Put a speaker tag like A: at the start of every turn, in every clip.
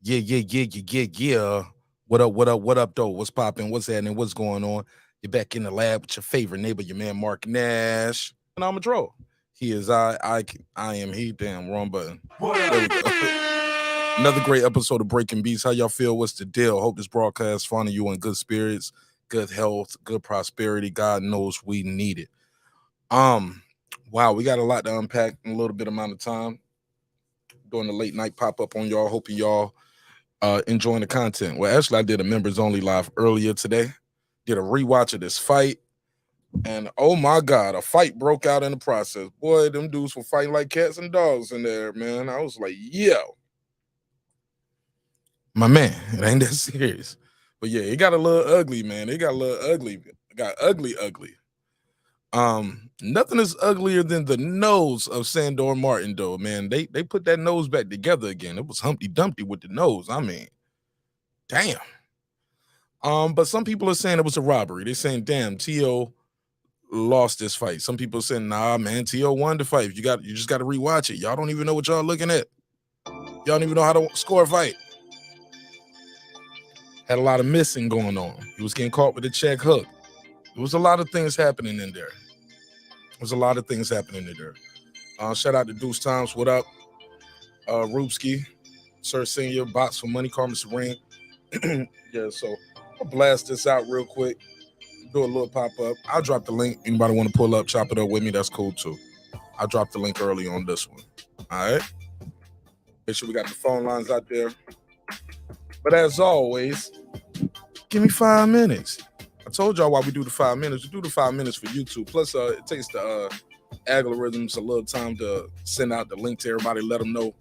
A: Yeah. What up, though? What's popping? What's happening? What's going on? You're back in the lab with your favorite neighbor, your man Mark Nash. And I'm a draw. He is I am he. Damn, wrong button. There we go. Another great episode of Breaking Beats. How y'all feel? What's the deal? Hope this broadcast finding you in good spirits, good health, good prosperity. God knows we need it. Wow, we got a lot to unpack in a little bit amount of time. Doing the late night pop-up on y'all. Hoping y'all enjoying the content. Well, actually, I did a members only live earlier today. Did a rewatch of this fight. And oh my God, a fight broke out in the process. Boy, them dudes were fighting like cats and dogs in there, man. I was like, yo. My man, it ain't that serious. But yeah, it got a little ugly, man. It got a little ugly. It got ugly. Nothing is uglier than the nose of Sandor Martin, though, man. They put that nose back together again. It was Humpty Dumpty with the nose. I mean, damn. But some people are saying it was a robbery. They're saying, damn, Teo lost this fight. Some people are saying, nah, man, Teo won the fight. You just got to rewatch it. Y'all don't even know what y'all looking at. Y'all don't even know how to score a fight. Had a lot of missing going on. He was getting caught with a check hook. There was a lot of things happening in there. Shout out to Deuce Times. What up? Rupski, Sir Senior, Box for Money, Carmen Serene. Yeah, so I'll blast this out real quick. Do a little pop-up. I'll drop the link. Anybody want to pull up, chop it up with me, that's cool too. I'll drop the link early on this one. All right? Make sure we got the phone lines out there. But as always, give me 5 minutes. I told y'all why we do the 5 minutes. We do the 5 minutes for YouTube. Plus, it takes the algorithms a little time to send out the link to everybody, let them know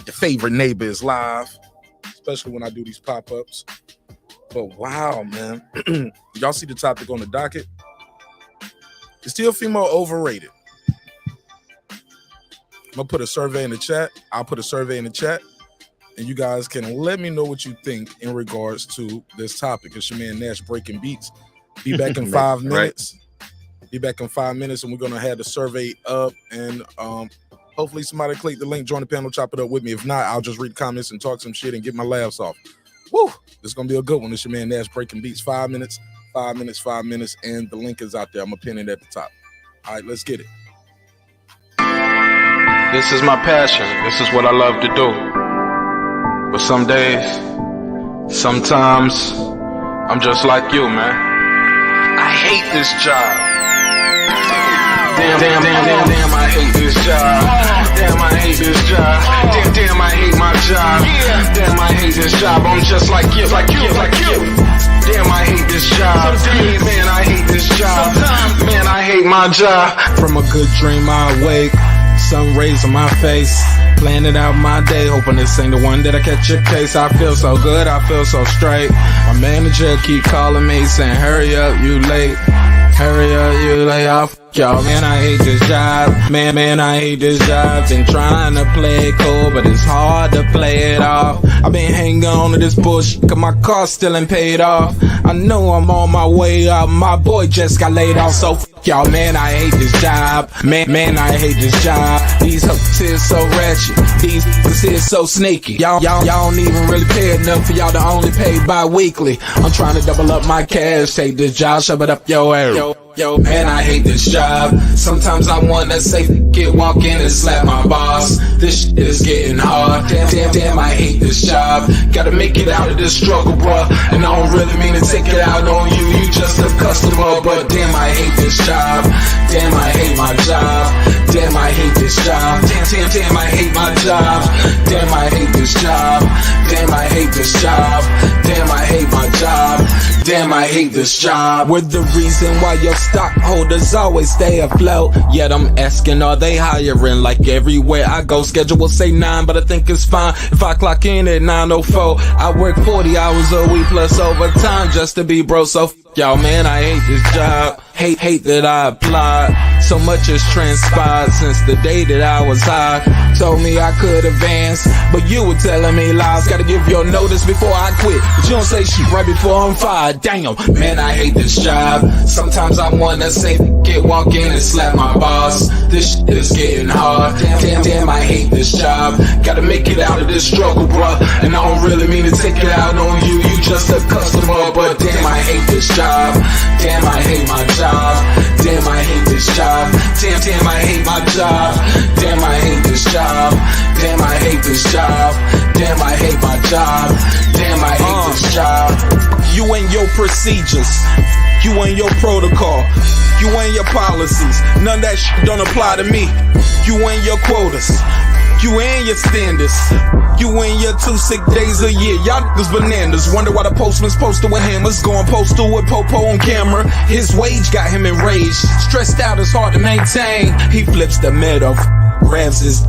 A: your favorite neighbor is live, especially when I do these pop-ups. But wow, man. Y'all see the topic on the docket? Is Teofimo overrated? I'm going to put a survey in the chat. I'll put a survey in the chat. And you guys can let me know what you think in regards to this topic. It's your man Nash Breaking Beats. Be back in 5 minutes. Right. Be back in 5 minutes, and we're gonna have the survey up. And hopefully somebody click the link, join the panel, chop it up with me. If not, I'll just read comments and talk some shit and get my laughs off. Woo! This is gonna be a good one. It's your man Nash Breaking Beats. 5 minutes, and the link is out there. I'm gonna pin it at the top. All right, let's get it.
B: This is my passion. This is what I love to do. But some days, sometimes, I'm just like you, man. I hate this job. Damn, I hate this job. Damn, I hate this job. Damn, I hate my job. Damn, I hate this job. I'm just like you. Damn, I hate this job. Man, I hate this job. Man, I hate my job. From a good dream I wake, sun rays on my face, planning out my day, hoping this ain't the one that I catch a case. I feel so good, I feel so straight. My manager keep calling me saying, hurry up, you late. Hurry up, you lay off. Y'all, man, I hate this job. Man, I hate this job. Been trying to play it cool, but it's hard to play it off. I've been hanging on to this bush, cause my car still ain't paid off. I know I'm on my way up, my boy just got laid off, so y'all, man, I hate this job. Man, I hate this job. These hooks is so ratchet. These hooks is so sneaky. Y'all don't even really pay enough for y'all to only pay bi-weekly. I'm trying to double up my cash, take this job, shove it up your ass. Yo, man, I hate this job. Sometimes I wanna say, walk in and slap my boss. This shit is getting hard. Damn, I hate this job. Gotta make it out of this struggle, bruh. And I don't really mean to take it out on you. You just a customer, but damn, I hate this job. Damn, I hate my job. Damn, I hate this job. Damn, I hate my job. Damn, I hate this job. Damn, I hate this job. Damn, I hate my job. Damn, I hate this job. We're the reason why your stockholders always stay afloat. Yet I'm asking, are they hiring? Like everywhere I go, schedule will say 9, but I think it's fine if I clock in at 9:04. I work 40 hours a week plus overtime just to be bro. So y'all, man, I hate this job. Hate that I applied. So much has transpired since the day that I was high. Told me I could advance, but you were telling me lies. Gotta give your notice before I quit, but you don't say shit right before I'm fired. Damn, man, I hate this job. Sometimes I wanna say it, walk in and slap my boss. This shit is getting hard. Damn, I hate this job. Gotta make it out of this struggle, bruh. And I don't really mean to take it out on you. You just a customer, but damn, I hate this job. Damn, I hate my job. Damn, I hate this job. Damn, I hate my job. Damn, I hate this job. Damn, I hate this job. Damn, I hate my job. Damn, I hate this job. You and your procedures, you and your protocol, you and your policies, none of that shit don't apply to me. You and your quotas, you and your standards, you and your 2 sick days a year. Y'all niggas bananas. Wonder why the postman's posted with hammers, going postal with Popo on camera. His wage got him enraged, stressed out, it's hard to maintain. He flips the middle, grabs his.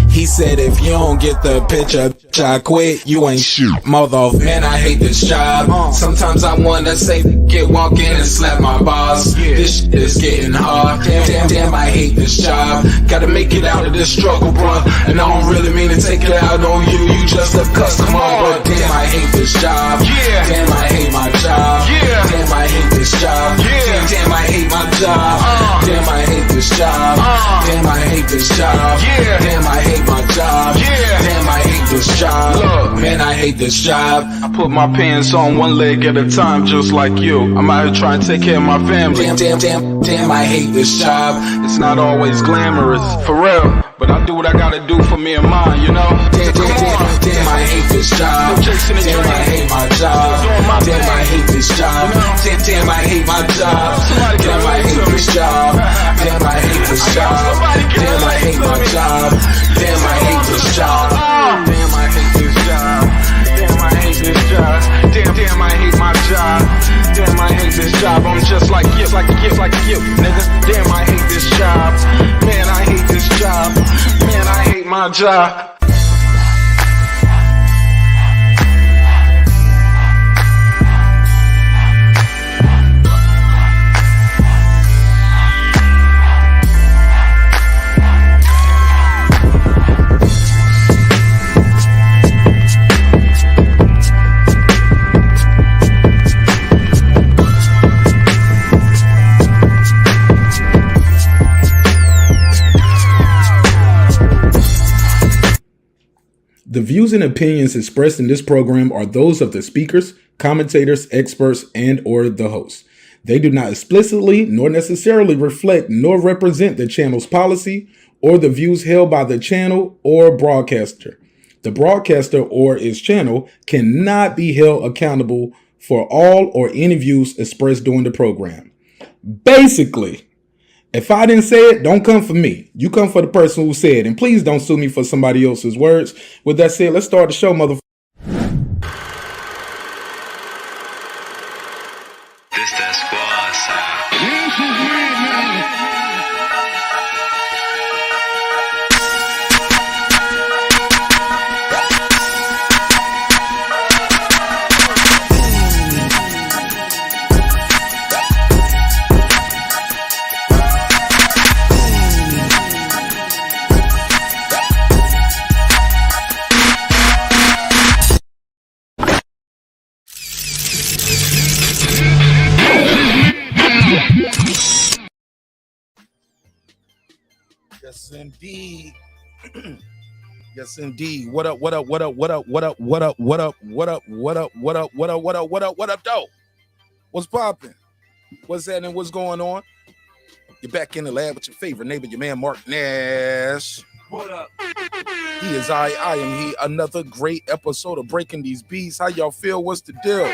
B: He said, if you don't get the picture, I quit, you ain't shoot. Mother, man, I hate this job. Sometimes I wanna say, walk in and slap my boss. This shit is getting hard. Damn, I hate this job. Gotta make it out of this struggle, bruh. And I don't really mean to take it out on you. You just a customer, but damn, I hate this job. Damn, I hate my job. Damn, I hate this job. Damn, I hate my job. Damn, I hate this job. Damn, I hate this job. Damn, I hate my job. Damn, I hate this job. Look, man, I hate this job. I put my pants on one leg at a time, just like you. I'm out here trying to take care of my family. Damn, I hate this job. It's not always glamorous, for real, but I do what I gotta do for me and mine, you know? Damn, I hate this job. Damn, I hate my job. Damn, I hate this job. Damn, I hate my job. Damn, I hate this job. Damn, I hate this job. Damn, I hate my job. Damn, I hate this job. Damn, I hate this job. Damn, I hate this job. Damn, I hate my job. Damn, I hate this job. I'm just like you, nigga. Damn, I hate this job. Man, I hate this job. Man, I hate my job.
C: The views and opinions expressed in this program are those of the speakers, commentators, experts, and or the host. They do not explicitly nor necessarily reflect nor represent the channel's policy or the views held by the channel or broadcaster. The broadcaster or its channel cannot be held accountable for all or any views expressed during the program. Basically, if I didn't say it, don't come for me. You come for the person who said it. And please don't sue me for somebody else's words. With that said, let's start the show, motherfucker.
D: This that squad sound.
A: Yes, indeed. Yes, indeed. What up, what up, what up, what up, what up, what up, what up, what up, what up, what up, what up, what up, what up, what up, though? What's popping? What's happening? What's going on? You're back in the lab with your favorite neighbor, your man, Mark Nash.
D: What up?
A: He is I am he. Another great episode of Breaking These Beats. How y'all feel? What's the deal?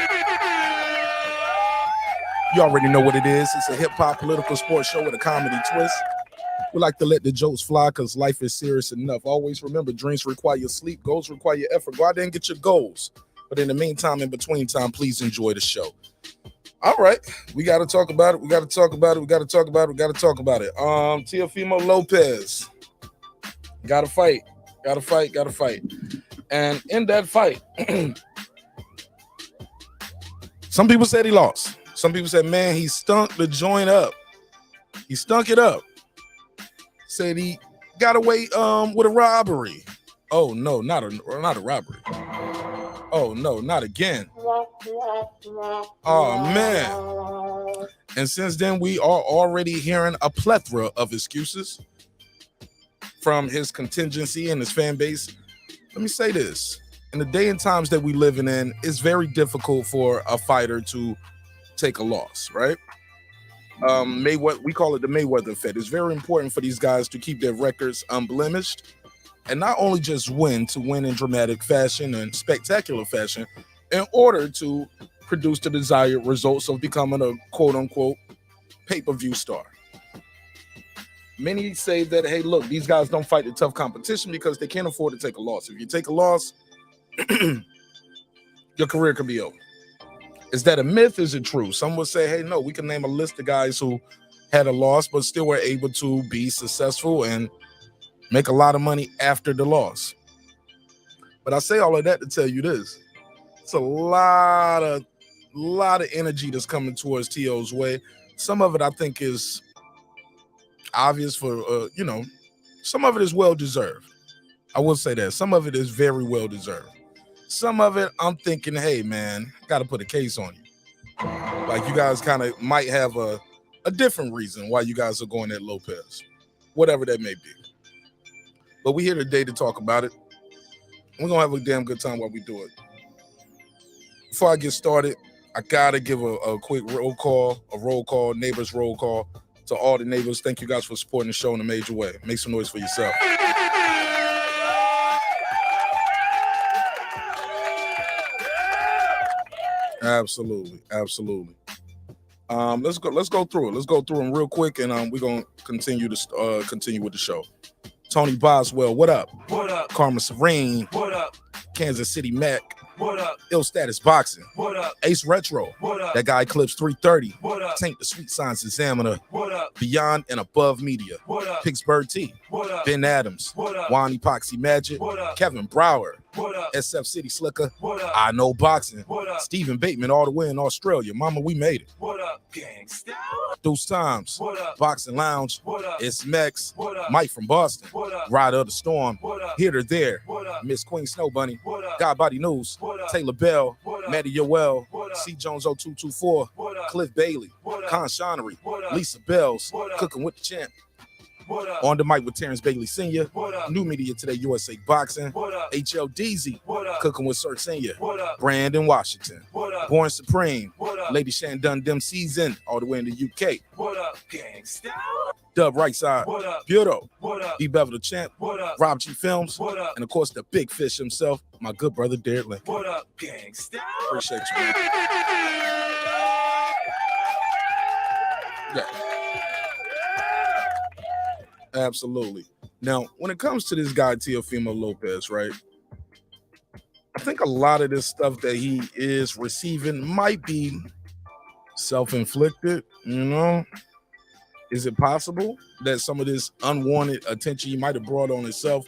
A: You already know what it is. It's a hip-hop political sports show with a comedy twist. We like to let the jokes fly because life is serious enough. Always remember, dreams require your sleep. Goals require your effort. Go out there and get your goals. But in the meantime, in between time, please enjoy the show. All right. We got to talk about it. We got to talk about it. We got to talk about it. We got to talk about it. Teofimo Lopez. Got to fight. Got to fight. Got to fight. And in that fight, some people said he lost. Some people said, man, he stunk the joint up. He stunk it up. Said he got away with a robbery. Oh no, not a robbery. Oh no, not again. Oh man. And since then, we are already hearing a plethora of excuses from his contingency and his fan base. Let me say this. In the day and times that we living in, it's very difficult for a fighter to take a loss, right? We call it the Mayweather effect. It's very important for these guys to keep their records unblemished and not only just win in dramatic fashion and spectacular fashion in order to produce the desired results of becoming a quote-unquote pay-per-view star. Many say that, hey, look, these guys don't fight the tough competition because they can't afford to take a loss. If you take a loss, your career could be over. Is that a myth? Is it true? Some would say, hey, no, we can name a list of guys who had a loss but still were able to be successful and make a lot of money after the loss. But I say all of that to tell you this. It's a lot of energy that's coming towards T.O.'s way. Some of it I think is obvious for, some of it is well-deserved. I will say that. Some of it is very well-deserved. Some of it, I'm thinking, hey, man, got to put a case on you. Like, you guys kind of might have a different reason why you guys are going at Lopez, whatever that may be. But we're here today to talk about it. We're going to have a damn good time while we do it. Before I get started, I got to give a quick roll call, neighbors roll call to all the neighbors. Thank you guys for supporting the show in a major way. Make some noise for yourself. Absolutely. Let's go through it. Let's go through them real quick, and we're gonna continue with the show. Tony Boswell, what up?
E: What up?
A: Karma Serene,
E: What up?
A: Kansas City Mac,
E: What up?
A: Ill Status Boxing,
E: What up?
A: Ace Retro,
E: What up?
A: that guy Clips 330,
E: What up?
A: Tank the Sweet Science Examiner,
E: What up?
A: Beyond and Above Media,
E: What up?
A: Pittsburgh T,
E: What up?
A: Ben Adams,
E: What up?
A: Juan Epoxy Magic,
E: What up?
A: Kevin Brower,
E: What up?
A: SF City Slicker,
E: What up?
A: I Know Boxing,
E: What up?
A: Stephen Bateman all the way in Australia. Mama, we made it.
E: What up? Gangsta.
A: Deuce Times,
E: What up?
A: Boxing Lounge,
E: What up?
A: It's Mex,
E: What up?
A: Mike from Boston,
E: What up?
A: Rider of the Storm,
E: What up?
A: Here to There,
E: What up?
A: Miss Queen Snow Bunny,
E: What up?
A: God Body News,
E: What up?
A: Taylor Bell,
E: What up?
A: Maddie Yoel,
E: What up?
A: C. Jones 0224,
E: What up?
A: Cliff Bailey,
E: What up?
A: Con Shonery,
E: What up?
A: Lisa Bells,
E: What up?
A: Cooking with the Champ,
E: What up?
A: On the Mic with Terrence Bailey Sr.,
E: What up?
A: New Media Today USA Boxing,
E: What up?
A: HLDZ,
E: What up?
A: Cooking with Sir Sr.,
E: What up?
A: Brandon Washington,
E: What up?
A: Born Supreme,
E: What up?
A: Lady Shandon Dem Season, all the way in the UK,
E: What up? Gangsta.
A: Dub Right Side,
E: What up?
A: Bureau,
E: What up?
A: B. Bevel the Champ,
E: What up?
A: Rob G Films,
E: What up?
A: and of course the big fish himself, my good brother Derek Lincoln.
E: What up? Gangsta.
A: Appreciate you, man. Yeah. Absolutely. Now, when it comes to this guy, Teofimo Lopez, right? I think a lot of this stuff that he is receiving might be self-inflicted, Is it possible that some of this unwanted attention he might have brought on himself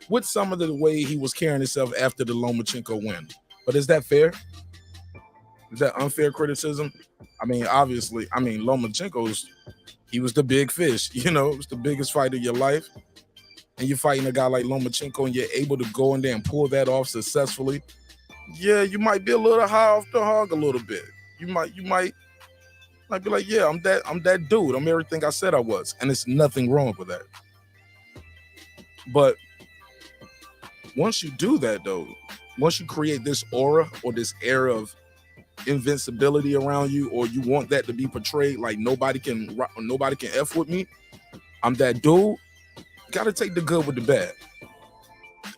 A: with some of the way he was carrying himself after the Lomachenko win? But is that fair? Is that unfair criticism? I mean, obviously, Lomachenko's, he was the big fish, it was the biggest fight of your life. And you're fighting a guy like Lomachenko and you're able to go in there and pull that off successfully. Yeah, you might be a little high off the hog a little bit. You might be like, yeah, I'm that dude. I'm everything I said I was. And there's nothing wrong with that. But once you do that, though, once you create this aura or this air of invincibility around you, or you want that to be portrayed like nobody can F with me, I'm that dude, you got to take the good with the bad.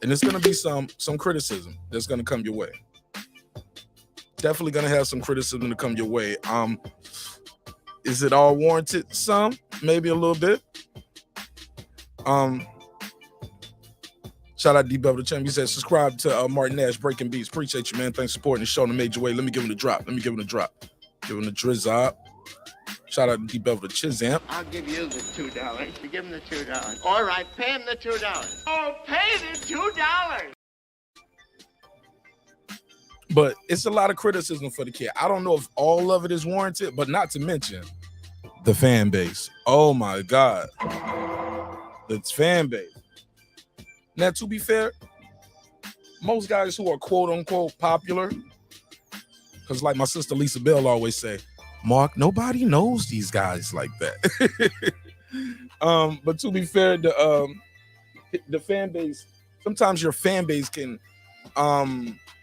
A: And there's going to be some criticism that's going to come your way. Definitely going to have some criticism to come your way. Is it all warranted? Some, maybe a little bit. Shout out to D Bevel the Champ. He said, subscribe to Martin Nash Breaking Beats. Appreciate you, man. Thanks for supporting the show in a major way. Let me give him a drop. Give him a drizzop. Shout out to D Bevel the Chizamp.
F: I'll give you the $2. You give him the $2. All right, pay him the $2. Oh, pay the $2.
A: But it's a lot of criticism for the kid. I don't know if all of it is warranted, but not to mention, The fan base. Oh my God. The fan base. Now, to be fair, most guys who are quote unquote popular, because like my sister Lisa Bell always say, Mark, nobody knows these guys like that. But to be fair, the fan base, sometimes your fan base can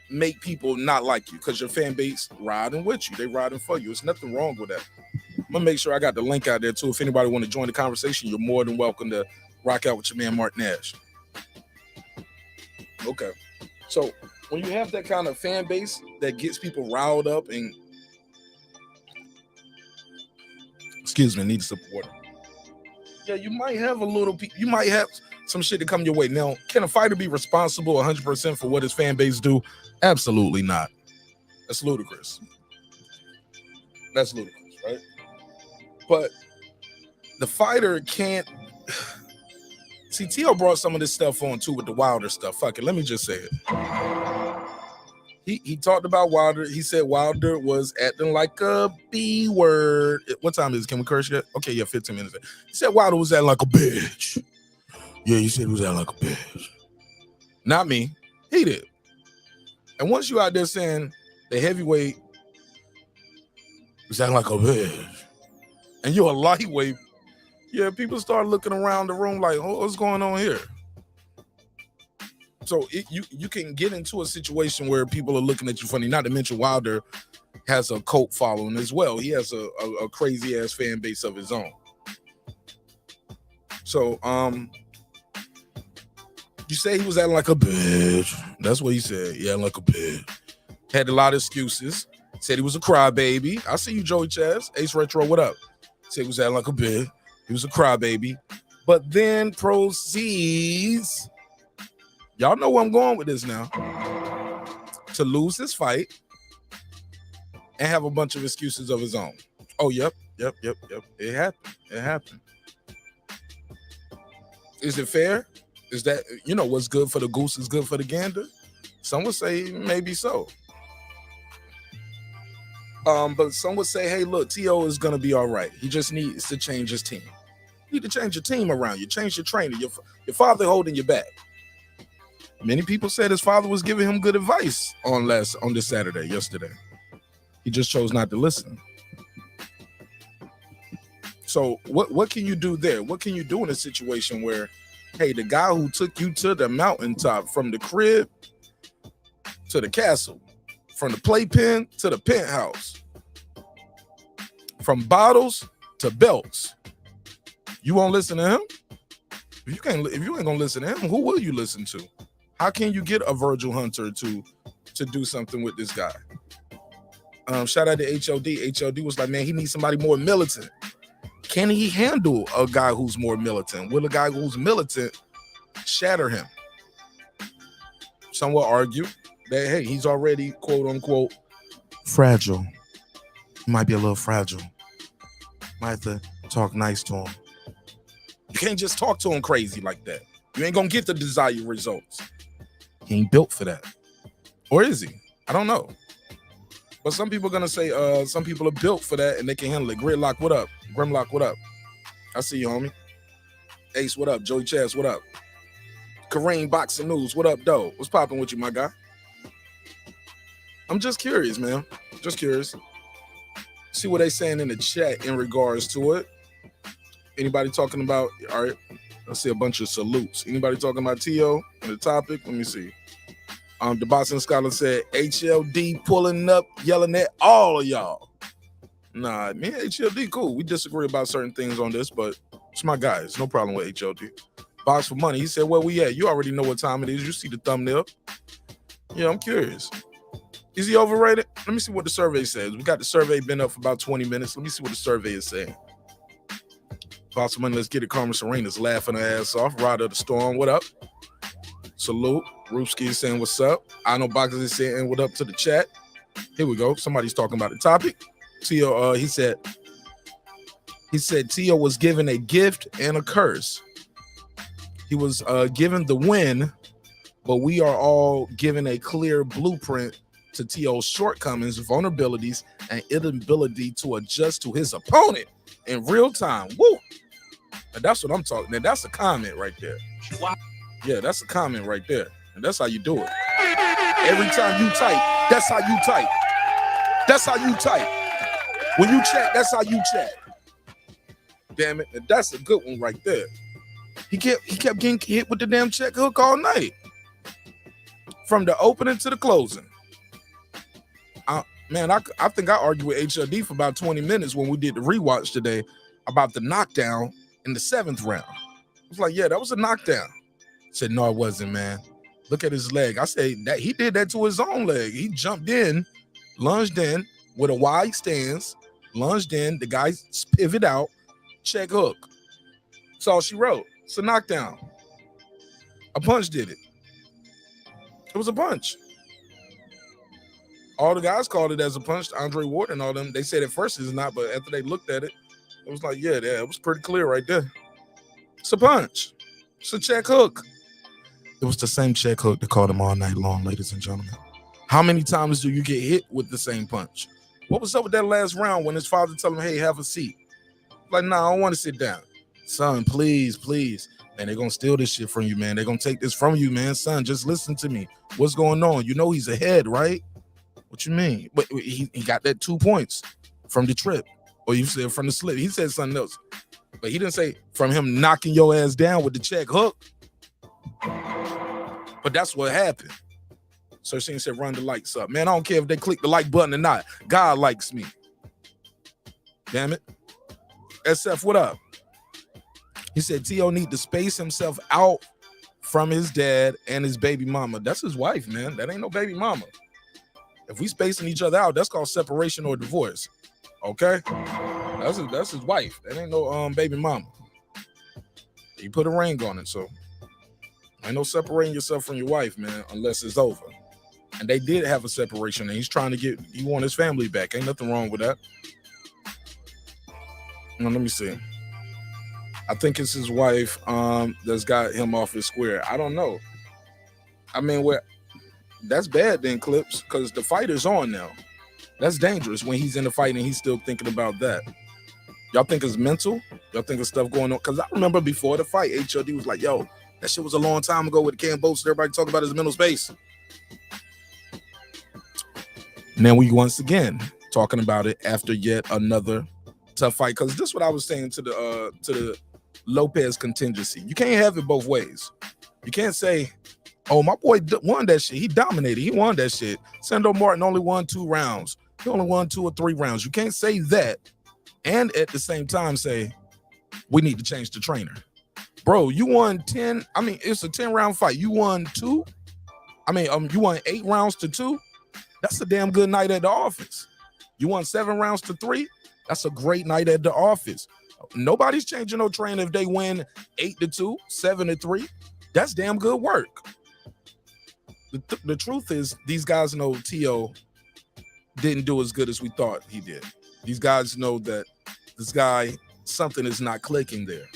A: make people not like you because your fan base riding with you. They riding for you. There's nothing wrong with that. I'm gonna make sure I got the link out there too. If anybody want to join the conversation, you're more than welcome to rock out with your man Mark Nash. Okay. So when you have that kind of fan base that gets people riled up and need some water. Yeah, you might have you might have some shit to come your way. Now, can a fighter be responsible 100% for what his fan base do? Absolutely not. That's ludicrous. That's ludicrous, right? But the fighter can't. See, Tio brought some of this stuff on too with the Wilder stuff. Fuck it, let me just say it. He talked about Wilder. He said Wilder was acting like a B word. What time is it? Can we curse yet? Okay, yeah, 15 minutes. He said Wilder was acting like a bitch. Yeah, he said he was acting like a bitch. Not me. He did. And once you out there saying the heavyweight was acting like a bitch, and you're a lightweight, yeah, people start looking around the room like, oh, what's going on here? So you can get into a situation where people are looking at you funny. Not to mention Wilder has a cult following as well. He has a crazy ass fan base of his own. So you say he was acting like a bitch. That's what he said. Yeah, like a bitch. Had a lot of excuses. Said he was a crybaby. I see you, Joey Chaz. Ace Retro, what up? Said he was acting like a bitch. He was a crybaby. But then proceeds, y'all know where I'm going with this now, to lose his fight and have a bunch of excuses of his own. Oh, yep. It happened. Is it fair? Is that, what's good for the goose is good for the gander? Some would say maybe so. But some would say, hey, look, T.O. is going to be all right. He just needs to change his team. You need to change your team around. You change your trainer. Your father holding you back. Many people said his father was giving him good advice on this yesterday. He just chose not to listen. So what can you do there? What can you do in a situation where, hey, the guy who took you to the mountaintop, from the crib to the castle, from the playpen to the penthouse, from bottles to belts, you won't listen to him? If you ain't gonna listen to him, who will you listen to? How can you get a Virgil Hunter to do something with this guy? Shout out to HLD. HLD was like, man, he needs somebody more militant. Can he handle a guy who's more militant? Will a guy who's militant shatter him? Some will argue that, hey, he's already, quote unquote, fragile. He might be a little fragile. Might have to talk nice to him. You can't just talk to him crazy like that. You ain't gonna get the desired results. He ain't built for that. Or is he? I don't know. But some people are gonna say some people are built for that and they can handle it. Gridlock, what up? Grimlock, what up? I see you, homie. Ace, what up? Joey Chaz, what up? Kareem Boxing News, what up, though? What's popping with you, my guy? I'm just curious, man. Just curious. See what they saying in the chat in regards to it. Anybody talking about, all right, I see a bunch of salutes. Anybody talking about T.O. on the topic? Let me see. The Boston Scholar said, HLD pulling up, yelling at all of y'all. Nah, me and HLD, cool. We disagree about certain things on this, but it's my guy. It's no problem with HLD. Box for money. He said, where we at? You already know what time it is. You see the thumbnail. Yeah, I'm curious. Is he overrated? Let me see what the survey says. We got the survey been up for about 20 minutes. Let me see what the survey is saying. Box for money, let's get it. Carmen Serena's laughing her ass off. Ride of the Storm, what up? Salute. Roofski is saying, what's up? I know Boxers is saying, what up to the chat. Here we go. Somebody's talking about the topic. Tio, he said Tio was given a gift and a curse. He was given the win, but we are all given a clear blueprint to Tio's shortcomings, vulnerabilities, and inability to adjust to his opponent. in real time. Woo! And that's what I'm talking. Now that's a comment right there. Yeah, that's a comment right there. And that's how you do it. Every time you type, that's how you type. That's how you type. When you chat, that's how you chat. Damn it. And that's a good one right there. He kept getting hit with the damn check hook all night. From the opening to the closing. Man, I think I argued with HLD for about 20 minutes when we did the rewatch today about the knockdown in the 7th round. I was like, yeah, that was a knockdown. I said, no, it wasn't, man. Look at his leg. I say that he did that to his own leg. He jumped in, lunged in with a wide stance, lunged in. The guy pivot out, check hook. That's all she wrote. It's a knockdown. A punch did it. It was a punch. All the guys called it as a punch. Andre Ward and all them. They said at first it's not, but after they looked at it, it was like, yeah, it was pretty clear right there. It's a punch. It's a check hook. It was the same check hook that called him all night long, ladies and gentlemen. How many times do you get hit with the same punch? What was up with that last round when his father told him, hey, have a seat? Like, nah, I don't want to sit down. Son, please. Man, they're going to steal this shit from you, man. They're going to take this from you, man. Son, just listen to me. What's going on? You know he's ahead, right? What you mean? But he got that 2 points from the trip. Or you said from the slip. He said something else. But he didn't say from him knocking your ass down with the check hook. But that's what happened. So she said, run the likes up. Man, I don't care if they click the like button or not. God likes me. Damn it. SF, what up? He said, T.O. need to space himself out from his dad and his baby mama. That's his wife, man. That ain't no baby mama. If we spacing each other out, that's called separation or divorce. Okay? That's his wife. That ain't no baby mama. He put a ring on it, so ain't no separating yourself from your wife, man, unless it's over. And they did have a separation, and he want his family back. Ain't nothing wrong with that. Now, let me see. I think it's his wife that's got him off his square. I don't know. I mean, that's bad then, Clips, because the fight is on now. That's dangerous when he's in the fight and he's still thinking about that. Y'all think it's mental? Y'all think it's stuff going on? Because I remember before the fight, HLD was like, yo, that shit was a long time ago with the Cam Boats. Everybody talk about his mental space. Now we once again talking about it after yet another tough fight. Because this is what I was saying to the Lopez contingency. You can't have it both ways. You can't say, oh, my boy won that shit. He dominated. He won that shit. Sandor Martin only won 2 rounds. He only won 2 or 3 rounds. You can't say that and at the same time say, we need to change the trainer. Bro, you won 10. I mean, it's a 10-round fight. You won 2. I mean, you won 8 rounds to 2. That's a damn good night at the office. You won 7 rounds to 3. That's a great night at the office. Nobody's changing no trainer if they win 8-2, 7-3. That's damn good work. The truth is, these guys know T.O. didn't do as good as we thought he did. These guys know that this guy, something is not clicking there.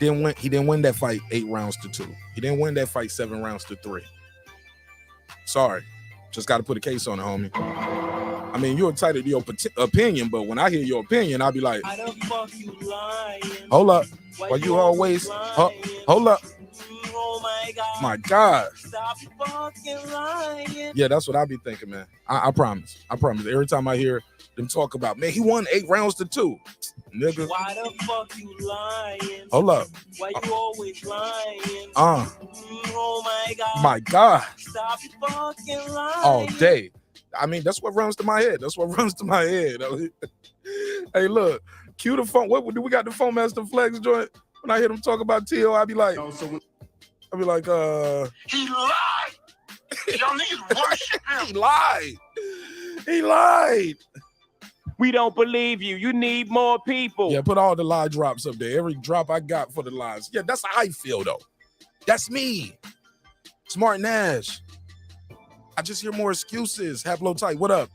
A: He didn't win that fight 8 rounds to 2. He didn't win that fight 7 rounds to 3. Sorry. Just got to put a case on it, homie. I mean, you're entitled to your opinion, but when I hear your opinion, I'll be like,
G: why the fuck you lying?
A: Hold up. Why you always hold up.
G: Oh
A: my God.
G: Stop fucking lying.
A: Yeah, that's what I be thinking, man. I promise. Every time I hear them talk about, man, he won 8 rounds to 2. Nigga.
G: Why the fuck you lying?
A: Hold up.
G: Why you always lying? Oh my God.
A: My God.
G: Stop fucking lying.
A: All day. I mean, that's what runs to my head. Hey, look, cue the phone. What do we got the phone master flex joint? When I hear them talk about T.O., I be like,
B: He lied. Y'all niggas worship him.
A: He lied.
H: We don't believe you. You need more people.
A: Yeah, put all the lie drops up there. Every drop I got for the lies. Yeah, that's how I feel, though. That's me. Smart Nash. I just hear more excuses. Haplo tight. What up?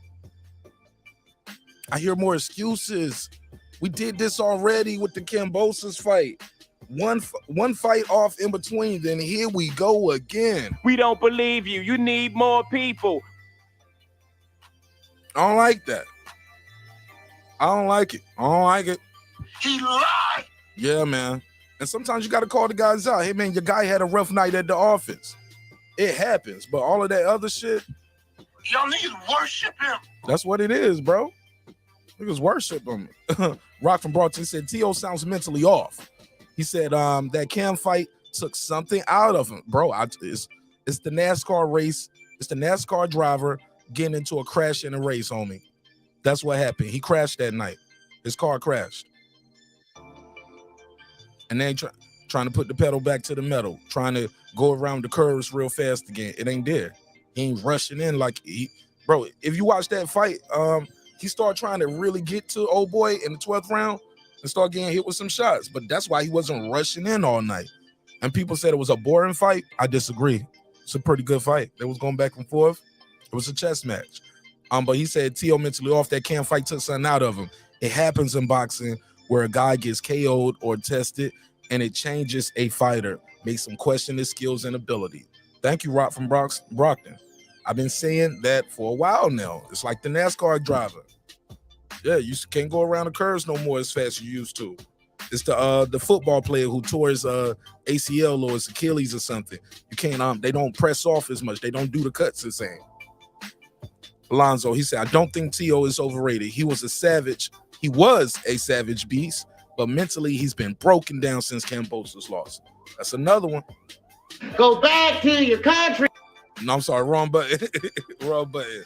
A: I hear more excuses. We did this already with the Cambosis fight. One fight off in between, then here we go again.
H: We don't believe you. You need more people.
A: I don't like that. I don't like it. I don't like it.
F: He lied.
A: Yeah, man. And sometimes you got to call the guys out. Hey, man, your guy had a rough night at the office. It happens. But all of that other shit.
F: Y'all need to worship him.
A: That's what it is, bro. Niggas worship him. Rock from Broughton said, T.O. sounds mentally off. He said that Cam fight took something out of him. Bro, it's the NASCAR race. It's the NASCAR driver getting into a crash in a race, homie. That's what happened. He crashed that night. His car crashed. And then trying to put the pedal back to the metal, trying to go around the curves real fast again. It ain't there. He ain't rushing in like bro, if you watch that fight, he started trying to really get to old boy in the 12th round and start getting hit with some shots. But that's why he wasn't rushing in all night. And people said it was a boring fight. I disagree. It's a pretty good fight. They was going back and forth. It was a chess match. But he said T.O. mentally off. That Cam fight took something out of him. It happens in boxing where a guy gets KO'd or tested, and it changes a fighter, makes him question his skills and ability. Thank you, Rock from Brockton. I've been saying that for a while now. It's like the NASCAR driver. Yeah, you can't go around the curves no more as fast as you used to. It's the football player who tore his ACL or his Achilles or something. You can't they don't press off as much. They don't do the cuts the same. Alonzo, he said, I don't think T.O. is overrated. He was a savage. He was a savage beast, but mentally he's been broken down since Kambosos lost. That's another one.
F: Go back to your country.
A: No, I'm sorry, wrong button. Wrong button.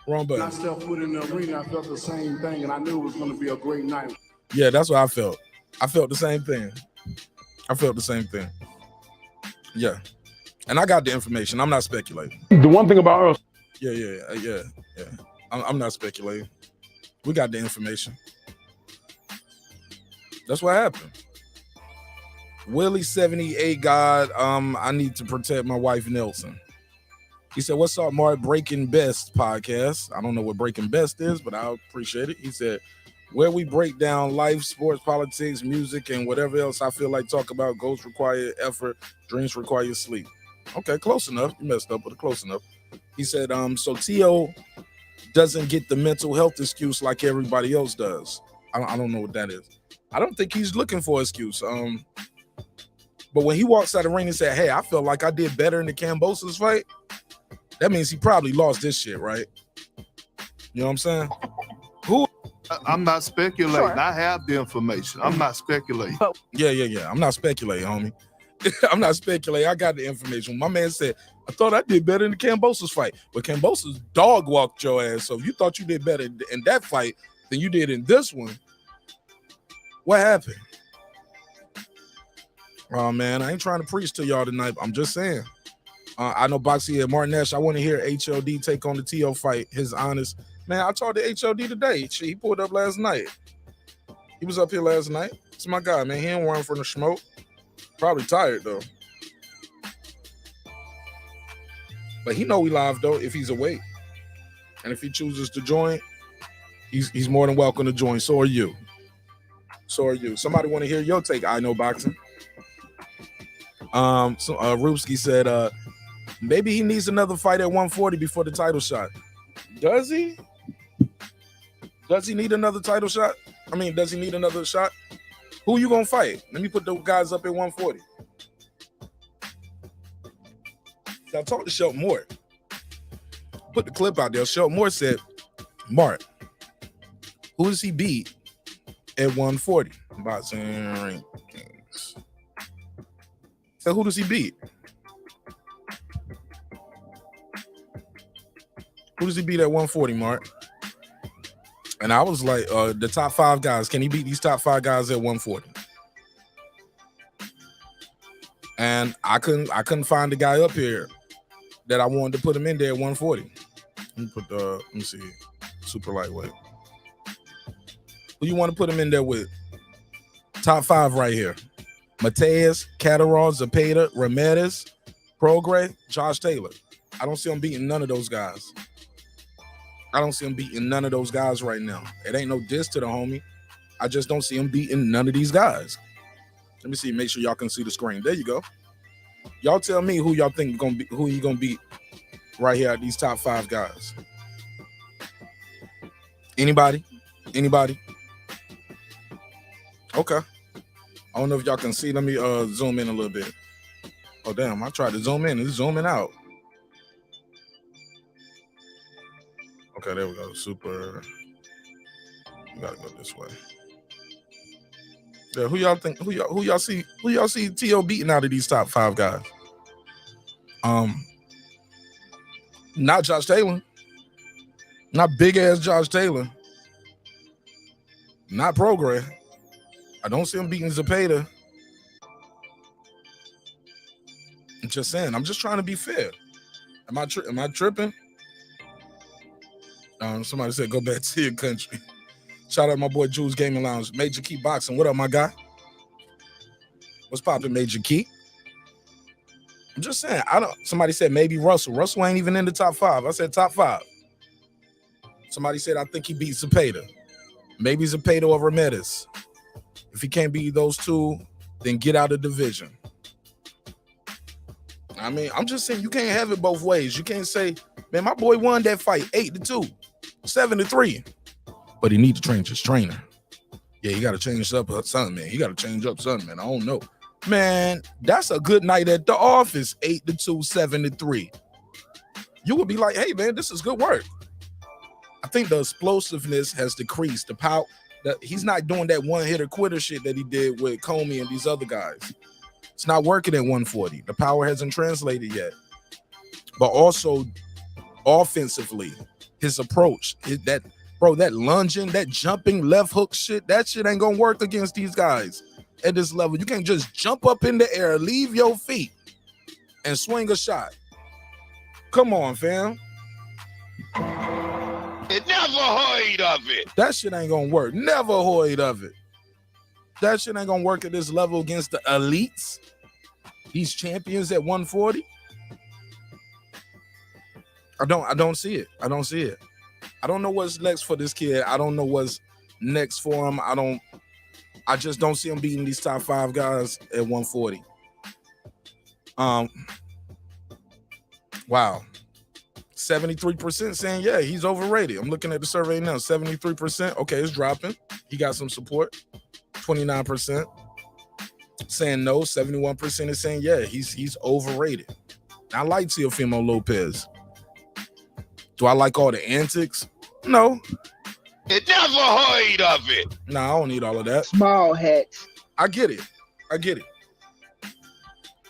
A: Wrong button.
I: When I stepped foot in the arena, I felt the same thing, and I knew it was going to be a great night.
A: Yeah, that's what I felt. I felt the same thing. Yeah. And I got the information. I'm not speculating.
J: The one thing about Earl.
A: Yeah. I'm not speculating. We got the information. That's what happened. Willie 78 God, I need to protect my wife Nelson. He said, what's up, Mark? Breaking Best podcast. I don't know what Breaking Best is, but I appreciate it. He said, where we break down life, sports, politics, music, and whatever else I feel like talk about. Goals require effort, dreams require sleep. Okay, close enough. You messed up, but close enough. He said, so T.O. doesn't get the mental health excuse like everybody else does. I don't know what that is. I don't think he's looking for an excuse. But when he walks out of the ring and said, hey, I felt like I did better in the Kambosos fight, that means he probably lost this shit, right? You know what I'm saying?
K: I'm not speculating. Sure. I have the information. I'm not speculating.
A: Yeah. I'm not speculating, homie. I'm not speculating. I got the information. My man said, I thought I did better in the Kambosos fight. But Kambosos dog walked your ass. So if you thought you did better in that fight than you did in this one, what happened? Oh, man, I ain't trying to preach to y'all tonight. I'm just saying. I know Boxy and Martin Nash, I want to hear HLD take on the T.O. fight. His honest. Man, I talked to HLD today. He pulled up last night. He was up here last night. It's my guy, man. He ain't run from the smoke. Probably tired, though. But he know we live, though, if he's awake. And if he chooses to join, he's more than welcome to join. So are you. Somebody want to hear your take? I know boxing. Rupski said, maybe he needs another fight at 140 before the title shot. Does he? Does he need another title shot? I mean, does he need another shot? Who you gonna fight? Let me put those guys up at 140. Now talk to Shelton Moore. Put the clip out there. Shelton Moore said, Mark, who does he beat at 140? Boxing rankings. So who does he beat? Who does he beat at 140, Mark? And I was like, the top 5 guys. Can he beat these top 5 guys at 140? And I couldn't find the guy up here that I wanted to put him in there at 140. Let me see, super lightweight. Who you want to put him in there with? Top 5 right here. Mateus, Catterall, Zepeda, Ramirez, Prograis, Josh Taylor. I don't see him beating none of those guys. I don't see him beating none of those guys right now. It ain't no diss to the homie. I just don't see him beating none of these guys. Let me see. Make sure y'all can see the screen. There you go. Y'all tell me who y'all think gonna be, who you gonna beat right here at these top 5 guys. Anybody? Anybody? Okay. I don't know if y'all can see. Let me zoom in a little bit. Oh, damn. I tried to zoom in. It's zooming out. Okay, there we go. Super. We gotta go this way. Yeah, who y'all think? Who y'all see? Who y'all see T.O. beating out of these top 5 guys? Not Josh Taylor. Not big ass Josh Taylor. Not Progress. I don't see him beating Zepeda. I'm just saying. I'm just trying to be fair. Am I tripping? Somebody said go back to your country. Shout out my boy Jules Gaming Lounge. Major Key Boxing. What up, my guy? What's poppin', Major Key? I'm just saying. Somebody said maybe Russell. Russell ain't even in the top 5. I said top 5. Somebody said I think he beat Zepeda. Maybe Zepeda or Ramirez. If he can't beat those two, then get out of division. I mean, I'm just saying you can't have it both ways. You can't say, man, my boy won that fight 8-2, 7-3. But he need to change his trainer. Yeah, you got to change up something, man. You got to change up something, man. I don't know. Man, that's a good night at the office, 8-2, 7-3. You would be like, hey, man, this is good work. I think the explosiveness has decreased. The power, he's not doing that one-hitter quitter shit that he did with Comey and these other guys. It's not working at 140. The power hasn't translated yet. But also, offensively, his approach, that lunging, that jumping left hook shit, that shit ain't gonna work against these guys at this level. You can't just jump up in the air, leave your feet, and swing a shot. Come on, fam.
F: It never heard of it.
A: That shit ain't gonna work. Never heard of it. That shit ain't gonna work at this level against the elites. These champions at 140. I don't see it. I don't see it. I don't know what's next for this kid. I don't know what's next for him. I just don't see him beating these top 5 guys at 140. Wow. 73% saying, yeah, he's overrated. I'm looking at the survey now. 73%. Okay, it's dropping. He got some support. 29% saying no. 71% is saying, yeah, he's overrated. I like Teofimo Lopez. Do I like all the antics? No.
F: It never heard of it.
A: Nah, I don't need all of that.
J: Small hats.
A: I get it.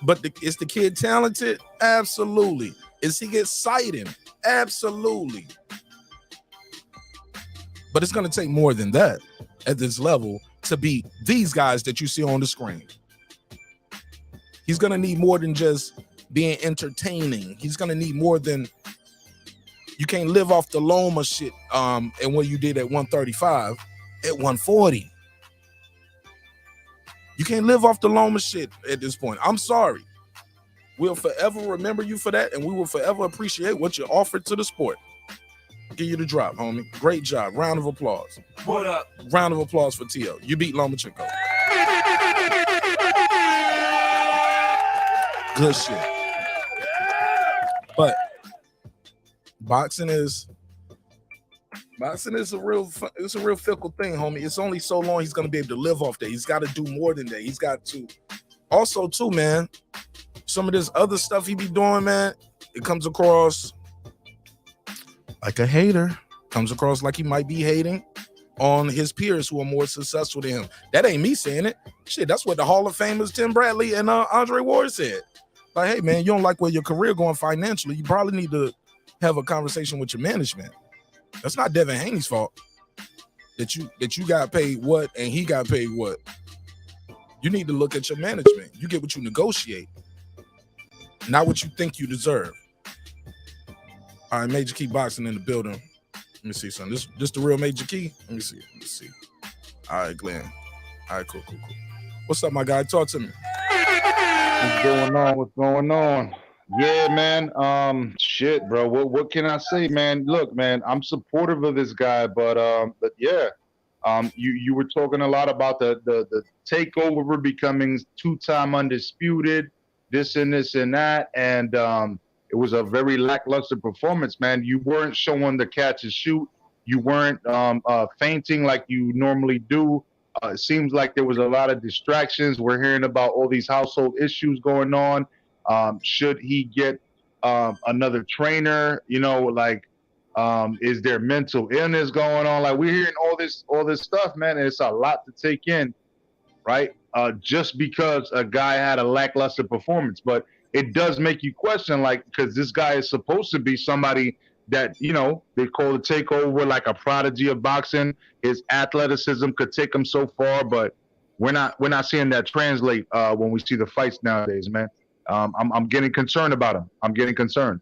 A: But is the kid talented? Absolutely. Is he exciting? Absolutely. But it's going to take more than that at this level to beat these guys that you see on the screen. He's going to need more than just being entertaining. He's going to need more than, you can't live off the Loma shit and what you did at 135 at 140. You can't live off the Loma shit at this point. I'm sorry. We'll forever remember you for that, and we will forever appreciate what you offered to the sport. Give you the drop, homie. Great job. Round of applause.
E: What up?
A: Round of applause for T.O. You beat Lomachenko. Good shit. But boxing is a real fickle thing, homie. It's only so long he's gonna be able to live off that. He's got to do more than that. He's got to also too, man. Some of this other stuff he be doing, man, it comes across like a hater. Comes across like he might be hating on his peers who are more successful than him. That ain't me saying it. Shit, that's what the Hall of Famers Tim Bradley and Andre Ward said. Like, hey, man, you don't like where your career going financially. You probably need to have a conversation with your management. That's not Devin Haney's fault that you got paid what and he got paid what. You need to look at your management. You get what you negotiate, not what you think you deserve. All right, Major Key Boxing in the building. Let me see something. This the real Major Key? Let me see. All right, Glenn. All right, cool. What's up, my guy? Talk to me.
L: What's going on? Yeah, man. Shit, bro. What can I say, man? Look, man, I'm supportive of this guy, but yeah. You were talking a lot about the takeover becoming 2-time undisputed, this and that, and it was a very lackluster performance, man. You weren't showing the catch and shoot. You weren't fainting like you normally do. It seems like there was a lot of distractions. We're hearing about all these household issues going on. Should he get another trainer? You know, like, is there mental illness going on? Like, we're hearing all this stuff, man, and it's a lot to take in, right? Just because a guy had a lackluster performance, but it does make you question, like, because this guy is supposed to be somebody that, you know, they call the takeover, like a prodigy of boxing. His athleticism could take him so far, but we're not seeing that translate when we see the fights nowadays, man. I'm getting concerned about him. I'm getting concerned.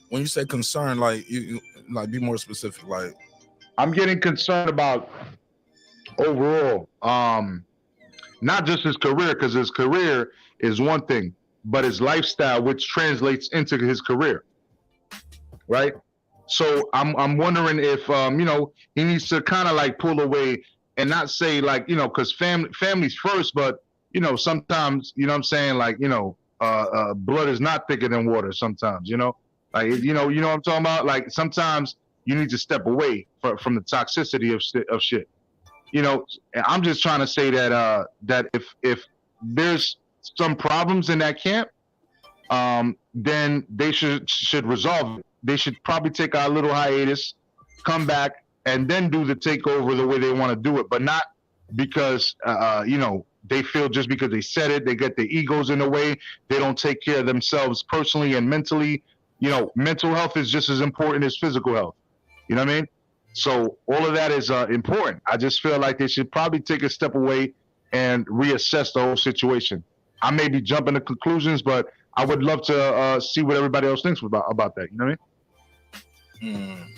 A: When you say concerned, like, you like, be more specific. Like,
L: I'm getting concerned about overall, not just his career, because his career is one thing, but his lifestyle, which translates into his career, right? So I'm wondering if you know, he needs to kind of like pull away and not say, like, you know, because family's first, but you know, sometimes, you know what I'm saying, like, you know, blood is not thicker than water sometimes, you know, like, you know what I'm talking about? Like, sometimes you need to step away from the toxicity of shit. You know, I'm just trying to say that that if there's some problems in that camp, then they should resolve it. They should probably take a little hiatus, come back, and then do the takeover the way they want to do it, but not because you know, they feel just because they said it, they get their egos in the way. They don't take care of themselves personally and mentally. You know, mental health is just as important as physical health. You know what I mean? So all of that is important. I just feel like they should probably take a step away and reassess the whole situation. I may be jumping to conclusions, but I would love to see what everybody else thinks about that. You know what I mean?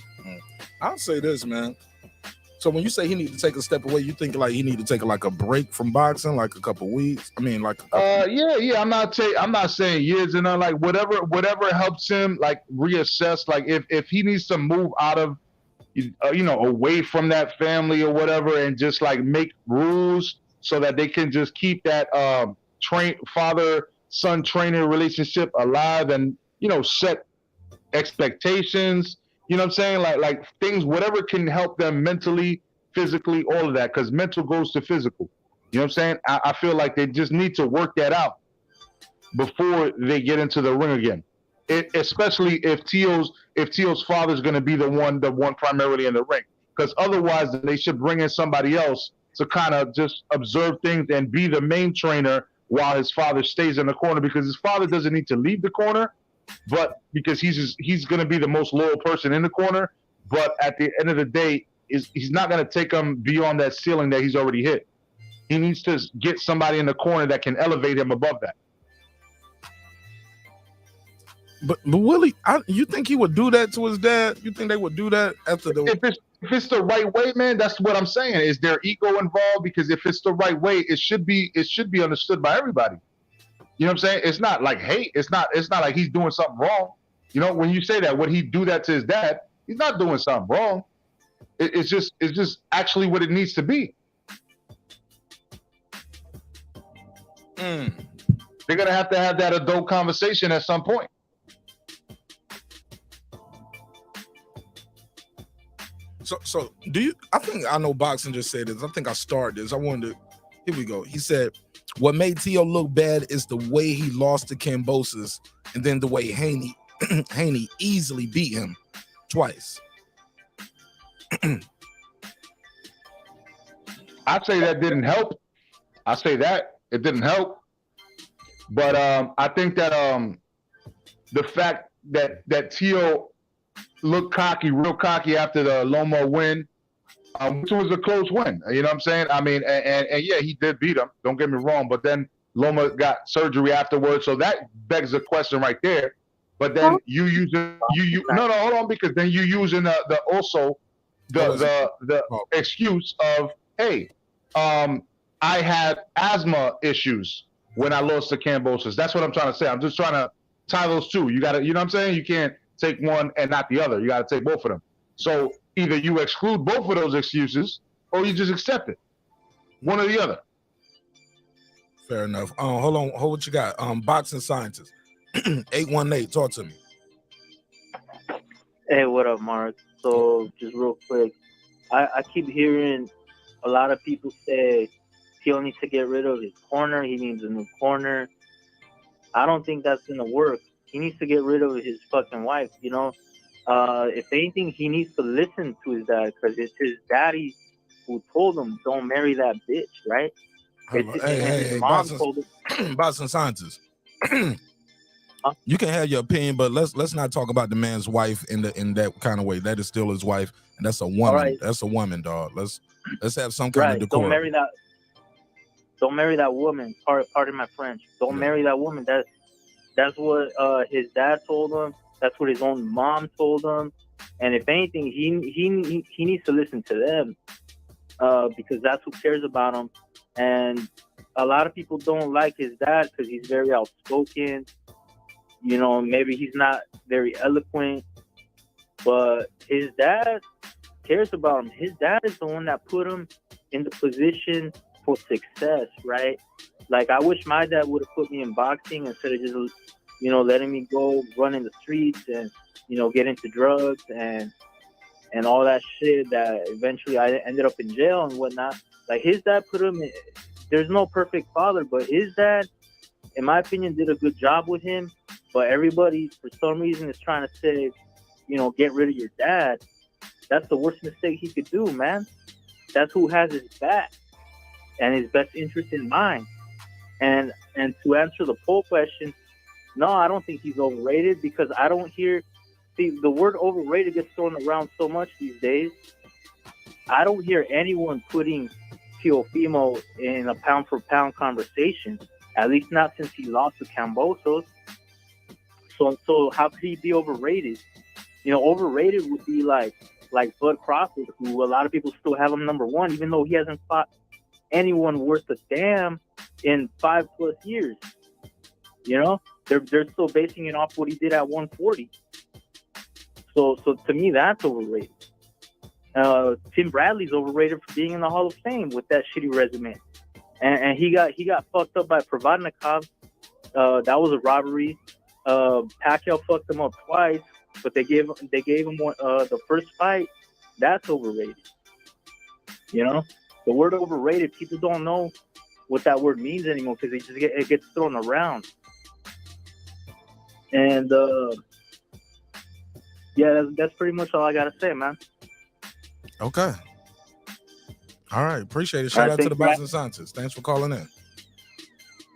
A: I'll say this, man. So when you say he need to take a step away, you think like he need to take like a break from boxing, like a couple weeks? I mean, like
L: yeah. I'm not saying years and like whatever helps him like reassess. Like if he needs to move out of, you know, away from that family or whatever, and just like make rules so that they can just keep that father-son trainer relationship alive, and, you know, set expectations. You know what I'm saying? Like things, whatever can help them mentally, physically, all of that, because mental goes to physical. You know what I'm saying? I feel like they just need to work that out before they get into the ring again. Especially if Teo's father is going to be the one primarily in the ring, because otherwise they should bring in somebody else to kind of just observe things and be the main trainer while his father stays in the corner, because his father doesn't need to leave the corner, but because he's going to be the most loyal person in the corner. But at the end of the day, he's not going to take him beyond that ceiling that he's already hit. He needs to get somebody in the corner that can elevate him above that.
A: But Willie, you think he would do that to his dad? You think they would do that after the?
L: If it's the right way, man, that's what I'm saying. Is there ego involved? Because if it's the right way, it should be understood by everybody. You know what I'm saying? It's not like hate. It's not like he's doing something wrong. You know, when you say that, would he do that to his dad? He's not doing something wrong. It's just actually what it needs to be. They're gonna have to have that adult conversation at some point.
A: So do you? I think I know boxing just said this. I think I started this. I wanted to. Here we go. He said, "What made Teo look bad is the way he lost to Kambosos, and then the way Haney easily beat him twice."
L: I'd say that didn't help. I say that it didn't help, but I think that the fact that Teo looked real cocky after the Loma win, which was a close win. You know what I'm saying? I mean, and yeah, he did beat him. Don't get me wrong, but then Loma got surgery afterwards, so that begs a question right there. But then you hold on, because then you using the excuse of, hey, I had asthma issues when I lost to Kambosos. That's what I'm trying to say. I'm just trying to tie those two. You got to, you know what I'm saying? You can't take one and not the other. You got to take both of them. So either you exclude both of those excuses or you just accept it. One or the other.
A: Fair enough. Hold on. Hold what you got. Boxing scientist. 818, talk to me.
J: Hey, what up, Mark?
G: So just real quick, I keep hearing a lot of people say Tio needs to get rid of his corner. He needs a new corner. I don't think that's gonna work. He needs to get rid of his fucking wife. You know, if anything, he needs to listen to his dad because it's his daddy who told him don't marry that bitch, right?
A: Hey, Boston scientists. You can have your opinion, but let's not talk about the man's wife in that kind of way. That is still his wife, and that's a woman.
G: Right.
A: That's a woman, dog. Let's have some kind of decorum.
G: Don't marry that woman. Pardon my French. Don't marry that woman. That's what his dad told him. That's what his own mom told him. And if anything, he needs to listen to them because that's who cares about him. And a lot of people don't like his dad because he's very outspoken. You know, maybe he's not very eloquent, but his dad cares about him. His dad is the one that put him in the position for success, right? Like, I wish my dad would have put me in boxing instead of just, you know, letting me go run in the streets and, you know, get into drugs and all that shit that eventually I ended up in jail and whatnot. Like, his dad put him in, there's no perfect father, but his dad, in my opinion, did a good job with him. But everybody, for some reason, is trying to say, you know, get rid of your dad. That's the worst mistake he could do, man. That's who has his back and his best interest in mind. And to answer the poll question, no, I don't think he's overrated because I don't hear, see, the word overrated gets thrown around so much these days. I don't hear anyone putting Teofimo in a pound-for-pound conversation, at least not since he lost to Cambosos. So how could he be overrated? You know, overrated would be like Bud Crawford, who a lot of people still have him number one, even though he hasn't fought anyone worth a damn in 5+ years. You know, they're still basing it off what he did at 140. So to me, that's overrated. Tim Bradley's overrated for being in the Hall of Fame with that shitty resume, and he got fucked up by Provodnikov. That was a robbery. Pacquiao fucked him up twice, but they gave him one, the first fight. That's overrated. You know, the word overrated, people don't know what that word means anymore because it gets thrown around. And yeah, that's pretty much all I gotta say, man.
A: Okay. All right, appreciate it. Shout out to the Boston scientists. Thanks for calling in.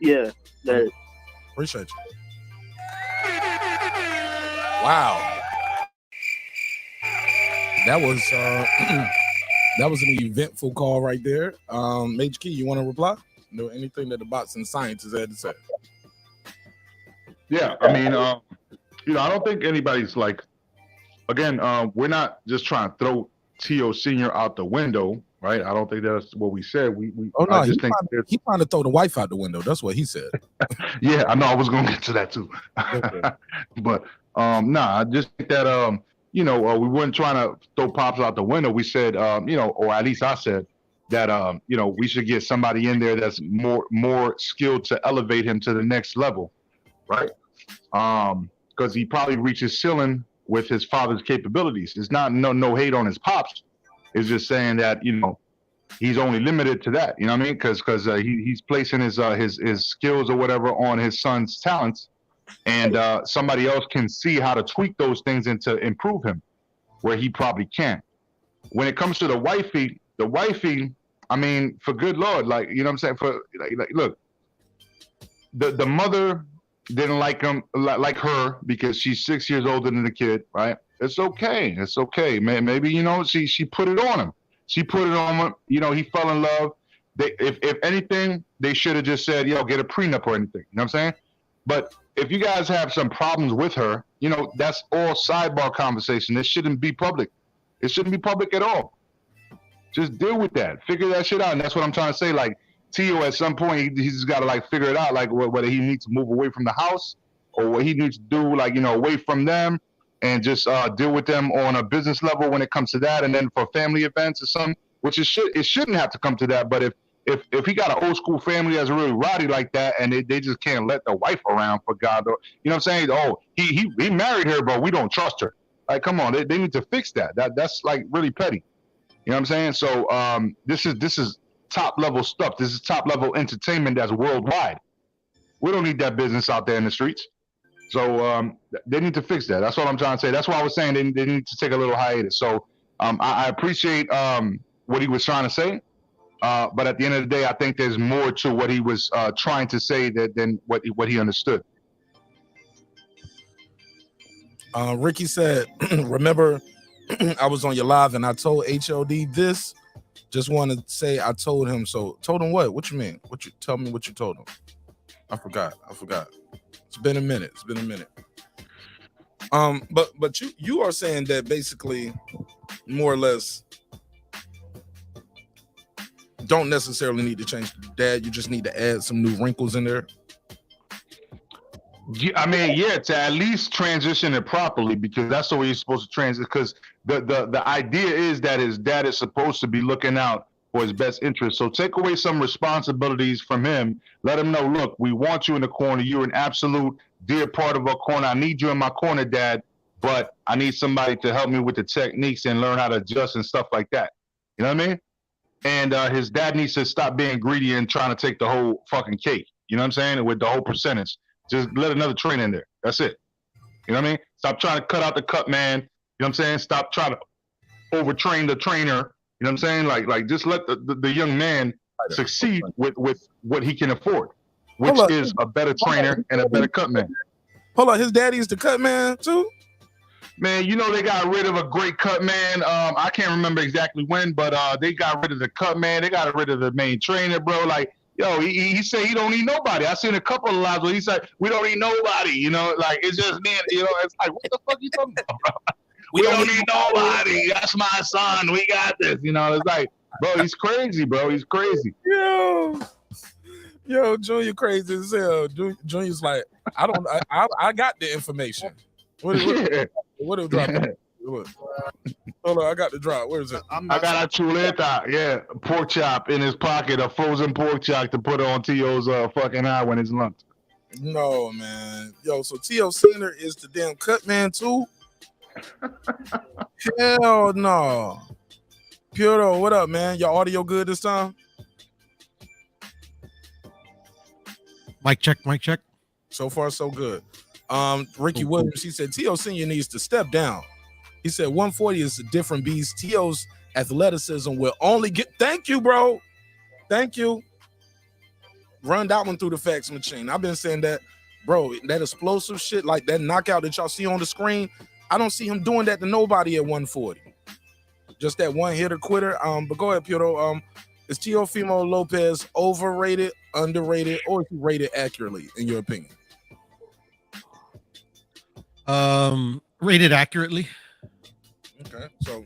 G: Yeah,
A: appreciate you. Wow, that was an eventful call right there. Major Key, you want to reply? No, anything that the Boston scientists had to say?
L: Yeah, I mean, you know, I don't think anybody's like, again, we're not just trying to throw Tio Sr. out the window, right? I don't think that's what we said. I just think
A: he trying to throw the wife out the window. That's what he said.
L: Yeah, I know. I was going to get to that too.
A: Okay.
L: But I just think that you know, we weren't trying to throw Pops out the window. We said, you know, or at least I said that you know, we should get somebody in there that's more skilled to elevate him to the next level, right? Because he probably reached his ceiling with his father's capabilities. It's not no hate on his pops. It's just saying that, you know, he's only limited to that. You know what I mean? Because he's placing his skills or whatever on his son's talents, and somebody else can see how to tweak those things and to improve him where he probably can't. When it comes to the wifey, I mean, for good Lord, like, you know what I'm saying? For like look, the mother didn't like him, like her, because she's 6 years older than the kid, right? It's okay. It's okay. Maybe, you know, she put it on him. She put it on him. You know, he fell in love. If anything, they should have just said, yo, get a prenup or anything. You know what I'm saying? But if you guys have some problems with her, you know, that's all sidebar conversation. This shouldn't be public. It shouldn't be public at all. Just deal with that. Figure that shit out. And that's what I'm trying to say. Like, Tio, at some point, he's just got to, like, figure it out, like, whether he needs to move away from the house or what he needs to do, like, you know, away from them and just deal with them on a business level when it comes to that. And then for family events or something, which it shouldn't have to come to that. But if he got an old school family that's really rowdy like that and they just can't let the wife around, for God, you know what I'm saying? Oh, he married her, but we don't trust her. Like, come on, they need to fix that. That's like really petty. You know what I'm saying? So this is top level stuff. This is top level entertainment that's worldwide. We don't need that business out there in the streets. So they need to fix that. That's all I'm trying to say. That's why I was saying they need to take a little hiatus. So I appreciate what he was trying to say. But at the end of the day, I think there's more to what he was trying to say than what he understood.
A: Ricky said, remember, I was on your live and I told HOD this. Just want to say I told him. So told him what? What you mean? Tell me what you told him. I forgot. It's been a minute. But you are saying that basically, more or less, don't necessarily need to change the dad. You just need to add some new wrinkles in there.
L: I mean, yeah, to at least transition it properly, because that's the way you're supposed to transition. Because the idea is that his dad is supposed to be looking out for his best interest. So take away some responsibilities from him. Let him know, look, we want you in the corner. You're an absolute dear part of our corner. I need you in my corner, Dad, but I need somebody to help me with the techniques and learn how to adjust and stuff like that. You know what I mean? And his dad needs to stop being greedy and trying to take the whole fucking cake. You know what I'm saying? With the whole percentage. Just let another trainer in there. That's it. You know what I mean? Stop trying to cut out the cut man. You know what I'm saying? Stop trying to overtrain the trainer. You know what I'm saying? Like just let the young man succeed with what he can afford, which is a better trainer and a better cut man.
A: Hold on, his daddy's the cut man too?
L: Man, you know they got rid of a great cut man. I can't remember exactly when, but they got rid of the cut man. They got rid of the main trainer, bro. Like, yo, he said he don't need nobody. I seen a couple of lives where he said we don't need nobody. You know, like it's just me. You know, it's like what the fuck you talking about, bro? We don't need nobody. That's my son. We got this. You know, it's like, bro, he's crazy, bro. He's crazy.
A: Yo, Junior crazy as hell. Junior's like, I got the information. What it drop? Hold on, I got the drop. Where is it?
L: I got a chuleta, yeah, pork chop in his pocket, a frozen pork chop to put on Tio's fucking eye when it's lunch.
A: No, man. Yo, so Tio Senior is the damn cut man too? Hell no. Puro, what up, man? Your audio good this time?
J: Mic check.
A: So far, so good. Ricky Williams, he said Tio Senior needs to step down. He said 140 is a different beast. Tio's athleticism will only get. Thank you, bro. Thank you. Run that one through the fax machine. I've been saying that, bro. That explosive shit, like that knockout that y'all see on the screen, I don't see him doing that to nobody at 140. Just that one hitter quitter. But go ahead, Piero. Is Teofimo Lopez overrated, underrated, or is he rated accurately in your opinion?
J: Rated accurately.
A: Okay, so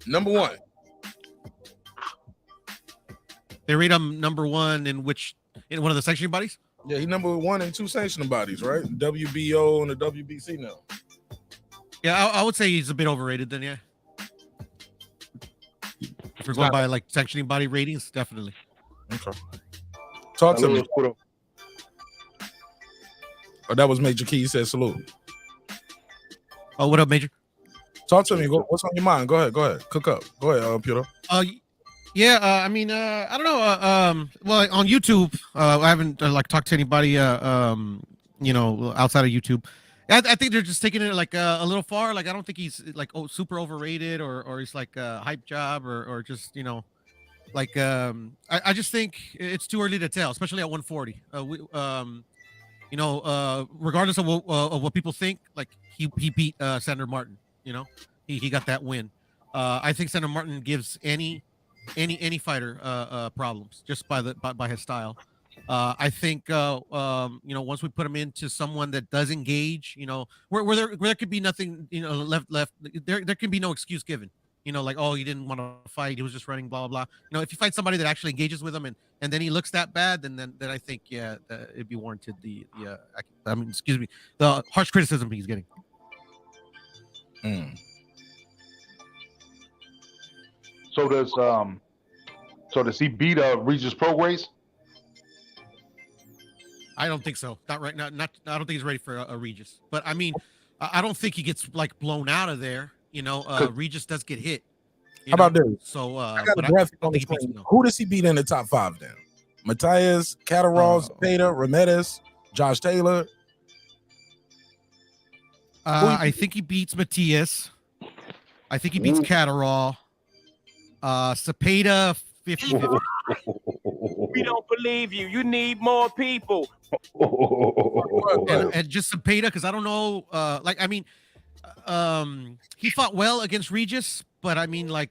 A: number one.
J: They rate him number one in one of the sanctioning bodies?
A: Yeah, he's number one in two sanctioning bodies, right? WBO and the WBC now.
J: Yeah, I would say he's a bit overrated then, yeah. If we're going by like sanctioning body ratings, definitely.
A: Okay. Talk to me. Oh, that was Major Key. He said salute.
J: Oh, what up, Major?
A: Talk to me. What's on your mind? Go ahead. Cook up. Go ahead, Piero.
J: Yeah, I mean, I don't know. Well, on YouTube, I haven't talked to anybody, outside of YouTube. I think they're just taking it like a little far. Like, I don't think he's like super overrated or he's like a hype job or just, I just think it's too early to tell, especially at 140. Regardless of what people think, like he beat Sandor Martin. He got that win. I think Sandor Martin gives any fighter problems just by his style. I think once we put him into someone that does engage, where there could be nothing left, there can be no excuse given. Like, oh, he didn't want to fight, he was just running, blah blah blah. If you find somebody that actually engages with him and then he looks that bad, then I think it'd be warranted the harsh criticism he's getting.
L: So does he beat Regis Prograis?
J: I don't think so. Not right now. I don't think he's ready for a Regis. But I mean, I don't think he gets like blown out of there. You know, Regis does get hit.
A: How about this?
J: So
A: I got a graphic on the screen. Who does he beat in the top 5 then? Matias, Catterall, Zepeda, Ramirez, Josh Taylor.
J: I think he beats Matias. I think he beats Catterall. Zepeda 50-50.
H: We don't believe you. You need more people.
J: And just Zepeda, because I don't know. He fought well against Regis, but I mean, by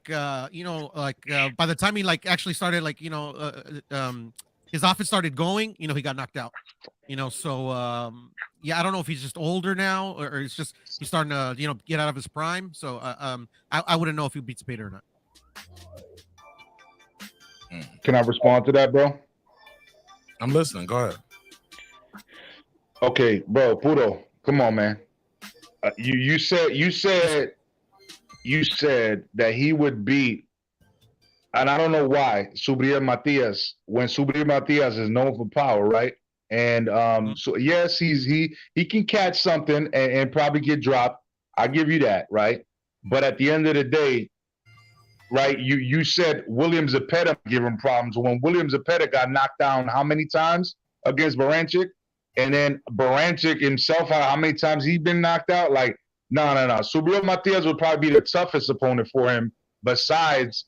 J: the time he actually started, his offense started going, he got knocked out. So I don't know if he's just older now or it's just he's starting to get out of his prime. So I wouldn't know if he beats Zepeda or not.
L: Can I respond to that, bro?
A: I'm listening. Go ahead.
L: Okay, bro, Puto, come on, man. You said that he would beat, and I don't know why, Subriel Matias, when Subriel Matias is known for power, right? And so yes, he can catch something and probably get dropped. I give you that, right? But at the end of the day, right, you said William Zepeda give him problems. When William Zepeda got knocked down how many times against Baranchik? And then Baranchik himself, how many times he been knocked out? Like, no. Subriel Matias would probably be the toughest opponent for him besides,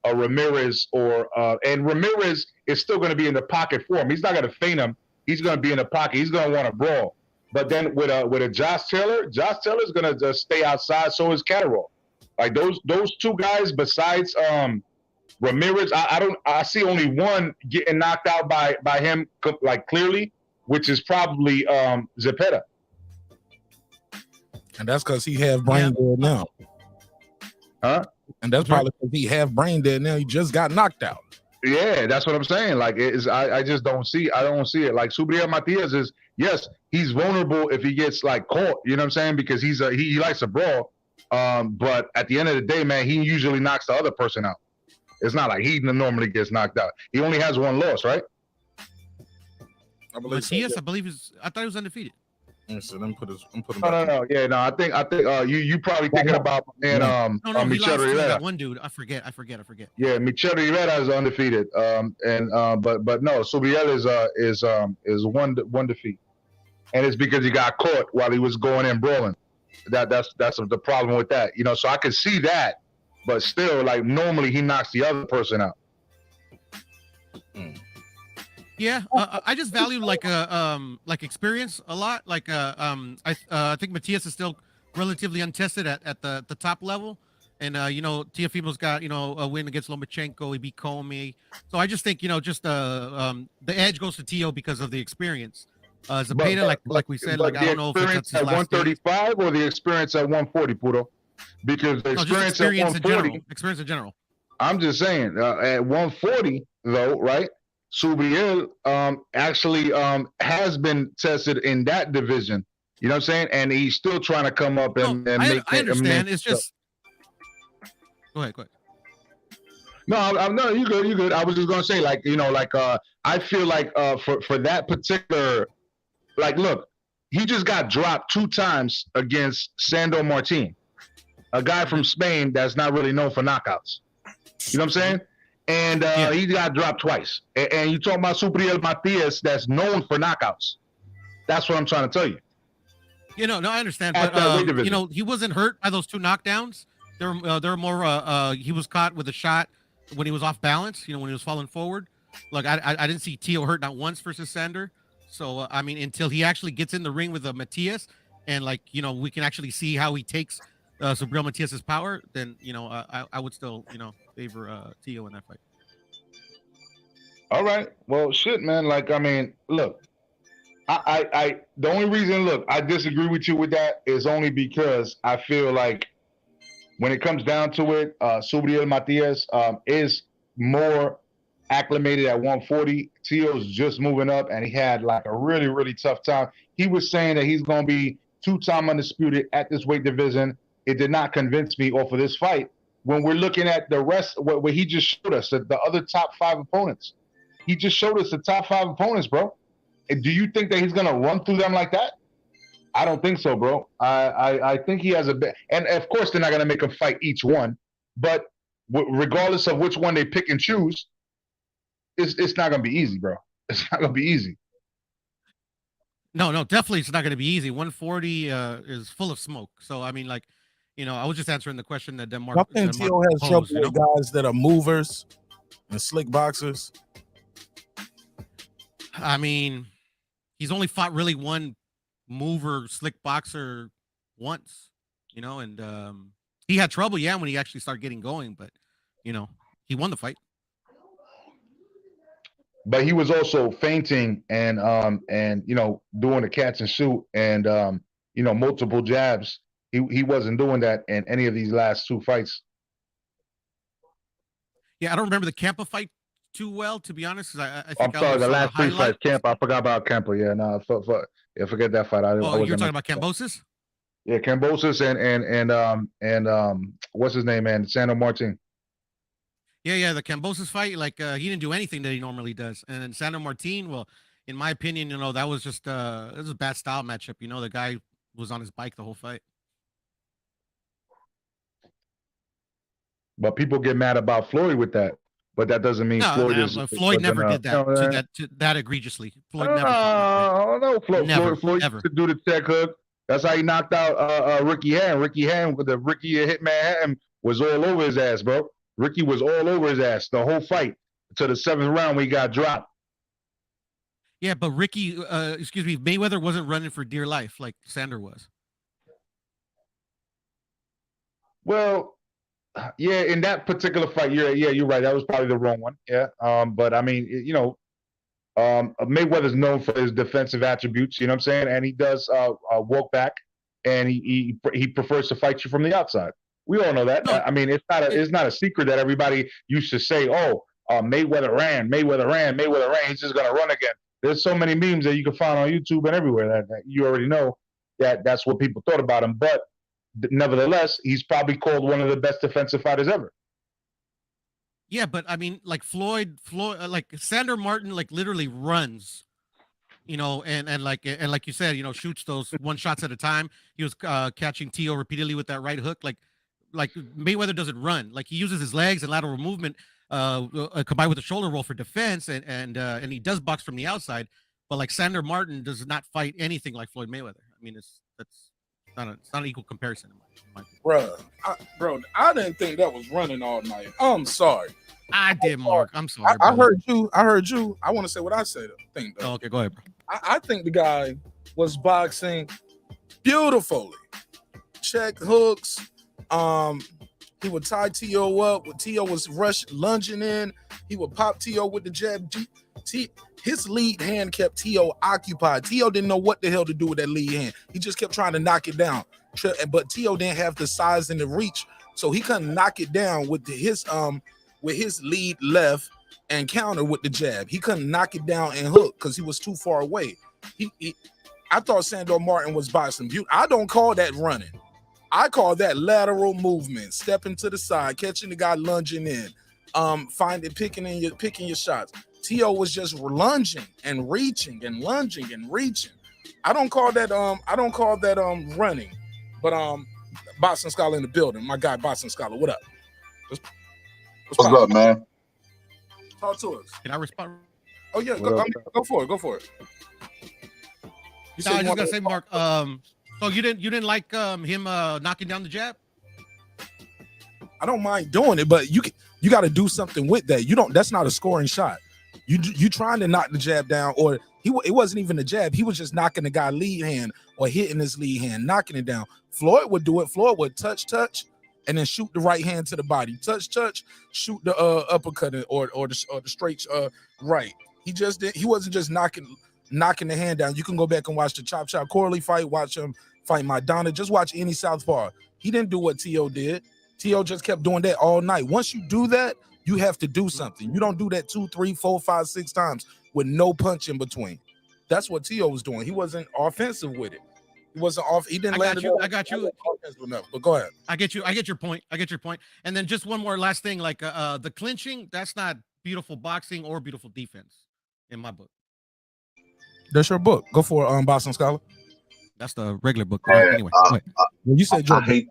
L: Ramirez and Ramirez is still going to be in the pocket for him. He's not going to feint him. He's going to be in the pocket. He's going to want to brawl. But then with a Josh Taylor's going to just stay outside. So is Catterall. Like those two guys besides Ramirez, I see only one getting knocked out by him like clearly, which is probably Zepeda.
A: And that's because he have brain dead now.
L: Huh?
A: And that's probably because he have brain dead now. He just got knocked out.
L: Yeah, that's what I'm saying. Like I just don't see. I don't see it. Like Subriel Matias is, yes, he's vulnerable if he gets like caught. You know what I'm saying? Because he likes to brawl. But at the end of the day, man, he usually knocks the other person out. It's not like he normally gets knocked out. He only has one loss, right?
J: Matias, I thought he was undefeated.
A: Yeah, so let me put him
L: back. No. Yeah, no. I think you probably thinking about
J: Michel Rivera. One dude, I forget.
L: Yeah, Michel Rivera is undefeated. But no, Subriel is one defeat, and it's because he got caught while he was going in brawling. That's the problem with that. So I could see that. But still, like normally he knocks the other person out.
J: Yeah, I just value like experience a lot. I think Matias is still relatively untested at the top level, and Teofimo's got a win against Lomachenko. He beat Comey, so I just think the edge goes to Teo because of the experience. Zepeda, like we said, like I don't know if it's
L: at 135 or the experience at 140, Puto. Because the experience at 140,
J: experience in general.
L: I'm just saying, at 140 though, right? Subriel actually has been tested in that division. You know what I'm saying? And he's still trying to come up and make.
J: I understand. It's just. Go ahead.
L: No, you good. I was just gonna say, I feel like for that particular, look, he just got dropped 2 times against Sandor Martin, a guy from Spain that's not really known for knockouts. You know what I'm saying? And he got dropped twice. And you talk about Subriel Matias that's known for knockouts. That's what I'm trying to tell you.
J: No, I understand. But, he wasn't hurt by those 2 knockdowns. They're more, he was caught with a shot when he was off balance, when he was falling forward. Like, I didn't see Teo hurt not once versus Sandor. So, until he actually gets in the ring with Matias and, we can actually see how he takes Subriel Matias's power, then, I would still, favor Teo in that fight.
L: All right. Well, shit, man. Look, I the only reason, I disagree with you with that is only because I feel like when it comes down to it, Subriel Matias is more acclimated at 140. Teo's just moving up, and he had a really, really tough time. He was saying that he's going to be 2-time undisputed at this weight division. It did not convince me off of this fight. When we're looking at the rest, what he just showed us, the other top 5 opponents, he just showed us the top 5 opponents, bro. And do you think that he's going to run through them like that? I don't think so, bro. I think he has a bit, and of course they're not gonna make him fight each one, but regardless of which one they pick and choose, it's not gonna be easy, bro. It's not gonna be easy.
J: No, definitely it's not going to be easy. 140 is full of smoke. So I mean, like, I was just answering the question that Denmark.
A: I think Tio has trouble with guys that are movers and slick boxers.
J: I mean, he's only fought really one mover, slick boxer once, and he had trouble, when he actually started getting going, but he won the fight.
L: But he was also feinting and doing the catch and shoot and multiple jabs. He wasn't doing that in any of these last two fights.
J: Yeah, I don't remember the Campa fight too well, to be honest. I think
L: I'm sorry, the last three fights, Campa. I forgot about Campa. Yeah, no, forget that fight.
J: You're talking about Kambosos?
L: Yeah, Kambosos and what's his name, man? Sandor Martin.
J: Yeah, the Kambosos fight, like he didn't do anything that he normally does. And then Sandor Martin, well, in my opinion, that was just it was a bad style matchup. The guy was on his bike the whole fight.
L: But people get mad about Floyd with that. But that doesn't mean
J: Floyd never did that to that egregiously. Floyd never.
L: No, Floyd
J: never.
L: To do the check hook. That's how he knocked out Ricky Hand. Ricky Hand with the Ricky Hitman Hatton was all over his ass, bro. Ricky was all over his ass the whole fight to the 7th round when he got dropped.
J: Yeah, but Mayweather wasn't running for dear life like Sandor was.
L: Well, yeah, in that particular fight, you're right. That was probably the wrong one. Yeah, but I mean, Mayweather's known for his defensive attributes. You know what I'm saying? And he does walk back, and he prefers to fight you from the outside. We all know that. No, I mean, it's not a secret that everybody used to say, Mayweather ran. He's just gonna run again. There's so many memes that you can find on YouTube and everywhere that you already know that's what people thought about him. But nevertheless, he's probably called one of the best defensive fighters ever.
J: Yeah, but I mean, like Floyd, like Sandor Martin, like literally runs, and like you said, shoots those one shots at a time. He was catching Tio repeatedly with that right hook, like Mayweather doesn't run. Like he uses his legs and lateral movement combined with a shoulder roll for defense, and he does box from the outside. But like Sandor Martin does not fight anything like Floyd Mayweather. I mean, it's not an equal comparison.
A: Bro, I didn't think that was running all night. I'm sorry.
J: I did, Mark. I'm sorry.
A: I heard you. I want to say what I said.
J: Okay, go ahead, bro.
A: I think the guy was boxing beautifully. Check hooks. He would tie Tio up. When Tio was lunging in, he would pop Tio with the jab. His lead hand kept Tio occupied. Tio didn't know what the hell to do with that lead hand. He just kept trying to knock it down. But Tio didn't have the size and the reach, so he couldn't knock it down with his lead left and counter with the jab. He couldn't knock it down and hook because he was too far away. I thought Sandor Martin was boxing beauty. I don't call that running. I call that lateral movement, stepping to the side, catching the guy lunging in, picking your shots. Tio was just lunging and reaching and lunging and reaching. I don't call that running. But Boxing Scholar in the building. My guy Boxing Scholar, what up?
M: What's up, man?
A: Talk to us.
J: Can I respond?
A: Oh yeah, go for it. Go for it.
J: I was just gonna say, Mark. So you didn't like him knocking down the jab?
A: I don't mind doing it, but you got to do something with that. That's not a scoring shot. You trying to knock the jab down, or it wasn't even a jab. He was just knocking the guy lead hand or hitting his lead hand, knocking it down. Floyd would do it. Floyd would touch, and then shoot the right hand to the body. Touch, shoot the uppercut or the straight right. He wasn't just knocking the hand down. You can go back and watch the Chop Corley fight. Watch him fight Maidana. Just watch any southpaw. He didn't do what Tio did. Tio just kept doing that all night. Once you do that, you have to do something. You don't do that 2, 3, 4, 5, 6 times with no punch in between. That's what Tio was doing. He wasn't offensive with it. He wasn't off. He didn't land it.
J: I got you.
A: But go ahead.
J: I get your point. And then just one more last thing, like the clinching, that's not beautiful boxing or beautiful defense in my book.
A: That's your book. Go for Boxing Scholar.
J: That's the regular book.
M: And,
J: Anyway, go ahead.
A: When you said
M: I
A: Jordan,
M: hate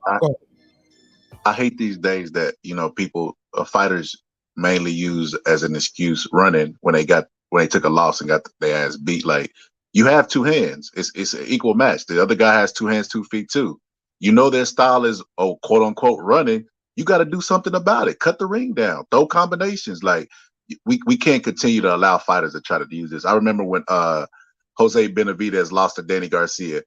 M: I hate these days that people fighters mainly use as an excuse running when they took a loss and got their ass beat. Like, you have two hands. It's an equal match. The other guy has two hands, 2 feet too. You know their style is quote unquote running. You got to do something about it. Cut the ring down. Throw combinations. Like, we can't continue to allow fighters to try to use this. I remember when Jose Benavidez lost to Danny Garcia.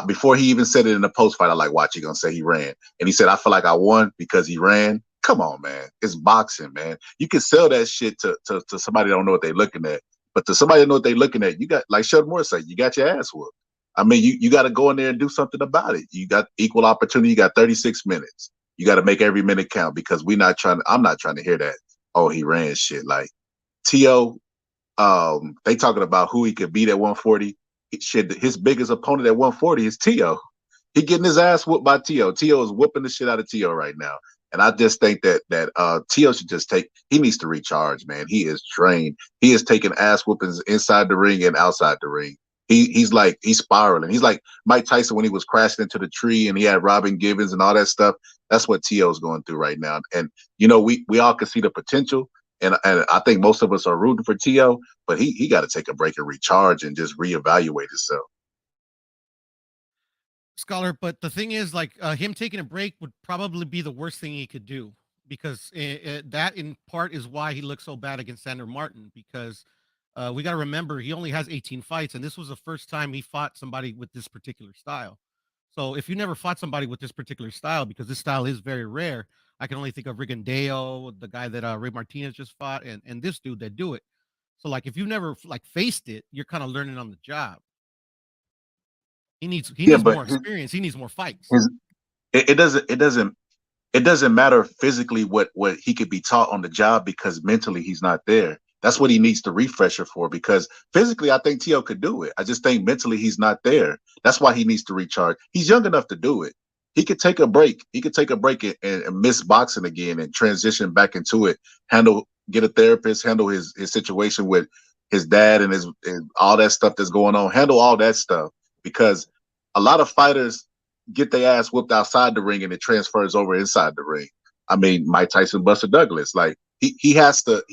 M: Before he even said it in the post fight, I like, watch, he gonna say he ran. And he said, I feel like I won because he ran. Come on, man. It's boxing, man. You can sell that shit to somebody that don't know what they're looking at. But to somebody that know what they're looking at, you got, like Shud Moore said, you got your ass whooped. I mean, you got to go in there and do something about it. You got equal opportunity. You got 36 minutes. You got to make every minute count because I'm not trying to hear that, oh, he ran shit. Like, T.O., they talking about who he could beat at 140. His biggest opponent at 140 is T.O. He getting his ass whooped by T.O. T.O. is whooping the shit out of T.O. right now. And I just think that T.O. should just he needs to recharge, man. He is drained. He is taking ass whoopings inside the ring and outside the ring. He's spiraling. He's like Mike Tyson when he was crashing into the tree and he had Robin Givens and all that stuff. That's what T.O. is going through right now. And, we all can see the potential. And I think most of us are rooting for T.O., but he got to take a break and recharge and just reevaluate himself.
J: Scholar, but the thing is, like, him taking a break would probably be the worst thing he could do because that in part is why he looks so bad against Sandor Martin because we got to remember he only has 18 fights and this was the first time he fought somebody with this particular style. So if you never fought somebody with this particular style, because this style is very rare, I can only think of Rigondeo, the guy that Ray Martinez just fought, and this dude that do it. So like if you've never like faced it, you're kind of learning on the job. He needs more experience. He needs more fights.
M: It doesn't matter physically what he could be taught on the job because mentally he's not there. That's what he needs the refresher for because physically I think T.O. could do it. I just think mentally he's not there. That's why he needs to recharge. He's young enough to do it. He could take a break. He could take a break and miss boxing again and transition back into it. Get a therapist, handle his situation with his dad and all that stuff that's going on. Handle all that stuff because a lot of fighters get their ass whooped outside the ring and it transfers over inside the ring. I mean, Mike Tyson, Buster Douglas, like he has to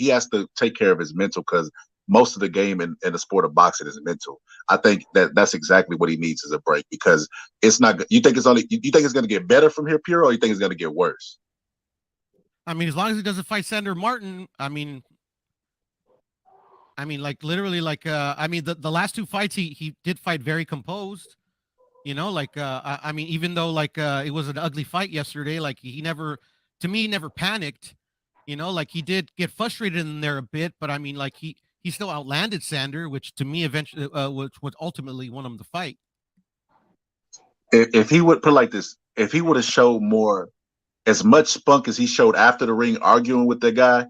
M: take care of his mental because most of the game in the sport of boxing is mental. I think that's exactly what he needs is a break because it's not. You think it's going to get better from here, Puro, or you think it's going to get worse?
J: I mean, as long as he doesn't fight Sandor Martin, I mean, like literally, like the last two fights he did fight very composed. I mean, even though like it was an ugly fight yesterday, like he never panicked. Like he did get frustrated in there a bit, but I mean, like he still outlanded Sandor, which to me eventually was ultimately won him the fight.
M: If he would put like this, if he would have showed more, as much spunk as he showed after the ring arguing with the guy,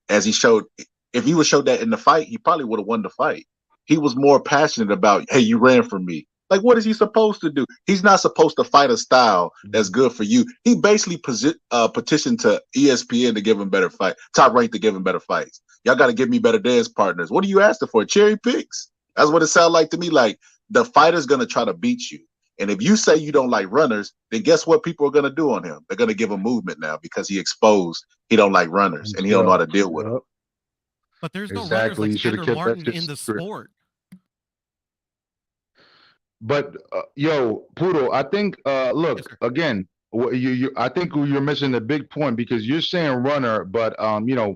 M: as he showed, if he would show that in the fight, he probably would have won the fight. He was more passionate about, hey, you ran from me. Like, what is he supposed to do? He's not supposed to fight a style that's good for you. He basically petitioned to ESPN to give him better fight, Top Rank to give him better fights. Y'all got to give me better dance partners. What are you asking for? Cherry picks. That's what it sounds like to me. Like the fighter's going to try to beat you. And if you say you don't like runners, then guess what people are going to do on him? They're going to give him movement now because he exposed he don't like runners and he don't know how to deal with them.
J: But there's no runners like Sandor Martin in the sport.
L: But Puro, I think look again. I think you're missing a big point because you're saying runner, but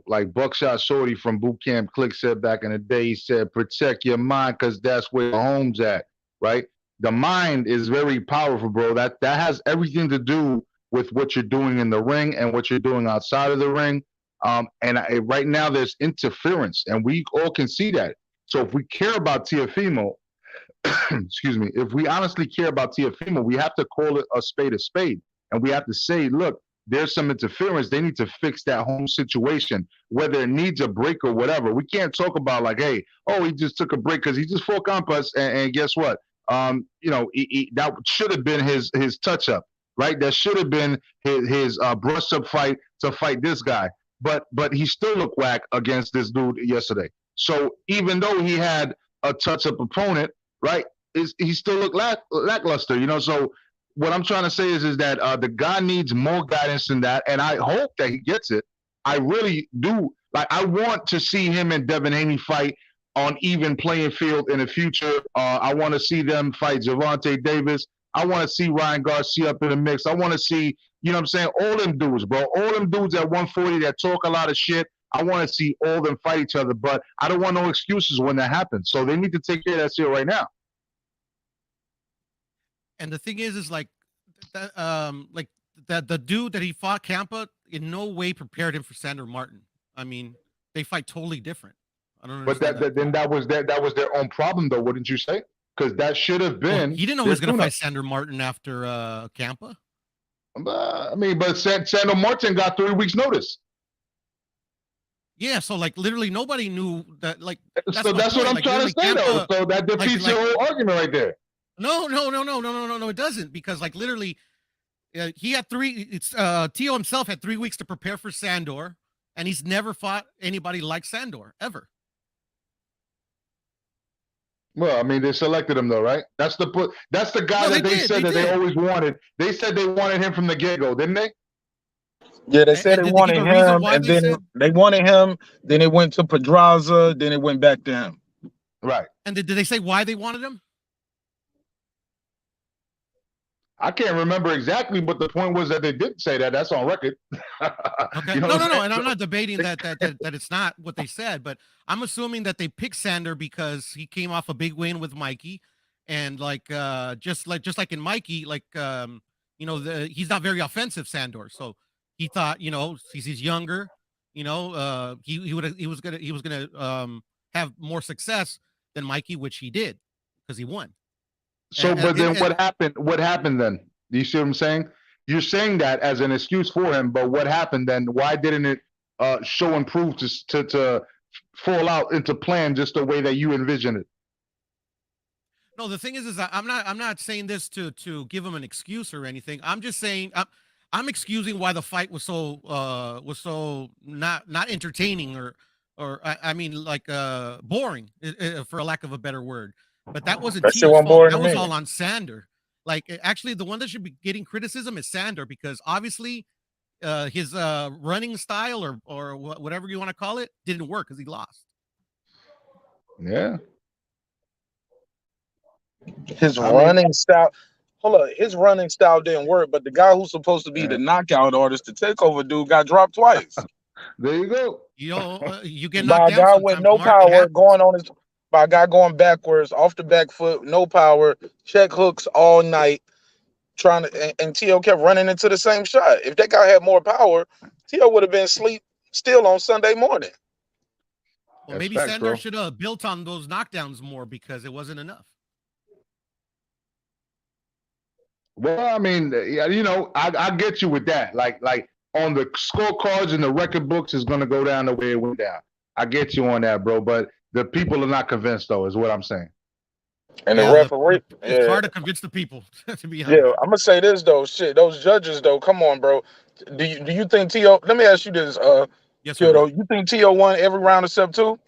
L: like Buckshot Shorty from Boot Camp Click said back in the day, he said protect your mind because that's where the home's at, right? The mind is very powerful, bro. That has everything to do with what you're doing in the ring and what you're doing outside of the ring. Right now there's interference, and we all can see that. So if we care about Teofimo, excuse me, if we honestly care about Teofimo, we have to call it a spade, and we have to say, look, there's some interference. They need to fix that home situation, whether it needs a break or whatever. We can't talk about like, hey, he just took a break because he just fought Campas, and guess what? That should have been his touch up, right? That should have been his brush up fight to fight this guy. But he still looked whack against this dude yesterday. So even though he had a touch up opponent, right? he still looked lackluster. You know, so what I'm trying to say is that the guy needs more guidance than that, and I hope that he gets it. I really do. Like, I want to see him and Devin Haney fight on even playing field in the future. I want to see them fight Gervonta Davis. I want to see Ryan Garcia up in the mix. I want to see, you know what I'm saying, all them dudes, bro. All them dudes at 140 that talk a lot of shit. I want to see all them fight each other, but I don't want no excuses when that happens. So they need to take care of that shit right now.
J: And the thing is like that, the dude that he fought, Campa, in no way prepared him for Sandor Martin. I mean, they fight totally different. I don't understand.
L: But that was their own problem, though, wouldn't you say? Because that should have been.
J: Well, he didn't know he was going to fight Sandor Martin after Campa.
L: I mean, but Sandor Martin got 3 weeks' notice.
J: Yeah, so like literally nobody knew that. Like,
L: that's what I'm trying to say, though. So that defeats your whole argument right there.
J: No, it doesn't, because like literally, he had Teo himself had 3 weeks to prepare for Sandor, and he's never fought anybody like Sandor ever.
L: Well, I mean, they selected him though, right? That's the guy that they said they always wanted. They said they wanted him from the get-go, didn't they?
A: Yeah, they said they wanted him, and then they wanted him. Then it went to Pedraza. Then it went back to him.
L: Right.
J: And did they say why they wanted him?
L: I can't remember exactly, but the point was that they didn't say that. That's on record.
J: Okay.
L: You know
J: No, and I'm not debating that it's not what they said, but I'm assuming that they picked Sandor because he came off a big win with Mikey, and like just like in Mikey, like he's not very offensive, Sandor. So he thought, he's younger, he was gonna have more success than Mikey, which he did because he won.
L: So, but then what happened? What happened then? Do you see what I'm saying? You're saying that as an excuse for him, but what happened then? Why didn't it show and prove to fall out into plan just the way that you envisioned it?
J: No, the thing is that I'm not saying this to give him an excuse or anything. I'm just saying I'm excusing why the fight was so not entertaining or I mean like boring, for a lack of a better word. But that wasn't Teo's fault. That was all on Sandor. Like, actually, the one that should be getting criticism is Sandor, because obviously his running style or whatever you want to call it didn't work because he lost.
L: Yeah.
A: His running style. Hold on, his running style didn't work, but the guy who's supposed to be the knockout artist, the takeover dude, got dropped twice.
L: There you go.
J: You get
A: by
J: knocked
A: a guy
J: down
A: with no power going on his. By a guy going backwards, off the back foot, no power, check hooks all night, trying to, and Teo kept running into the same shot. If that guy had more power, Teo would have been asleep still on Sunday morning.
J: Well, maybe Sandor should have built on those knockdowns more because it wasn't enough.
L: Well, I mean, I get you with that. Like on the scorecards and the record books is going to go down the way it went down. I get you on that, bro. But the people are not convinced, though, is what I'm saying.
A: And the referee,
J: it's hard to convince the people, to be honest.
A: Yeah, I'm gonna say this though. Shit, those judges though. Come on, bro. Do you think Teo? Let me ask you this,
J: yes,
A: Kyoto. You think Teo won every round except 2?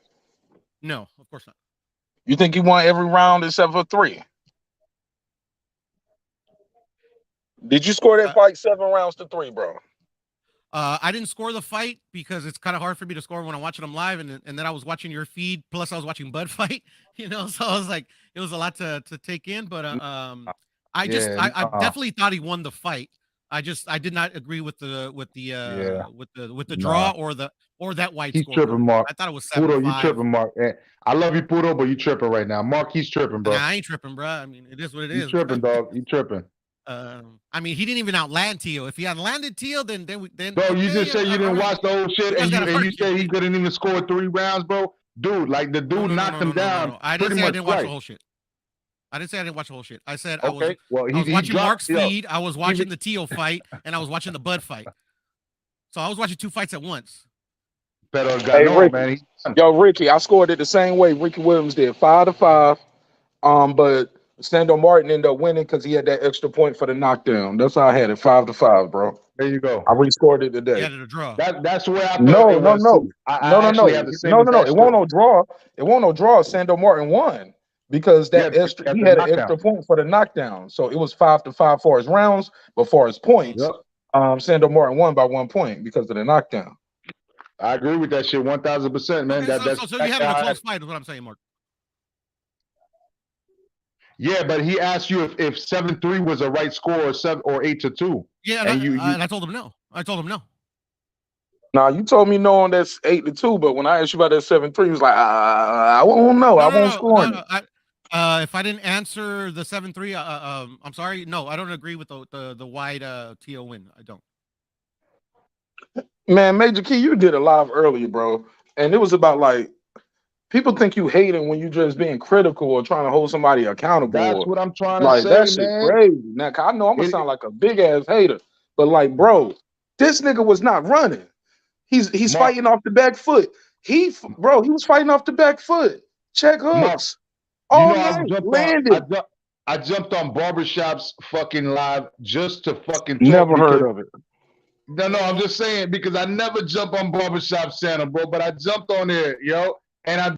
J: No, of course not.
A: You think he won every round except for 3? Did you score that fight 7 rounds to 3, bro?
J: I didn't score the fight because it's kind of hard for me to score when I'm watching them live, and then I was watching your feed. Plus, I was watching Bud fight. So I was like, it was a lot to take in. But I definitely thought he won the fight. I did not agree with the draw or that white
L: he's
J: score.
L: Tripping, Mark.
J: I thought it was 7-5.
L: Pudo, you tripping, Mark. I love you, Pudo, but you tripping right now. Mark, he's tripping, bro.
J: Nah, I ain't tripping, bro. I mean, it is what it is.
L: You tripping, dog. You tripping.
J: I mean, he didn't even outland Teo. If he had landed Teo, then.
L: Bro, you just said you didn't watch the whole shit, and you said he couldn't even score 3 rounds, bro. Dude, like the dude knocked him down.
J: I didn't say I didn't watch the whole shit. I didn't say I didn't watch the whole shit. I said I was watching Mark's feed. I was watching the Teo fight, and I was watching the Bud fight. So I was watching 2 fights at once.
L: Better guy,
A: Ricky,
L: man.
A: Yo, Ricky, I scored it the same way Ricky Williams did, 5-5. But Sandor Martin ended up winning because he had that extra point for the knockdown. That's how I had it, 5-5, bro.
L: There you go.
A: I rescored it today.
J: He had it a draw.
L: That's where I thought
A: No.
L: It won't no draw.
A: It won't no draw. It won't no draw. Sandor Martin won because that
L: Yeah,
A: extra
L: got
A: he
L: the
A: had an
L: knockdown.
A: extra point for the knockdown. So it was 5-5 for his rounds, but for his points,
L: Yep.
A: Sandor Martin won by 1 point because of the knockdown.
L: I agree with that shit 1000%, man.
J: Okay, so you had him a close fight, is what I'm saying, Mark.
L: Yeah, but he asked you if 7-3 was a right score or 8-2.
J: Yeah, and I told him no. I told him no.
A: Now you told me no on that 8-2, but when I asked you about that 7-3, he was like, I won't know. I won't score on it.
J: If I didn't answer the 7-3, I'm sorry. No, I don't agree with the wide TO win. I don't.
A: Man, Major Key, you did a live earlier, bro, and it was about like people think you hating when you just being critical or trying to hold somebody accountable.
L: That's what I'm trying to
A: like
L: say,
A: that shit
L: man.
A: crazy. Now, I know I'm gonna sound like a big ass hater, but like, bro, this nigga was not running. He's fighting off the back foot. He was fighting off the back foot. Check hooks. All night. Landed.
L: I jumped on Barbershop's fucking live just to fucking talk.
A: Never heard of it.
L: No, I'm just saying because I never jump on Barbershop channel, bro. But I jumped on there, yo, and I'm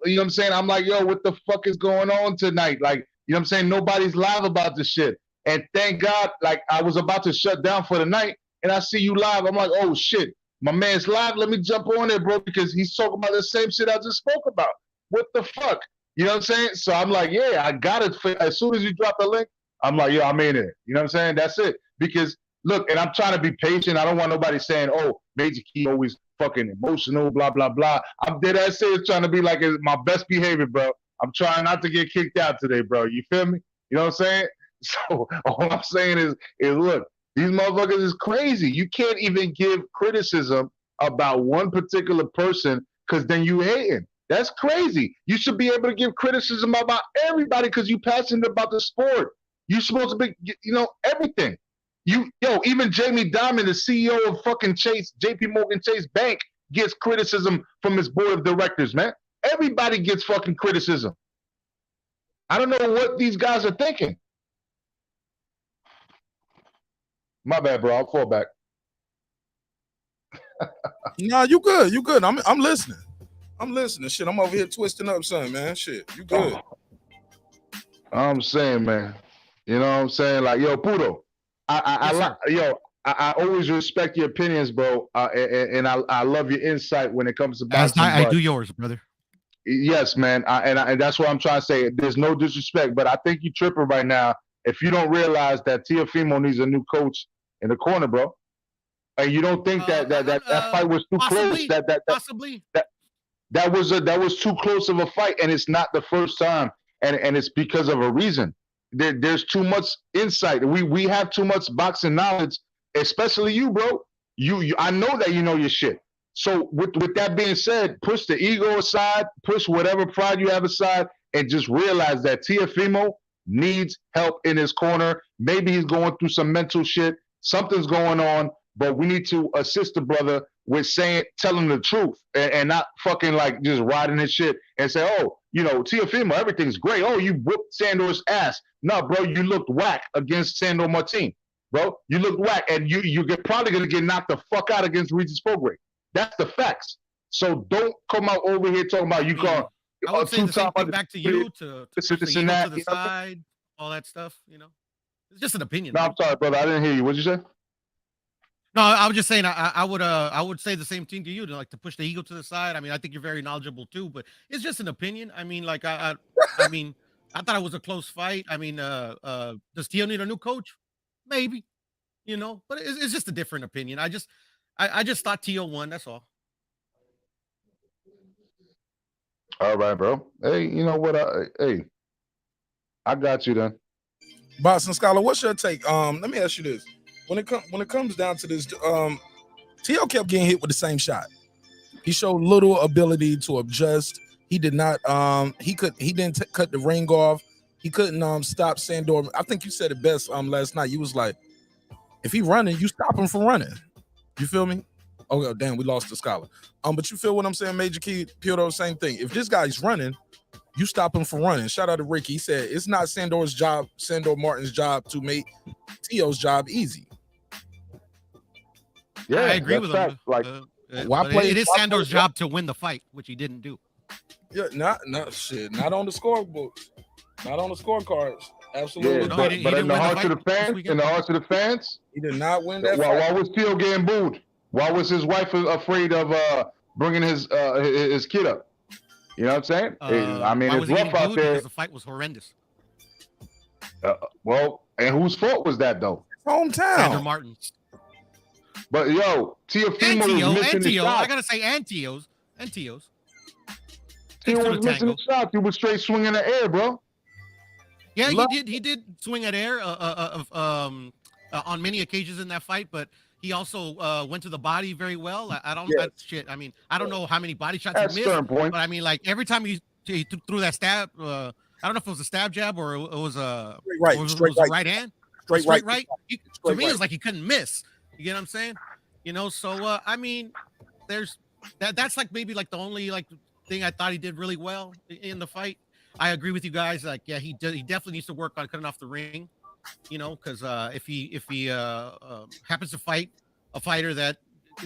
L: you know what I'm saying? I'm like, yo, what the fuck is going on tonight? Like, you know what I'm saying? Nobody's live about this shit. And thank God, like I was about to shut down for the night, and I see you live. I'm like, oh shit, my man's live. Let me jump on there, bro, because he's talking about the same shit I just spoke about. What the fuck? You know what I'm saying? So I'm like, yeah, I got it. As soon as you drop the link, I'm like, yeah, I'm in it. You know what I'm saying? That's it. Because look, and I'm trying to be patient. I don't want nobody saying, oh, Major Key always fucking emotional, blah, blah, blah. I'm dead ass serious trying to be like my best behavior, bro. I'm trying not to get kicked out today, bro. You feel me? You know what I'm saying? So all I'm saying is look, these motherfuckers is crazy. You can't even give criticism about one particular person because then you hating. That's crazy. You should be able to give criticism about everybody because you passionate about the sport. You're supposed to be, you know, everything. Even Jamie Dimon, the CEO of fucking JP Morgan Chase Bank, gets criticism from his board of directors, man. Everybody gets fucking criticism. I don't know what these guys are thinking. My bad, bro. I'll fall back.
A: Nah, you good. You good. I'm listening. I'm listening. Shit, I'm over here twisting up something, man. Shit, you good.
L: I'm saying, man. You know what I'm saying? Like, yo, Pudo, I always respect your opinions, bro, and I love your insight when it comes to boxing.
J: I do yours, brother.
L: Yes, man, and that's what I'm trying to say. There's no disrespect, but I think you're tripping right now if you don't realize that Teofimo needs a new coach in the corner, bro. And you don't think that fight was too close? That was too close of a fight, and it's not the first time, and it's because of a reason. There's too much insight. We have too much boxing knowledge, especially you, bro. I know that you know your shit. So with that being said, push the ego aside, push whatever pride you have aside, and just realize that Teofimo needs help in his corner. Maybe he's going through some mental shit. Something's going on, but we need to assist the brother with telling the truth and not fucking like just riding his shit and say, oh, you know, Teofimo, everything's great. Oh, you whooped Sandor's ass. No, bro, you looked whack against Sandor Martin, bro. You looked whack, and you're probably gonna get knocked the fuck out against Regis Prograis. That's the facts. So don't come out over here talking about you call.
J: I would say the same thing back to you to push the ego to the side, all that stuff. You know, it's just an opinion.
L: No, I'm sorry, brother. I didn't hear you. What'd you say?
J: No, I was just saying I would say the same thing to you, to push the ego to the side. I mean, I think you're very knowledgeable too, but it's just an opinion. I mean, like I mean, I thought it was a close fight. I mean, does Tio need a new coach? Maybe, you know, but it's just a different opinion. I just thought Tio won. That's all.
L: All right, bro. Hey, you know what? I got you then.
A: Boxing Scholar, what's your take? Let me ask you this. When it comes down to this, Tio kept getting hit with the same shot. He showed little ability to adjust. He did not. He didn't cut the ring off. He couldn't stop Sandor. I think you said it best last night. You was like, if he running, you stop him from running. You feel me? Oh damn, we lost the Scholar. But you feel what I'm saying, Major Key, Pio, same thing. If this guy's running, you stop him from running. Shout out to Ricky. He said it's not Sandor Martin's job to make Tio's job easy.
L: Yeah,
J: I agree with him.
L: Like,
J: why play? It is Sandor's job to win the fight, which he didn't do.
A: Yeah, not on the scorebook, not on the scorecards. Absolutely.
L: Yeah, but in the hearts of the fans,
A: he did not win that
L: why
A: fight.
L: was Teo getting booed? Why was his wife afraid of bringing his kid up? You know what I'm saying? I mean,
J: why
L: it's
J: was he
L: rough
J: getting
L: out
J: booed?
L: there.
J: Because the fight was horrendous.
L: Well, and whose fault was that though?
A: Hometown.
J: Sandor Martin's.
L: But yo, Teofimo was missing the shot.
J: I gotta say, Teo's.
L: Teo was missing the shot. He was straight swinging in the air, bro.
J: Yeah, he did swing at air on many occasions in that fight, but he also went to the body very well. I don't know how many body shots he missed, but I mean, like every time he threw that stab, I don't know if it was a stab jab or it was a right hand, straight right. To me, it was like he couldn't miss. You get what I'm saying? You know, so I mean, there's that's like maybe like the only like thing I thought he did really well in the fight. I agree with you guys. Like, yeah, he definitely needs to work on cutting off the ring. You know, because if he happens to fight a fighter that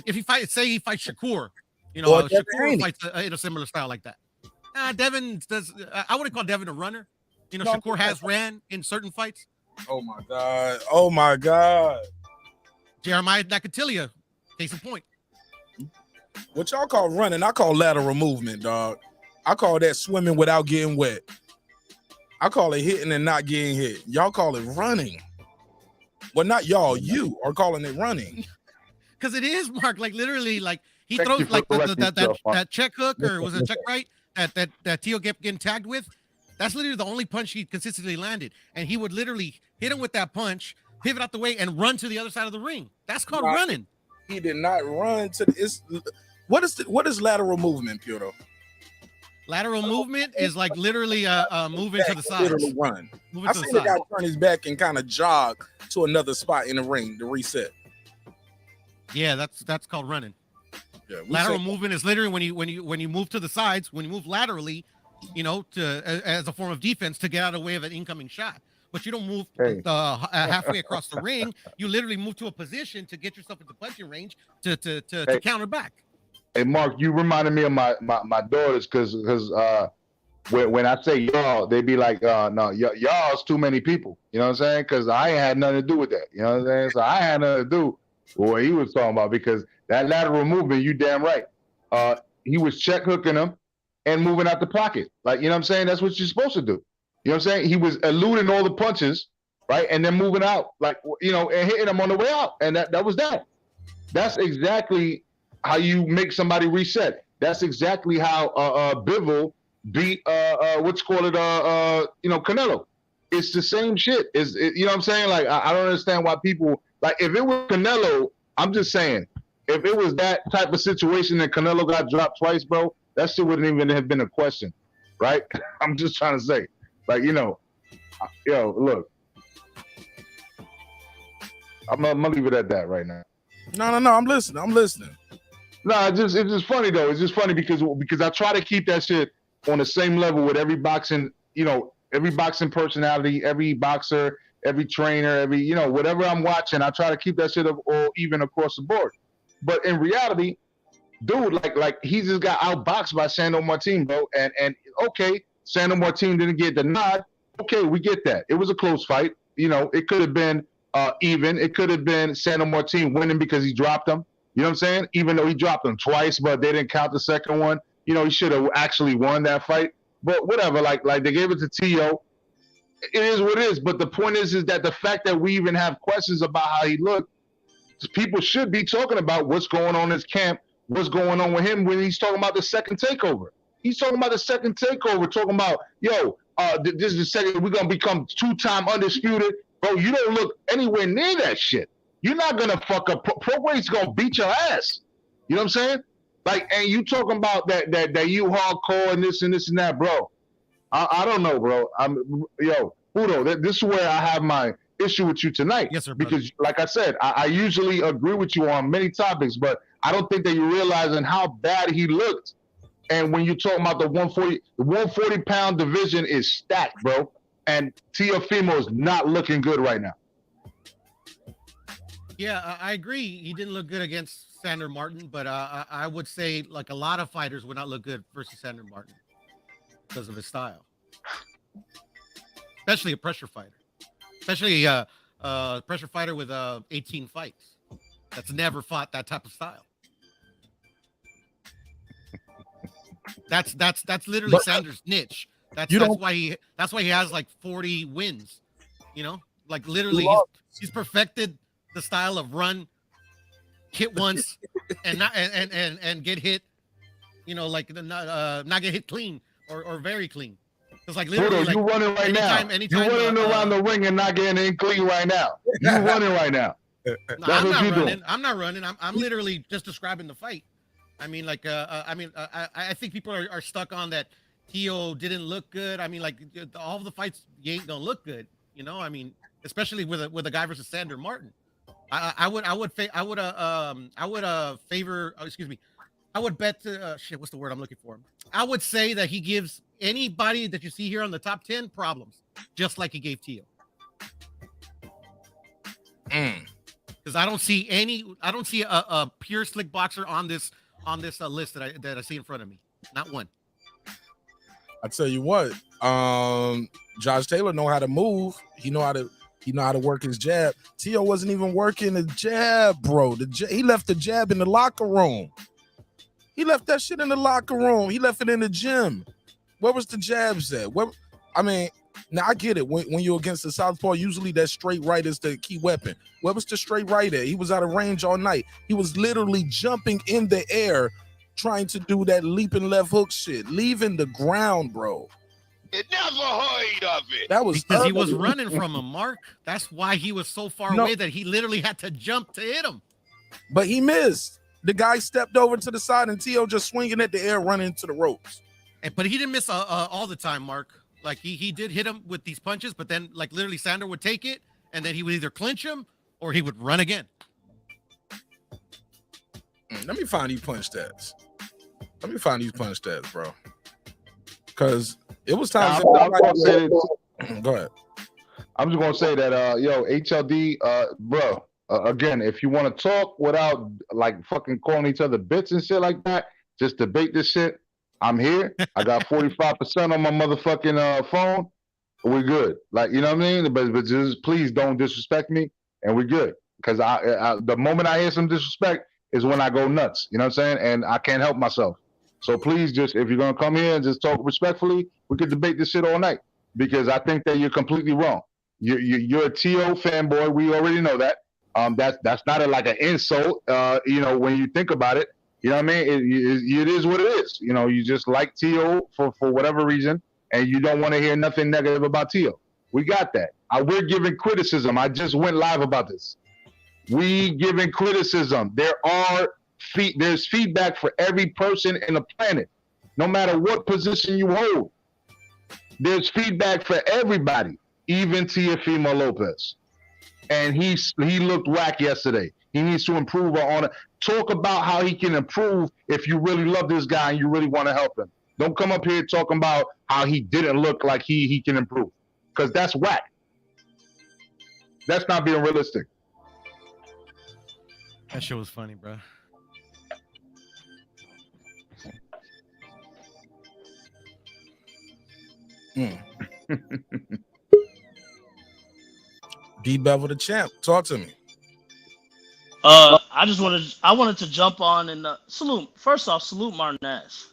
J: he fights Shakur, you know, Shakur fights in a similar style like that. Devin does. I wouldn't call Devin a runner. You know, Shakur has ran in certain fights.
A: Oh my god.
J: Jeremiah Nakatilia, case in point.
A: What y'all call running, I call lateral movement, dog. I call that swimming without getting wet. I call it hitting and not getting hit. Y'all call it running. Well, not y'all. You are calling it running.
J: Because it is, Mark. Like literally, like he throws like that check hook, or was it a check right? That Teo kept getting tagged with. That's literally the only punch he consistently landed, and he would literally hit him with that punch, pivot out the way, and run to the other side of the ring. That's called running.
A: He did not run to the. What is lateral movement, Piero?
J: Lateral movement is like literally moving to the side.
A: Literally run. I seen the guy turn his back and kind of jog to another spot in the ring to reset.
J: Yeah, that's called running.
A: Yeah,
J: lateral movement is literally when you move to the sides, when you move laterally, you know, as a form of defense to get out of the way of an incoming shot. But you don't move halfway across the ring. You literally move to a position to get yourself into punching range to counter back.
L: Hey, Mark, you reminded me of my daughters because when I say y'all, they be like, no, y'all's too many people. You know what I'm saying? Because I ain't had nothing to do with that. You know what I'm saying? So I had nothing to do with what he was talking about because that lateral movement, you damn right. He was check hooking him and moving out the pocket. Like, you know what I'm saying? That's what you're supposed to do. You know what I'm saying? He was eluding all the punches, right? And then moving out, like, you know, and hitting him on the way out. And that was that. That's exactly how you make somebody reset. That's exactly how Bivol beat Canelo. It's the same shit. You know what I'm saying? Like I don't understand why people like if it was Canelo, I'm just saying, if it was that type of situation and Canelo got dropped twice, bro, that shit wouldn't even have been a question, right? I'm just trying to say, like, you know, look, I'm gonna leave it at that right now.
A: No, I'm listening.
L: No, it's just funny though. It's just funny because I try to keep that shit on the same level with every boxing, you know, every boxing personality, every boxer, every trainer, every, you know, whatever I'm watching, I try to keep that shit all even across the board. But in reality, dude, like he just got outboxed by Sandor Martin, bro. And okay, Sandor Martin didn't get the nod. Okay, we get that. It was a close fight. You know, it could have been even. It could have been Sandor Martin winning because he dropped him. You know what I'm saying? Even though he dropped him twice, but they didn't count the second one. You know, he should have actually won that fight. But whatever, like they gave it to Teo. It is what it is. But the point is that the fact that we even have questions about how he looked, people should be talking about what's going on in his camp, what's going on with him when he's talking about the second takeover. He's talking about the second takeover, talking about, this is the second, we're going to become two-time undisputed. Bro, you don't look anywhere near that shit. You're not going to fuck up. Prowate's going to beat your ass. You know what I'm saying? Like, and you talking about that you hardcore and this and that, bro. I don't know, bro. Udo, this is where I have my issue with you tonight.
J: Yes, sir. Brother.
L: Because, like I said, I usually agree with you on many topics, but I don't think that you're realizing how bad he looked. And when you're talking about the 140-pound division is stacked, bro. And Teofimo is not looking good right now.
J: Yeah, I agree. He didn't look good against Sandor Martin, but I would say like a lot of fighters would not look good versus Sandor Martin because of his style, especially a pressure fighter, especially a pressure fighter with 18 fights that's never fought that type of style. That's literally Sandor's niche. That's why he has like 40 wins. You know, like literally he's perfected the style of run, hit once, and not and get hit. You know, like not get hit clean or very clean. It's like literally like
L: you running right now.
J: Anytime,
L: you running around the ring and not getting in clean right now. You running right now.
J: I'm not running. I'm not running. I'm literally just describing the fight. I mean, like, I think people are stuck on that. Teo didn't look good. I mean, like, all of the fights you ain't gonna look good. You know, I mean, especially with a guy versus Sandor Martin. I would bet shit. What's the word I'm looking for? I would say that he gives anybody that you see here on the top 10 problems, just like he gave Teo. Because I don't see a pure slick boxer on this list that I see in front of me. Not one.
A: I tell you what, Josh Taylor know how to move. He know how to work his jab. Teo wasn't even working the jab, bro. He left the jab in the locker room. He left that shit in the locker room. He left it in the gym. Where was the jabs at? Now I get it. When you're against the southpaw, usually that straight right is the key weapon. Where was the straight right at? He was out of range all night. He was literally jumping in the air, trying to do that leaping left hook shit, leaving the ground, bro.
N: You never heard of it.
A: That was
J: because he was running from him, Mark. That's why he was so far away that he literally had to jump to hit him.
A: But he missed. The guy stepped over to the side, and Teo just swinging at the air, running into the ropes.
J: But he didn't miss all the time, Mark. Like he did hit him with these punches, but then like literally Sandor would take it, and then he would either clinch him or he would run again.
A: Let me find these punch stats. Bro. Because it was times. Go ahead.
L: I'm just gonna say that, HLD, bro. Again, if you want to talk without like fucking calling each other bitch and shit like that, just debate this shit. I'm here. I got 45% on my motherfucking phone. We're good. Like, you know what I mean? But just please don't disrespect me, and we're good. Because I the moment I hear some disrespect is when I go nuts. You know what I'm saying? And I can't help myself. So please, just if you're gonna come here and just talk respectfully, we could debate this shit all night. Because I think that you're completely wrong. You're a Teo fanboy. We already know that. That's not like an insult. When you think about it. You know what I mean? It is what it is. You know, you just like Teo for whatever reason, and you don't want to hear nothing negative about Teo. We got that. We're giving criticism. I just went live about this. We giving criticism. There's feedback for every person in the planet, no matter what position you hold. There's feedback for everybody, even Teofimo Lopez. And he looked whack yesterday. He needs to improve on it. Talk about how he can improve if you really love this guy and you really want to help him. Don't come up here talking about how he didn't look like he can improve. Because that's whack. That's not being realistic.
J: That shit was funny, bro.
A: D Bevel the champ. Talk to me.
O: I wanted to jump on and salute. First off, salute Martinez.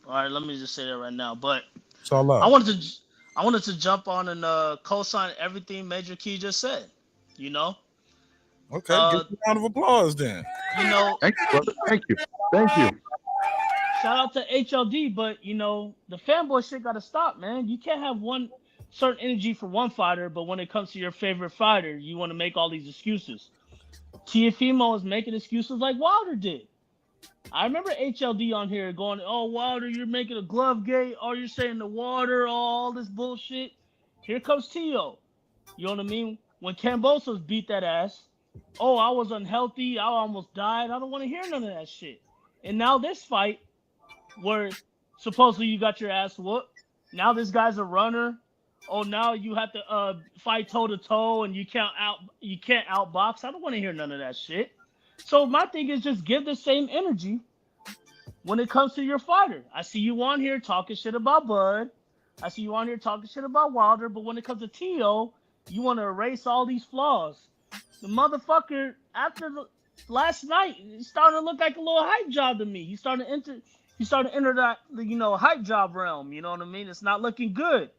O: All right, let me just say that right now. But
A: it's all love.
O: I wanted to jump on and co-sign everything Major Key just said. You know.
A: Okay, give a round of applause then.
O: You know.
L: Thank you, brother. Thank you.
O: Shout out to HLD, but the fanboy shit got to stop, man. You can't have one certain energy for one fighter, but when it comes to your favorite fighter, you want to make all these excuses. Teofimo is making excuses like Wilder did. I remember HLD on here going, "Oh, Wilder, you're making a glove gate. Oh, you're saying the water, all this bullshit." Here comes Teo. You know what I mean? When Kambosos beat that ass, "Oh, I was unhealthy. I almost died." I don't want to hear none of that shit. And now this fight, where supposedly you got your ass whooped, now this guy's a runner. Oh, now you have to fight toe to toe, and you can't outbox. I don't want to hear none of that shit. So my thing is just give the same energy when it comes to your fighter. I see you on here talking shit about Bud. I see you on here talking shit about Wilder. But when it comes to Tio, you want to erase all these flaws. The motherfucker, after last night, he's starting to look like a little hype job to me. He's starting to enter that, hype job realm. You know what I mean? It's not looking good.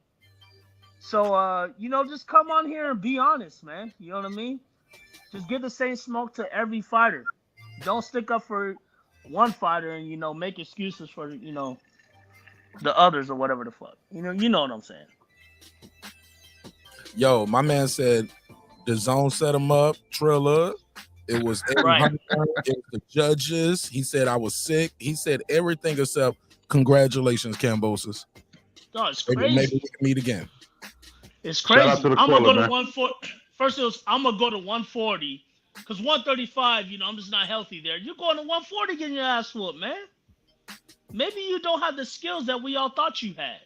O: So, just come on here and be honest, man. You know what I mean? Just give the same smoke to every fighter. Don't stick up for one fighter and, make excuses for, the others or whatever the fuck. You know what I'm saying?
A: Yo, my man said the zone set him up, Triller. It was
O: Right.
A: it was the judges. He said I was sick. He said everything except congratulations, Cambosis.
O: No, it's crazy.
A: Maybe we can meet again.
O: It's
L: Shout
O: crazy.
L: out to the
O: I'm gonna
L: caller,
O: go to
L: man.
O: 140. First, I'm gonna go to 140 because 135. I'm just not healthy there. You're going to 140, getting your ass whooped, man. Maybe you don't have the skills that we all thought you had.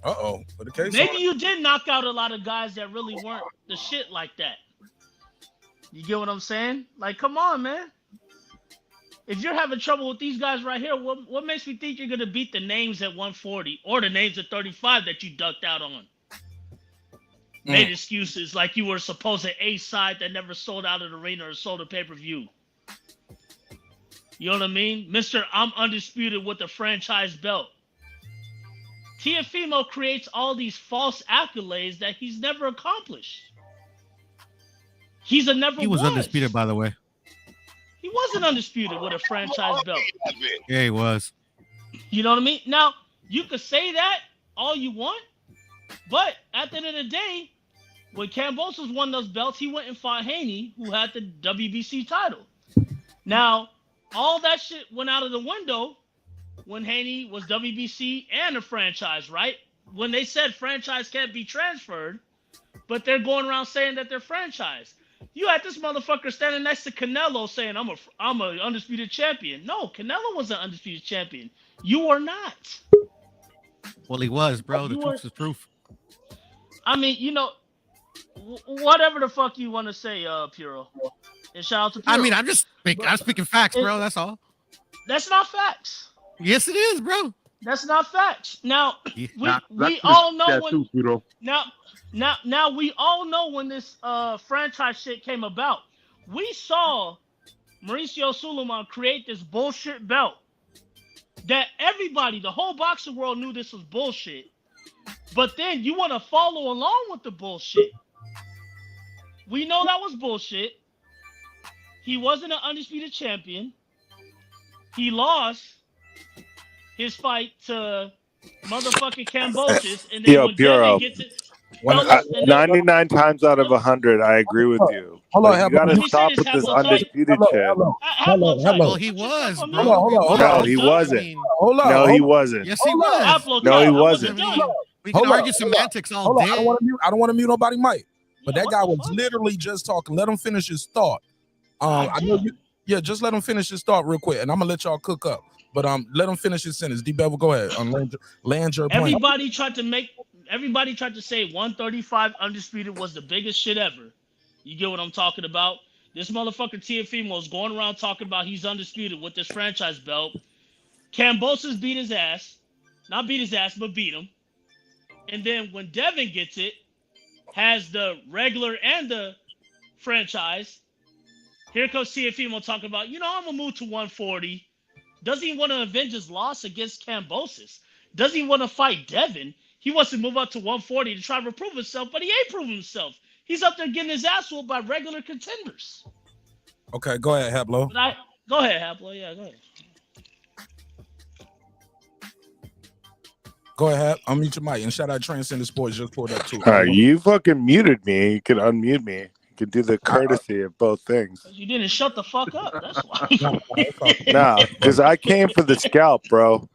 A: For the case.
O: Maybe you did knock out a lot of guys that really weren't the shit like that. You get what I'm saying? Like, come on, man. If you're having trouble with these guys right here, what makes me think you're gonna beat the names at 140 or the names at 35 that you ducked out on? Made excuses like you were supposed to A side that never sold out of the arena or sold a pay-per-view. You know what I mean? Mr. I'm undisputed with the franchise belt. Teofimo creates all these false accolades that he's never accomplished. He
J: was undisputed, by the way.
O: He wasn't undisputed with a franchise belt.
J: Yeah, he was.
O: You know what I mean? Now, you could say that all you want, but at the end of the day, when Kambosos won those belts, he went and fought Haney, who had the WBC title. Now, all that shit went out of the window when Haney was WBC and a franchise, right? When they said franchise can't be transferred, but they're going around saying that they're franchise. You had this motherfucker standing next to Canelo saying, I'm a undisputed champion. No, Canelo was an undisputed champion. You are not.
J: Well, he was, bro. The truth's the truth.
O: I mean, whatever the fuck you want to say, Puro. And shout out to Puro.
J: I mean, I'm speaking facts, bro. That's all.
O: That's not facts.
J: Yes, it is, bro.
O: That's not facts. Now,
L: Now
O: we all know when this franchise shit came about. We saw Mauricio Suleiman create this bullshit belt that everybody, the whole boxing world knew this was bullshit. But then you want to follow along with the bullshit. We know that was bullshit. He wasn't an undisputed champion. He lost his fight to motherfucking Kambosos. And then when Devin gets it...
P: 99 times out of 100, I agree with you.
A: Hold on,
P: you gotta stop with this undisputed shit.
J: Well, he was, bro.
P: No, he wasn't. No, he wasn't.
J: Yes, he was.
P: No, he wasn't.
J: We can argue semantics all day.
A: I don't want to mute nobody, Mike. But that guy was literally just talking. Let him finish his thought. I know you. Yeah, just let him finish his thought real quick, and I'm gonna let y'all cook up. But let him finish his sentence. D Bevel, go ahead. Land your plane.
O: Everybody tried to say 135 undisputed was the biggest shit ever. You get what I'm talking about? This motherfucker Teofimo is going around talking about he's undisputed with this franchise belt. Kambosos beat his ass. Not beat his ass, but beat him. And then when Devin gets it, has the regular and the franchise. Here comes Teofimo talking about, I'm going to move to 140. Doesn't he want to avenge his loss against Kambosos? Doesn't he want to fight Devin? He wants to move up to 140 to try to prove himself, but he ain't proving himself. He's up there getting his ass whooped by regular contenders.
A: Okay, go ahead, Hablo.
O: Go ahead, Hablo. Yeah, go ahead.
A: Go ahead, unmute your mic and shout out Transcendent Sports. Just pulled up too.
P: You fucking muted me. You can unmute me. You can do the courtesy of both things.
O: You didn't shut the fuck up. That's why.
P: Nah, because I came for the scalp, bro.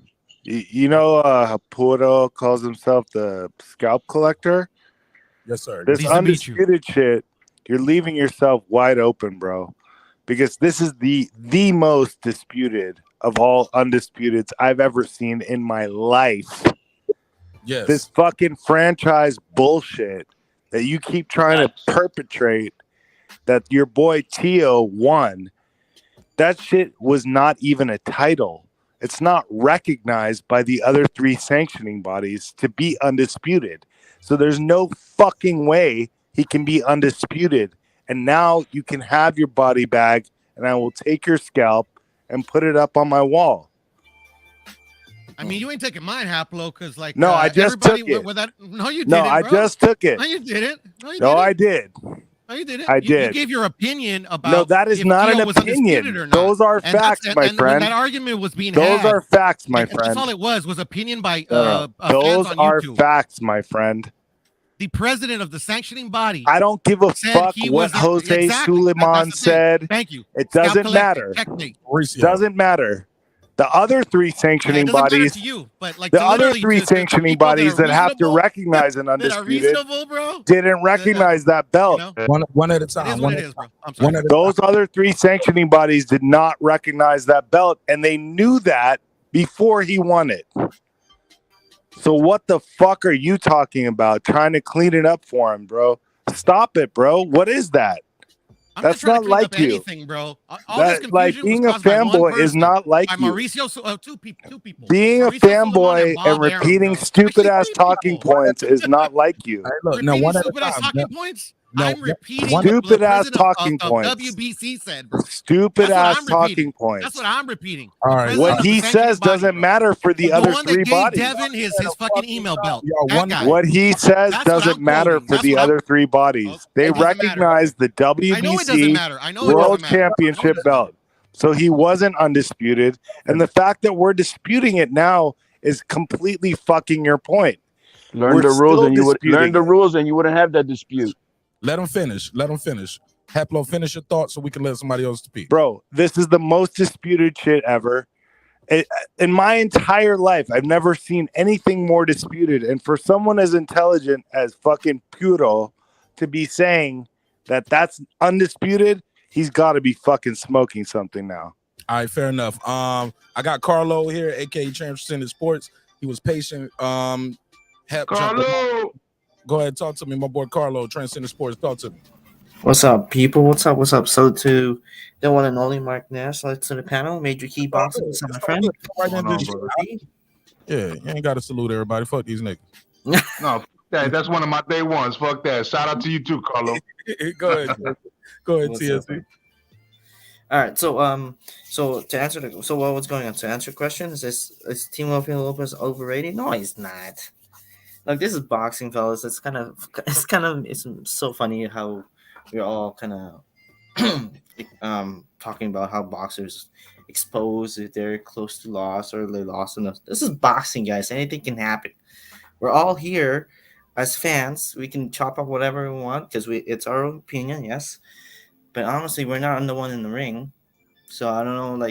P: You know how Puerto calls himself the scalp collector?
A: Yes, sir.
P: This undisputed shit, you're leaving yourself wide open, bro. Because this is the most disputed of all undisputeds I've ever seen in my life.
A: Yes.
P: This fucking franchise bullshit that you keep trying to perpetrate, that your boy Tio won. that shit was not even a title. It's not recognized by the other 3 sanctioning bodies to be undisputed. So there's no fucking way he can be undisputed. And now you can have your body bag, and I will take your scalp and put it up on my wall.
J: I mean, you ain't taking mine, Haplo, because like
P: no, I just took it.
J: No, you didn't.
P: No, I just took it.
J: No, you didn't.
P: No, I did.
J: No, you didn't.
P: I did.
J: You gave your opinion about.
P: No, that is not an opinion. Those are facts, my friend.
J: When that argument was being had,
P: those are facts, my friend.
J: That's all it was opinion by
P: those
J: fans on
P: are
J: YouTube.
P: Facts, my friend.
J: The president of the sanctioning body.
P: I don't give a fuck what Jose Suleiman said.
J: Thank you.
P: It doesn't matter. It doesn't matter. The other 3 sanctioning bodies, the other 3 sanctioning bodies that have to recognize an undisputed didn't recognize that belt.
A: One at a time.
P: Those other 3 sanctioning bodies did not recognize that belt, and they knew that before he won it. So what the fuck are you talking about? Trying to clean it up for him, bro? Stop it, bro. What is that? That's not like you,
J: anything, bro.
P: That, like being a fanboy is not like you.
J: Mauricio, two people.
P: Being a fanboy and repeating stupid ass talking points is not like you.
J: Stupid ass talking points. I'm repeating
P: stupid ass talking points.
J: WBC said, bro.
P: Stupid ass talking points.
J: That's what I'm repeating.
P: All right. What he says doesn't matter for the other 3 bodies.
J: Devin his fucking email belt.
P: What he says doesn't matter for the other 3 bodies. They recognize the WBC World Championship belt. So he wasn't undisputed. And the fact that we're disputing it now is completely fucking your point.
Q: Learn the rules and you wouldn't have that dispute.
A: Let him finish. Haplo, finish your thoughts so we can let somebody else speak.
P: Bro, this is the most disputed shit ever. In my entire life, I've never seen anything more disputed. And for someone as intelligent as fucking Puro to be saying that that's undisputed, he's got to be fucking smoking something now.
A: All right, fair enough. I got Carlo here, aka Transcendent Sports. He was patient.
Q: Carlo.
A: Go ahead, talk to me, my boy Carlo, Transcendent Sports. Talk to me.
R: What's up, people? What's up? So to the one and only Mark Nash, to the panel, Major Key Boxing. What's up, my friend?
A: Yeah, you ain't got to salute everybody. Fuck these niggas.
L: No, that's one of my day ones. Fuck that. Shout out to you too, Carlo.
A: Go ahead, TSC.
R: All right, so to answer what's going on? To answer your question, is Teofimo Lopez overrated? No, he's not. Like, this is boxing, fellas. It's so funny how we're all kind of talking about how boxers expose if they're close to loss or they lost enough. This is boxing, guys. Anything can happen. We're all here as fans. We can chop up whatever we want because it's our own opinion, yes. But honestly, we're not the one in the ring. So I don't know,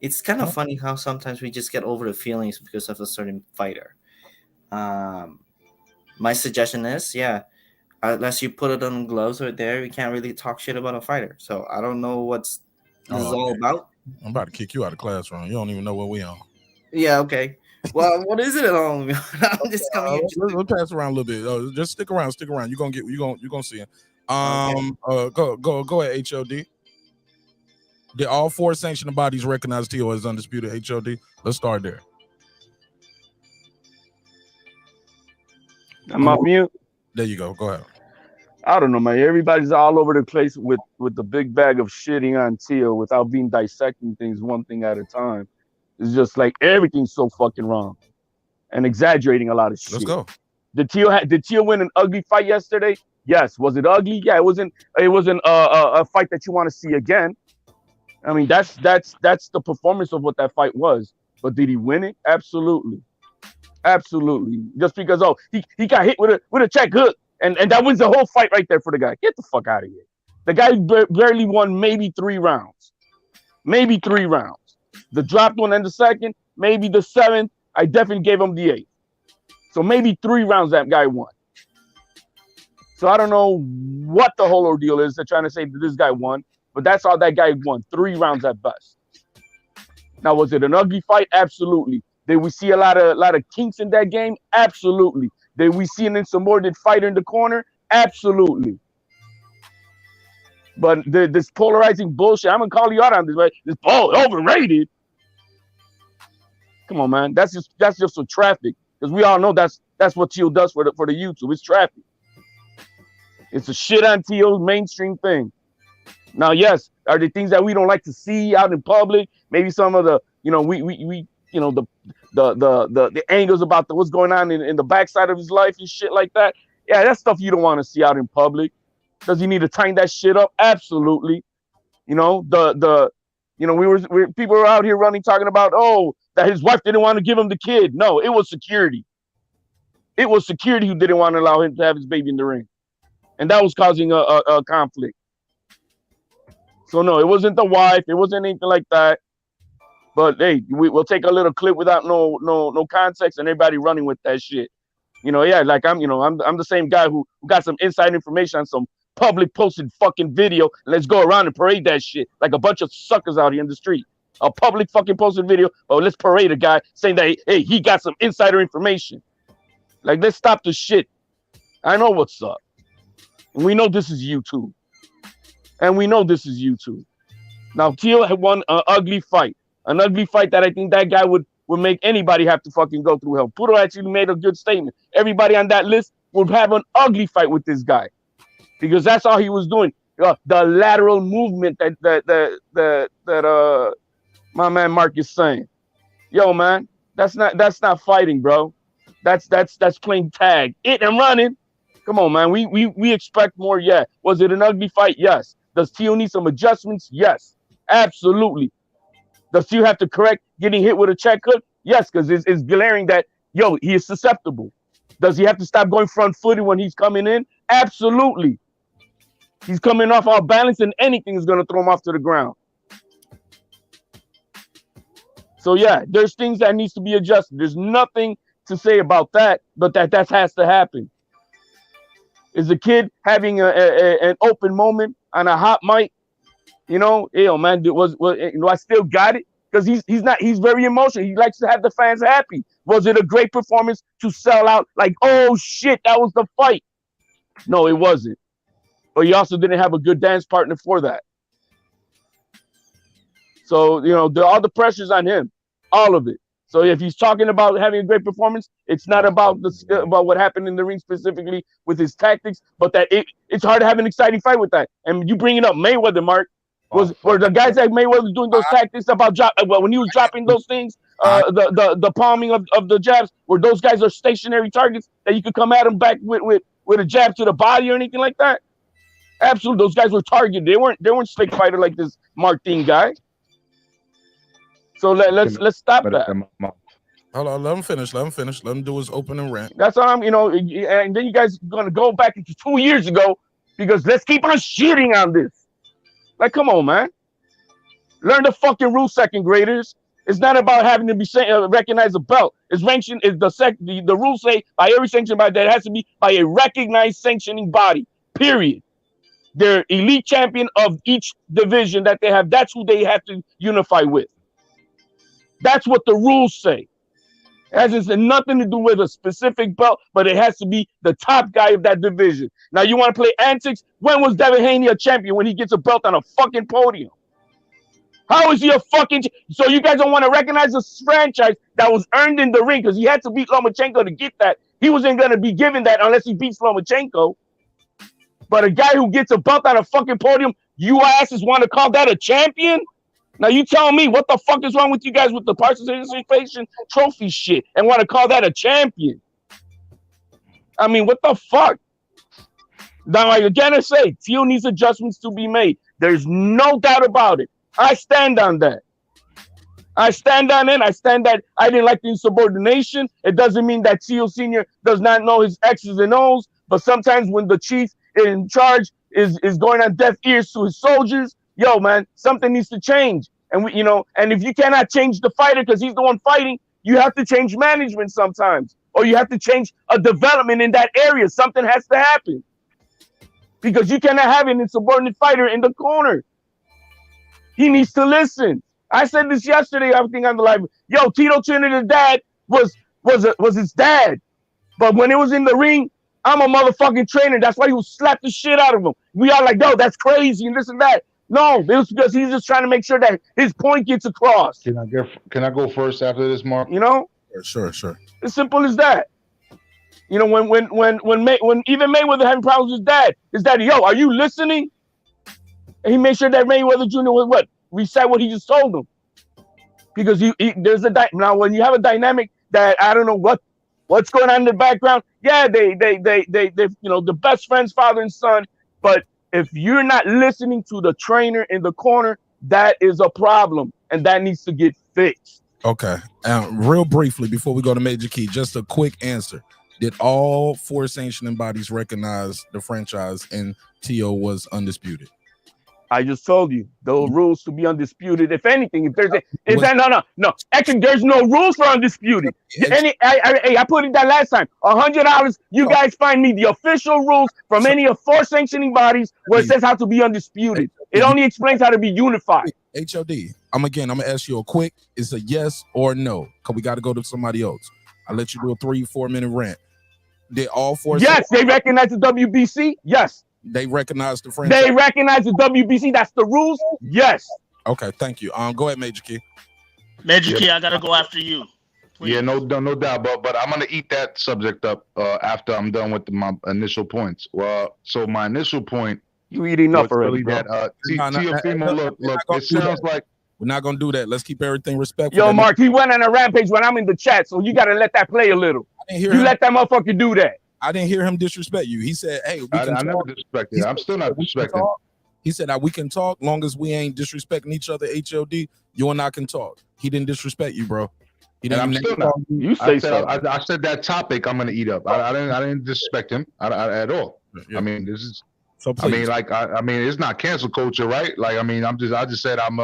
R: it's kind of funny how sometimes we just get over the feelings because of a certain fighter. My suggestion is, unless you put it on gloves right there, we can't really talk shit about a fighter. So I don't know what this is all about.
A: I'm about to kick you out of classroom. You don't even know what we on.
R: Yeah, okay. Well, what is it at all? I'm just coming here.
A: We'll pass around a little bit. Just stick around. You're gonna see it. Go ahead, HOD. Did all 4 sanctioned bodies recognize Tio as undisputed? HOD. Let's start there.
Q: I'm off mute.
A: There you go. Go ahead.
Q: I don't know, man. Everybody's all over the place with the big bag of shitting on Tio without being dissecting things one thing at a time. It's just like everything's so fucking wrong and exaggerating a lot of shit.
A: Let's go.
Q: Did Tio win an ugly fight yesterday? Yes. Was it ugly? Yeah, it wasn't a fight that you want to see again. I mean, that's the performance of what that fight was. But did he win it? Absolutely. Absolutely. Just because he got hit with a check hook and that wins the whole fight right there for the guy. Get the fuck out of here. The guy barely won maybe 3 rounds. Maybe 3 rounds. The dropped one and the second, maybe the 7th. I definitely gave him the 8th. So maybe 3 rounds that guy won. So I don't know what the whole ordeal is. They're trying to say that this guy won, but that's all that guy won. 3 rounds at best. Now, was it an ugly fight? Absolutely. Did we see a lot of kinks in that game? Absolutely. Did we see an insubordinate fighter in the corner? Absolutely. But this polarizing bullshit, I'm gonna call you out on this, right? This overrated. Come on, man. That's just for traffic, because we all know that's what Teal does for the YouTube. It's traffic. It's a shit on Teal's mainstream thing. Now, yes, are there things that we don't like to see out in public? Maybe some of the, the angles about what's going on in the backside of his life and shit like that. Yeah, that's stuff you don't want to see out in public. Does he need to tighten that shit up? Absolutely. People were out here talking about, that his wife didn't want to give him the kid. No, it was security. It was security who didn't want to allow him to have his baby in the ring. And that was causing a conflict. So no, it wasn't the wife. It wasn't anything like that. But hey, we'll take a little clip without no context, and everybody running with that shit. Like I'm the same guy who got some inside information on some public posted fucking video. And let's go around and parade that shit like a bunch of suckers out here in the street. A public fucking posted video. Oh, let's parade a guy saying that hey, he got some insider information. Like, let's stop the shit. I know what's up. And we know this is YouTube. Now, Teal had won an ugly fight. An ugly fight that I think that guy would make anybody have to fucking go through hell. Puro actually made a good statement. Everybody on that list would have an ugly fight with this guy, because that's all he was doing. The lateral movement that my man Mark is saying. Yo, man, that's not fighting, bro. That's playing tag. It and running. Come on, man. We expect more. Yeah. Was it an ugly fight? Yes. Does Teal need some adjustments? Yes. Absolutely. Does Teal have to correct getting hit with a check hook? Yes, because it's glaring that, he is susceptible. Does he have to stop going front-footed when he's coming in? Absolutely. He's coming off our balance, and anything is going to throw him off to the ground. So, yeah, there's things that needs to be adjusted. There's nothing to say about that, but that has to happen. Is the kid having an open moment on a hot mic? Man, I still got it, because he's very emotional. He likes to have the fans happy. Was it a great performance to sell out like, oh shit, that was the fight? No, it wasn't. But he also didn't have a good dance partner for that. So, all the pressure's on him, all of it. So if he's talking about having a great performance, it's not about about what happened in the ring specifically with his tactics, but that it's hard to have an exciting fight with that. And you bringing up Mayweather, Mark, were the guys that Mayweather doing those tactics about when he was dropping those things, the palming of the jabs, where those guys are stationary targets that you could come at them back with a jab to the body or anything like that? Absolutely, those guys were targeted. They weren't slick fighter like this Martin guy. So let's stop that.
A: Hold on, let him finish. Let him do his opening rant.
Q: That's all and then you guys are gonna go back into 2 years ago, because let's keep on shitting on this. Like, come on, man. Learn the fucking rules, second graders. It's not about having to be recognize a belt. It's mentioned is the rules say by every sanctioning body that it has to be by a recognized sanctioning body. Period. They're elite champion of each division that they have. That's who they have to unify with. That's what the rules say. It has nothing to do with a specific belt, but it has to be the top guy of that division. Now, you want to play antics? When was Devin Haney a champion? When he gets a belt on a fucking podium. How is he a fucking... So you guys don't want to recognize this franchise that was earned in the ring, because he had to beat Lomachenko to get that. He wasn't going to be given that unless he beats Lomachenko. But a guy who gets a belt on a fucking podium, you asses want to call that a champion? Now you tell me what the fuck is wrong with you guys with the participation trophy shit and want to call that a champion? I mean, what the fuck? Now, again, I say, Teal needs adjustments to be made. There's no doubt about it. I stand on that. I stand on it. I stand that I didn't like the insubordination. It doesn't mean that Teal Sr. does not know his X's and O's, but sometimes when the chief in charge is going on deaf ears to his soldiers, yo, man, something needs to change. And and if you cannot change the fighter because he's the one fighting, you have to change management sometimes, or you have to change a development in that area. Something has to happen, because you cannot have an insubordinate fighter in the corner. He needs to listen. I said this yesterday, I think on the live. Yo, Tito Trinidad's dad was his dad, but when it was in the ring, I'm a motherfucking trainer. That's why he will slap the shit out of him. We are like, no, that's crazy and this and that. No, it was because he's just trying to make sure that his point gets across.
L: Can I go first after this, Mark?
Q: You know?
A: Sure.
Q: As simple as that. You know, when even Mayweather having problems with his dad, his daddy, yo, are you listening? And he made sure that Mayweather Jr. was what? Recite what he just told him. Because there's now when you have a dynamic that I don't know what's going on in the background. Yeah, they you know, the best friends, father and son. But if you're not listening to the trainer in the corner, that is a problem, and that needs to get fixed.
A: Okay. Real briefly before we go to Major Key, just a quick answer. Did all 4 sanctioning bodies recognize the franchise and Tio was undisputed?
Q: I just told you the rules to be undisputed. If anything, if there's no, actually, there's no rules for undisputed. I put it that last time. $100. You guys find me the official rules from any of 4 sanctioning bodies where it says how to be undisputed. It only explains how to be unified.
A: HOD. I'm gonna ask you a quick. It's a yes or no. Cause we got to go to somebody else. I'll let you do a 3-4 minute rant. Did all 4?
Q: Yes, they recognize the WBC. Yes.
A: They recognize the franchise.
Q: They recognize the WBC. That's the rules. Yes.
A: Okay, thank you. Go ahead, Major Key.
O: Major Key, I gotta go after you. Please.
L: Yeah, no doubt. But I'm gonna eat that subject up after I'm done with my initial points. Well, so my initial point.
Q: You eating up already,
L: really
Q: bro.
L: Teofimo, look. It sounds like
A: we're not gonna do that. Let's keep everything respectful.
Q: Yo, Mark, he went on a rampage when I'm in the chat, so you gotta let that play a little. Let that motherfucker do that.
A: I didn't hear him disrespect you. He said, "Hey, we can
L: I never disrespected. I'm still not disrespecting."
A: He said, "We can talk long as we ain't disrespecting each other." HOD, you and I can talk. He didn't disrespect you, bro. He didn't.
L: I'm still not.
Q: You say so.
L: I said that topic I'm gonna eat up. I didn't disrespect him at all. Yeah. I mean, this is.
A: So please.
L: I mean, it's not cancel culture, right? Like, I mean, I just said I'm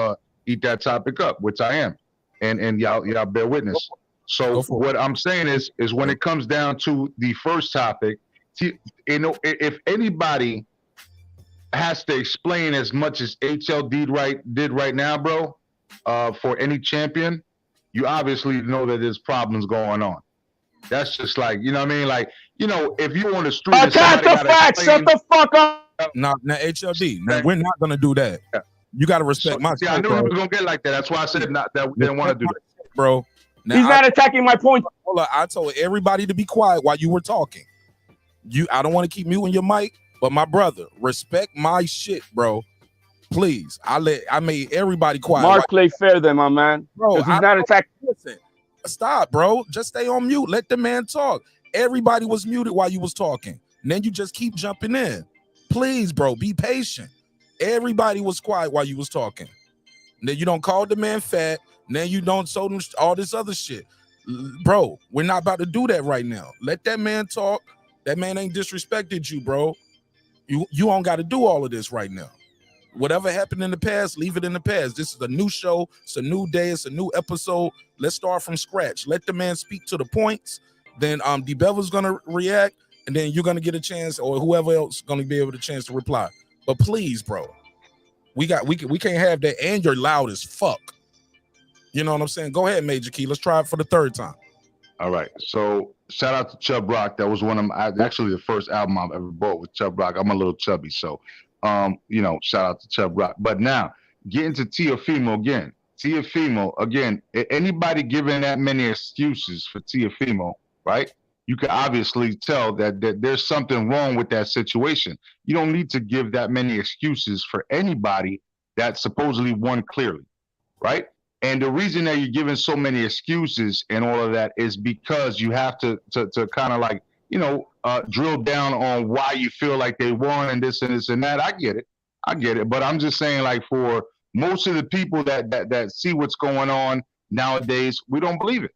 L: eat that topic up, which I am, and y'all bear witness. So what I'm saying is when it comes down to the first topic, you know, if anybody has to explain as much as HL did right now, bro, for any champion, you obviously know that there's problems going on. That's just like, you know what I mean? Like, you know, if you on the street,
Q: attack the facts. Shut the fuck up.
A: Now HLD. Now, we're not gonna do that. You gotta respect my.
L: See, I knew he was gonna get like that. That's why I said not that we didn't want to do that,
A: bro. Now,
Q: he's not attacking my point.
A: Hold on, I told everybody to be quiet while you were talking. I don't want to keep muting your mic, but my brother, respect my shit, bro. Please, I made everybody quiet.
Q: Mark, play fair then, my man.
A: Bro,
Q: he's not attacking.
A: Listen, stop, bro. Just stay on mute. Let the man talk. Everybody was muted while you was talking. And then you just keep jumping in. Please, bro, be patient. Everybody was quiet while you was talking. And then you don't call the man fat. And then you don't show them all this other shit. Bro, we're not about to do that right now. Let that man talk. That man ain't disrespected you, bro. You don't got to do all of this right now. Whatever happened in the past, leave it in the past. This is a new show. It's a new day. It's a new episode. Let's start from scratch. Let the man speak to the points. Then D-Bevel's going to react. And then you're going to get a chance, or whoever else is going to be able to chance to reply. But please, bro, we can't have that. And you're loud as fuck. You know what I'm saying? Go ahead, Major Key. Let's try it for the 3rd time.
L: All right. So shout out to Chubb Rock. That was one of actually the first album I've ever bought with Chubb Rock. I'm a little chubby, so you know, shout out to Chubb Rock. But now getting to Teofimo again. Teofimo again. Anybody giving that many excuses for Teofimo, right? You can obviously tell that there's something wrong with that situation. You don't need to give that many excuses for anybody that supposedly won clearly, right? And the reason that you're giving so many excuses and all of that is because you have to kind of like, you know, drill down on why you feel like they won and this and this and that. I get it. But I'm just saying, like, for most of the people that see what's going on nowadays, we don't believe it.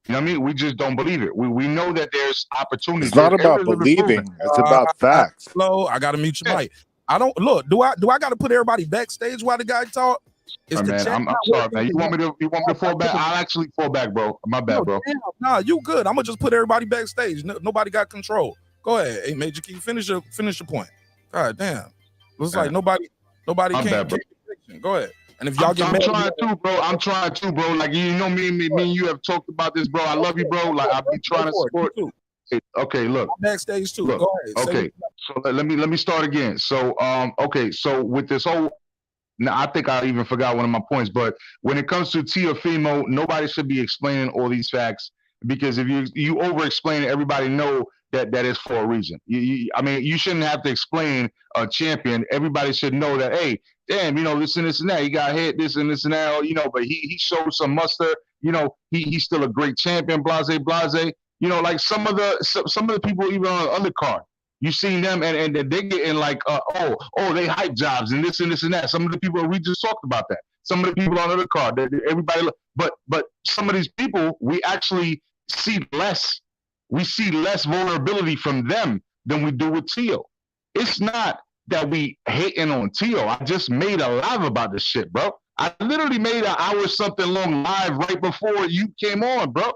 L: You know what I mean? We just don't believe it. We know that there's opportunities.
P: It's not about believing. It's about facts.
A: Hello, I got to mute your mic. I don't look. Do I got to put everybody backstage while the guy talk?
L: Man, I'm sorry, man. You want me to fall back? I'll actually fall back, bro. My bad, bro.
A: Nah, you good. I'm gonna just put everybody backstage. Nobody got control. Go ahead, hey, Major Key. Finish your point. God damn. Looks like nobody can't. Go ahead. And if y'all
L: I'm trying to, bro. Like, you know, me and you have talked about this, bro. I love you, bro. Like, I've been trying to support. Okay, look.
A: Backstage too.
L: Look,
A: Go ahead. Say
L: okay, so let me start again. So okay, so with this whole, now I think I even forgot one of my points, but when it comes to Teofimo, nobody should be explaining all these facts, because if you over explain it, everybody know that is for a reason. I mean, you shouldn't have to explain a champion. Everybody should know that, hey, damn, you know, this and that. He got hit, this and that, you know, but he showed some muster. You know, he's still a great champion. Blase, blase. You know, like some of the people even on the undercard. You seen them and they getting like they hype jobs and this and that. Some of the people we just talked about that. Some of the people on the card, everybody. But some of these people we actually see less. We see less vulnerability from them than we do with Teo. It's not that we hating on Teo. I just made a live about this shit, bro. I literally made an hour something long live right before you came on, bro.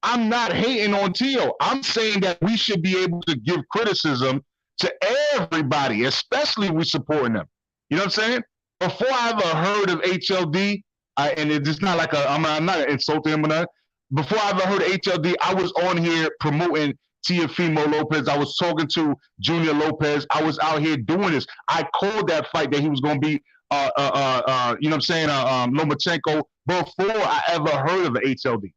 L: I'm not hating on Teo. I'm saying that we should be able to give criticism to everybody, especially we supporting them. You know what I'm saying? Before I ever heard of HLD, and it's not like I'm not insulting him or nothing. Before I ever heard of HLD, I was on here promoting Teofimo Lopez. I was talking to Junior Lopez. I was out here doing this. I called that fight that he was going to be, you know what I'm saying, Lomachenko, before I ever heard of the HLD.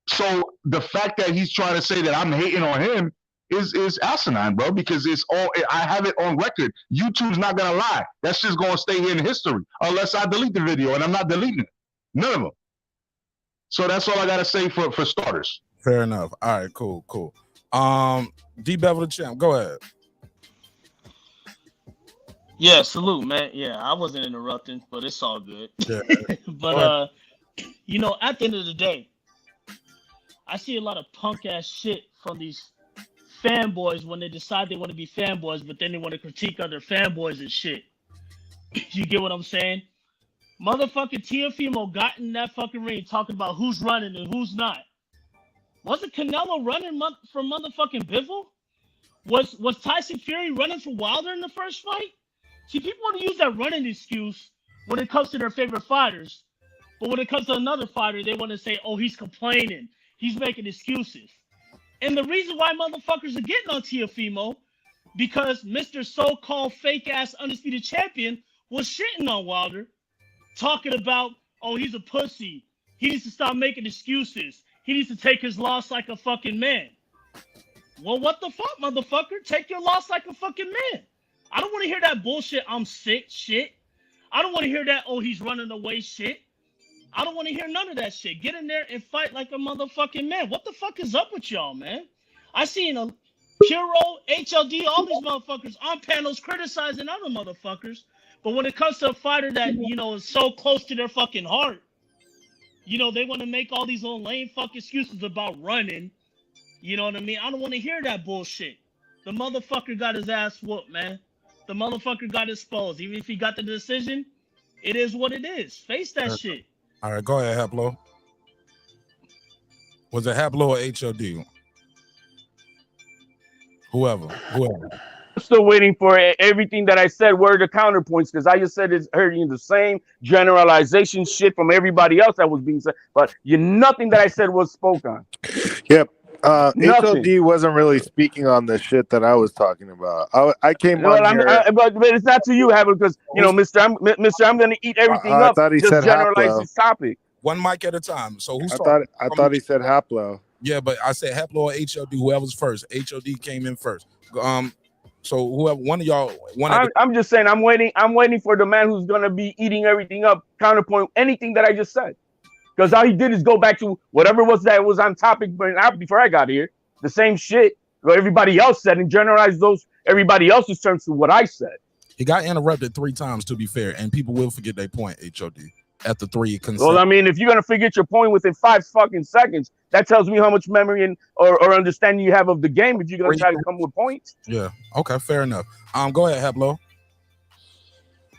L: So the fact that he's trying to say that I'm hating on him is asinine, bro, because it's all, I have it on record. YouTube's not gonna lie. That's just gonna stay here in history unless I delete the video, and I'm not deleting it. None of them. So that's all I gotta say for starters.
A: Fair enough. All right, cool. D Bevel the champ, go ahead.
O: Yeah, salute, man. Yeah, I wasn't interrupting, but it's all good.
A: Yeah.
O: But you know, at the end of the day, I see a lot of punk ass shit from these fanboys when they decide they want to be fanboys, but then they want to critique other fanboys and shit. You get what I'm saying? Motherfucking Teofimo got in that fucking ring talking about who's running and who's not. Wasn't Canelo running from motherfucking Bivol? Was Tyson Fury running for Wilder in the first fight? See, people want to use that running excuse when it comes to their favorite fighters, but when it comes to another fighter, they want to say, oh, he's complaining. He's making excuses. And the reason why motherfuckers are getting on Teofimo, because Mr. So-called fake-ass undisputed champion was shitting on Wilder, talking about, oh, he's a pussy. He needs to stop making excuses. He needs to take his loss like a fucking man. Well, what the fuck, motherfucker? Take your loss like a fucking man. I don't want to hear that bullshit, I'm sick shit. I don't want to hear that, oh, he's running away shit. I don't want to hear none of that shit. Get in there and fight like a motherfucking man. What the fuck is up with y'all, man? I seen a Puro, HLD, all these motherfuckers on panels criticizing other motherfuckers. But when it comes to a fighter that, you know, is so close to their fucking heart, you know, they want to make all these little lame fucking excuses about running. You know what I mean? I don't want to hear that bullshit. The motherfucker got his ass whooped, man. The motherfucker got exposed. Even if he got the decision, it is what it is. Face that shit.
A: All right, go ahead, Haplo. Was it Haplo or HLD? Whoever.
Q: I'm still waiting for everything that I said. Where are the counterpoints? Because I just said it's hearing the same generalization shit from everybody else that was being said, but nothing that I said was spoke on.
P: Yep. HLD wasn't really speaking on the shit that I was talking about. I came on here.
Q: But it's not to you, Havel, because you know, Mister, I'm going to eat everything up.
P: I thought he
Q: just
P: said
Q: generalize
P: Haplo.
Q: this topic.
A: One mic at a time. So who's
P: I thought he said Haplo.
A: Yeah, but I said Haplo or HLD, whoever's first. HLD came in first. So whoever one of y'all.
Q: I'm just saying. I'm waiting for the man who's going to be eating everything up. Counterpoint anything that I just said. Because all he did is go back to whatever was on topic before I got here. The same shit what everybody else said and generalize everybody else's terms to what I said.
A: He got interrupted 3 times, to be fair, and people will forget their point, HOD, after 3
Q: Well, I mean, if you're going to forget your point within 5 fucking seconds, that tells me how much memory and or understanding you have of the game if you're going to try to come with points.
A: Yeah, okay, fair enough. Go ahead, Haplo.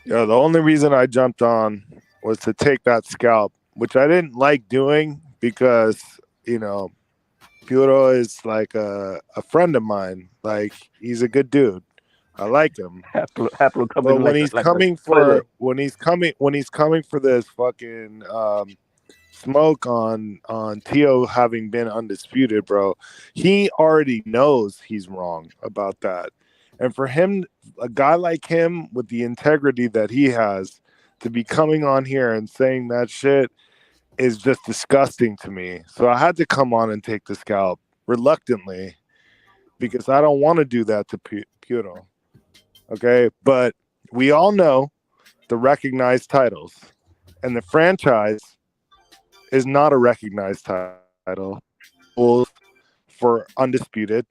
P: Yeah, the only reason I jumped on was to take that scalp, which I didn't like doing because, you know, Puro is like a friend of mine. Like, he's a good dude. I like him. But when he's coming for this fucking smoke on Tio having been undisputed, bro. He already knows he's wrong about that. And for him, a guy like him with the integrity that he has, to be coming on here and saying that shit is just disgusting to me. So I had to come on and take the scalp reluctantly because I don't want to do that to Puro. Okay, but we all know the recognized titles, and the franchise is not a recognized title. For undisputed,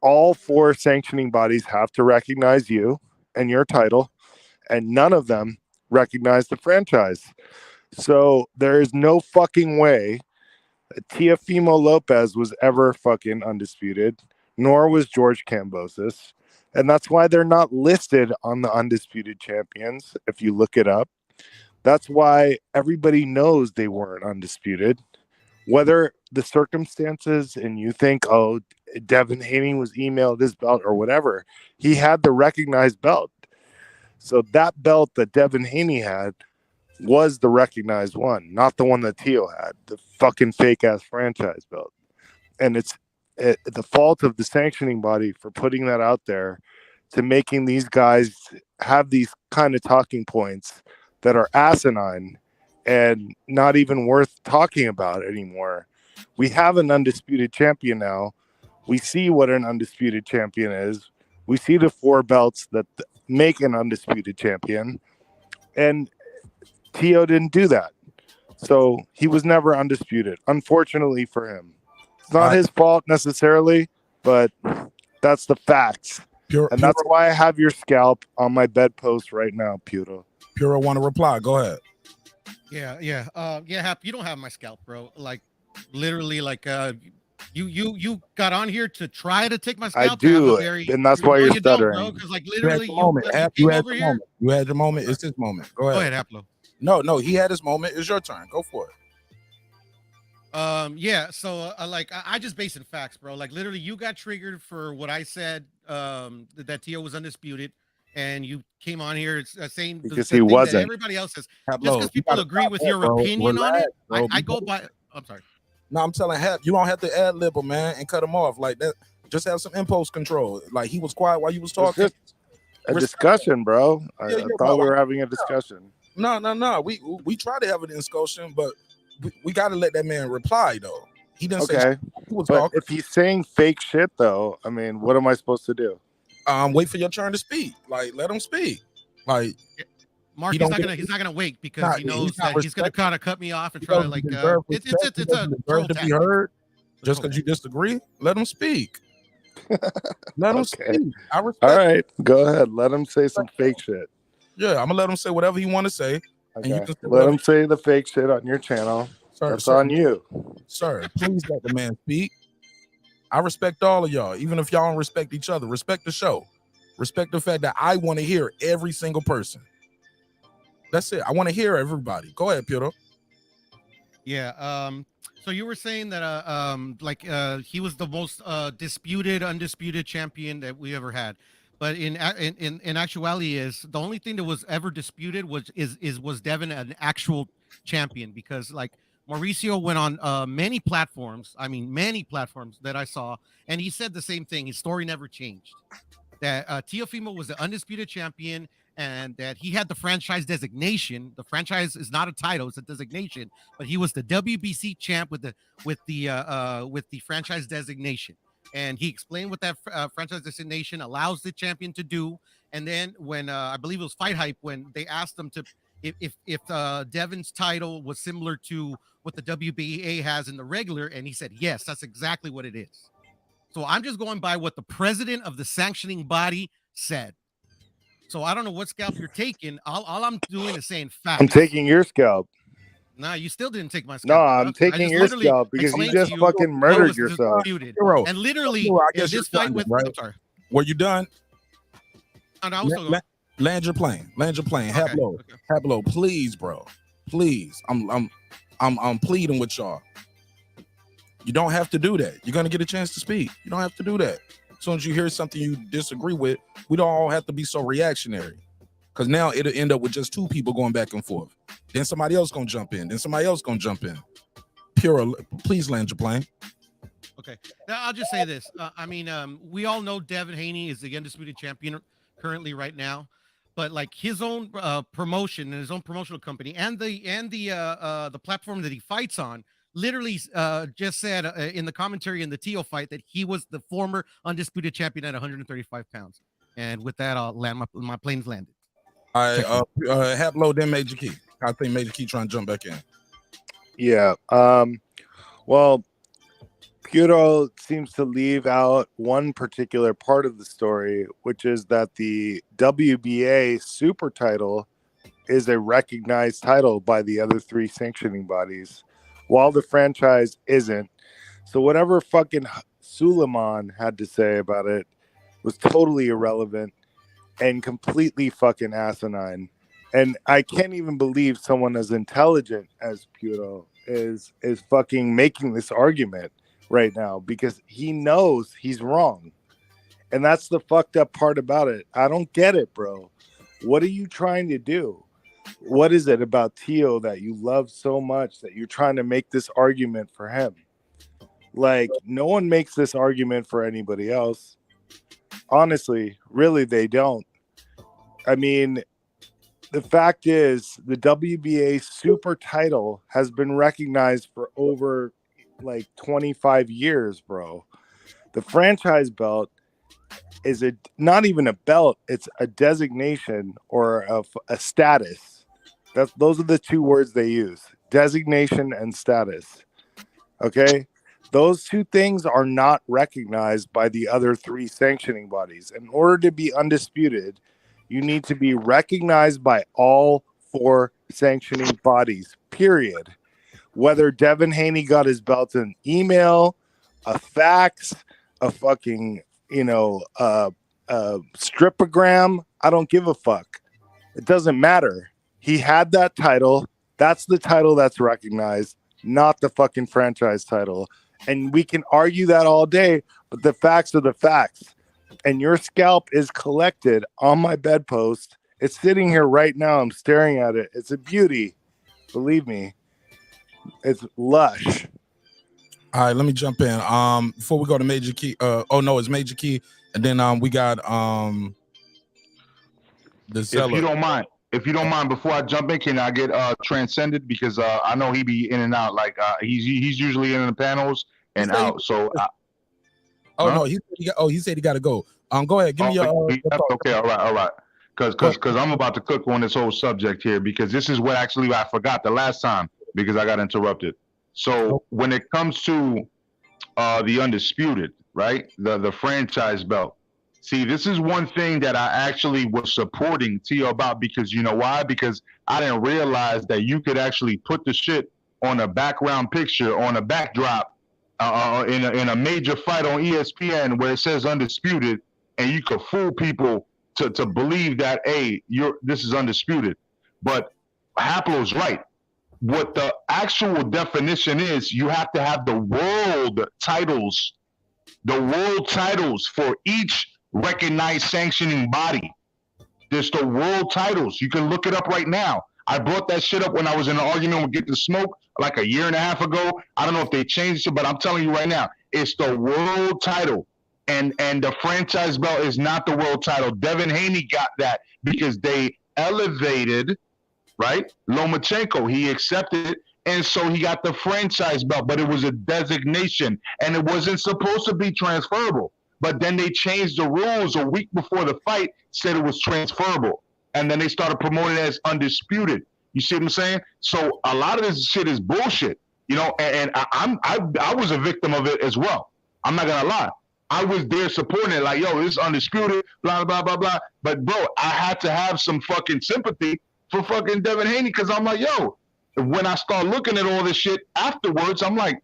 P: all 4 sanctioning bodies have to recognize you and your title, and none of them recognize the franchise. So there is no fucking way that Teofimo Lopez was ever fucking undisputed, nor was George Kambosos. And that's why they're not listed on the undisputed champions. If you look it up, that's why everybody knows they weren't undisputed. Whether the circumstances and you think, oh, Devin Haney was emailed his belt or whatever, he had the recognized belt. So that belt that Devin Haney had was the recognized one, not the one that Tio had, the fucking fake ass franchise belt. And it's the fault of the sanctioning body for putting that out there, to making these guys have these kind of talking points that are asinine and not even worth talking about anymore. We have an undisputed champion now. We see what an undisputed champion is. We see the 4 belts that make an undisputed champion. And Tio didn't do that. So he was never undisputed, unfortunately for him. It's not his fault necessarily, but that's the facts. That's why I have your scalp on my bedpost right now, Puro.
A: Puro want to reply. Go ahead.
J: Yeah, Hap, you don't have my scalp, bro. Like, literally, like, you got on here to try to take my scalp.
P: I do, and that's why you're stuttering.
J: Because, like, literally,
A: you had your moment. You had your moment. It's his moment. Go ahead.
J: Go ahead, Haplo.
A: No, he had his moment. It's your turn. Go for it.
J: Yeah, so I just base in facts, bro. Like, literally, you got triggered for what I said, that Tio was undisputed, and you came on here saying
P: because he wasn't.
J: That everybody else says. Just because people agree with your opinion on it, I go by. I'm sorry.
A: No, I'm telling Hap, you don't have to ad lib him, man, and cut him off like that. Just have some impulse control. Like, he was quiet while you was talking.
P: It's just a discussion, bro. I thought we were having a discussion.
A: No. We try to have a discussion, but we got to let that man reply, though. He didn't say shit. He was
P: but
A: talking.
P: If he's saying fake shit, though, I mean, what am I supposed to do?
A: Wait for your turn to speak. Like, let him speak. Like,
J: Mark, he's not gonna wait because he knows that he's gonna kind of cut me off and try to, like, it's a troll
A: to be heard. Just because you disagree, let him speak. Let him speak. I respect.
P: All right, go ahead. Let him say some fake shit.
A: Yeah, I'm gonna let him say whatever he want to say.
P: Okay. And you can let him say the fake shit on your channel. That's on you,
A: sir. Please let the man speak. I respect all of y'all, even if y'all don't respect each other. Respect the show. Respect the fact that I want to hear every single person. That's it. I want to hear everybody. Go ahead, Puro.
J: Yeah. So you were saying that he was the most undisputed champion that we ever had. But in actuality, is the only thing that was ever disputed was Devin an actual champion, because, like, Mauricio went on many platforms that I saw, and he said the same thing. His story never changed. That Teofimo was the undisputed champion, and that he had the franchise designation. The franchise is not a title; it's a designation. But he was the WBC champ with the franchise designation. And he explained what that franchise designation allows the champion to do. And then when I believe it was Fight Hype, when they asked him to if Devin's title was similar to what the WBA has in the regular, and he said yes, that's exactly what it is. So I'm just going by what the president of the sanctioning body said. So I don't know what scalp you're taking. All I'm doing is saying facts.
P: I'm taking your scalp.
J: Nah, you still didn't take my scalp.
P: No, I'm taking your scalp because you just fucking murdered yourself.
J: And literally,
A: I guess
J: this fight with,
A: right?
J: I'm sorry.
A: Were you done?
J: Land
A: your plane. Hablo, please, bro. Please. I'm pleading with y'all. You don't have to do that. You're gonna get a chance to speak. You don't have to do that. As soon as you hear something you disagree with, we don't all have to be so reactionary. Because now it'll end up with just 2 people going back and forth. Then somebody else gonna jump in. Then somebody else gonna jump in. Pure, please land your plane.
J: Okay. Now I'll just say this. We all know Devin Haney is the undisputed champion currently right now, but like his own promotion and his own promotional company and the platform that he fights on literally just said in the commentary in the Teo fight that he was the former undisputed champion at 135 pounds. And with that, I'll land my plane's landed.
A: All right. Haplo, then Major Key. I think Major Key trying to jump back in.
P: Yeah. Well, Puro seems to leave out one particular part of the story, which is that the WBA super title is a recognized title by the other three sanctioning bodies, while the franchise isn't. So whatever fucking Suleiman had to say about it was totally irrelevant and completely fucking asinine. And I can't even believe someone as intelligent as Puro is fucking making this argument right now, because he knows he's wrong. And that's the fucked up part about it. I don't get it, bro. What are you trying to do? What is it about Teo that you love so much that you're trying to make this argument for him? Like, no one makes this argument for anybody else. Honestly, really, they don't. I mean, the fact is, the WBA super title has been recognized for over like 25 years, bro. The franchise belt is not even a belt, it's a designation or a status. Those are the two words they use: designation and status. Okay, those two things are not recognized by the other three sanctioning bodies. In order to be undisputed, you need to be recognized by all four sanctioning bodies, period. Whether Devin Haney got his belt in email, a fax, a fucking, stripogram, I don't give a fuck. It doesn't matter. He had that title. That's the title that's recognized, not the fucking franchise title. And we can argue that all day, but the facts are the facts. And your scalp is collected on my bedpost. It's sitting here right now. I'm staring at it. It's a beauty. Believe me. It's lush.
A: All right, let me jump in. Before we go to Major Key, it's Major Key, and then we got the Zeller.
L: If you don't mind, before I jump in, can I get Transcended, because I know he be in and out. Like he's usually in the panels and out. So
A: he said he got to go. Go ahead, give me your.
L: Okay, all right. Because I'm about to cook on this whole subject here, because this is what actually I forgot the last time because I got interrupted. So when it comes to the Undisputed, right, the franchise belt, see, this is one thing that I actually was supporting Teo about, because you know why? Because I didn't realize that you could actually put the shit on a background picture, on a backdrop, in a major fight on ESPN where it says Undisputed, and you could fool people to believe that, hey, this is Undisputed. But Haplo's right. What the actual definition is, you have to have the world titles for each recognized sanctioning body. There's the world titles. You can look it up right now. I brought that shit up when I was in an argument with Get the Smoke like a year and a half ago. I don't know if they changed it, but I'm telling you right now, it's the world title. And the franchise belt is not the world title. Devin Haney got that because they elevated, right, Lomachenko. He accepted it, and so he got the franchise belt, but it was a designation, and it wasn't supposed to be transferable. But then they changed the rules a week before the fight, said it was transferable, and then they started promoting it as Undisputed. You see what I'm saying? So a lot of this shit is bullshit, and I was a victim of it as well. I'm not gonna lie. I was there supporting it, like, yo, this is Undisputed, blah, blah, blah, blah. But, bro, I had to have some fucking sympathy for fucking Devin Haney, because I'm like, yo, when I start looking at all this shit afterwards, I'm like,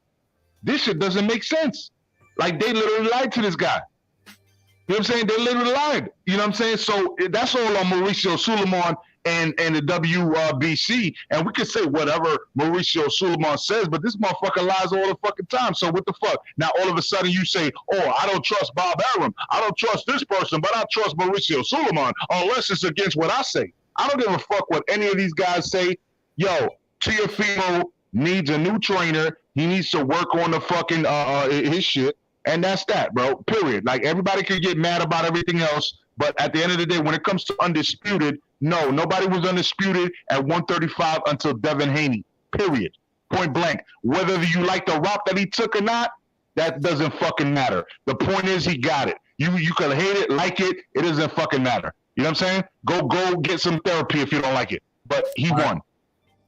L: this shit doesn't make sense. Like, they literally lied to this guy. You know what I'm saying? They literally lied. You know what I'm saying? So that's all on Mauricio Suleiman and the WBC. And we can say whatever Mauricio Suleiman says, but this motherfucker lies all the fucking time. So what the fuck? Now all of a sudden you say, oh, I don't trust Bob Arum. I don't trust this person, but I trust Mauricio Suleiman unless it's against what I say. I don't give a fuck what any of these guys say. Yo, Teofimo needs a new trainer. He needs to work on the fucking his shit, and that's that, bro. Period. Like everybody could get mad about everything else, but at the end of the day, when it comes to undisputed, no, nobody was undisputed at 135 until Devin Haney. Period. Point blank. Whether you like the route that he took or not, that doesn't fucking matter. The point is he got it. You can hate it, like it, it doesn't fucking matter. You know what I'm saying? Go get some therapy if you don't like it. But he won.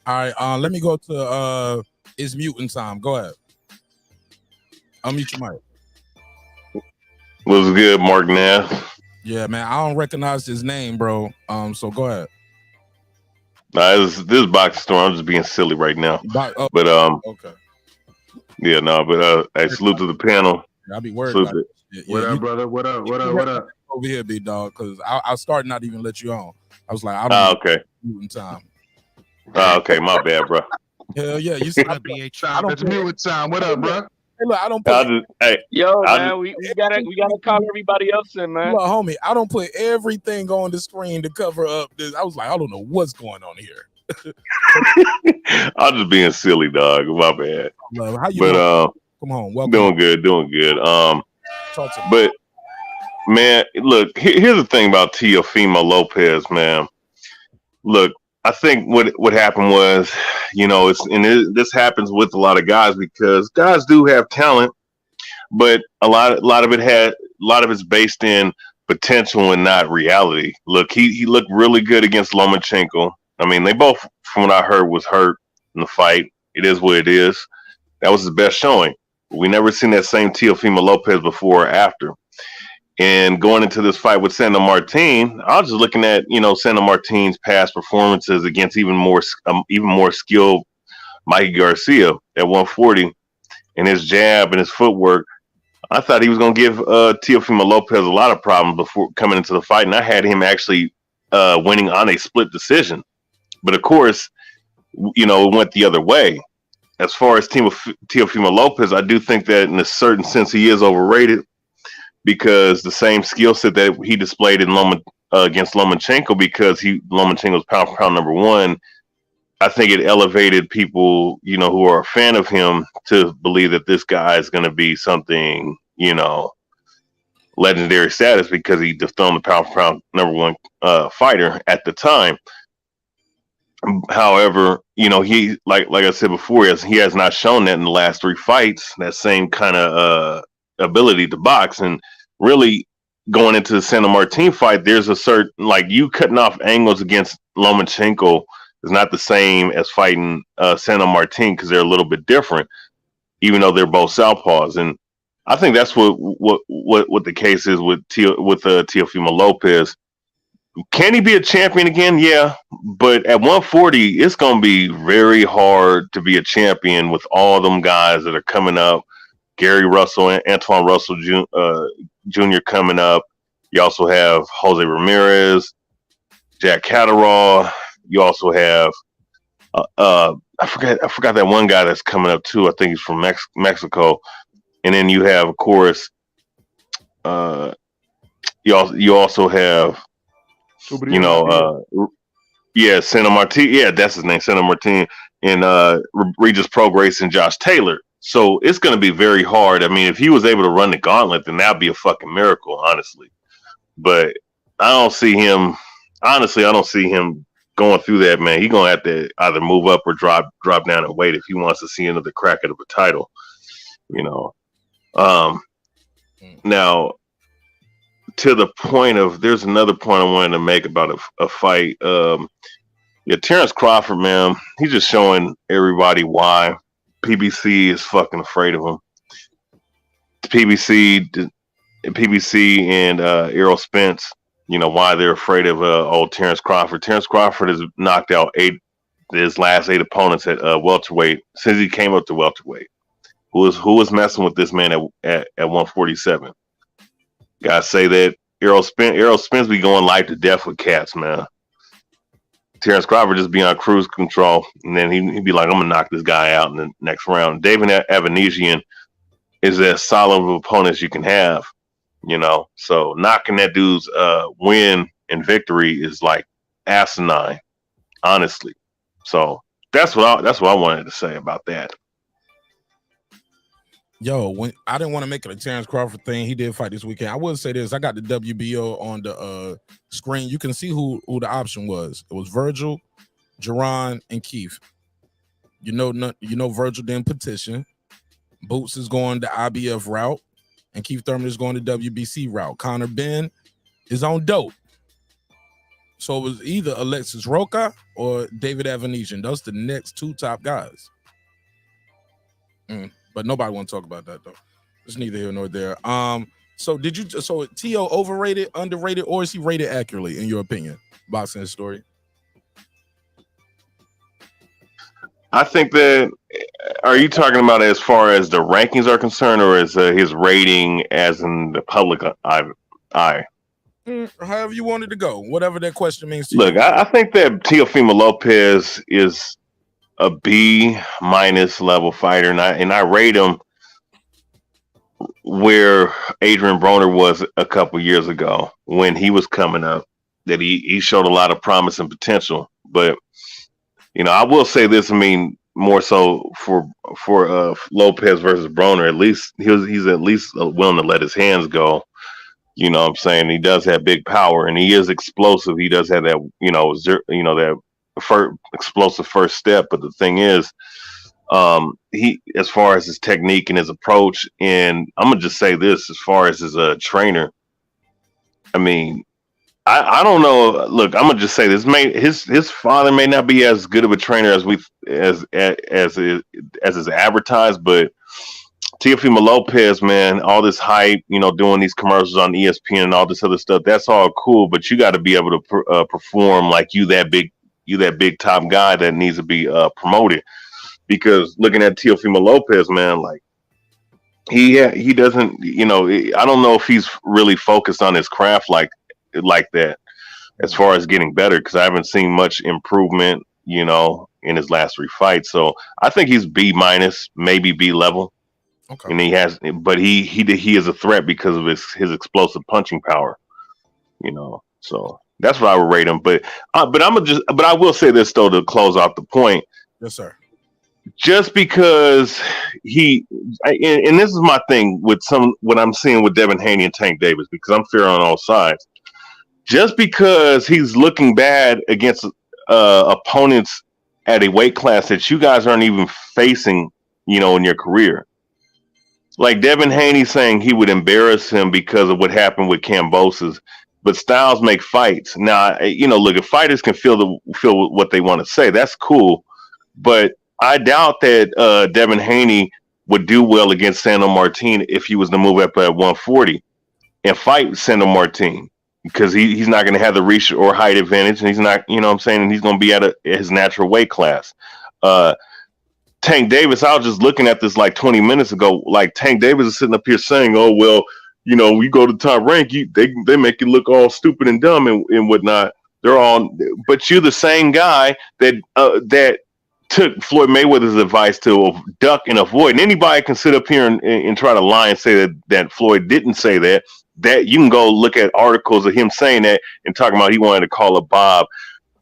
A: All right, let me go to it's mutant time. Go ahead. Unmute your mic.
S: What's good, Mark Nass?
A: Yeah, man, I don't recognize his name, bro. So go ahead.
S: Nah, this box store. I'm just being silly right now. But
A: okay.
S: Yeah, no, but hey, salute to the panel.
A: I'll be worried.
S: Salute
A: About
L: what up, brother? What up?
A: Over here, big dog, because I started not even let you on. I was like, I don't
S: okay.
A: Mutant time.
S: Okay, my bad, bro.
A: Hell yeah, you said
L: it's mutant time. What up, bro?
A: Hey, look, I don't put.
Q: We gotta call everybody else in, man.
A: Look, homie, I don't put everything on the screen to cover up this. I was like, I don't know what's going on here.
S: I'm just being silly, dog. My bad.
A: How you doing? Come on, welcome.
S: Doing good. But man, look, here's the thing about Teofimo Lopez, man. Look, I think what happened was, this happens with a lot of guys because guys do have talent, but a lot of it's based in potential and not reality. Look, he looked really good against Lomachenko. I mean, they both, from what I heard, was hurt in the fight. It is what it is. That was his best showing. We never seen that same Teofimo Lopez before or after. And going into this fight with Sandor Martin, I was just looking at, Sandor Martin's past performances against even more skilled Mikey Garcia at 140, and his jab and his footwork. I thought he was going to give Teofimo Lopez a lot of problems before coming into the fight, and I had him actually winning on a split decision. But of course, it went the other way. As far as Teofimo Lopez, I do think that in a certain sense he is overrated because the same skill set that he displayed in against Lomachenko, because Lomachenko's pound for pound number one, I think it elevated people, who are a fan of him to believe that this guy is going to be something, legendary status because he dethroned the pound for pound number one fighter at the time. However, he like I said before, he has not shown that in the last three fights, that same kind of ability to box. And really going into the Sandor Martin fight, there's a certain, you cutting off angles against Lomachenko is not the same as fighting Sandor Martin because they're a little bit different, even though they're both southpaws. And I think that's what the case is with Teofimo Lopez. Can he be a champion again? Yeah, but at 140, it's going to be very hard to be a champion with all them guys that are coming up. Gary Russell and Antoine Russell Jr. coming up. You also have Jose Ramirez, Jack Catterall. You also have I forgot that one guy that's coming up too. I think he's from Mexico. And then you have, of course, you also have, Sandor Martin. Yeah, that's his name, Sandor Martin, and Regis Prograis and Josh Taylor. So it's going to be very hard. I mean, if he was able to run the gauntlet, then that'd be a fucking miracle, honestly. But I don't see him. Honestly, I don't see him going through that, man. He's going to have to either move up or drop down and wait if he wants to see another crack at a title. Now, to the point of, there's another point I wanted to make about a fight. Terrence Crawford, man, he's just showing everybody why PBC is fucking afraid of him. PBC and Errol Spence, why they're afraid of old Terrence Crawford. Terrence Crawford has knocked out his last 8 opponents at welterweight since he came up to welterweight. Who was messing with this man at 147? Gotta say that Errol Spence be going life to death with cats, man. Terrence Crawford just be on cruise control, and then he'd be like, I'm gonna knock this guy out in the next round. David Avanesian is as solid of an opponent as you can have, So knocking that dude's win and victory is like asinine, honestly. So That's what I wanted to say about that.
A: Yo, when I didn't want to make it a Terrence Crawford thing, he did fight this weekend. I will say this: I got the WBO on the screen. You can see who the option was. It was Virgil, Jerron, and Keith. You know, Virgil didn't petition. Boots is going the IBF route, and Keith Thurman is going the WBC route. Conor Ben is on dope. So it was either Alexis Roca or David Avanesian. Those are the next two top guys. But nobody want to talk about that though. It's neither here nor there. So Tio overrated, underrated, or is he rated accurately in your opinion? Boxing history.
S: I think that, are you talking about as far as the rankings are concerned, or is his rating as in the public eye?
A: However you wanted to go, whatever that question means to
S: Look,
A: you.
S: I think that Teofimo Lopez is a B- level fighter, and I rate him where Adrian Broner was a couple years ago when he was coming up. That he showed a lot of promise and potential, but I will say this. I mean, more so for Lopez versus Broner, at least he's at least willing to let his hands go. You know what I'm saying? He does have big power, and he is explosive. He does have that, that explosive first step. But the thing is, he, as far as his technique and his approach, and I'm gonna just say this, as far as his trainer, I mean, I don't know. Look, I'm gonna just say this. His father may not be as good of a trainer as is advertised, but Teofimo Lopez, man, all this hype, doing these commercials on ESPN and all this other stuff, that's all cool. But you got to be able to perform like you that big top guy that needs to be promoted. Because looking at Teofimo Lopez, man, like he doesn't, I don't know if he's really focused on his craft like that as far as getting better, because I haven't seen much improvement, in his last 3 fights. So I think he's B-, maybe B level.
A: Okay.
S: And he is a threat because of his explosive punching power, So that's what I would rate him. But I will say this though, to close off the point.
A: Yes, sir.
S: Just because and this is my thing with what I'm seeing with Devin Haney and Tank Davis, because I'm fair on all sides. Just because he's looking bad against opponents at a weight class that you guys aren't even facing, in your career. Like Devin Haney saying he would embarrass him because of what happened with Kambosos, but styles make fights. Now, look, if fighters can feel what they want to say, that's cool. But I doubt that Devin Haney would do well against Sandor Martin if he was to move up at 140 and fight Sandor Martin, because he's not going to have the reach or height advantage, and he's not, and he's going to be at his natural weight class. Tank Davis, I was just looking at this like 20 minutes ago. Like Tank Davis is sitting up here saying, "Oh well, we go to top rank, they make you look all stupid and dumb and whatnot." They're all, but you're the same guy that took Floyd Mayweather's advice to duck and avoid. And anybody can sit up here and try to lie and say that Floyd didn't say that. That you can go look at articles of him saying that and talking about he wanted to call up Bob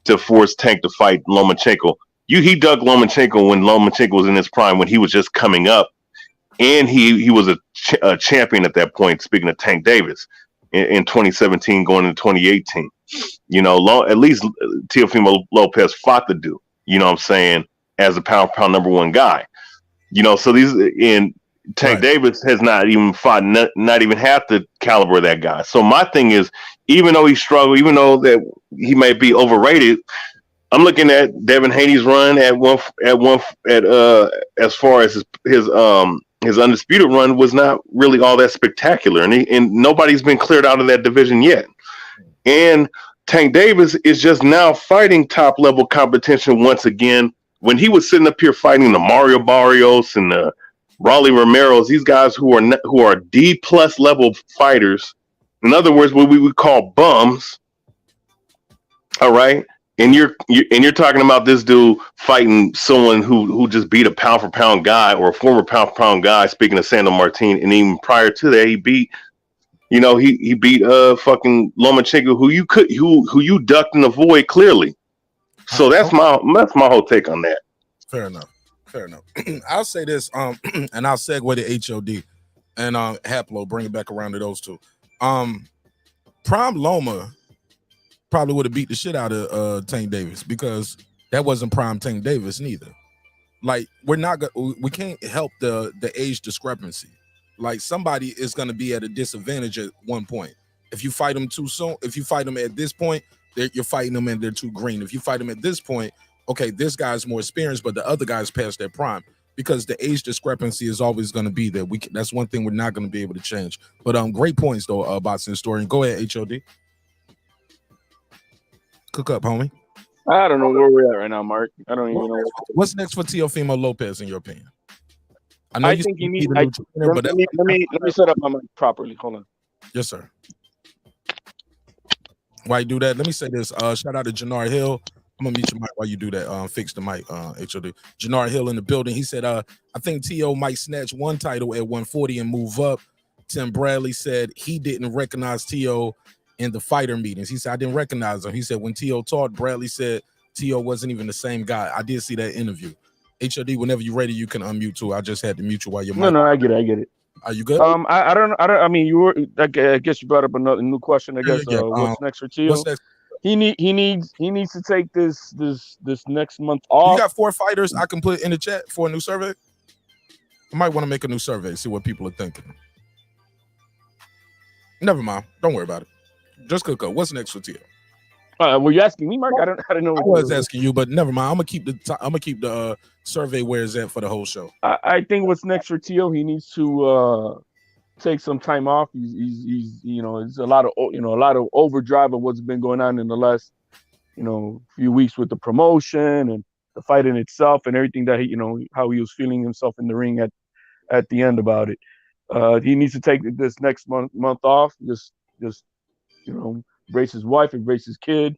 S: to force Tank to fight Lomachenko. He dug Lomachenko when Lomachenko was in his prime, when he was just coming up, and he was a champion at that point. Speaking of Tank Davis, in 2017 going into 2018, at least Teofimo Lopez fought the dude. As a pound number one guy. So Tank Davis has not even fought not even half the caliber of that guy. So my thing is, even though he struggled, even though that he may be overrated, I'm looking at Devin Haney's run as far as his undisputed run was not really all that spectacular, and nobody's been cleared out of that division yet. And Tank Davis is just now fighting top level competition once again. When he was sitting up here fighting the Mario Barrios and the Raleigh Romeros, these guys who are D+ level fighters, in other words, what we would call bums. All right. And you're talking about this dude fighting someone who just beat a pound for pound guy, or a former pound for pound guy, speaking of Sandor Martin, and even prior to that he beat he beat fucking Lomachenko, who you ducked and avoid clearly. So that's my whole take on that.
A: Fair enough. I'll say this, and I'll segue to HOD and Haplo, bring it back around to those two. Prime Loma probably would have beat the shit out of Tank Davis because that wasn't prime Tank Davis neither. Like we can't help the age discrepancy. Like somebody is gonna be at a disadvantage at one point. If you fight them too soon, if you fight them at this point, you're fighting them and they're too green. If you fight them at this point, okay, this guy's more experienced, but the other guy's past their prime because the age discrepancy is always going to be there. That's one thing we're not going to be able to change. But great points though, boxing historian. Go ahead, HOD. Cook up, homie.
Q: I don't know where we're at right now, Mark. I don't even know.
A: What's next for Teofimo Lopez in your opinion?
Q: I think you need. Let me set up my mic properly. Hold on.
A: Yes, sir. While you do that, let me say this. Shout out to Jannar Hill. I'm gonna mute your mic while you do that. Fix the mic, HOD. Jannar Hill in the building. He said, I think T.O. might snatch one title at 140 and move up. Tim Bradley said he didn't recognize T.O. in the fighter meetings. He said, I didn't recognize him. He said, when T.O. talked, Bradley said T.O. wasn't even the same guy. I did see that interview. HOD, whenever you're ready, you can unmute too. I just had to mute you while you're
Q: No, I get it.
A: Are you good?
Q: I don't. I mean, you were. I guess you brought up another new question. I guess. What's next for T.O.?
A: What's next?
Q: He needs to take this next month off.
A: You got 4 fighters I can put in the chat for a new survey? I might want to make a new survey, see what people are thinking. Never mind. Don't worry about it. Just cook up. What's next for T.O.?
Q: Were you asking me, Mark? I don't know.
A: I was asking you, but never mind. I'm gonna keep the survey where it's at for the whole show.
Q: I think what's next for T.O. He needs to take some time off. He's it's a lot of overdrive of what's been going on in the last few weeks with the promotion and the fight in itself and everything that how he was feeling himself in the ring at the end about it. He needs to take this next month off. Just embrace his wife, embrace his kid,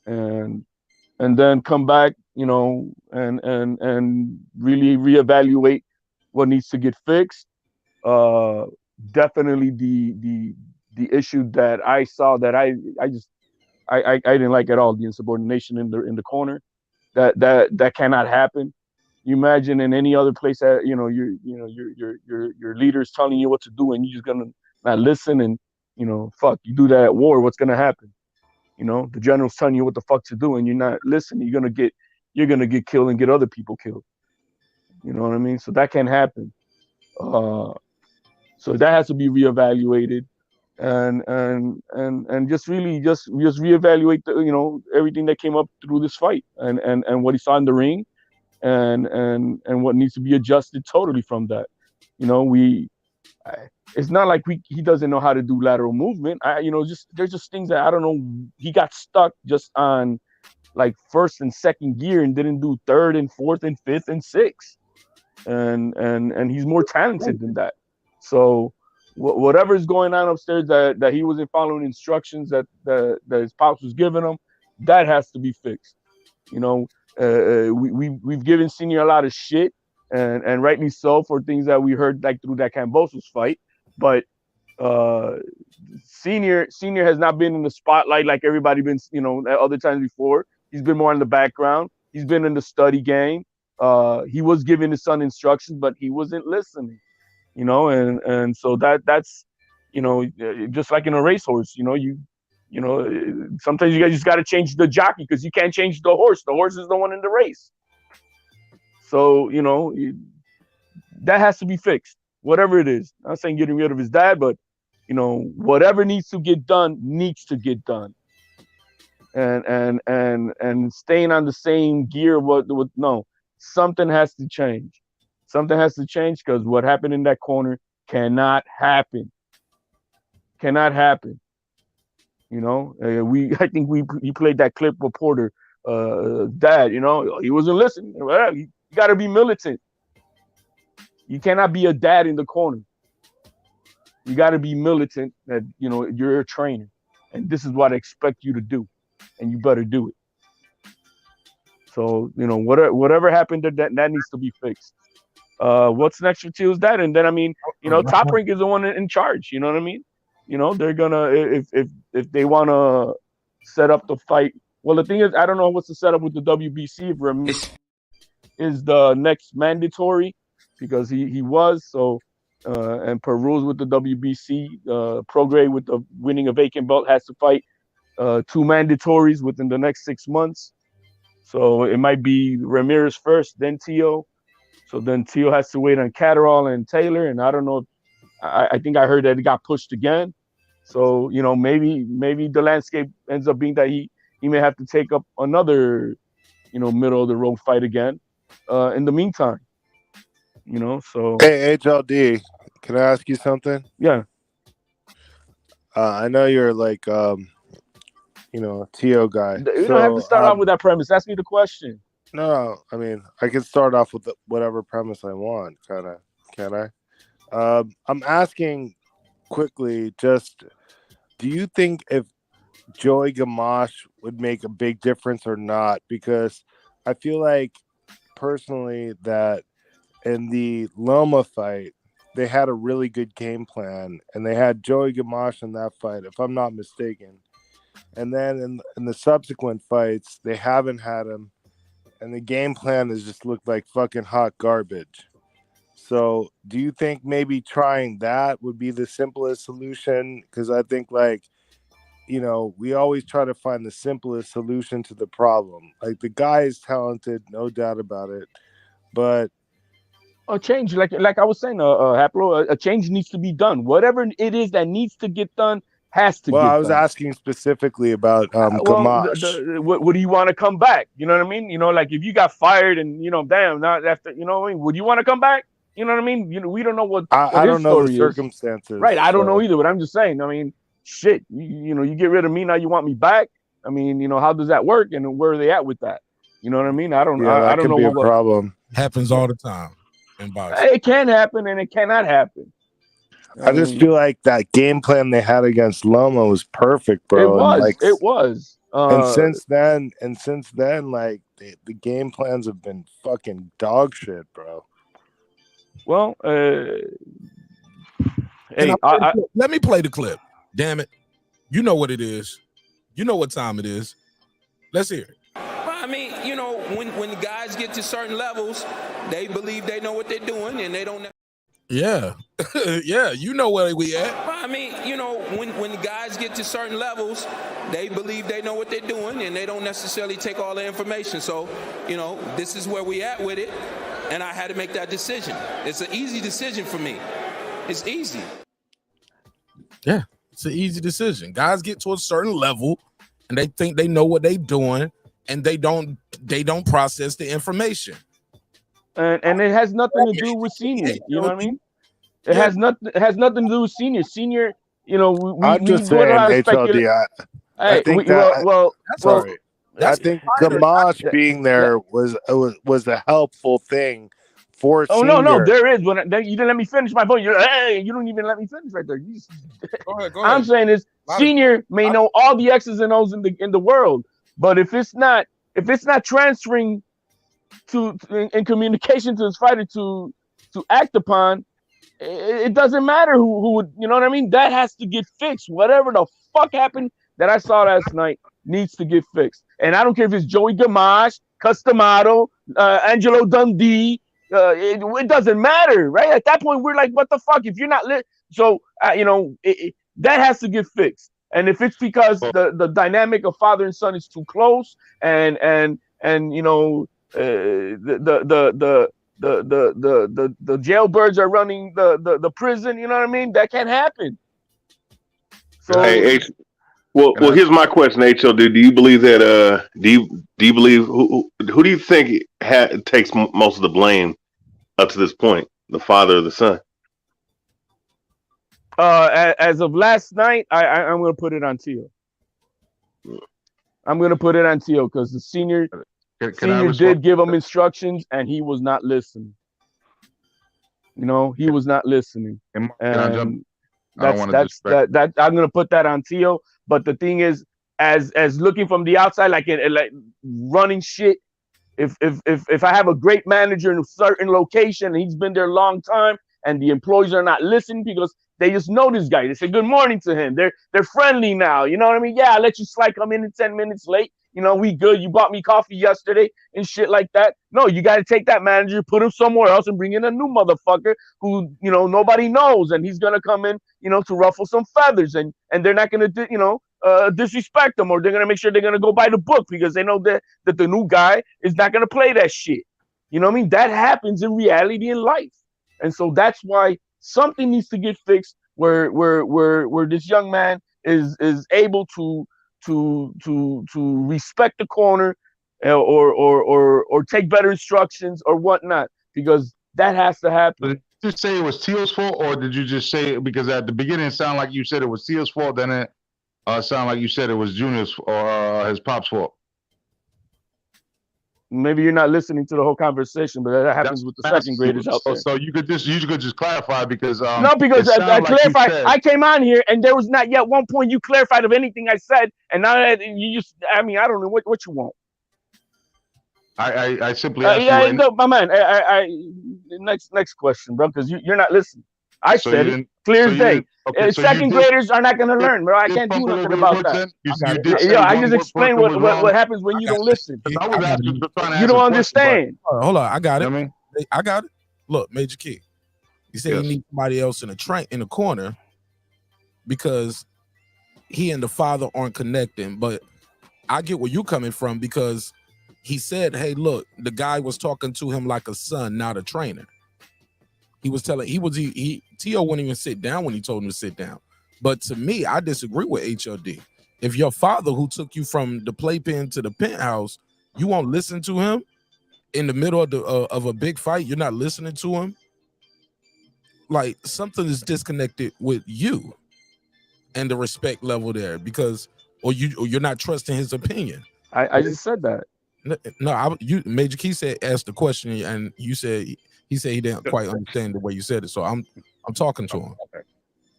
Q: and then come back, and really reevaluate what needs to get fixed. Definitely the issue that I saw that I didn't like at all, the insubordination in the corner. That cannot happen. You imagine in any other place that your leader's telling you what to do and you're just gonna not listen and you do that at war, what's gonna happen? The general's telling you what the fuck to do and you're not listening, you're gonna get killed and get other people killed. You know what I mean? So that can happen. So that has to be reevaluated, and just reevaluate everything that came up through this fight and what he saw in the ring, and what needs to be adjusted totally from that. It's not like he doesn't know how to do lateral movement. There's just things that I don't know. He got stuck just on like first and second gear and didn't do third and fourth and fifth and sixth, and he's more talented than that. So whatever is going on upstairs that he wasn't following instructions that his pops was giving him, that has to be fixed. We've given Senior a lot of shit, and rightly so, for things that we heard like through that Kambosos fight. But Senior has not been in the spotlight like everybody been at other times before. He's been more in the background. He's been in the study game. He was giving his son instructions, but he wasn't listening. And so that's just like in a racehorse, sometimes you guys just got to change the jockey because you can't change the horse. The horse is the one in the race. So that has to be fixed, whatever it is. I'm not saying getting rid of his dad, but whatever needs to get done needs to get done. And staying on the same gear, no, something has to change. Something has to change because what happened in that corner cannot happen. Cannot happen. I think he played that clip with Porter, dad. He wasn't listening. You got to be militant. You cannot be a dad in the corner. You got to be militant. That you're a trainer, and this is what I expect you to do, and you better do it. So whatever happened, that needs to be fixed. What's next for Teal's dad? And then Top Rank is the one in charge. You know what I mean? They're gonna if they want to set up the fight. Well, the thing is, I don't know what's the setup with the WBC. is the next mandatory because he was so. And per rules with the WBC, Prograis with the winning a vacant belt has to fight 2 mandatories within the next 6 months. So it might be Ramirez first, then Teo. So then Teo has to wait on Catterall and Taylor, and I don't know. I think I heard that it got pushed again. So maybe the landscape ends up being that he may have to take up another middle of the road fight again. In the meantime. So
P: hey HLD, can I ask you something?
Q: Yeah.
P: I know you're like a Teo guy.
Q: You don't have to start off with that premise. Ask me the question.
P: No, I mean I can start off with whatever premise I want, kind of. Can I? I'm asking quickly. Just, do you think if Joey Gamache would make a big difference or not? Because I feel like personally that in the Loma fight, they had a really good game plan, and they had Joey Gamache in that fight, if I'm not mistaken. And then in the subsequent fights, they haven't had him, and the game plan has just looked like fucking hot garbage. So do you think maybe trying that would be the simplest solution? Because I think we always try to find the simplest solution to the problem. Like, the guy is talented, no doubt about it, but
Q: a change, like I was saying, Haplo, a change needs to be done. Whatever it is that needs to get done has to get done.
P: Well, I was asking specifically about Gamache.
Q: What do you want to come back? You know what I mean? Like if you got fired and damn, not after, what I mean? Would you want to come back? You know what I mean? We don't know what
P: I don't know the
Q: is.
P: circumstances.
Q: Right, I don't know either, but I'm just saying. I mean, shit, you get rid of me, now you want me back? I mean, how does that work, and where are they at with that? You know what I mean? I don't.
P: Yeah,
Q: I don't
P: could
Q: know
P: be
Q: what
P: a problem.
A: Happens all the time in boxing.
Q: It can happen and it cannot happen.
P: I just feel like that game plan they had against Loma was perfect, bro.
Q: It was.
P: And since then, like the game plans have been fucking dog shit, bro.
Q: Well, hey,
A: let me play the clip. Damn it. You know what it is. You know what time it is. Let's hear it.
T: I mean, when guys get to certain levels, they believe they know what they're doing, and they don't.
A: Yeah, yeah, you know where we at.
T: I mean, when guys get to certain levels, they believe they know what they're doing, and they don't necessarily take all the information. So, this is where we at with it, and I had to make that decision. It's an easy decision for me. It's easy.
A: Yeah, it's an easy decision. Guys get to a certain level, and they think they know what they're doing, and they don't process the information.
Q: And it has nothing to do with senior. You know what I mean? It has nothing to do with senior. Senior,
P: I'm just saying, HLD. I think I think Gamache being there was a helpful thing for senior.
Q: No, there is. You didn't let me finish my point. You don't even let me finish right there.
A: Go ahead.
Q: I'm saying is senior may know all the X's and O's in the world, but if it's not transferring in communication to his fighter to act upon, it doesn't matter who would, you know what I mean? That has to get fixed. Whatever the fuck happened that I saw last night needs to get fixed. And I don't care if it's Joey Gamache, Customado, Angelo Dundee. It doesn't matter, right? At that point, we're like, what the fuck? If you're not lit, so that has to get fixed. And if it's because the dynamic of father and son is too close, and the jailbirds are running the prison, you know what I mean? That can't happen. So
S: well, here's my question, HLD. Do you believe that? Do you believe who do you think takes most of the blame up to this point? The father or the son?
Q: As of last night, I'm going to put it on Teo. I'm going to put it on Teo because the senior did give him instructions and he was not listening. He was not listening. And I'm going to put that on Teo. But the thing is, as looking from the outside, like running shit, if I have a great manager in a certain location and he's been there a long time and the employees are not listening because they just know this guy. They say good morning to him. They're friendly now. You know what I mean? Yeah, I'll let you slide, come in 10 minutes late. You know, we good. You bought me coffee yesterday and shit like that. No, you got to take that manager, put him somewhere else, and bring in a new motherfucker who, you know, nobody knows, and he's gonna come in, you know, to ruffle some feathers, and they're not gonna, you know, disrespect them, or they're gonna make sure they're gonna go by the book because they know that the new guy is not gonna play that shit. You know what I mean? That happens in reality in life, and so that's why something needs to get fixed where this young man is able to respect the corner, or take better instructions or whatnot, because that has to happen.
L: Did you say it was Teal's fault, or did you just say it because at the beginning it sounded like you said it was Teal's fault, then it sounded like you said it was Junior's or his pop's fault?
Q: Maybe you're not listening to the whole conversation, but that happens with the second graders out there.
L: So you could just clarify because
Q: no, because I clarified. I came on here and there was not yet one point you clarified of anything I said, and now that you just, I mean, I don't know what you want.
L: I simply asked you.
Q: No, my man. Next question, bro, because you're not listening. I said it clear as day. Second graders are not going to learn, bro. I can't do nothing about that. I just explained what happens when you don't listen. You don't understand.
A: Hold on, I got it. I got it. Look, Major Key. You said you need somebody else in the corner because he and the father aren't connecting. But I get where you're coming from because he said, "Hey, look, the guy was talking to him like a son, not a trainer." He was telling Tio wouldn't even sit down when he told him to sit down. But to me, I disagree with HLD. If your father who took you from the playpen to the penthouse, you won't listen to him in the middle of a big fight, you're not listening to him. Like something is disconnected with you and the respect level there because or you're not trusting his opinion.
Q: I just said that.
A: No, Major Key asked the question and you said he said he didn't quite understand the way you said it. So I'm talking to him. Okay.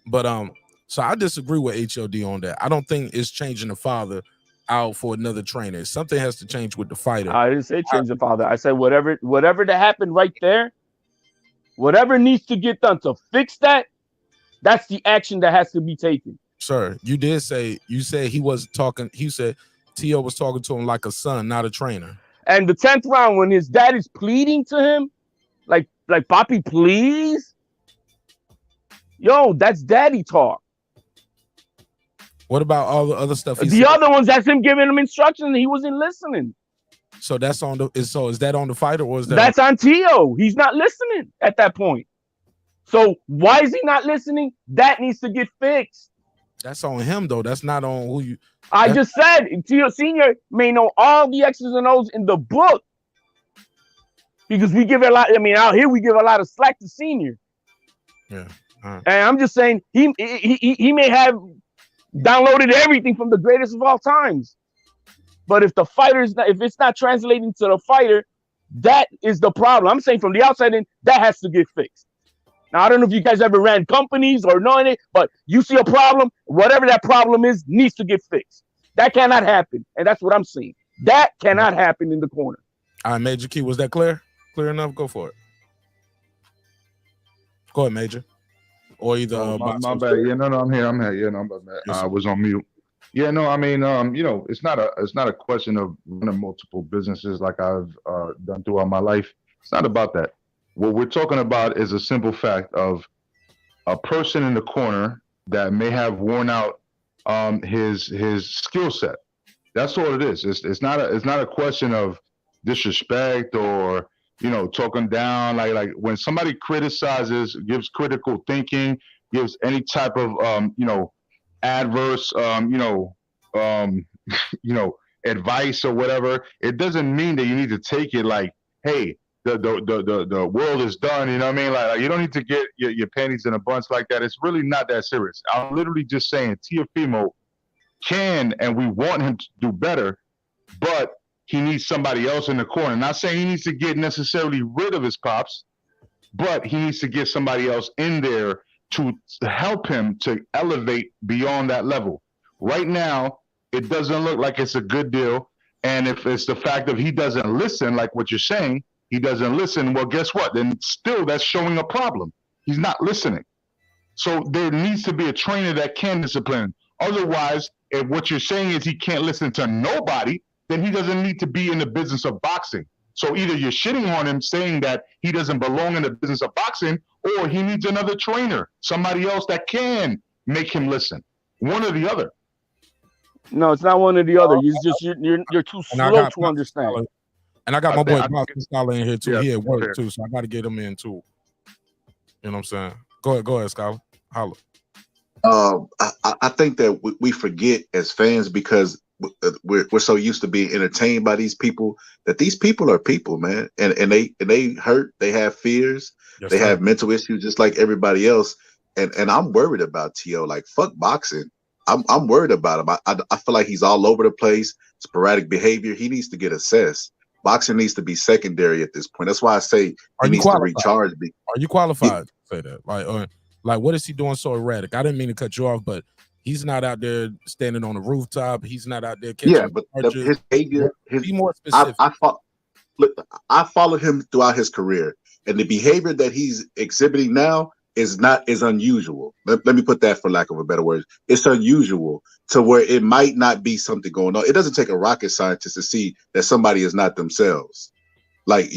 A: But so I disagree with HLD on that. I don't think it's changing the father out for another trainer. Something has to change with the fighter.
Q: I didn't say change the father. I said whatever that happened right there, whatever needs to get done to fix that, that's the action that has to be taken.
A: Sir, you said he was talking. He said Tio was talking to him like a son, not a trainer.
Q: And the 10th round, when his dad is pleading to him, like Papi, please, yo, that's daddy talk.
A: What about all the other stuff?
Q: The other ones, that's him giving him instructions, and he wasn't listening.
A: So that's on the. So is that on the fighter or is that?
Q: That's on Tio. He's not listening at that point. So why is he not listening? That needs to get fixed.
A: That's on him though. That's not on who you.
Q: I just said Tio Senior may know all the X's and O's in the book because we give a lot. I mean, out here we give a lot of slack to Senior.
A: Yeah.
Q: And I'm just saying he may have downloaded everything from the greatest of all times, but if it's not translating to the fighter, that is the problem. I'm saying from the outside in, that has to get fixed. Now, I don't know if you guys ever ran companies or knowing it, but you see a problem, whatever that problem is, needs to get fixed. That cannot happen. And that's what I'm saying. That cannot happen in the corner.
A: All right, Major Key, was that clear? Clear enough? Go for it. Go ahead, Major. Or either
L: my bad. Yeah, no, I'm here. Yeah, no, my bad. I was on mute. Yeah, no, I mean, it's not a question of running multiple businesses like I've done throughout my life. It's not about that. What we're talking about is a simple fact of a person in the corner that may have worn out his skill set. That's all it is. It's not a question of disrespect or talking down. Like when somebody criticizes, gives critical thinking, gives any type of adverse advice or whatever, it doesn't mean that you need to take it like, hey, the world is done, you know what I mean? Like you don't need to get your panties in a bunch like that. It's really not that serious. I'm literally just saying Teofimo can, and we want him to do better, but he needs somebody else in the corner. Not saying he needs to get necessarily rid of his pops, but he needs to get somebody else in there to help him to elevate beyond that level. Right now, it doesn't look like it's a good deal. And if it's the fact of he doesn't listen, like what you're saying, he doesn't listen, well, guess what? Then still that's showing a problem. He's not listening. So there needs to be a trainer that can discipline. Otherwise, if what you're saying is he can't listen to nobody, then he doesn't need to be in the business of boxing. So either you're shitting on him saying that he doesn't belong in the business of boxing, or he needs another trainer, somebody else that can make him listen. One or the other.
Q: No, it's not one or the other. You're too slow to understand.
A: And I got my boy Boxing Scholar in here too. He at work too, so I got to get him in too. You know what I'm saying? Go ahead, Scholar. Holla.
M: I think that we forget as fans because we're so used to being entertained by these people that these people are people, man, and they hurt, they have fears, they have mental issues just like everybody else, and I'm worried about Tio. Like fuck boxing, I'm worried about him. I feel like he's all over the place, sporadic behavior. He needs to get assessed. Boxing needs to be secondary at this point. That's why I say he needs to recharge.
A: Are you qualified to say that? Like, what is he doing so erratic? I didn't mean to cut you off, but he's not out there standing on the rooftop. He's not out there catching
M: but his behavior,
A: be more specific.
M: I followed him throughout his career, and the behavior that he's exhibiting now is unusual. Let me put that for lack of a better word. It's unusual to where it might not be something going on. It doesn't take a rocket scientist to see that somebody is not themselves. Like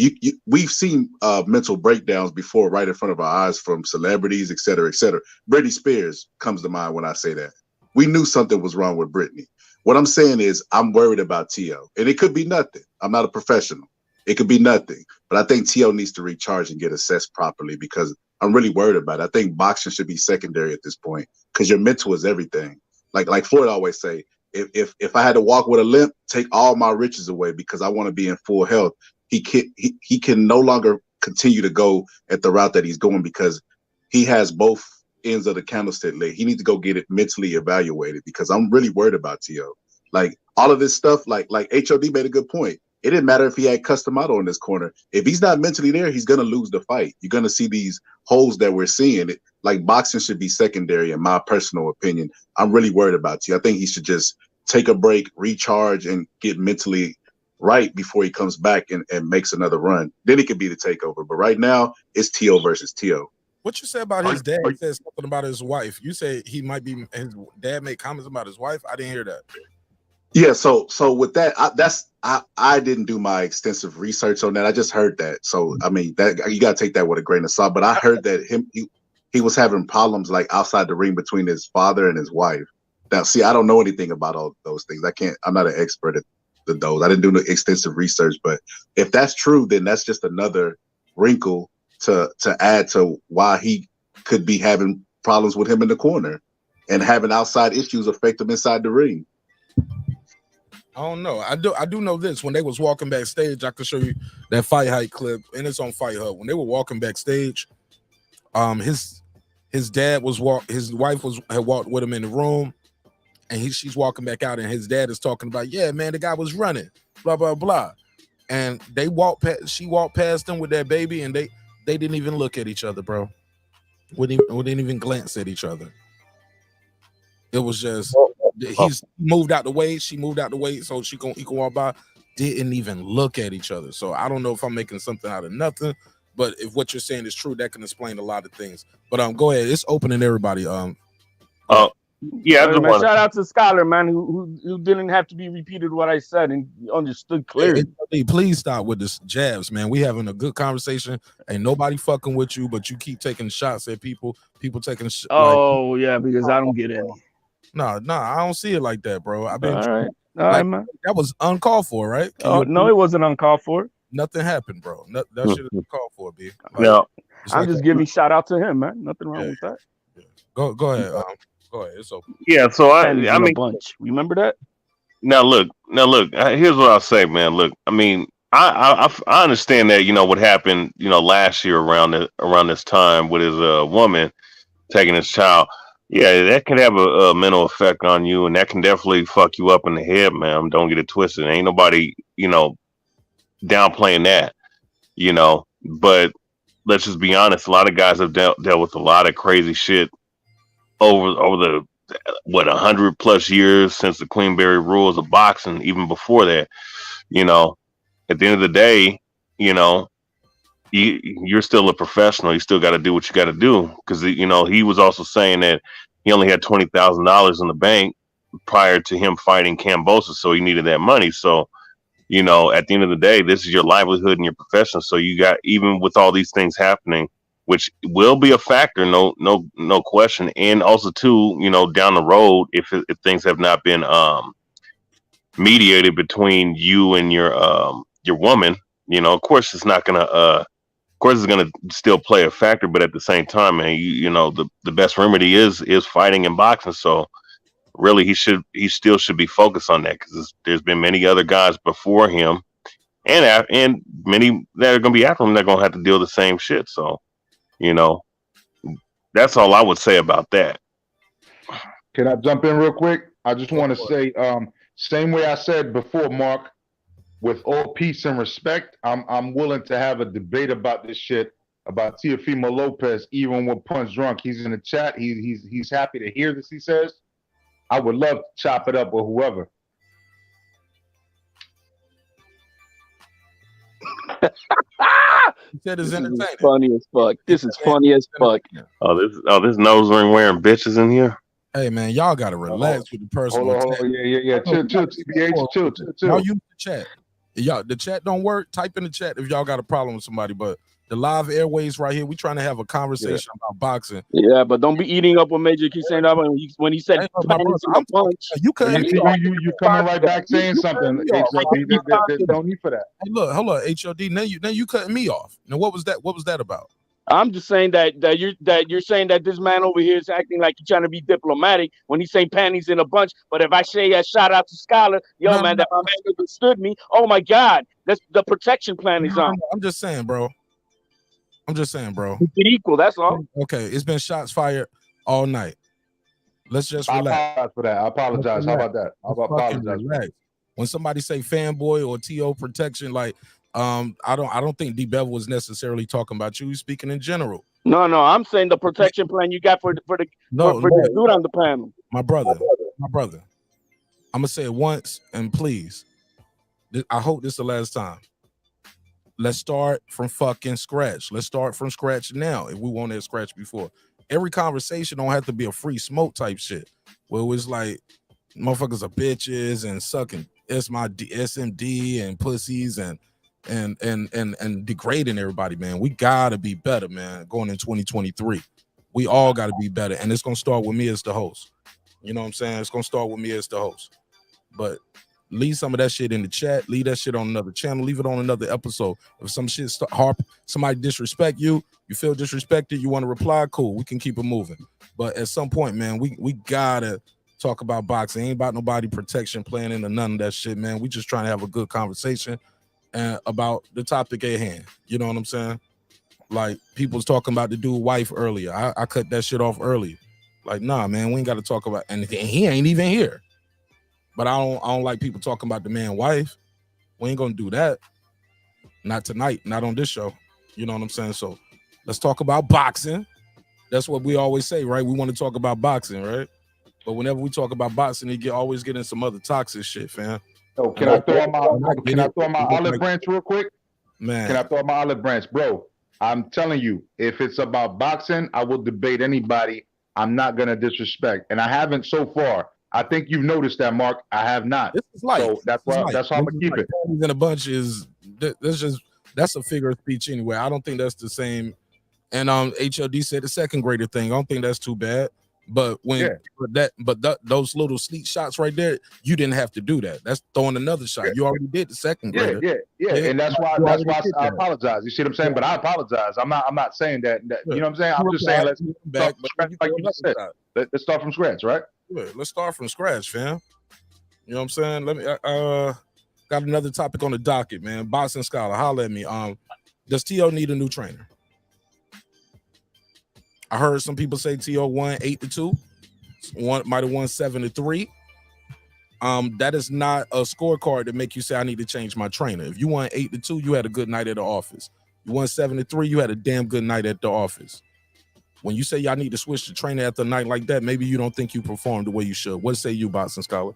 M: we've seen mental breakdowns before right in front of our eyes from celebrities, et cetera, et cetera. Britney Spears comes to mind when I say that. We knew something was wrong with Britney. What I'm saying is I'm worried about Tio, and it could be nothing. I'm not a professional. It could be nothing, but I think Tio needs to recharge and get assessed properly because I'm really worried about it. I think boxing should be secondary at this point because your mental is everything. Like Floyd always say, if I had to walk with a limp, take all my riches away because I want to be in full health. He can no longer continue to go at the route that he's going because he has both ends of the candlestick leg. He needs to go get it mentally evaluated because I'm really worried about Tio. Like all of this stuff, like HOD made a good point. It didn't matter if he had Customato in this corner. If he's not mentally there, he's gonna lose the fight. You're gonna see these holes that we're seeing. Like boxing should be secondary, in my personal opinion. I'm really worried about Tio. I think he should just take a break, recharge, and get mentally right before he comes back and makes another run. Then it could be the takeover. But right now, it's Tio versus Tio.
A: What you said about his dad? He said something about his wife. You say he might be his dad made comments about his wife. I didn't hear that.
M: Yeah, so with that, I didn't do my extensive research on that. I just heard that. So I mean, that you gotta take that with a grain of salt. But I heard that he was having problems like outside the ring between his father and his wife. Now, see, I don't know anything about all those things. I'm not an expert at those. I didn't do no extensive research, but if that's true, then that's just another wrinkle to add to why he could be having problems with him in the corner and having outside issues affect him inside the ring.
A: I don't know. I do know this. When they was walking backstage, I could show you that Fight Hype clip, and it's on Fight Hub. When they were walking backstage, his dad was his wife had walked with him in the room. And she's walking back out, and his dad is talking about, yeah, man, the guy was running, blah, blah, blah. And she walked past them with that baby, and they didn't even look at each other, bro. Wouldn't even glance at each other. It was just, he's moved out the way, she moved out the way, so he can walk by. Didn't even look at each other. So I don't know if I'm making something out of nothing, but if what you're saying is true, that can explain a lot of things. But go ahead, it's opening everybody.
Q: Yeah, man, shout out to Skylar, man, who didn't have to be repeated what I said and understood clearly.
A: Hey, please stop with this jabs, man. We having a good conversation. Ain't nobody fucking with you, but you keep taking shots at people. People taking.
Q: Oh yeah, because I don't get any.
A: No, I don't see it like that, bro. I mean,
Q: all right, man.
A: That was uncalled for, right?
Q: No, it wasn't uncalled for.
A: Nothing happened, bro. That shit is uncalled for, B.
Q: No, I'm just giving shout out to him, man. Nothing wrong with that.
A: Yeah. Go ahead. Go ahead. It's open.
S: Yeah, so I mean,
Q: a bunch. Remember that?
S: Now look. Here's what I'll say, man. Look, I mean, I understand that what happened, last year around this time with his woman taking his child. Yeah, that can have a mental effect on you, and that can definitely fuck you up in the head, man. Don't get it twisted. Ain't nobody, downplaying that, But let's just be honest. A lot of guys have dealt with a lot of crazy shit over the 100+ years since the Queenberry rules of boxing, even before that. At the end of the day, you're still a professional. You still got to do what you got to do, because he was also saying that he only had $20,000 in the bank prior to him fighting Kambosos, so he needed that money. So at the end of the day, this is your livelihood and your profession. So you got, even with all these things happening, which will be a factor, no question. And also too, down the road, if things have not been mediated between you and your woman, of course it's not gonna of course it's gonna still play a factor, but at the same time, man, the best remedy is fighting and boxing. So really, he still should be focused on that, because there's been many other guys before him and many that are gonna be after him that are gonna have to deal with the same shit. So that's all I would say about that.
L: Can I jump in real quick? I just want to say, same way I said before, Mark, with all peace and respect, I'm willing to have a debate about this shit, about Teofimo Lopez, even when Punch Drunk. He's in the chat. He's happy to hear this, he says. I would love to chop it up with whoever.
A: This is
Q: funny as fuck. This is funny as fuck.
S: This nose ring wearing bitches in here.
A: Hey man, y'all gotta relax with the personal.
L: Hold on. Yeah. Chill, TBH. Chill.
A: Y'all use the chat. The chat don't work. Type in the chat if y'all got a problem with somebody. But the live airways right here, we trying to have a conversation about boxing.
Q: Yeah, but don't be eating up what Major keeps saying that when he said
A: you couldn't.
L: You coming right back saying something. No need for that.
A: Hey, look, hold on, HOD. Now you cutting me off. Now what was that? What was that about?
Q: I'm just saying that you're saying that this man over here is acting like he's trying to be diplomatic when he's saying panties in a bunch. But if I say a shout out to Scholar, that my man understood me. Oh my God, that's the protection plan is on.
A: I'm just saying, bro. It's
Q: equal. That's all.
A: Okay, it's been shots fired all night. Let's just relax.
L: I apologize for that. I apologize. How about that? I apologize.
A: When somebody say fanboy or TO protection, like I don't think D Bevel was necessarily talking about you. He's speaking in general.
Q: No, I'm saying the protection plan you got for the dude on the panel.
A: My brother. I'm gonna say it once, and please, I hope this is the last time. Let's start from fucking scratch. Let's start from scratch now. If we wanted to scratch before, every conversation don't have to be a free smoke type shit. Where it was like motherfuckers are bitches and sucking SMD and pussies and degrading everybody, man. We gotta be better, man. Going in 2023, we all gotta be better, and it's gonna start with me as the host. You know what I'm saying? It's gonna start with me as the host. But leave some of that shit in the chat. Leave that shit on another channel. Leave it on another episode. If some shit somebody disrespect you, you feel disrespected, you want to reply, cool. We can keep it moving. But at some point, man, we gotta talk about boxing. Ain't about nobody protection planning or none of that shit, man. We just trying to have a good conversation about the topic at hand. You know what I'm saying? Like people was talking about the dude wife earlier. I cut that shit off earlier. Like, nah, man, we ain't got to talk about, and he ain't even here. But I don't like people talking about the man wife. We ain't gonna do that. Not tonight, not on this show. You know what I'm saying? So let's talk about boxing. That's what we always say, right? We want to talk about boxing, right? But whenever we talk about boxing, they always get in some other toxic shit, fam.
L: Oh, can I throw my olive branch real quick?
A: Man.
L: Can I throw my olive branch? Bro, I'm telling you, if it's about boxing, I will debate anybody. I'm not going to disrespect. And I haven't so far. I think you've noticed that, Mark. I have not.
A: This is light.
L: So that's how I'm going to keep it.
A: In a bunch that's a figure of speech anyway. I don't think that's the same. And HLD said the second grader thing. I don't think that's too bad. But those little sneak shots right there, you didn't have to do that. That's throwing another shot. You already did the second grader.
L: Yeah. And that's why I apologize. You see what I'm saying? But I apologize. I'm not saying that. You know what I'm saying? I'm just saying let's start from scratch, right?
A: Yeah, let's start from scratch, fam. You know what I'm saying? Let me got another topic on the docket, man. Boxing Scholar, holla at me. Does T.O. need a new trainer? I heard some people say T.O. won 8-2. Might have won 7-3. That is not a scorecard to make you say I need to change my trainer. If you won 8-2, you had a good night at the office. You won 7-3, you had a damn good night at the office. When you say y'all need to switch the trainer after a night like that, maybe you don't think you performed the way you should. What say you, Boxing Scholar?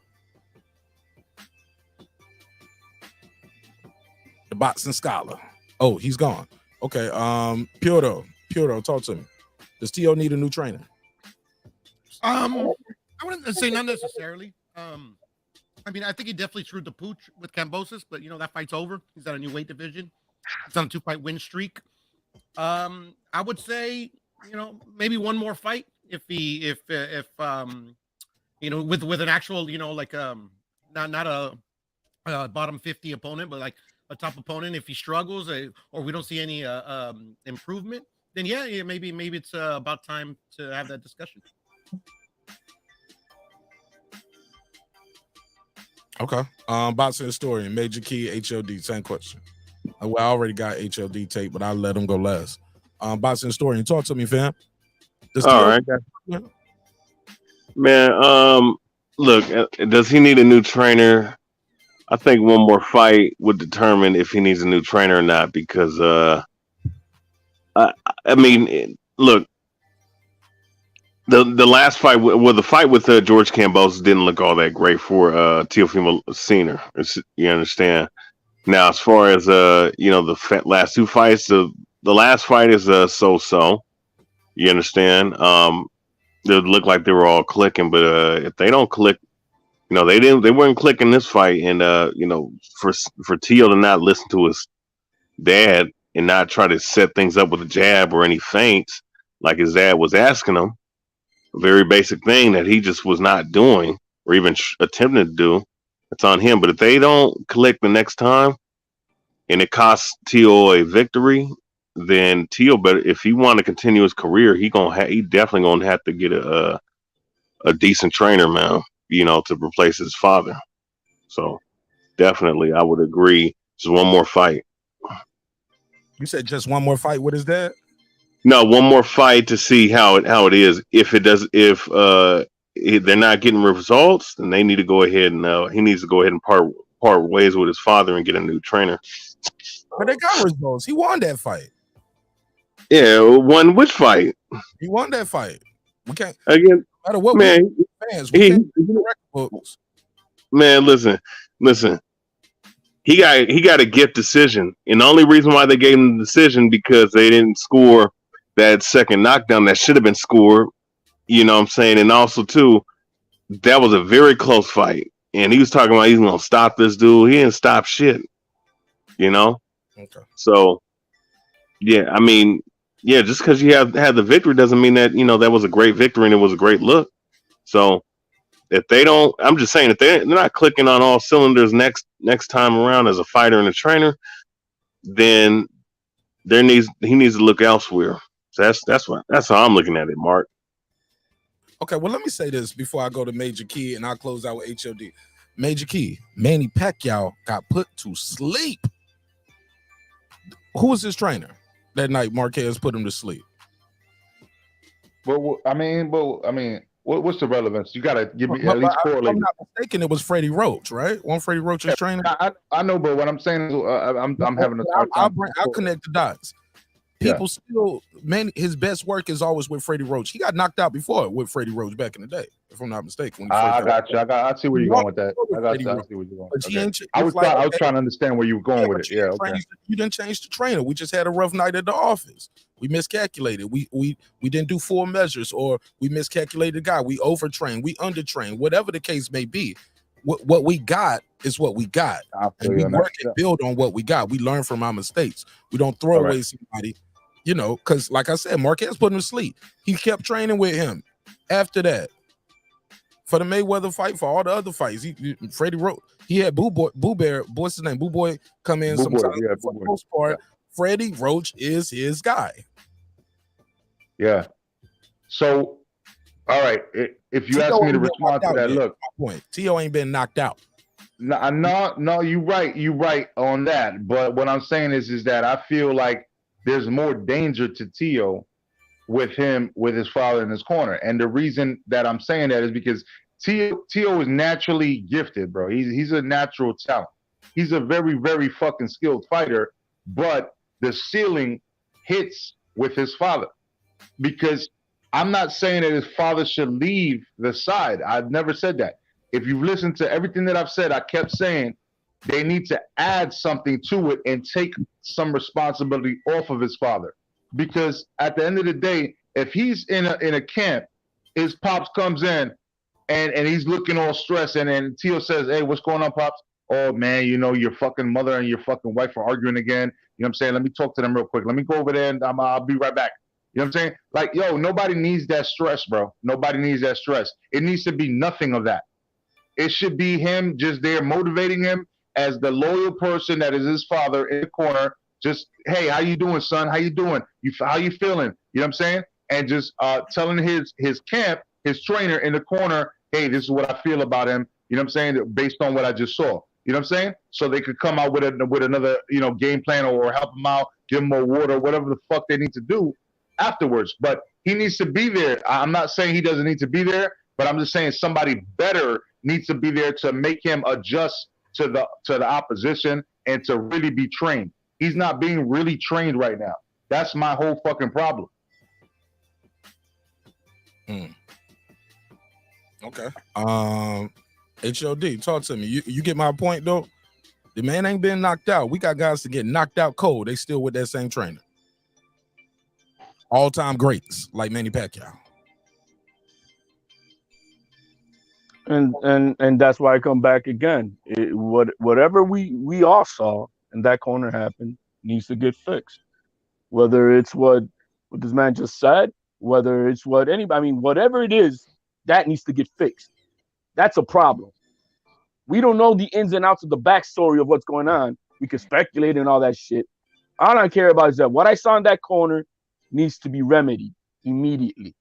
A: The Boxing Scholar. Oh, he's gone. Okay. Puro, talk to me. Does Tio need a new trainer?
J: I wouldn't say not necessarily. I mean, I think he definitely screwed the pooch with Cambosis, but that fight's over. He's got a new weight division. He's on a 2-fight win streak. I would say, maybe one more fight if with an actual, not a bottom 50 opponent, but like a top opponent. If he struggles or we don't see any improvement, then yeah, maybe it's about time to have that discussion.
A: Okay. Boxing historian, Major Key, HLD, same question. Well, I already got HLD tape, but I'll let him go last. Boxing historian, talk to me, fam.
S: All right, man. Look, does he need a new trainer? I think one more fight would determine if he needs a new trainer or not. Because I mean, look, the last fight, the fight with George Kambosos didn't look all that great for Teofimo Senior. You understand? Now, as far as the last two fights, the last fight is so-so. You understand? It looked like they were all clicking, but if they don't click, they weren't clicking this fight. And for Tio to not listen to his dad and not try to set things up with a jab or any feints like his dad was asking him, a very basic thing that he just was not doing or even attempting to do, it's on him. But if they don't click the next time and it costs Tio a victory, then Tio better, if he want to continue his career, he definitely gonna have to get a decent trainer, man, to replace his father. So definitely, I would agree. Just one more fight.
A: You said just one more fight with his dad?
S: No, one more fight to see how it is. If they're not getting results, then they need to go ahead and he needs to go ahead and part ways with his father and get a new trainer.
A: But they got results. He won that fight.
S: Yeah, won which fight?
A: He won that fight. We can't
S: again.
A: No matter what,
S: man,
A: fans. We can't books.
S: Man, listen. He got a gift decision, and the only reason why they gave him the decision because they didn't score that second knockdown that should have been scored. You know what I'm saying? And also too, that was a very close fight, and he was talking about he's gonna stop this dude. He didn't stop shit.
A: Okay.
S: So, yeah, I mean, yeah, just because you had the victory doesn't mean that that was a great victory and it was a great look. So if they don't, I'm just saying if they're not clicking on all cylinders next time around as a fighter and a trainer, then he needs to look elsewhere. So that's how I'm looking at it, Mark.
A: Okay, well, let me say this before I go to Major Key and I'll close out with HOD. Major Key, Manny Pacquiao got put to sleep. Who was his trainer that night? Marquez put him to sleep.
L: Well, I mean, what's the relevance? You got to give me at least correlate.
A: If I'm not mistaken, it was Freddie Roach, right? One Freddie Roach's trainer.
L: I know, but what I'm saying is, I'm having a hard time.
A: I'll connect the dots. People still, his best work is always with Freddie Roach. He got knocked out before with Freddie Roach back in the day, if I'm not mistaken.
L: I got you. I see where you're going with that. I see where you're going. I was trying to understand where you were going with it. Yeah, okay.
A: You didn't change the trainer. We just had a rough night at the office. We miscalculated. We didn't do full measures, or we miscalculated the guy. We overtrained. We undertrained. Whatever the case may be, what we got is what we got, and we work and build on what we got. We learn from our mistakes. We don't throw away somebody. Because like I said, Marquez put him to sleep. He kept training with him. After that, for the Mayweather fight, for all the other fights, Freddie Roach, he had Boo Bear, what's his name? Boo Boy come in sometimes. For the most part, Freddie Roach is his guy.
L: Yeah. So, all right, if you ask me to respond to that, look,
A: Tio ain't been knocked out.
L: No, you're right on that. But what I'm saying is that I feel like there's more danger to Tio with his father in his corner. And the reason that I'm saying that is because Tio is naturally gifted, bro. He's a natural talent. He's a very, very fucking skilled fighter, but the ceiling hits with his father. Because I'm not saying that his father should leave the side. I've never said that. If you've listened to everything that I've said, I kept saying They need to add something to it and take some responsibility off of his father. Because at the end of the day, if he's in a camp, his pops comes in and he's looking all stressed, and then Tio says, "Hey, what's going on, pops?" "Oh man, your fucking mother and your fucking wife are arguing again. You know what I'm saying? Let me talk to them real quick. Let me go over there and I'll be right back." You know what I'm saying? Like, yo, nobody needs that stress, bro. Nobody needs that stress. It needs to be nothing of that. It should be him just there motivating him as the loyal person that is his father in the corner. Just, hey, how you doing, son? How you doing? How you feeling? You know what I'm saying? And just telling his camp, his trainer in the corner, hey, this is what I feel about him. You know what I'm saying? Based on what I just saw. You know what I'm saying? So they could come out with another, game plan or help him out, give him more water, whatever the fuck they need to do afterwards. But he needs to be there. I'm not saying he doesn't need to be there, but I'm just saying somebody better needs to be there to make him adjust to the opposition and to really be trained. He's not being really trained right now. That's my whole fucking problem.
A: Okay. HOD, talk to me. You get my point though? The man ain't been knocked out. We got guys to get knocked out cold. They still with that same trainer. All-time greats like Manny Pacquiao.
Q: And that's why I come back again. Whatever we all saw in that corner happen needs to get fixed. Whether it's what this man just said, whether it's what anybody, I mean, whatever it is, that needs to get fixed. That's a problem. We don't know the ins and outs of the backstory of what's going on. We can speculate and all that shit. All I care about is that what I saw in that corner needs to be remedied immediately.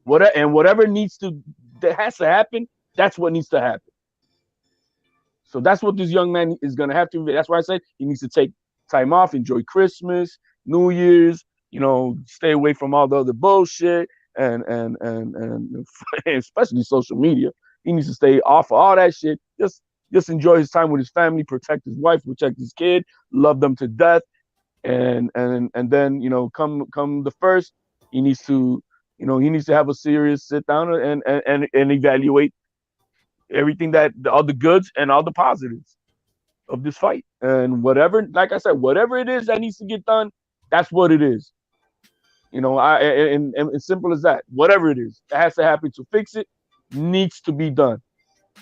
Q: Whatever that has to happen, that's what needs to happen. So that's what this young man is gonna have to. That's why I said he needs to take time off, enjoy Christmas, New Year's, stay away from all the other bullshit and especially social media. He needs to stay off of all that shit. Just enjoy his time with his family, protect his wife, protect his kid, love them to death, and then come the first, he needs to have a serious sit down and evaluate everything, that all the goods and all the positives of this fight. And whatever, like I said, whatever it is that needs to get done, that's what it is. And simple as that. Whatever it is that has to happen to fix it needs to be done.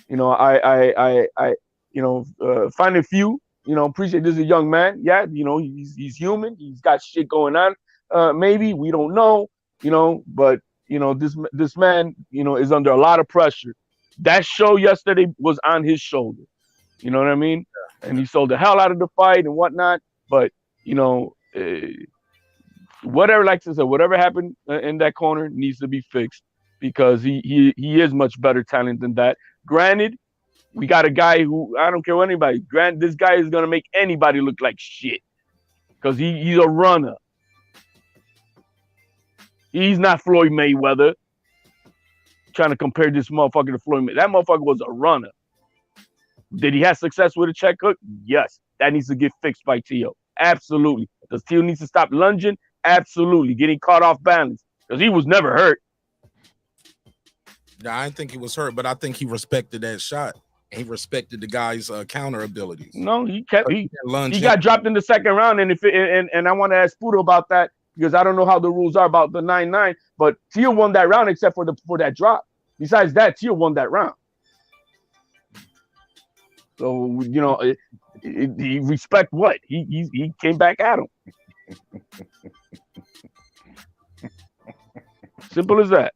Q: I find a few, appreciate this is a young man. Yeah, he's human. He's got shit going on. Maybe we don't know, but this man, is under a lot of pressure. That show yesterday was on his shoulder. You know what I mean? And he sold the hell out of the fight and whatnot. But whatever, like I said, whatever happened in that corner needs to be fixed, because he is much better talent than that. Granted, we got a guy who, I don't care what anybody. Granted, this guy is gonna make anybody look like shit, because he's a runner. He's not Floyd Mayweather. Trying to compare this motherfucker to Floyd Mayweather. That motherfucker was a runner. Did he have success with a check hook? Yes. That needs to get fixed by Tio. Absolutely. Does Tio needs to stop lunging? Absolutely. Getting caught off balance, because he was never hurt.
A: Yeah, I didn't think he was hurt, but I think he respected that shot. He respected the guy's counter abilities.
Q: No, he got dropped in the second round, and I want to ask Pudo about that, because I don't know how the rules are about the 9-9, but Tio won that round except for that drop. Besides that, Tio won that round. So he respect what he came back at him. Simple as that.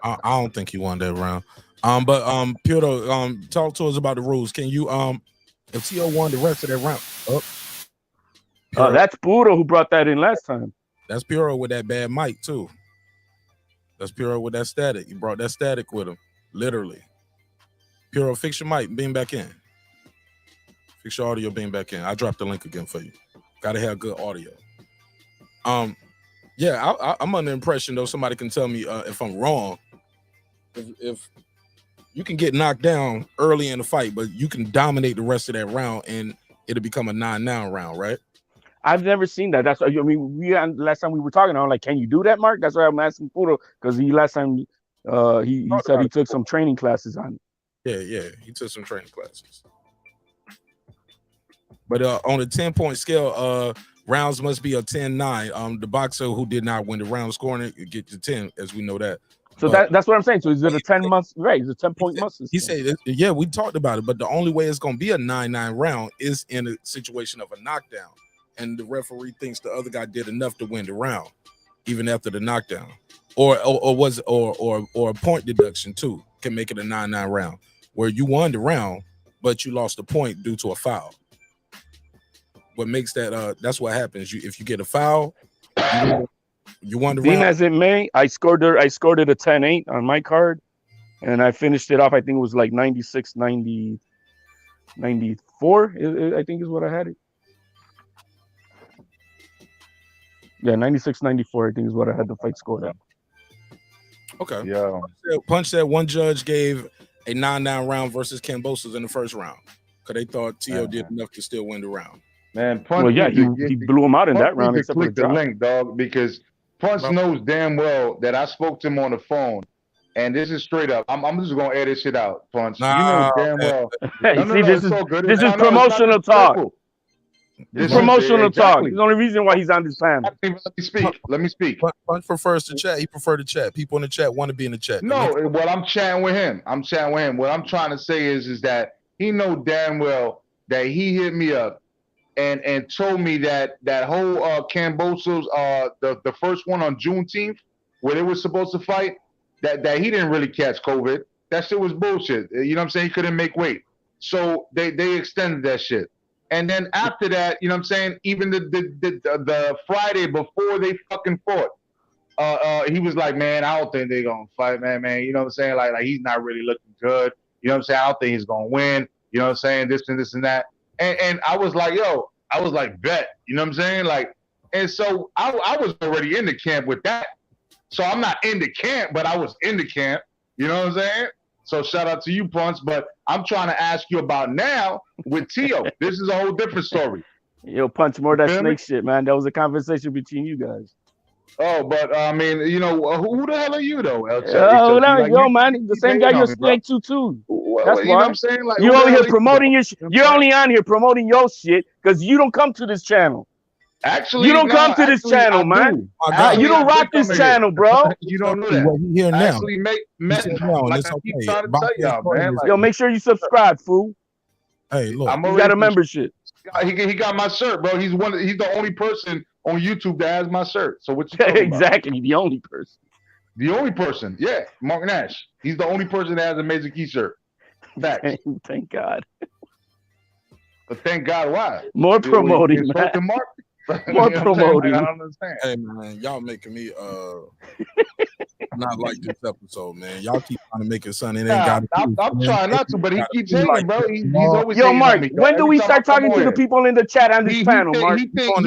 A: I don't think he won that round. But Piotr, talk to us about the rules. Can you if Tio won the rest of that round?
Q: That's Puro who brought that in last time.
A: That's Puro with that bad mic too. That's Puro with that static. He brought that static with him, literally. Puro, fix your mic, beam back in. Fix your audio, beam back in. I dropped the link again for you. Gotta have good audio. Yeah, I'm under the impression though. Somebody can tell me if I'm wrong. If you can get knocked down early in the fight, but you can dominate the rest of that round, and it'll become a 9-9 round, right?
Q: I've never seen that. That's, last time we were talking, I'm like, can you do that, Mark? That's why I'm asking Puro, because last time he said he took some training classes on it.
A: Yeah. He took some training classes. But on a 10-point scale, rounds must be a 10-9. The boxer who did not win the round scoring it get to 10, as we know that.
Q: So that's what I'm saying. So is it a 10 months? Right, it's a 10-point must system.
A: He said, yeah, we talked about it, but the only way it's going to be a 9-9 round is in a situation of a knockdown, and the referee thinks the other guy did enough to win the round, even after the knockdown, or a point deduction too can make it a 9-9 round where you won the round, but you lost a point due to a foul. What makes that that's what happens. If you get a foul, you won the
Q: Being
A: round.
Q: as it may, I scored it a 10-8 on my card, and I finished it off. I think it was like 96, 90, 94. I think is what I had it. Yeah, 96, 94. I think is what I had the fight scored at.
A: Okay.
L: Yeah.
A: Punch that one judge gave a 9-9 round versus Kambosos in the first round because they thought Tio did enough to still win the round.
L: Man, Punch.
Q: Well, yeah, he blew him out in that round. Except for
L: click the link, dog, because Punch knows damn well that I spoke to him on the phone, and this is straight up. I'm just gonna edit shit out, Punch. You know damn well.
Q: This is promotional talk. This is promotional talk. It's the only reason why he's on this panel.
L: Let me speak.
A: Punch prefers to chat. He prefer to chat. People in the chat want to be in the chat.
L: No, well, I'm chatting with him. What I'm trying to say is that he know damn well that he hit me up and told me that whole Kambosos, the first one on Juneteenth, where they were supposed to fight, that he didn't really catch COVID. That shit was bullshit. You know what I'm saying? He couldn't make weight. So they extended that shit. And then after that, you know what I'm saying, even the Friday before they fucking fought, he was like, man, I don't think they're gonna fight, man. You know what I'm saying? Like he's not really looking good. You know what I'm saying? I don't think he's gonna win. You know what I'm saying? This and that. And I was like, bet. You know what I'm saying? Like, and so I was already in the camp with that. So I'm not in the camp, but I was in the camp. You know what I'm saying? So shout out to you, Punch. But I'm trying to ask you about now with Tio. This is a whole different story.
Q: Yo, Punch, more that snake shit, man. That was a conversation between you guys.
L: Oh, but I mean, you know, who the hell are you though?
Q: Man, the same guy you're snake to too. That's why.
L: You know what I'm saying? Like,
Q: you're only here promoting your shit. You're only on here promoting your shit because you don't come to this channel.
L: Actually,
Q: you don't come to this channel, man. You don't rock this channel, bro.
L: You don't know that.
A: Here now.
L: Actually, like I keep trying to tell y'all, man. Like,
Q: yo, make sure you subscribe, fool.
A: Hey, look,
Q: you got a membership.
L: He got my shirt, bro. He's the only person on YouTube that has my shirt. So what you
Q: exactly the only person.
L: The only person, yeah, Mark Nash. He's the only person that has a Major Key shirt. Facts.
Q: Thank God.
L: But thank God, why?
Q: More promoting, man.
L: Mark?
Q: More promoting.
L: I don't understand.
A: Hey man, y'all making me not like this episode, man. Y'all keep trying to make it something it ain't got.
L: I'm trying not to, but he keeps saying, bro. He's always
Q: yo, Mark. When do we start talking to the people in the chat on this panel, Mark?
L: He thinks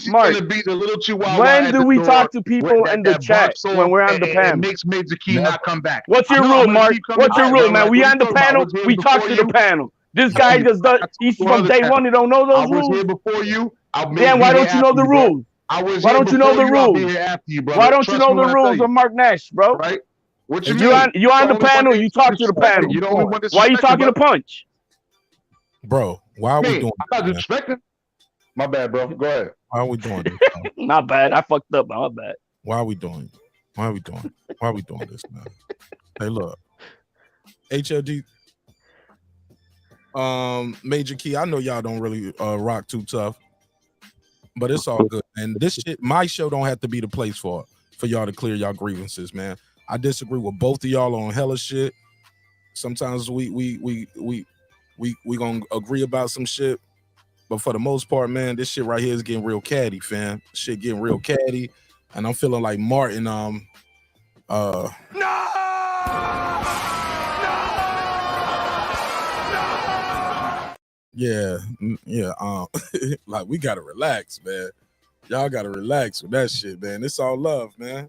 L: he's gonna be the little chihuahua.
Q: When do we talk to people in the chat when we're on the panel?
L: And makes Major Key not come back.
Q: What's your rule, Mark? What's your rule, man? We on the panel. We talk to the panel. This guy just does. He's from day one. He don't know those rules.
L: I was here before you.
Q: Then why don't you know the rules? Why don't you know the rules? Why don't you know the rules of Mark Nash, bro?
L: Right? What you
Q: mean? You on the panel? You talk to the panel. Why are you talking to Punch?
A: Bro, why are we doing
L: I'm not disrespecting. My bad, bro. Go ahead.
A: Why are we doing this?
Q: Not bad. I fucked up. My bad.
A: Why are we doing this, man? Hey, look. HLD. Major Key, I know y'all don't really rock too tough, but it's all good. And this shit, my show don't have to be the place for y'all to clear y'all grievances, man. I disagree with both of y'all on hella shit. Sometimes we gonna agree about some shit, but for the most part, man, this shit right here is getting real catty, fam. Shit getting real catty, and I'm feeling like Martin. Yeah, like we gotta relax, man. Y'all gotta relax with that shit, man. It's all love, man.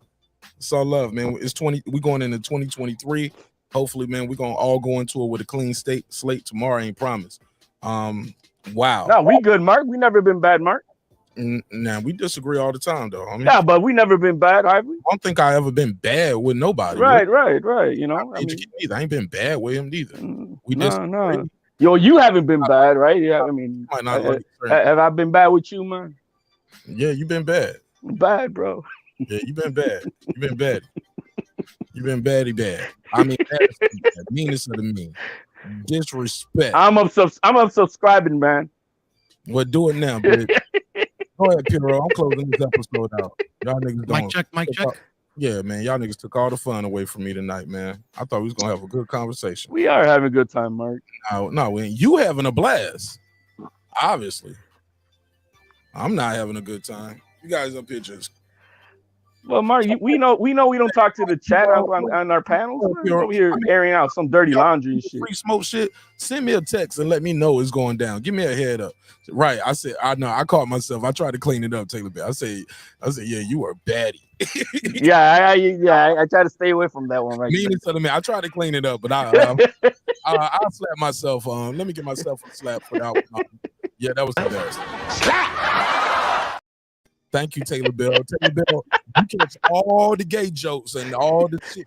A: It's all love, man. We going into 2023. Hopefully, man, we gonna all go into it with a clean slate tomorrow. Ain't promise. Wow.
Q: No, we good, Mark. We never been bad, Mark.
A: Now we disagree all the time, though.
Q: Yeah, but we never been bad, have we?
A: I don't think I ever been bad with nobody.
Q: Right. You know,
A: I ain't been bad with him neither.
Q: No. Yo, you haven't been bad, right? Yeah, I mean,
A: might not like
Q: have I been bad with you, man?
A: Yeah, you been bad.
Q: Bad, bro.
A: Yeah, you been bad. You been bad. You been baddie bad. I mean, that's meanest of the mean. Disrespect.
Q: I'm unsubscribing, man.
A: Well, do it now, bitch. Go ahead, Piro. I'm closing this episode out. Y'all niggas don't.
J: Mic check.
A: Yeah, man. Y'all niggas took all the fun away from me tonight, man. I thought we was gonna have a good conversation.
Q: We are having a good time, Mark.
A: No, you having a blast. Obviously. I'm not having a good time. You guys up here just.
Q: Well, Mark, we know we don't talk to the chat on our panels. We're over here airing out some dirty laundry and shit.
A: Free smoke shit. Send me a text and let me know it's going down. Give me a head up. Right. I said, I know. I caught myself. I tried to clean it up, Taylor Bear. I said, yeah, you are baddie.
Q: I try to stay away from that one. Right.
A: I tried to clean it up, but I slap myself on. Let me give myself a slap for that one. Yeah, that was the best. Slap. Thank you, Taylor Bell. Taylor Bell, you catch all the gay jokes and all the shit,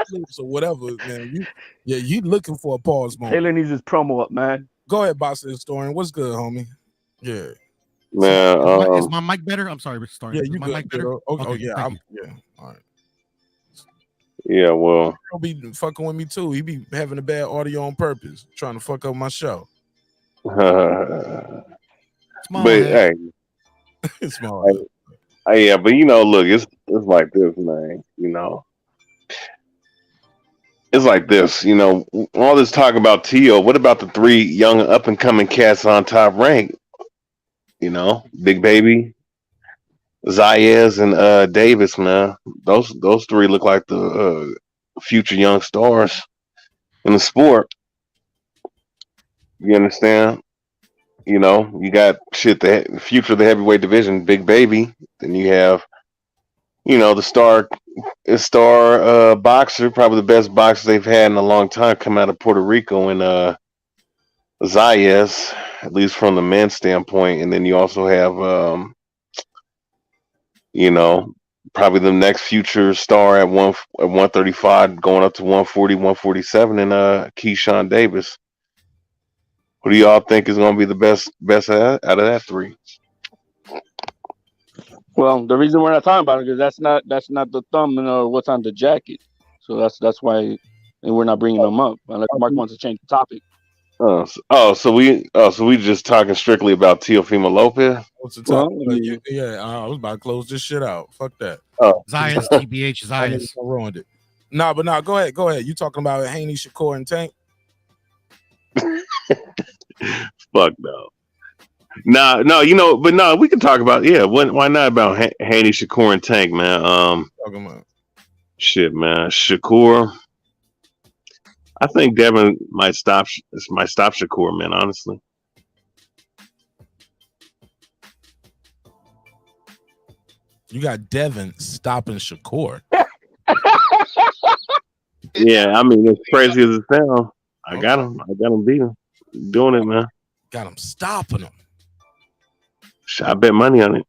A: clips or whatever, man. You looking for a pause moment.
Q: Taylor needs his promo up, man.
A: Go ahead, Boss Historian. What's good, homie? Yeah.
S: Man,
J: is my mic better? I'm sorry, Mr. Historian.
A: Yeah,
J: is
A: you
J: my
A: good,
J: mic better?
A: Okay, yeah. All right.
S: Yeah, well.
A: He'll be fucking with me too. He be having a bad audio on purpose, trying to fuck up my show.
S: But hey.
A: Small.
S: Yeah, but you know, look, it's like this, man. You know, it's like this. You know, all this talk about Tio. What about the three young up and coming cats on top rank? You know, Big Baby, Zayez, and Davis. Man, those three look like the future young stars in the sport. You understand? You know, you got the future of the heavyweight division, Big Baby. Then you have, you know, the star boxer, probably the best boxer they've had in a long time, come out of Puerto Rico, and Zayez, at least from the men's standpoint. And then you also have, you know, probably the next future star at 135, going up to 140, 147, and Keyshawn Davis. Who do y'all think is going to be the best out of that three?
Q: Well, the reason we're not talking about it is that's not the thumb or what's on the jacket. So that's why we're not bringing them up unless Mark wants to change the topic.
S: So we just talking strictly about Teofimo Lopez.
A: What's the topic? I was about to close this shit out. Fuck that.
J: Zayez, TBH, Zayez.
A: I ruined it. But go ahead. You talking about Haney, Shakur, and Tank?
S: Fuck no. No, you know, but no, we can talk about why not about Haney, Shakur, and Tank, man.
A: Talking about
S: shit, man. Shakur, I think Devin might stop Shakur, man. Honestly,
A: you got Devin stopping Shakur.
S: Yeah, I mean, as crazy as it sounds, I got him beat him. Doing it, man.
A: Got him stopping him.
S: I bet money on it.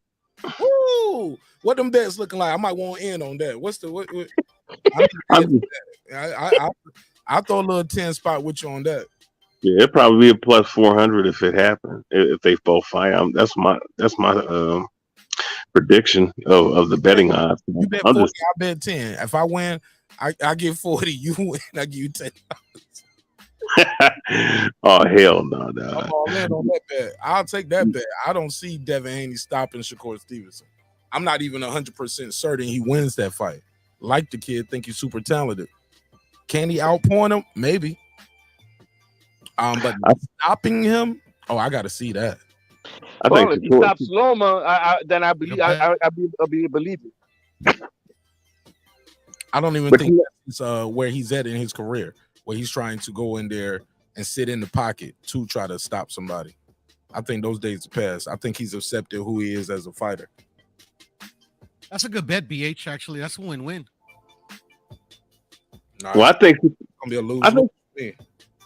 A: Woo! What them bets looking like? I might want in on that. What's the what? I throw a little 10 spot with you on that.
S: Yeah, it'd probably be a plus 400 if it happened. If they both fight, that's my prediction of the betting odds.
A: You bet 40, I bet 10. If I win, I get 40. You win, I give you $10.
S: Oh hell no!
A: I'm all in on that bet. I'll take that bet. I don't see Devin Haney stopping Shakur Stevenson. I'm not even 100% certain he wins that fight. Like the kid, think he's super talented. Can he outpoint him? Maybe. But stopping him, I got to see that.
S: I think
Q: if he stops Loma, then I believe I'll believe it.
A: I don't even think that's where he's at in his career, where he's trying to go in there and sit in the pocket to try to stop somebody. I think those days are past. I think he's accepted who he is as a fighter.
J: That's a good bet, BH. Actually, that's a win-win.
S: Well, I think
A: it's gonna be a loser.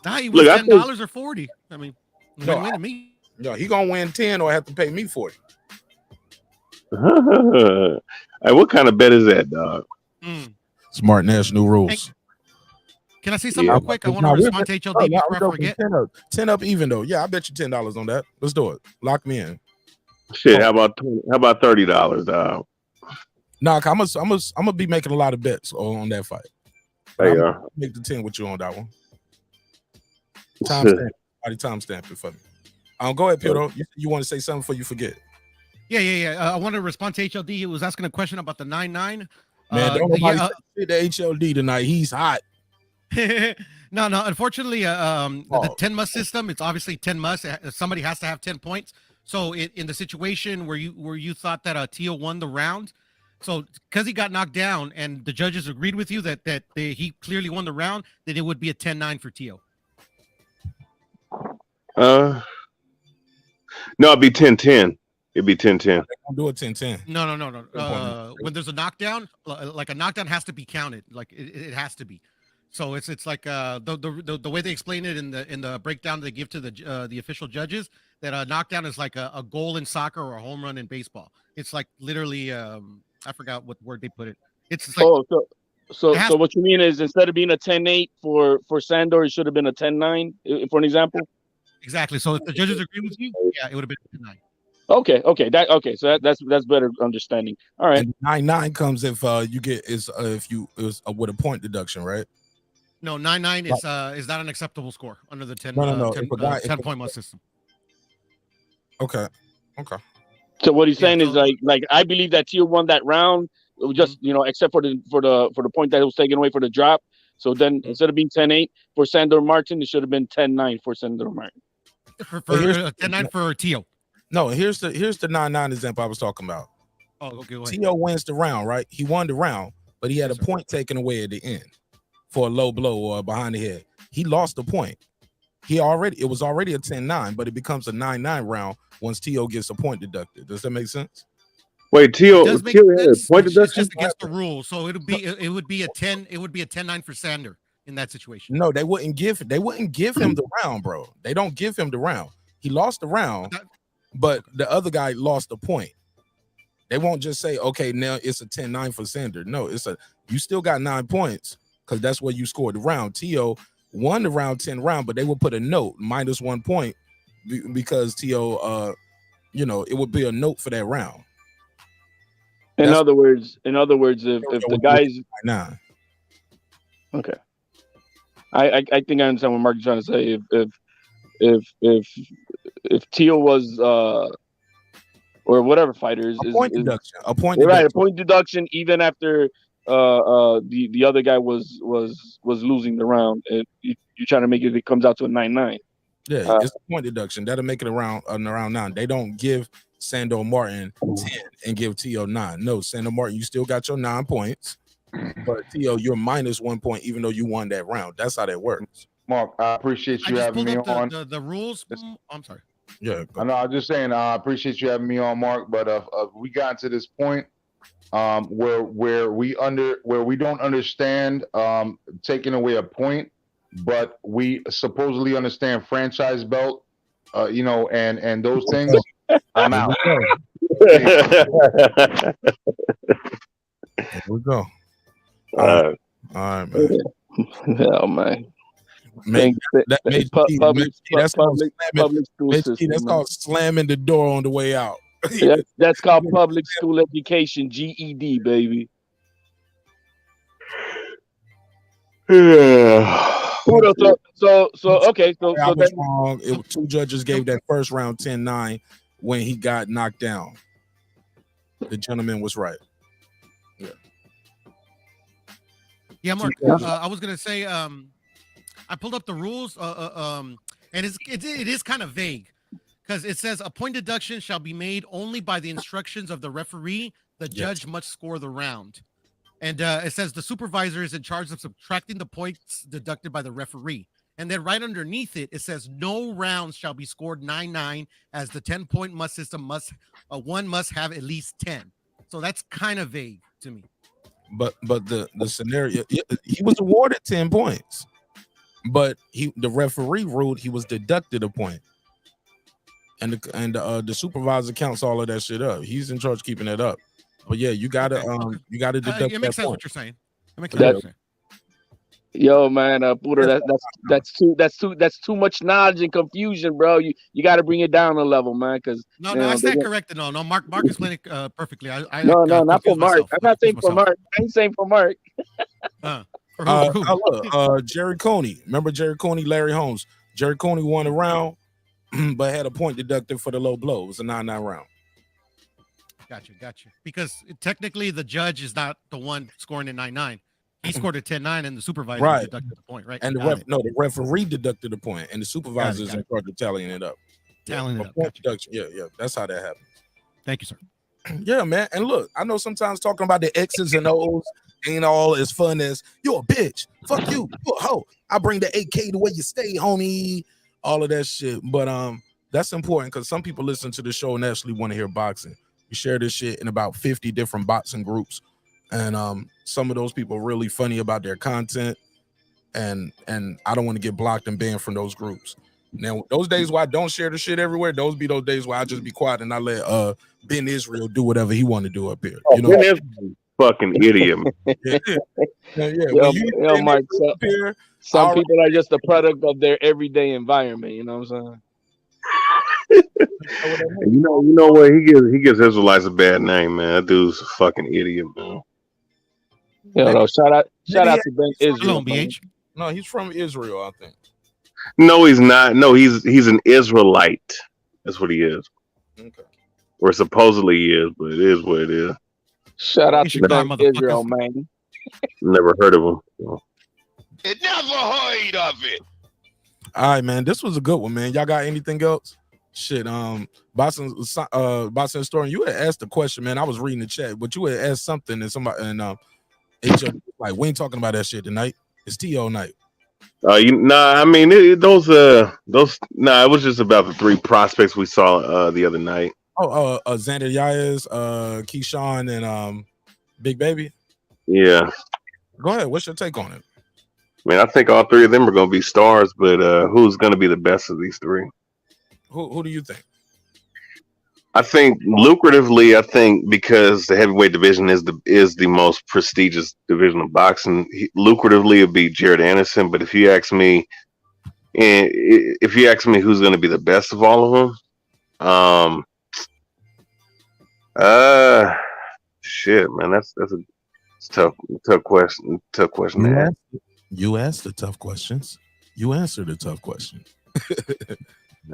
J: Nah, he wins $10 or 40. I mean, win-win to me.
A: No, he gonna win 10 or have to pay me 40.
S: Hey, what kind of bet is that, dog?
A: Smart national rules.
J: Can I say something
S: Yeah.
J: real quick? I want to respond to HLD before I forget.
A: 10 up even though. Yeah, I bet you $10 on that. Let's do it. Lock me in.
S: Shit, how about $30, dog?
A: Nah, I'm gonna be making a lot of bets on that fight.
S: There you
A: I'm
S: are.
A: gonna make the 10 with you on that one. Timestamp it for me. Go ahead, Pedro. You want to say something before you forget?
J: Yeah. I want to respond to HLD. He was asking a question about the 9-9.
A: Man, don't nobody say the HLD tonight. He's hot.
J: No. Unfortunately, the 10 must system. It's obviously 10 must. Somebody has to have 10 points. So in the situation where you thought that Tio won the round, so because he got knocked down and the judges agreed with you that he clearly won the round, then it would be a 10-9 for Tio.
S: No, it'd be 10-10. It'd be 10-10.
A: Don't do it 10-10.
J: No. When there's a knockdown, like a knockdown has to be counted. Like it has to be. So it's like the way they explain it in the breakdown they give to the official judges, that a knockdown is like a goal in soccer or a home run in baseball. It's like literally I forgot what word they put it. It's like
Q: so what you mean is instead of being a 10-8 for Sandor, it should have been a 10-9 for an example.
J: Exactly. So if the judges agree with you, yeah, it would have been a 10-9.
Q: Okay. So that's better understanding. All right.
A: And 9-9 comes if you get with a point deduction, right?
J: No, 9-9 is not an acceptable score under the 10
A: No.
J: 10 point must system.
A: Okay.
Q: So what he's saying is like I believe that Tio won that round, just except for the point that was taken away for the drop. So then instead of being 10-8 for Sandor Martin, it should have been 10-9 for Sandor Martin.
J: For 10-9 for Tio.
A: No, here's the 9-9 example I was talking about.
J: Oh, okay.
A: Tio wins the round, right? He won the round, but he had a point taken away at the end for a low blow or behind the head. He lost the point. It was already a 10-9, but it becomes a 9-9 round once Tio gets a point deducted. Does that make sense?
S: Wait, Tio had a point
J: It's
S: deduction?
J: just against the rules. So it would be a 10-9 for Sandor in that situation.
A: No, they wouldn't give him the round, bro. They don't give him the round. He lost the round, but the other guy lost the point. They won't just say, okay, now it's a 10-9 for Sandor. No, you still got 9 points because that's where you scored the round. Tio won the round 10 round, but they will put a note -1 point because Tio, it would be a note for that round.
Q: In other words, if the guys okay, I think I understand what Mark is trying to say. If Tio was or whatever fighters
A: a point deduction,
Q: a point deduction even after the other guy was losing the round. You're trying to make it comes out to a 9-9.
A: Yeah, it's a point deduction. That'll make it around 9. They don't give Sandor Martin 10 and give Tio 9. No, Sandor Martin, you still got your 9 points, but Tio, you're -1 point even though you won that round. That's how that works.
L: Mark, I appreciate you having me on.
J: The rules. I'm sorry.
A: Yeah,
L: I know. I'm just saying. I appreciate you having me on, Mark. But we got to this point where we don't understand taking away a point, but we supposedly understand franchise belt, and those things. I'm out.
A: Here we go. All right, man.
Q: Oh man.
A: That's called slamming the door on the way out.
Q: That's called public school education, GED, baby. So okay. So
A: I was wrong. Two judges gave that first round 10-9 when he got knocked down. The gentleman was right.
J: Yeah, Mark. I was gonna say, I pulled up the rules, and it is kind of vague because it says a point deduction shall be made only by the instructions of the referee. The judge must score the round, and it says the supervisor is in charge of subtracting the points deducted by the referee. And then right underneath it, it says no rounds shall be scored 9-9 as the 10-point must system one must have at least 10. So that's kind of vague to me.
A: But the scenario, he was awarded 10 points, but the referee ruled he was deducted a point. and the supervisor counts all of that shit up. He's in charge of keeping it up. But yeah, you gotta deduct
J: it makes
A: that
J: sense
A: point.
J: what you're saying. It makes sense what you're saying.
Q: Yo, man, Buddha, that's too much knowledge and confusion, bro. You got to bring it down a level, man. Because
J: No, I stand corrected. No, Mark explained it perfectly. I
Q: no, not for
J: confused
Q: Mark.
J: myself.
Q: I'm not saying for Mark. I ain't saying for Mark.
A: Jerry Coney. Remember Jerry Coney, Larry Holmes. Jerry Coney won a round, but had a point deducted for the low blow. It was a 9-9 round.
J: Gotcha. Because technically the judge is not the one scoring in 9-9. He scored a 10-9 and the supervisor deducted the point, right?
A: And the referee deducted the point, and the supervisor is in charge of tallying it up.
J: Tallying it up.
A: Point deduction. Yeah. That's how that happened.
J: Thank you, sir.
A: Yeah, man. And look, I know sometimes talking about the X's and O's ain't all as fun as you're a bitch. Fuck you. You a hoe. I bring the AK to where you stay, homie. All of that shit. But that's important because some people listen to the show and actually want to hear boxing. We share this shit in about 50 different boxing groups. And some of those people are really funny about their content. And I don't want to get blocked and banned from those groups. Now, those days where I don't share the shit everywhere, those be those days where I just be quiet and I let Ben Israel do whatever he want to do up here. You know,
S: Ben Israel, fucking idiot.
Q: Yo, Mike, some people are just a product of their everyday environment. You know what I'm saying?
S: You know what? He gives Israelites a bad name, man. That dude's a fucking idiot, man.
Q: No, shout out to Ben Israel.
A: No, he's from Israel, I think.
S: No, he's not. No, he's an Israelite. That's what he is.
A: Okay.
S: Or supposedly he is, but it is what it is.
Q: Shout out to Ben Israel, man.
S: Never heard of him. So.
N: Never heard of it.
A: All right, man. This was a good one, man. Y'all got anything else? Shit, Boston Historian, you had asked the question, man. I was reading the chat, but you had asked something, and somebody like we ain't talking about that shit tonight. It's TO night.
S: It was just about the 3 prospects we saw the other night.
A: Xander Yayes, Keyshawn, and Big Baby.
S: Yeah.
A: Go ahead. What's your take on it?
S: I mean, I think all 3 of them are going to be stars, but who's going to be the best of these 3?
A: Who do you think?
S: I think lucratively, because the heavyweight division is the most prestigious division of boxing, lucratively it'd be Jared Anderson. But if you ask me who's going to be the best of all of them, shit, man, that's a tough question. Tough question to ask.
A: You asked the tough questions. You answered the tough question.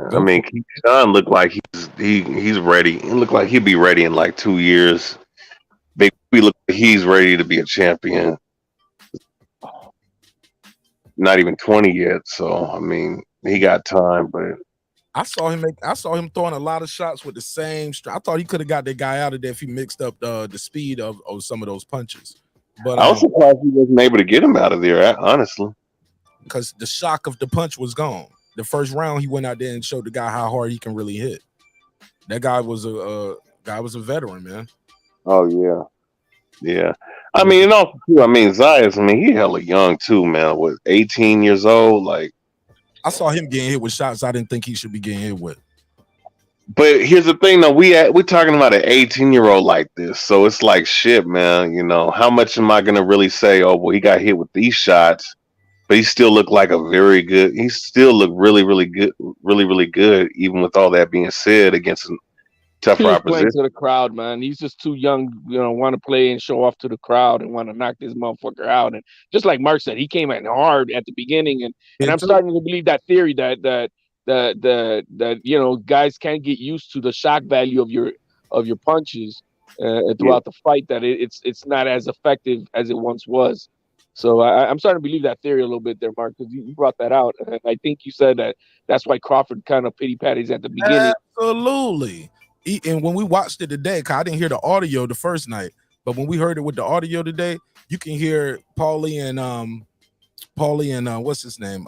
S: I mean, Keyshawn looked like he's ready. He looked like he'd be ready in like 2 years. Big B look like he's ready to be a champion. Not even 20 yet, so I mean, he got time. But
A: I saw him throwing a lot of shots with the same. I thought he could have got that guy out of there if he mixed up the speed of some of those punches. But
S: I was surprised he wasn't able to get him out of there, honestly,
A: because the shock of the punch was gone. The first round, he went out there and showed the guy how hard he can really hit. That guy was a veteran, man.
S: Oh yeah. I mean, and also too, Zayas. I mean, he hella young too, man. Was 18 years old. Like,
A: I saw him getting hit with shots I didn't think he should be getting hit with.
S: But here's the thing, though. We're talking about an 18-year-old like this, so it's like shit, man. You know, how much am I gonna really say? Oh, well, he got hit with these shots. But he still looked like he still looked really, really good, really, really good, even with all that being said against a tough
Q: Playing
S: opposition.
Q: to the crowd, man. He's just too young, want to play and show off to the crowd and want to knock this motherfucker out. And just like Mark said, he came in hard at the beginning, and I'm starting to believe that theory that guys can't get used to the shock value of your punches throughout the fight. That it's not as effective as it once was. So I'm starting to believe that theory a little bit there, Mark, because you brought that out. And I think you said that's why Crawford kind of pity patties at the beginning.
A: Absolutely. And when we watched it today, cause I didn't hear the audio the first night, but when we heard it with the audio today, you can hear Paulie and what's his name?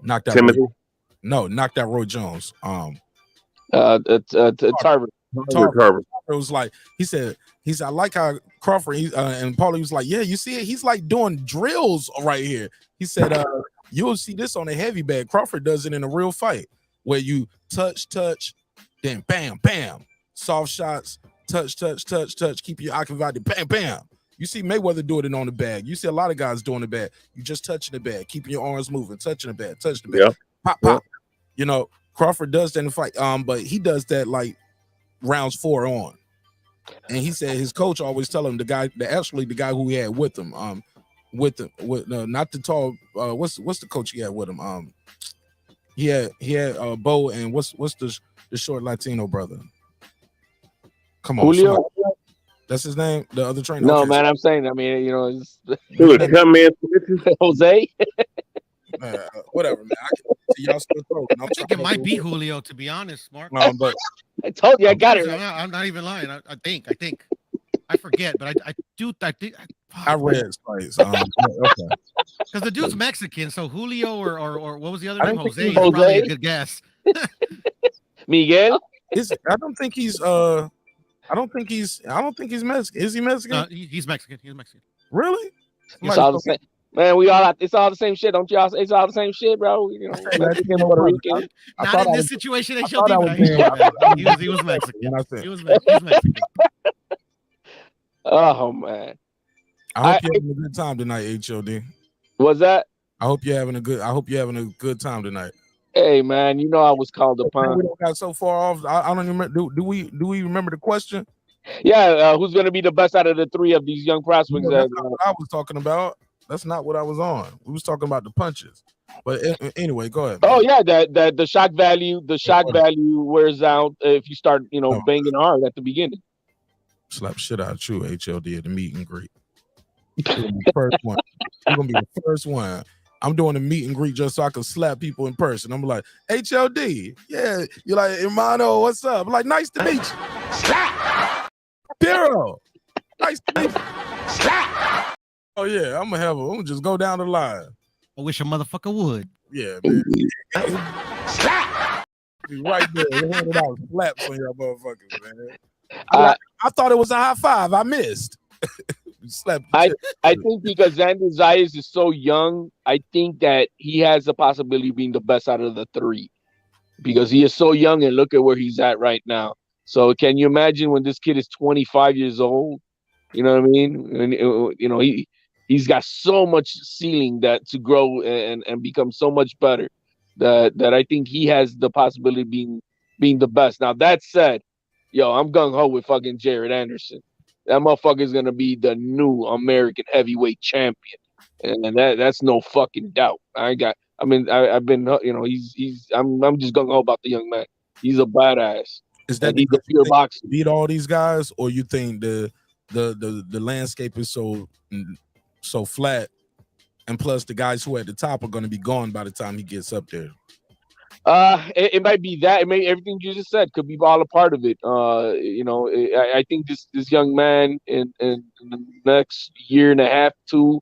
A: Knocked out
S: Timothy.
A: knocked out Roy Jones.
Q: Tarver.
A: It was like he said, I like how Crawford and Paulie was like, yeah, you see it, he's like doing drills right here. He said, you'll see this on a heavy bag. Crawford does it in a real fight. where you touch, then bam, bam, soft shots, touch, keep your occupied, bam, bam. You see Mayweather doing it on the bag. You see a lot of guys doing the bag. You just touching the bag, keeping your arms moving, touching the bag, touch the bag,
S: Yep.
A: pop, pop. You know, Crawford does that in the fight, but he does that like rounds 4 on. And he said his coach always tell him the guy who he had with him, not the tall, what's the coach he had with him? He had Bo, and what's the short Latino brother? Come on,
Q: Julio.
A: somebody. That's his name. The other trainer.
Q: No,
A: Okay.
Q: man, I'm saying. I mean, you know,
S: Jose.
A: Whatever, man. I can see y'all still throwing.
J: I think it might be Julio, to be honest, Mark.
A: But
Q: I told you, I got it.
J: I'm not even lying. I think. I forget, but I think.
A: I read twice. Okay.
J: Because the dude's Mexican, so Julio or what was the other
A: I
J: name?
A: didn't
J: Jose
A: think
J: is
A: he-
J: probably a
A: Jose?
J: good guess.
Q: Miguel.
A: I don't think he's Mexican. Is he Mexican?
J: He's Mexican. He's Mexican.
A: Really?
Q: It's all the same. Man, it's all the same shit, don't y'all? It's all the same shit, bro. You know, Mexican, Puerto Rican.
J: Not in this situation,
A: I thought I was
J: he was Mexican. He was Mexican.
Q: Oh man.
A: I hope you're having a good time tonight, HOD.
Q: What's that?
A: I hope you're having a good time tonight.
Q: Hey man, you know I was called upon.
A: We don't got so far off. I don't even remember. Do we remember the question?
Q: Yeah, who's going to be the best out of the 3 of these young prospects?
A: No, that's not what I was talking about. That's not what I was on. We was talking about the punches. But anyway, go ahead.
Q: Oh yeah, that the shock value wears out if you start, banging hard at the beginning.
A: Slap shit out of you, HLD, at the meet and greet. You're gonna be the first one. You're gonna be the first one. I'm doing a meet and greet just so I can slap people in person. I'm like, HLD, yeah. You're like, Hermano, what's up? I'm like, nice to meet you. Slap. Piro, nice to meet you. Slap. Oh yeah, I'm gonna just go down the line.
J: I wish a motherfucker would.
A: Yeah, man. Slap. Be right there, 100 out slaps on y'all motherfuckers, man. I thought it was a high five. I missed. Slap.
Q: I think because Xander Zayas is so young, I think that he has the possibility of being the best out of the 3 because he is so young and look at where he's at right now. So can you imagine when this kid is 25 years old? You know what I mean? And, he's got so much ceiling to grow and become so much better that I think he has the possibility of being the best. Now that said, I'm gung ho with fucking Jared Anderson. That motherfucker is gonna be the new American heavyweight champion, and that's no fucking doubt. I've been, I'm just gung ho about the young man. He's a badass.
A: Is that
Q: he's a pure boxer?
A: Beat all these guys, or you think the landscape is so flat, and plus the guys who are at the top are going to be gone by the time he gets up there?
Q: It might be that. It may everything you just said could be all a part of it. I think this young man in the next year and a half, 2,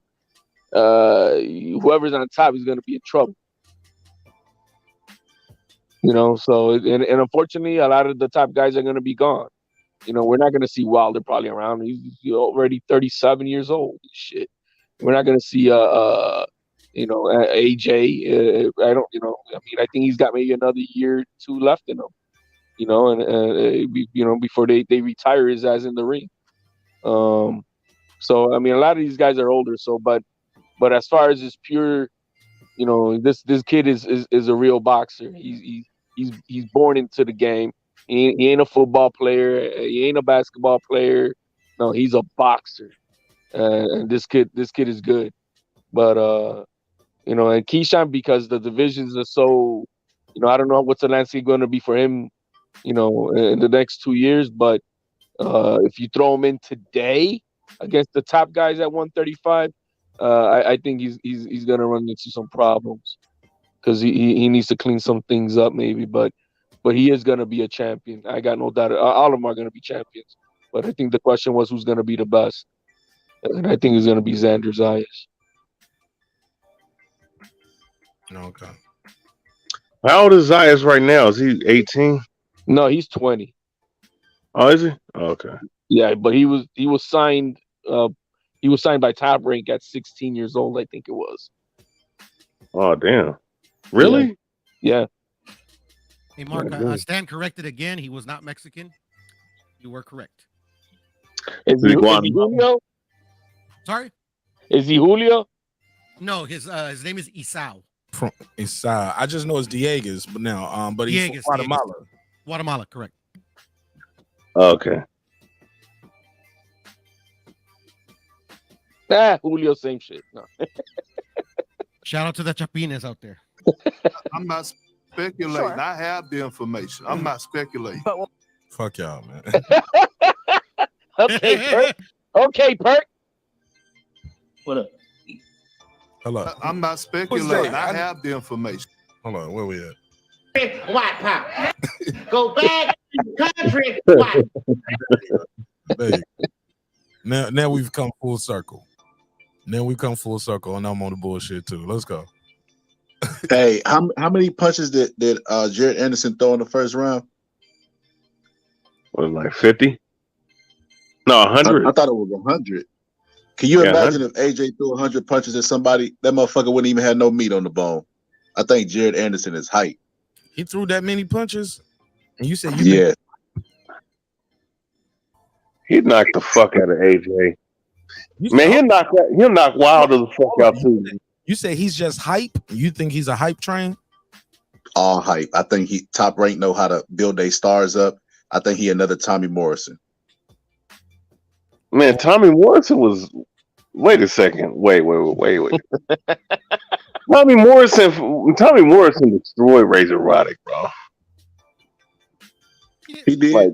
Q: whoever's on top is going to be in trouble. So and unfortunately, a lot of the top guys are going to be gone. We're not going to see Wilder probably around. He's already 37 years old. Shit, we're not going to see AJ. I think he's got maybe another year or 2 left in him. Before they retire his ass in the ring. So I mean, a lot of these guys are older. So, but as far as his pure, this kid is a real boxer. He's born into the game. He ain't a football player. He ain't a basketball player. No, he's a boxer. And this kid is good. But and Keyshawn, because the divisions are so, I don't know what's the landscape going to be for him, in the next 2 years. But if you throw him in today against the top guys at 135, I think he's going to run into some problems because he needs to clean some things up maybe. But he is going to be a champion. I got no doubt. All of them are going to be champions. But I think the question was who's going to be the best. And I think it's going to be Xander Zayas.
A: Okay.
S: How old is Zayas right now? Is he 18?
Q: No, he's 20.
S: Oh, is he? Oh, okay.
Q: Yeah, but he was signed. He was signed by Top Rank at 16 years old, I think it was.
S: Oh, damn. Really?
Q: Yeah.
J: Hey, Mark,
Q: I agree.
J: stand corrected again. He was not Mexican. You were correct.
Q: Is he Julio?
J: Sorry?
Q: Is he Julio?
J: No, his name is Isao.
A: From I just know it's Dieguez, but now but he's from
J: Dieguez,
A: Guatemala.
J: Guatemala, correct.
Q: Okay. Julio, same shit. No.
J: Shout out to the Chapines out there.
K: I'm not speculating.
J: Sure.
K: I have the information. I'm not speculating.
A: Fuck y'all, man.
Q: Okay, Perk. Okay, Perk.
O: What up?
A: Hello.
K: I'm not speculating. I have the information.
A: Hold on, where we at?
F: White power. Go back to the country. White.
A: There you go. Now we've come full circle. And I'm on the bullshit too. Let's go.
M: Hey, how many punches did Jared Anderson throw in the first round?
S: Was it like 50? No, 100.
M: I thought it was 100. Can you imagine if AJ threw 100 punches at somebody? That motherfucker wouldn't even have no meat on the bone. I think Jared Anderson is hype.
A: He threw that many punches, and you said
M: yeah.
S: He knocked the fuck out of AJ. Man, he'll knock Wilder the fuck out too.
A: You say he's just hype? You think he's a hype train?
M: All hype. I think he Top Rank know how to build their stars up. I think he another Tommy Morrison.
S: Man, Tommy Morrison was. Wait a second. Wait. Tommy Morrison destroyed Razor Roddick, bro.
M: He did.
S: Like,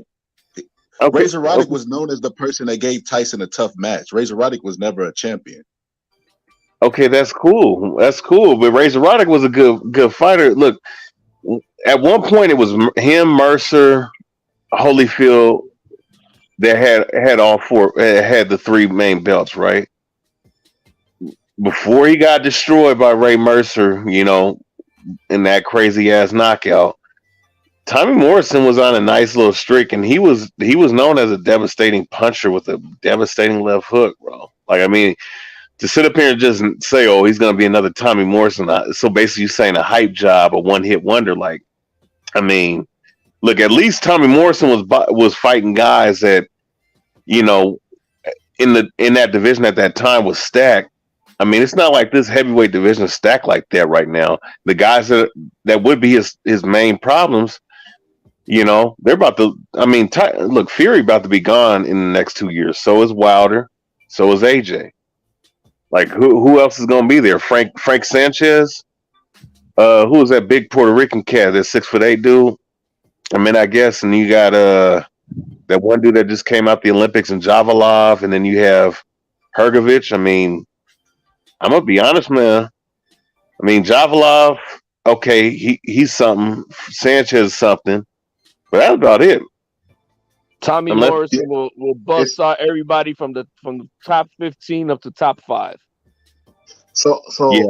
S: okay,
M: Razor Roddick was known as the person that gave Tyson a tough match. Razor Roddick was never a champion.
S: Okay, that's cool. But Razor Roddick was a good fighter. Look, at one point it was him, Mercer, Holyfield that had all four, had the three main belts, right? Before he got destroyed by Ray Mercer, in that crazy ass knockout, Tommy Morrison was on a nice little streak, and he was known as a devastating puncher with a devastating left hook, bro. Like, I mean, to sit up here and just say, "Oh, he's gonna be another Tommy Morrison," so basically, you're saying a hype job, a one-hit wonder. Like, I mean, look, at least Tommy Morrison was fighting guys that, in that division at that time was stacked. I mean, it's not like this heavyweight division is stacked like that right now. The guys that would be his main problems, they're about to. I mean, look, Fury about to be gone in the next 2 years. So is Wilder. So is AJ. Like, who else is going to be there? Frank Sanchez. Who is that big Puerto Rican cat? That 6'8" dude. I mean, I guess, and you got that one dude that just came out the Olympics in Javalov, and then you have Hergovich. I mean, I'm gonna be honest, man. I mean, Javalov, okay, he's something. Sanchez is something, but that's about it.
Q: Tommy Morrison will bust out everybody from the top 15 up to top 5.
M: So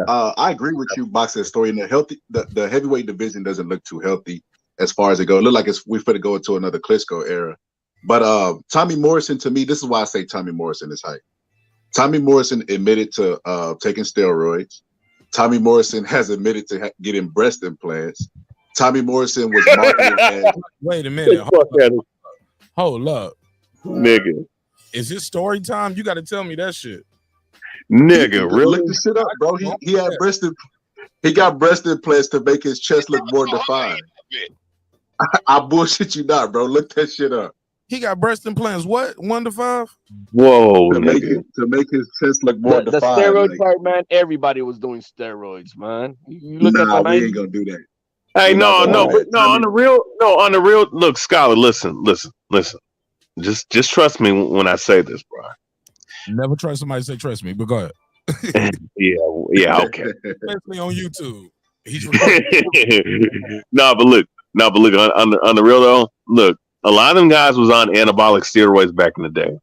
M: I agree with you, Boxer's story. And the heavyweight division doesn't look too healthy as far as it goes. It look like we're going to go into another Klitschko era. But Tommy Morrison, to me, this is why I say Tommy Morrison is hype. Tommy Morrison admitted to taking steroids. Tommy Morrison has admitted to getting breast implants. Tommy Morrison was marketed as.
A: Wait a minute. Hold up.
S: Nigga.
A: Is it story time? You got to tell me that shit.
S: Nigga, really?
M: Look this shit up, bro. He had he got breast implants to make his chest look more defined. I bullshit you not, bro. Look that shit up.
A: He got breast implants. What? 1 to 5?
S: Whoa,
M: to make his chest look more
Q: The
M: defined.
Q: steroid part, man. Everybody was doing steroids, man. You look at the
M: we ain't gonna do that.
S: Hey, no. On the real. Look, Scholar, listen. Just trust me when I say this, bro.
A: Never trust somebody say trust me, but go ahead.
S: yeah, okay.
A: Especially on YouTube. He's
S: but look. On the real though, look. A lot of them guys was on anabolic steroids back in the day.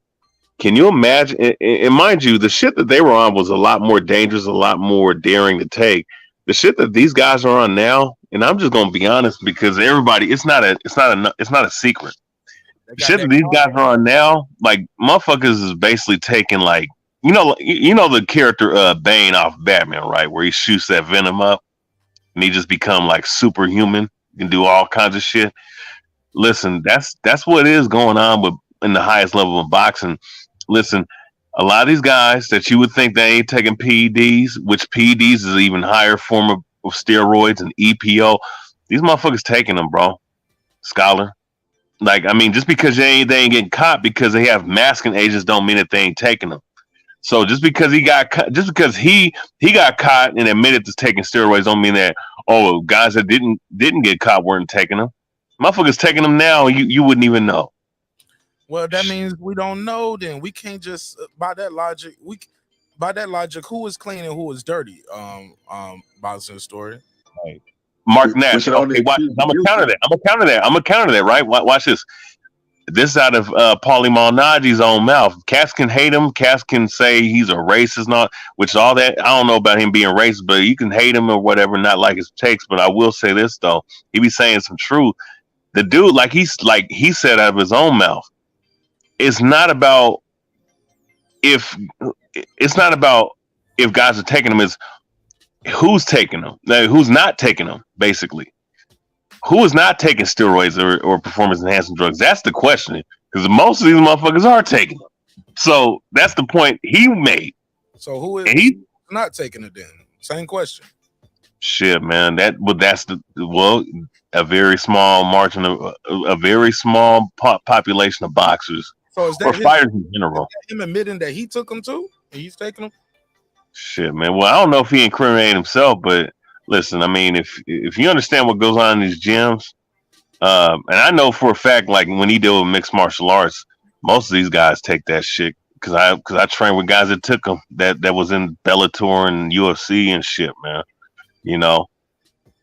S: Can you imagine? And mind you, the shit that they were on was a lot more dangerous, a lot more daring to take. The shit that these guys are on now, and I'm just gonna be honest, because everybody, it's not a secret. The shit that these guys are on now, like motherfuckers is basically taking like, you know the character Bane off Batman, right? Where he shoots that venom up and he just become like superhuman. can do all kinds of shit. Listen, that's what is going on with in the highest level of boxing. Listen, a lot of these guys that you would think they ain't taking PEDs, which PEDs is an even higher form of steroids and EPO. These motherfuckers taking them, bro. Scholar. Like, I mean, just because they ain't getting caught because they have masking agents don't mean that they ain't taking them. So just because he got caught and admitted to taking steroids don't mean that guys that didn't get caught weren't taking them. Motherfuckers taking them now, you wouldn't even know.
A: Well, that means we don't know. Then we can't just by that logic. Who is clean and who is dirty? Boxing story.
S: Right. Mark Nash. Okay, watch this. I'm gonna counter that. Right? Watch this. This is out of Paulie Malignaggi's own mouth. Cass can hate him. Cass can say he's a racist, not which all that. I don't know about him being racist, but you can hate him or whatever, not like his takes. But I will say this though, he be saying some truth. The dude, like he said out of his own mouth, it's not about if guys are taking them. It's who's taking them, who's not taking them, basically. Who is not taking steroids or performance enhancing drugs? That's the question. Because most of these motherfuckers are taking them. So that's the point he made.
A: So who is not taking it then? Same question.
S: Shit, man. That's a very small margin of a very small population of boxers.
A: So is that
S: fighters in general?
A: Him admitting that he took them too, and he's taking them?
S: Shit, man. Well, I don't know if he incriminated himself, but listen, I mean, if you understand what goes on in these gyms, and I know for a fact, like when he deal with mixed martial arts, most of these guys take that shit because I trained with guys that took them that was in Bellator and UFC and shit, man. You know,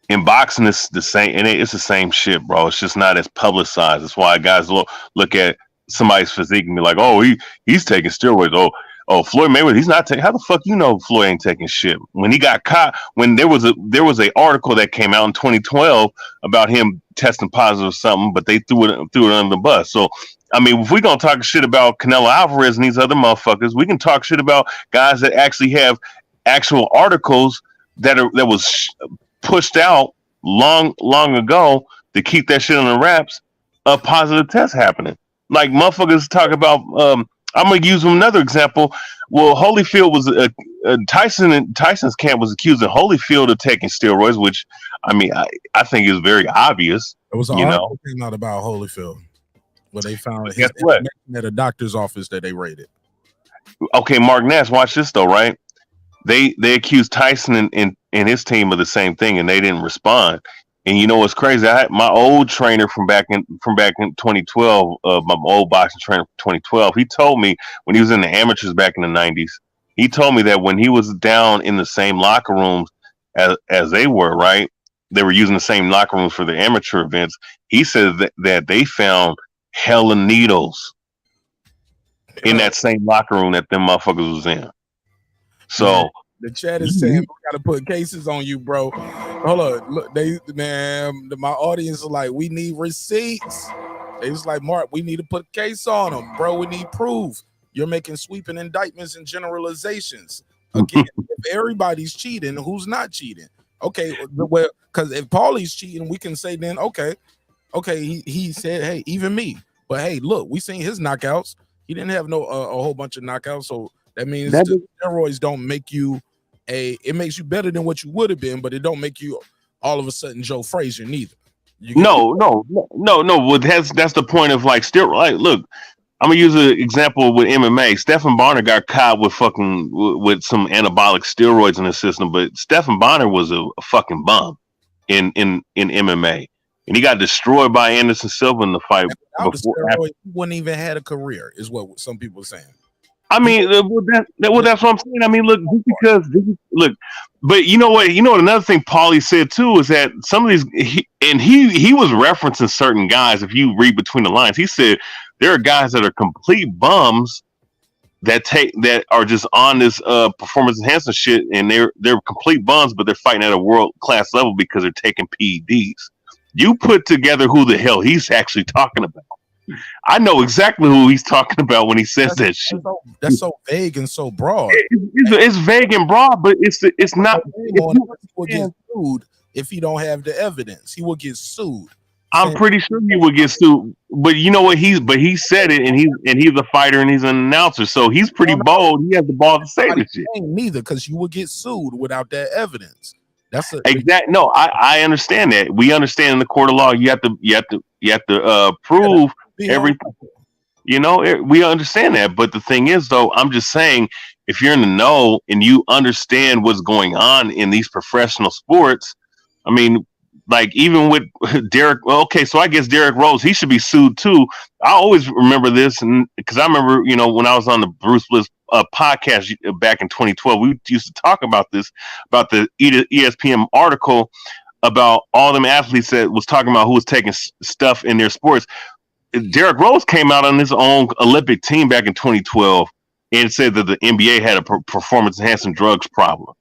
S: in boxing it's the same, and it's the same shit, bro. It's just not as publicized. That's why guys look at somebody's physique and be like, oh, he's taking steroids. Oh, Floyd Mayweather, he's not taking. How the fuck you know Floyd ain't taking shit? When he got caught, when there was a article that came out in 2012 about him testing positive or something, but they threw it under the bus. So, I mean, if we gonna talk shit about Canelo Alvarez and these other motherfuckers, we can talk shit about guys that actually have actual articles that was pushed out long ago to keep that shit on the wraps of positive tests happening. Like motherfuckers talk about. I'm gonna use another example. Well, Holyfield was Tyson's camp was accusing Holyfield of taking steroids, which I mean I think is very obvious.
A: It was an article came out about Holyfield where they found his information at a doctor's office that they raided.
S: Okay, Mark Nash, watch this though, right? They accused Tyson and his team of the same thing, and they didn't respond. And you know what's crazy? I had my old trainer from back in 2012, my old boxing trainer from 2012. He told me when he was in the amateurs back in the 90s, he told me that when he was down in the same locker rooms as they were, right? They were using the same locker rooms for the amateur events. He said that they found hella needles in that same locker room that them motherfuckers was in. So.
A: The chat is saying we gotta put cases on you, bro. Hold on, look, my audience is like, we need receipts. They was like, Mark, we need to put a case on them, bro. We need proof. You're making sweeping indictments and generalizations. Again, if everybody's cheating, who's not cheating? Okay, well, because if Paulie's cheating, we can say then, okay, he said, hey, even me. But hey, look, we seen his knockouts. He didn't have a whole bunch of knockouts, so that means steroids don't make you it makes you better than what you would have been, but it don't make you all of a sudden Joe Frazier neither.
S: No. Well, that's the point of like steroid. Like, look, I'm gonna use an example with MMA. Stephen Bonner got caught with with some anabolic steroids in his system, but Stephen Bonner was a fucking bum in MMA, and he got destroyed by Anderson Silva in the fight.
A: He wouldn't even had a career, is what some people are saying.
S: I mean, that's what I'm saying. I mean, look, but you know what? Another thing Paulie said too is that some of these, he was referencing certain guys. If you read between the lines, he said there are guys that are complete bums that are just on this performance enhancing shit, and they're complete bums, but they're fighting at a world class level because they're taking PEDs. You put together who the hell he's actually talking about. I know exactly who he's talking about when he says that shit.
A: That's so vague and so broad.
S: It's vague and broad, but it's not.
A: Dude, if he don't have the evidence. He will get sued.
S: I'm pretty sure he would get sued, but you know what? He said it, and he's a fighter and he's an announcer, so he's pretty bold. He has the ball to say this shit.
A: Neither, because you will get sued without that evidence. That's
S: Exact. No, I understand that. We understand in the court of law, you have to prove everything. You know, we understand that. But the thing is, though, I'm just saying, if you're in the know and you understand what's going on in these professional sports, I mean, like even with Derek, okay, so I guess Derek Rose, he should be sued too. I always remember this, and because I remember, you know, when I was on the Bruce Bliss podcast back in 2012, we used to talk about this, about the ESPN article about all them athletes that was talking about who was taking stuff in their sports. Derek Rose came out on his own Olympic team back in 2012 and said that the NBA had a performance enhancing drugs problem.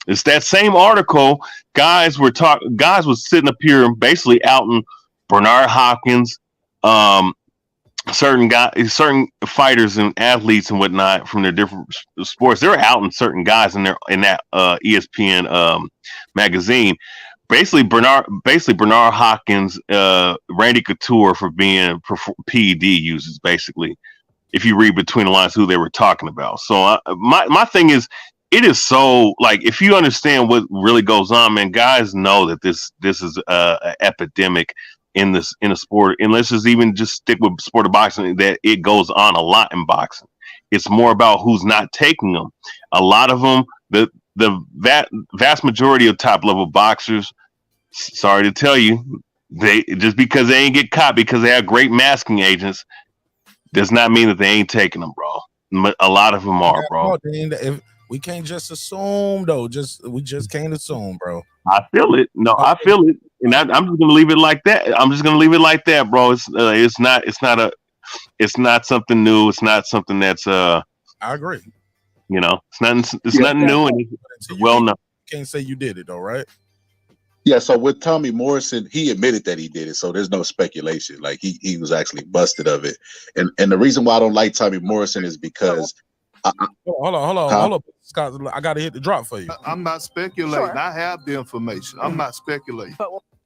S: It's that same article. Guys were sitting up here basically outing Bernard Hopkins, certain fighters and athletes and whatnot from their different sports. They're outing certain guys in that ESPN magazine. Basically Bernard Hopkins, Randy Couture for being PED users. Basically, if you read between the lines, who they were talking about. So my thing is, it is so, like, if you understand what really goes on, man, guys know that this is an epidemic in the sport. And let's just stick with sport of boxing, that it goes on a lot in boxing. It's more about who's not taking them. A lot of them, the vast majority of top level boxers, sorry to tell you, they just because they ain't get caught because they have great masking agents does not mean that they ain't taking them, bro. A lot of them are, bro.
A: We can't just assume, though. We just can't assume, bro.
S: I feel it. No, I feel it, and I'm just gonna leave it like that. I'm just gonna leave it like that, bro. It's not something new. It's not something that's
A: I agree.
S: You know, it's nothing new, and it's well known.
A: You can't say you did it, though, right?
M: Yeah. So with Tommy Morrison, he admitted that he did it. So there's no speculation. Like he was actually busted of it. And the reason why I don't like Tommy Morrison is because.
A: Hold on, Scott. I gotta hit the drop for you.
K: I'm not speculating. Sure. I have the information. I'm not speculating.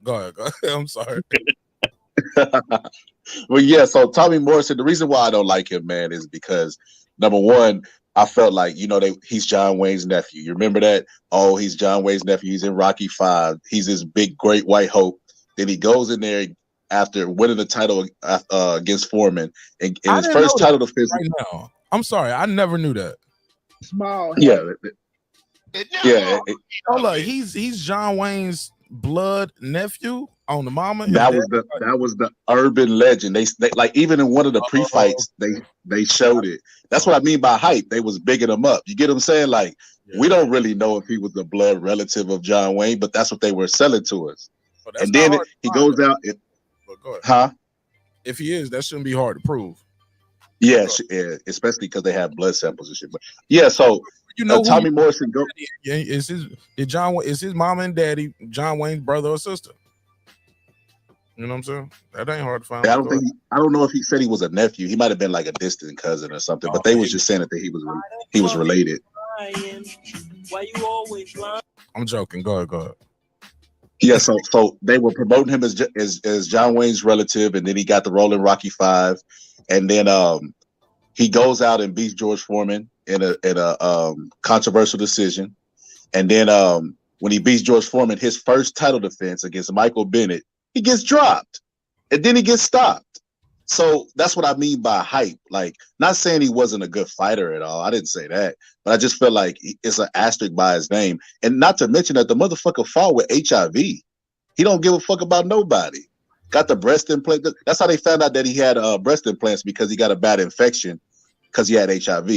A: Go ahead. I'm sorry.
M: Well, yeah. So Tommy Morrison, the reason why I don't like him, man, is because number one, I felt like, you know, he's John Wayne's nephew. You remember that? Oh, he's John Wayne's nephew. He's in Rocky V. He's this big, great white hope. Then he goes in there after winning the title against Foreman, and his first title defense.
A: Right now. I'm sorry, I never knew that.
I: Small.
M: Yeah.
A: Hold on, he's John Wayne's blood nephew on the mama.
M: That was the urban legend. They like, even in one of the pre-fights, they showed it. That's what I mean by hype. They was bigging him up. You get what I'm saying? Like, we don't really know if he was the blood relative of John Wayne, but that's what they were selling to us. And then he goes out.
A: If he is, that shouldn't be hard to prove.
M: Yeah, especially because they have blood samples and shit. But yeah, so
A: you know,
M: Tommy Morrison
A: is his mom and daddy John Wayne's brother or sister? You know what I'm saying? That ain't hard to find.
M: I don't know if he said he was a nephew. He might have been like a distant cousin or something. But they was just saying that he was related.
H: Why you always lying?
A: I'm joking. Go ahead.
M: Yeah, so they were promoting him as John Wayne's relative, and then he got the role in Rocky V. And then he goes out and beats George Foreman in a controversial decision. And then when he beats George Foreman, his first title defense against Michael Bennett, he gets dropped. And then he gets stopped. So that's what I mean by hype. Like, not saying he wasn't a good fighter at all. I didn't say that. But I just feel like it's an asterisk by his name. And not to mention that the motherfucker fought with HIV. He don't give a fuck about nobody. Got the breast implant. That's how they found out that he had breast implants, because he got a bad infection because he had HIV,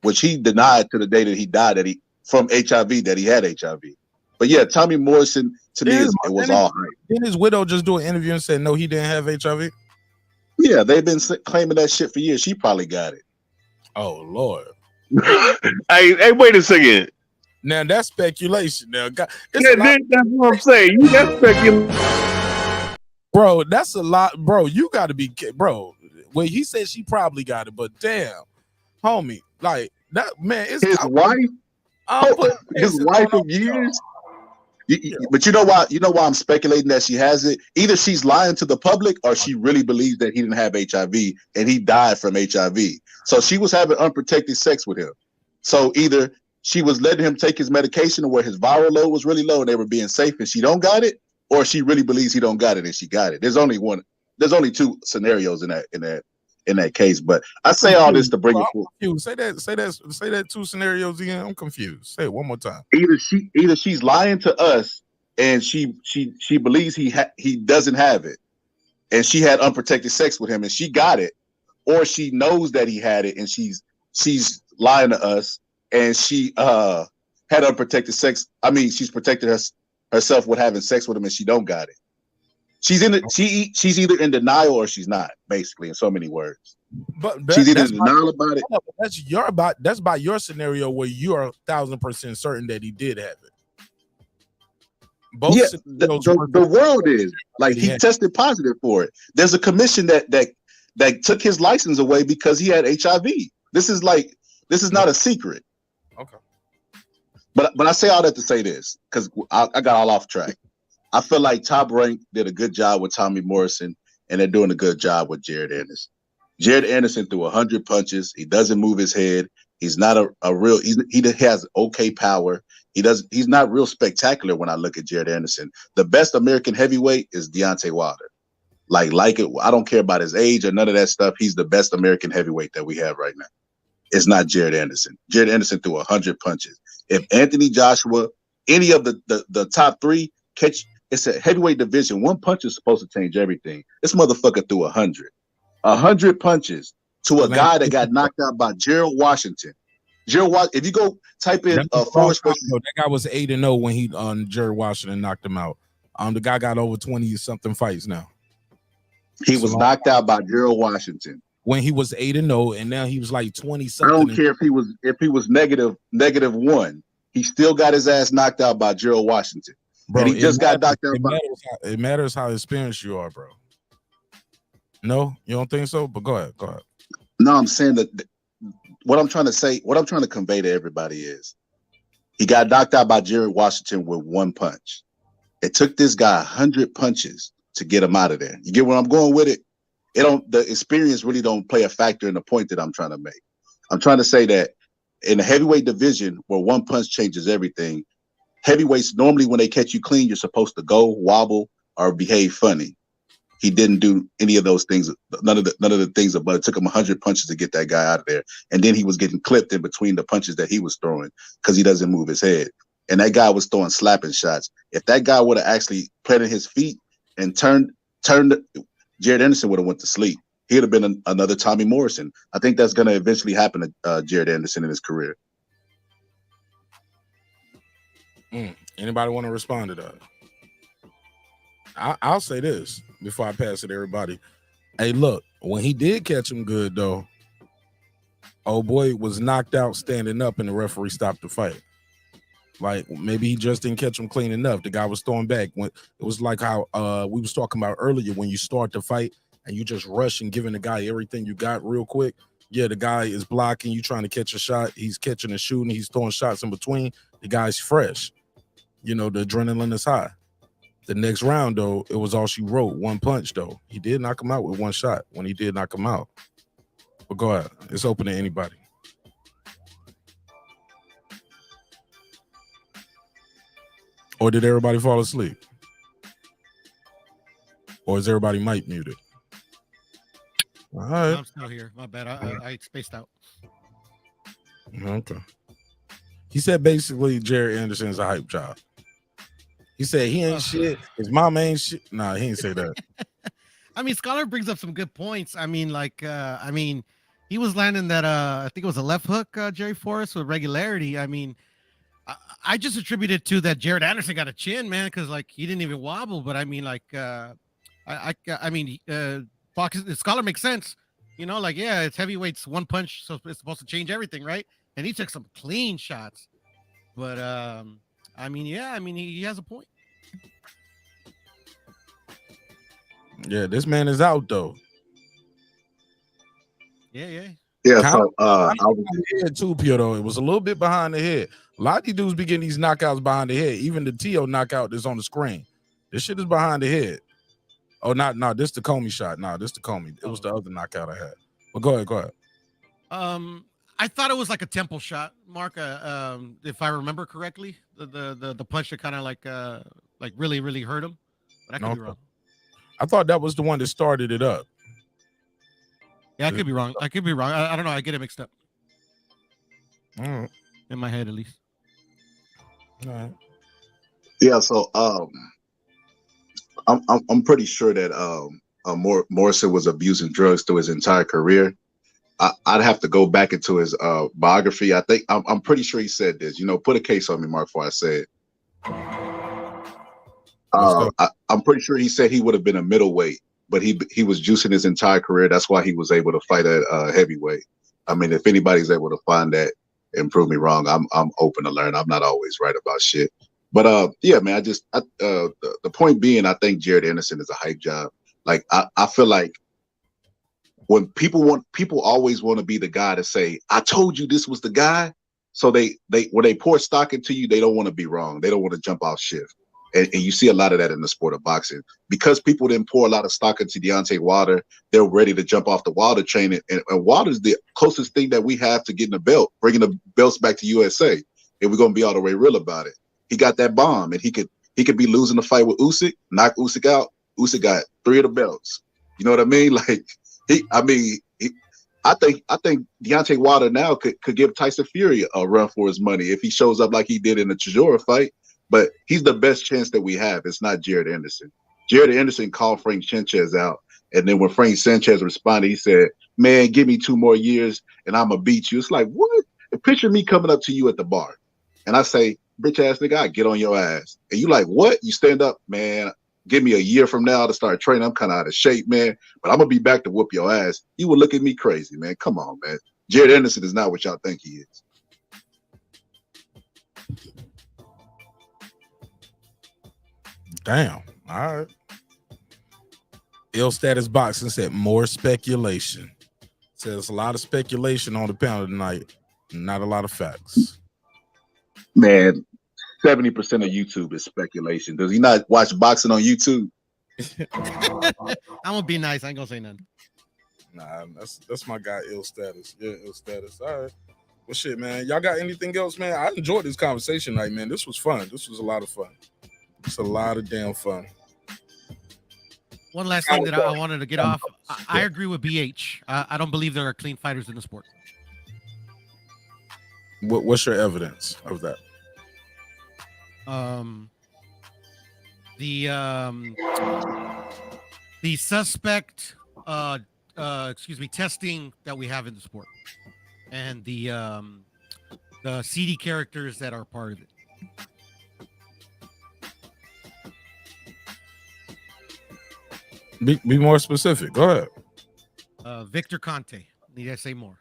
M: which he denied to the day that he died from HIV that he had HIV. But yeah, Tommy Morrison to me it was all hype.
A: Didn't his widow just do an interview and said no, he didn't have HIV?
M: Yeah, they've been claiming that shit for years. She probably got it.
A: Oh Lord.
S: Hey, wait a second.
A: Now that's speculation. Now, that's
S: what I'm saying. You got speculation.
A: Bro, that's a lot, bro. You got to be, bro. Well, he said she probably got it, but damn, homie, like that man. It's
M: his wife. His wife of years. But you know why? You know why I'm speculating that she has it? Either she's lying to the public, or she really believes that he didn't have HIV and he died from HIV. So she was having unprotected sex with him. So either she was letting him take his medication where his viral load was really low and they were being safe, and she don't got it, or she really believes he don't got it and she got it. There's only two scenarios in that case. But I say all this to bring it forward.
A: Say that two scenarios again. I'm confused. Say it one more time.
M: Either she's lying to us and she believes he doesn't have it, and she had unprotected sex with him and she got it, or she knows that he had it and she's lying to us and she had unprotected sex. I mean, she's protected herself with having sex with him and she don't got it. She's either in denial or she's not, basically, in so many words.
A: But
M: she's either in denial about it.
A: That's by your scenario where you are 1,000% certain that he did have it. Both
M: the world is like he tested positive for it. There's a commission that took his license away because he had HIV. This is not a secret.
A: Okay.
M: But I say all that to say this because I got all off track. I feel like Top Rank did a good job with Tommy Morrison, and they're doing a good job with Jared Anderson. Jared Anderson threw 100 punches. He doesn't move his head. He's not a real. He has okay power. He's not real spectacular when I look at Jared Anderson. The best American heavyweight is Deontay Wilder. Like it. I don't care about his age or none of that stuff. He's the best American heavyweight that we have right now. It's not Jared Anderson. Jared Anderson threw 100 punches. If Anthony Joshua, any of the top three catch. It's a heavyweight division. One punch is supposed to change everything. This motherfucker threw 100. 100 punches to a guy that got knocked out by Gerald Washington. If you go type in Forrest versus...
A: That guy was 8-0 when he Gerald Washington knocked him out. The guy got over 20-something fights now.
M: He was knocked out by Gerald Washington.
A: When he was 8-0, and now he was like 20-something.
M: I don't care if he was -1. He still got his ass knocked out by Gerald Washington.
A: Bro,
M: and he just got knocked out.
A: It matters how experienced you are, bro. No, you don't think so? But go ahead.
M: No, I'm saying that what I'm trying to convey to everybody is he got knocked out by Jared Washington with one punch. It took this guy 100 punches to get him out of there. You get where I'm going with it? The experience really don't play a factor in the point that I'm trying to make. I'm trying to say that in the heavyweight division where one punch changes everything, heavyweights, normally when they catch you clean, you're supposed to go, wobble, or behave funny. He didn't do any of those things. None of the things above. It took him 100 punches to get that guy out of there. And then he was getting clipped in between the punches that he was throwing because he doesn't move his head. And that guy was throwing slapping shots. If that guy would have actually planted his feet and turned, Jared Anderson would have went to sleep. He'd have been another Tommy Morrison. I think that's going to eventually happen to Jared Anderson in his career.
A: Anybody want to respond to that? I'll say this before I pass it to everybody. Hey, look, when he did catch him good, though, old boy was knocked out standing up and the referee stopped the fight. Like, maybe he just didn't catch him clean enough. The guy was throwing back. When it was like how we was talking about earlier, when you start the fight and you just rush and giving the guy everything you got real quick. Yeah, the guy is blocking, you trying to catch a shot. He's catching and shooting. He's throwing shots in between. The guy's fresh. You know, the adrenaline is high. The next round, though, it was all she wrote. One punch, though. He did knock him out with one shot when he did knock him out. But go ahead. It's open to anybody. Or did everybody fall asleep? Or is everybody mic muted? All right.
J: I'm still here. My bad. I spaced out.
A: Okay. He said basically Jared Anderson is a hype job. He said he ain't shit. His mom ain't shit. Nah, he ain't say that.
J: I mean, Scholar brings up some good points. I mean, he was landing that I think it was a left hook, Jerry Forrest, with regularity. I mean, I just attribute it to that Jared Anderson got a chin, man, because like he didn't even wobble. But I mean, Scholar makes sense. You know, like, yeah, it's heavyweights, one punch, so it's supposed to change everything, right? And he took some clean shots. But he has a point.
A: Yeah, this man is out though.
J: Yeah.
M: Yeah,
A: Kind
M: so
A: of
M: I was
A: behind the head too, Pio, though. It was a little bit behind the head. A lot of these dudes be getting these knockouts behind the head. Even the Tio knockout that's on the screen. This shit is behind the head. Oh, no, this the Comey shot. No, this the Comey. It was the other knockout I had. But go ahead.
J: I thought it was like a temple shot, Mark. If I remember correctly, the punch that kind of like really hurt him. But I could be wrong.
A: I thought that was the one that started it up.
J: Yeah, I could be wrong. I don't know. I get it mixed up.
A: All right.
J: In my head, at least.
A: All right.
M: Yeah, so I'm pretty sure that Morrison was abusing drugs through his entire career. I'd have to go back into his biography. I think I'm pretty sure he said this. Put a case on me, Mark, before I say it. I'm pretty sure he said he would have been a middleweight, but he was juicing his entire career. That's why he was able to fight at heavyweight. I mean, if anybody's able to find that and prove me wrong, I'm open to learn. I'm not always right about shit. But yeah, man, the point being, I think Jared Anderson is a hype job. Like I feel like when people always want to be the guy to say, I told you this was the guy. So they when they pour stock into you, they don't want to be wrong. They don't want to jump off shift. And you see a lot of that in the sport of boxing. Because people didn't pour a lot of stock into Deontay Wilder, they're ready to jump off the Wilder train. And Wilder's the closest thing that we have to getting the belt, bringing the belts back to USA. And we're going to be all the way real about it. He got that bomb, and he could be losing the fight with Usyk, knock Usyk out. Usyk got 3 of the belts. You know what I mean? Like, I think Deontay Wilder now could give Tyson Fury a run for his money if he shows up like he did in the Chisora fight. But he's the best chance that we have. It's not Jared Anderson. Jared Anderson called Frank Sanchez out. And then when Frank Sanchez responded, he said, man, give me 2 more years and I'm going to beat you. It's like, what? And picture me coming up to you at the bar. And I say, bitch ass nigga, I get on your ass. And you like, what? You stand up, man. Give me a year from now to start training. I'm kind of out of shape, man. But I'm going to be back to whoop your ass. You would look at me crazy, man. Come on, man. Jared Anderson is not what y'all think he is.
A: Damn. All right. Ill Status Boxing said more speculation. Says a lot of speculation on the panel tonight. Not a lot of facts.
M: Man, 70% of YouTube is speculation. Does he not watch boxing on YouTube?
J: I'm gonna be nice. I ain't gonna say nothing.
A: Nah, that's my guy, Ill Status. Yeah, Ill Status. All right. Well, shit, man. Y'all got anything else, man? I enjoyed this conversation tonight, man. This was fun. This was a lot of fun. It's a lot of damn fun.
J: One last thing that I wanted to get off. I agree with BH. I don't believe there are clean fighters in the sport.
A: What's your evidence of that?
J: The suspect testing that we have in the sport, and the seedy characters that are part of it.
A: Be more specific. Go ahead.
J: Victor Conte. Need I say more?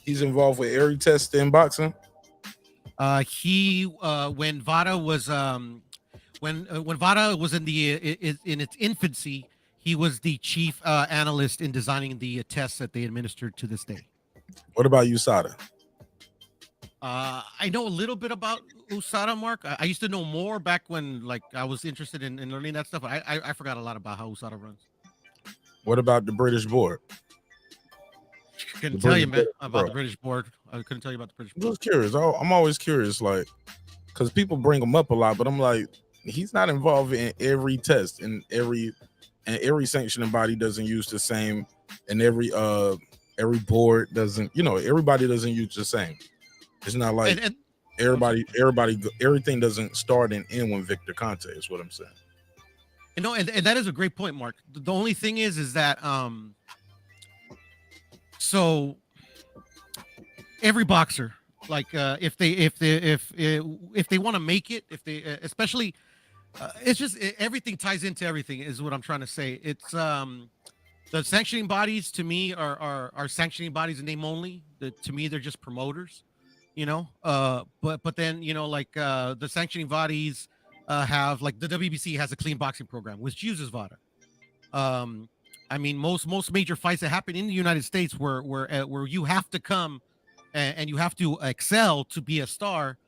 A: He's involved with every test in boxing.
J: When VADA was when VADA was in its infancy, he was the chief analyst in designing the tests that they administered to this day.
A: What about USADA?
J: I know a little bit about USADA, Mark. I used to know more back when I was interested in learning that stuff. I forgot a lot about how USADA runs.
A: What about the British board?
J: Couldn't tell you, man, about the British board. I couldn't tell you about the British board.
A: I'm just curious. I'm always curious, like, because people bring him up a lot, but I'm like, he's not involved in every test, and every sanctioning body doesn't use the same, and every board doesn't. Everybody doesn't use the same. It's not like everything doesn't start and end when Victor Conte is what I'm saying.
J: And that is a great point, Mark. The only thing is that so every boxer, like if they want to make it, if they especially it's just everything ties into everything is what I'm trying to say. It's the sanctioning bodies to me are sanctioning bodies in name only. To me, they're just promoters, but then the sanctioning bodies have, like, the WBC has a clean boxing program which uses VADA. I mean, most major fights that happen in the United States where you have to come and you have to excel to be a star,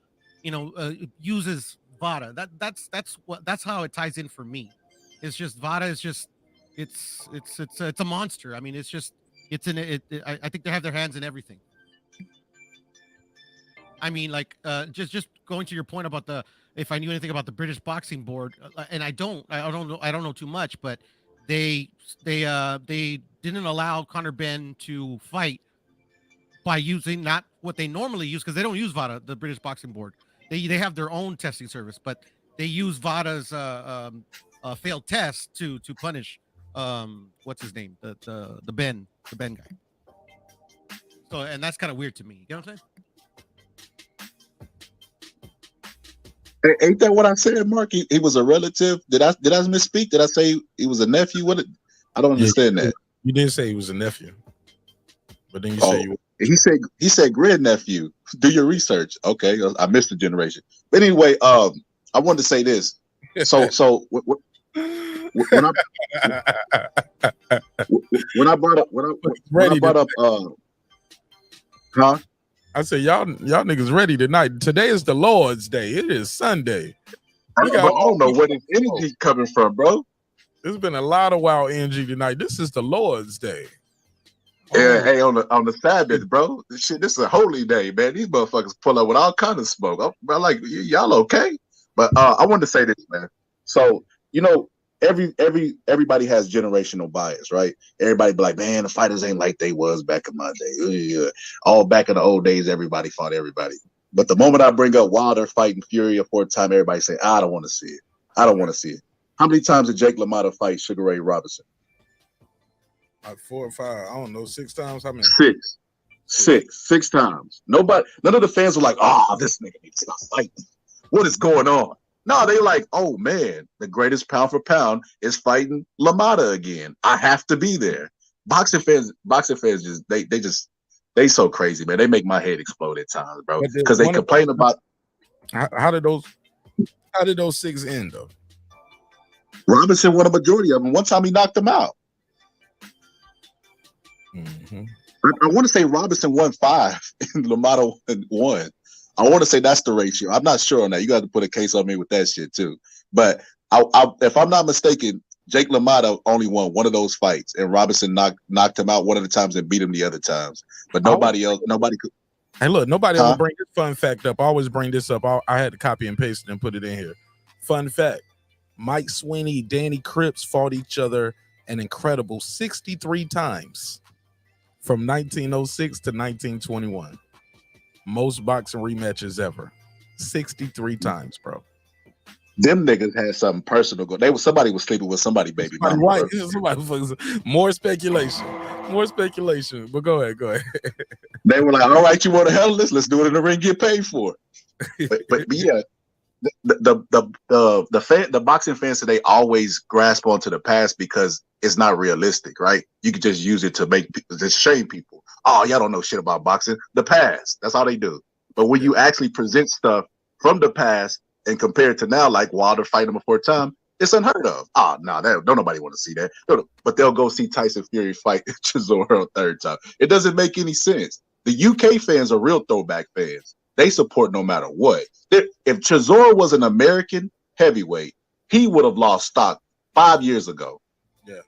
J: uses VADA. That's how it ties in for me. It's just VADA is just it's a monster. I mean, it's just I think they have their hands in everything. I mean, like just going to your point about if I knew anything about the British Boxing Board, and I don't know too much, but they didn't allow Conor Benn to fight by using not what they normally use, because they don't use VADA, the British Boxing Board. They have their own testing service, but they use VADA's failed test to punish what's his name, the Ben guy. So, and that's kind of weird to me. You know what I'm saying?
M: Ain't that what I said, Mark? He was a relative. Did I misspeak? Did I say he was a nephew? I don't understand that.
A: You didn't say he was a nephew, but then you say
M: he said grandnephew. Do your research. Okay, I missed the generation. But anyway, I wanted to say this. So when I brought up huh?
A: I said, y'all niggas ready tonight. Today is the Lord's Day. It is Sunday.
M: I don't know where this energy coming from, bro.
A: There's been a lot of wild energy tonight. This is the Lord's Day.
M: Yeah, hey, on the Sabbath, bro. This is a holy day, man. These motherfuckers pull up with all kind of smoke. I'm like, y'all okay? But I wanted to say this, man. So, everybody has generational bias, right? Everybody be like, man, the fighters ain't like they was back in my day. All back in the old days, everybody fought everybody. But the moment I bring up Wilder fighting Fury a fourth time, everybody say, I don't want to see it. I don't want to see it. How many times did Jake LaMotta fight Sugar Ray Robinson?
A: Like 4 or 5. I don't know. 6 times. How many?
M: Six times. None of the fans were like, oh, this nigga needs to fight. What is going on? No, they like, oh man, the greatest pound for pound is fighting LaMotta again. I have to be there. Boxing fans just they so crazy, man. They make my head explode at times, bro. Because they complain about
A: how did those 6 end though?
M: Robinson won a majority of them. One time he knocked them out.
A: Mm-hmm.
M: I want to say Robinson won 5 and LaMotta won 1. I want to say that's the ratio. I'm not sure on that. You got to put a case on me with that shit too. But if I'm not mistaken, Jake LaMotta only won one of those fights, and Robinson knocked him out one of the times and beat him the other times. But nobody could.
A: Hey, look, nobody ever bring this fun fact up. I always bring this up. I had to copy and paste it and put it in here. Fun fact: Mike Sweeney, Danny Cripps fought each other an incredible 63 times from 1906 to 1921. Most boxing rematches ever. 63 times, bro.
M: Them niggas had something personal going. Somebody was sleeping with somebody, baby.
A: Right. More speculation. But go ahead.
M: They were like, all right, you want to hell this? Let's do it in the ring, get paid for it. But yeah, the boxing fans today always grasp onto the past because it's not realistic, right? You can just use it to shame people. Oh, y'all don't know shit about boxing. The past. That's all they do. But when you actually present stuff from the past and compare it to now, like Wilder fighting him a 4th time, it's unheard of. Oh, no, don't nobody want to see that. But they'll go see Tyson Fury fight Chisora a 3rd time. It doesn't make any sense. The UK fans are real throwback fans. They support no matter what. If Chisora was an American heavyweight, he would have lost stock 5 years ago.
A: Yeah.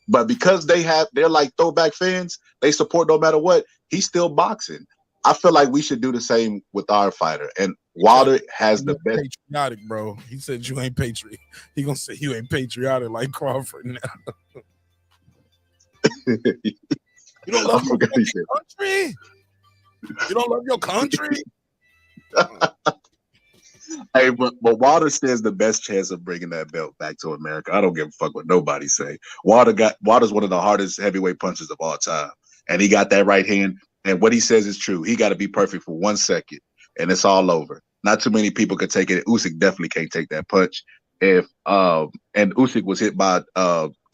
M: But because they're like throwback fans, they support no matter what. He's still boxing. I feel like we should do the same with our fighter. And Wilder has the best.
A: Patriotic, bro. He said you ain't patriot. He gonna say you ain't patriotic like Crawford now. You don't love your country. You don't love your country.
M: Hey, but Wilder stands the best chance of bringing that belt back to America. I don't give a fuck what nobody say. Wilder's one of the hardest heavyweight punchers of all time, and he got that right hand. And what he says is true. He got to be perfect for 1 second, and it's all over. Not too many people could take it. Usyk definitely can't take that punch. And Usyk was hit by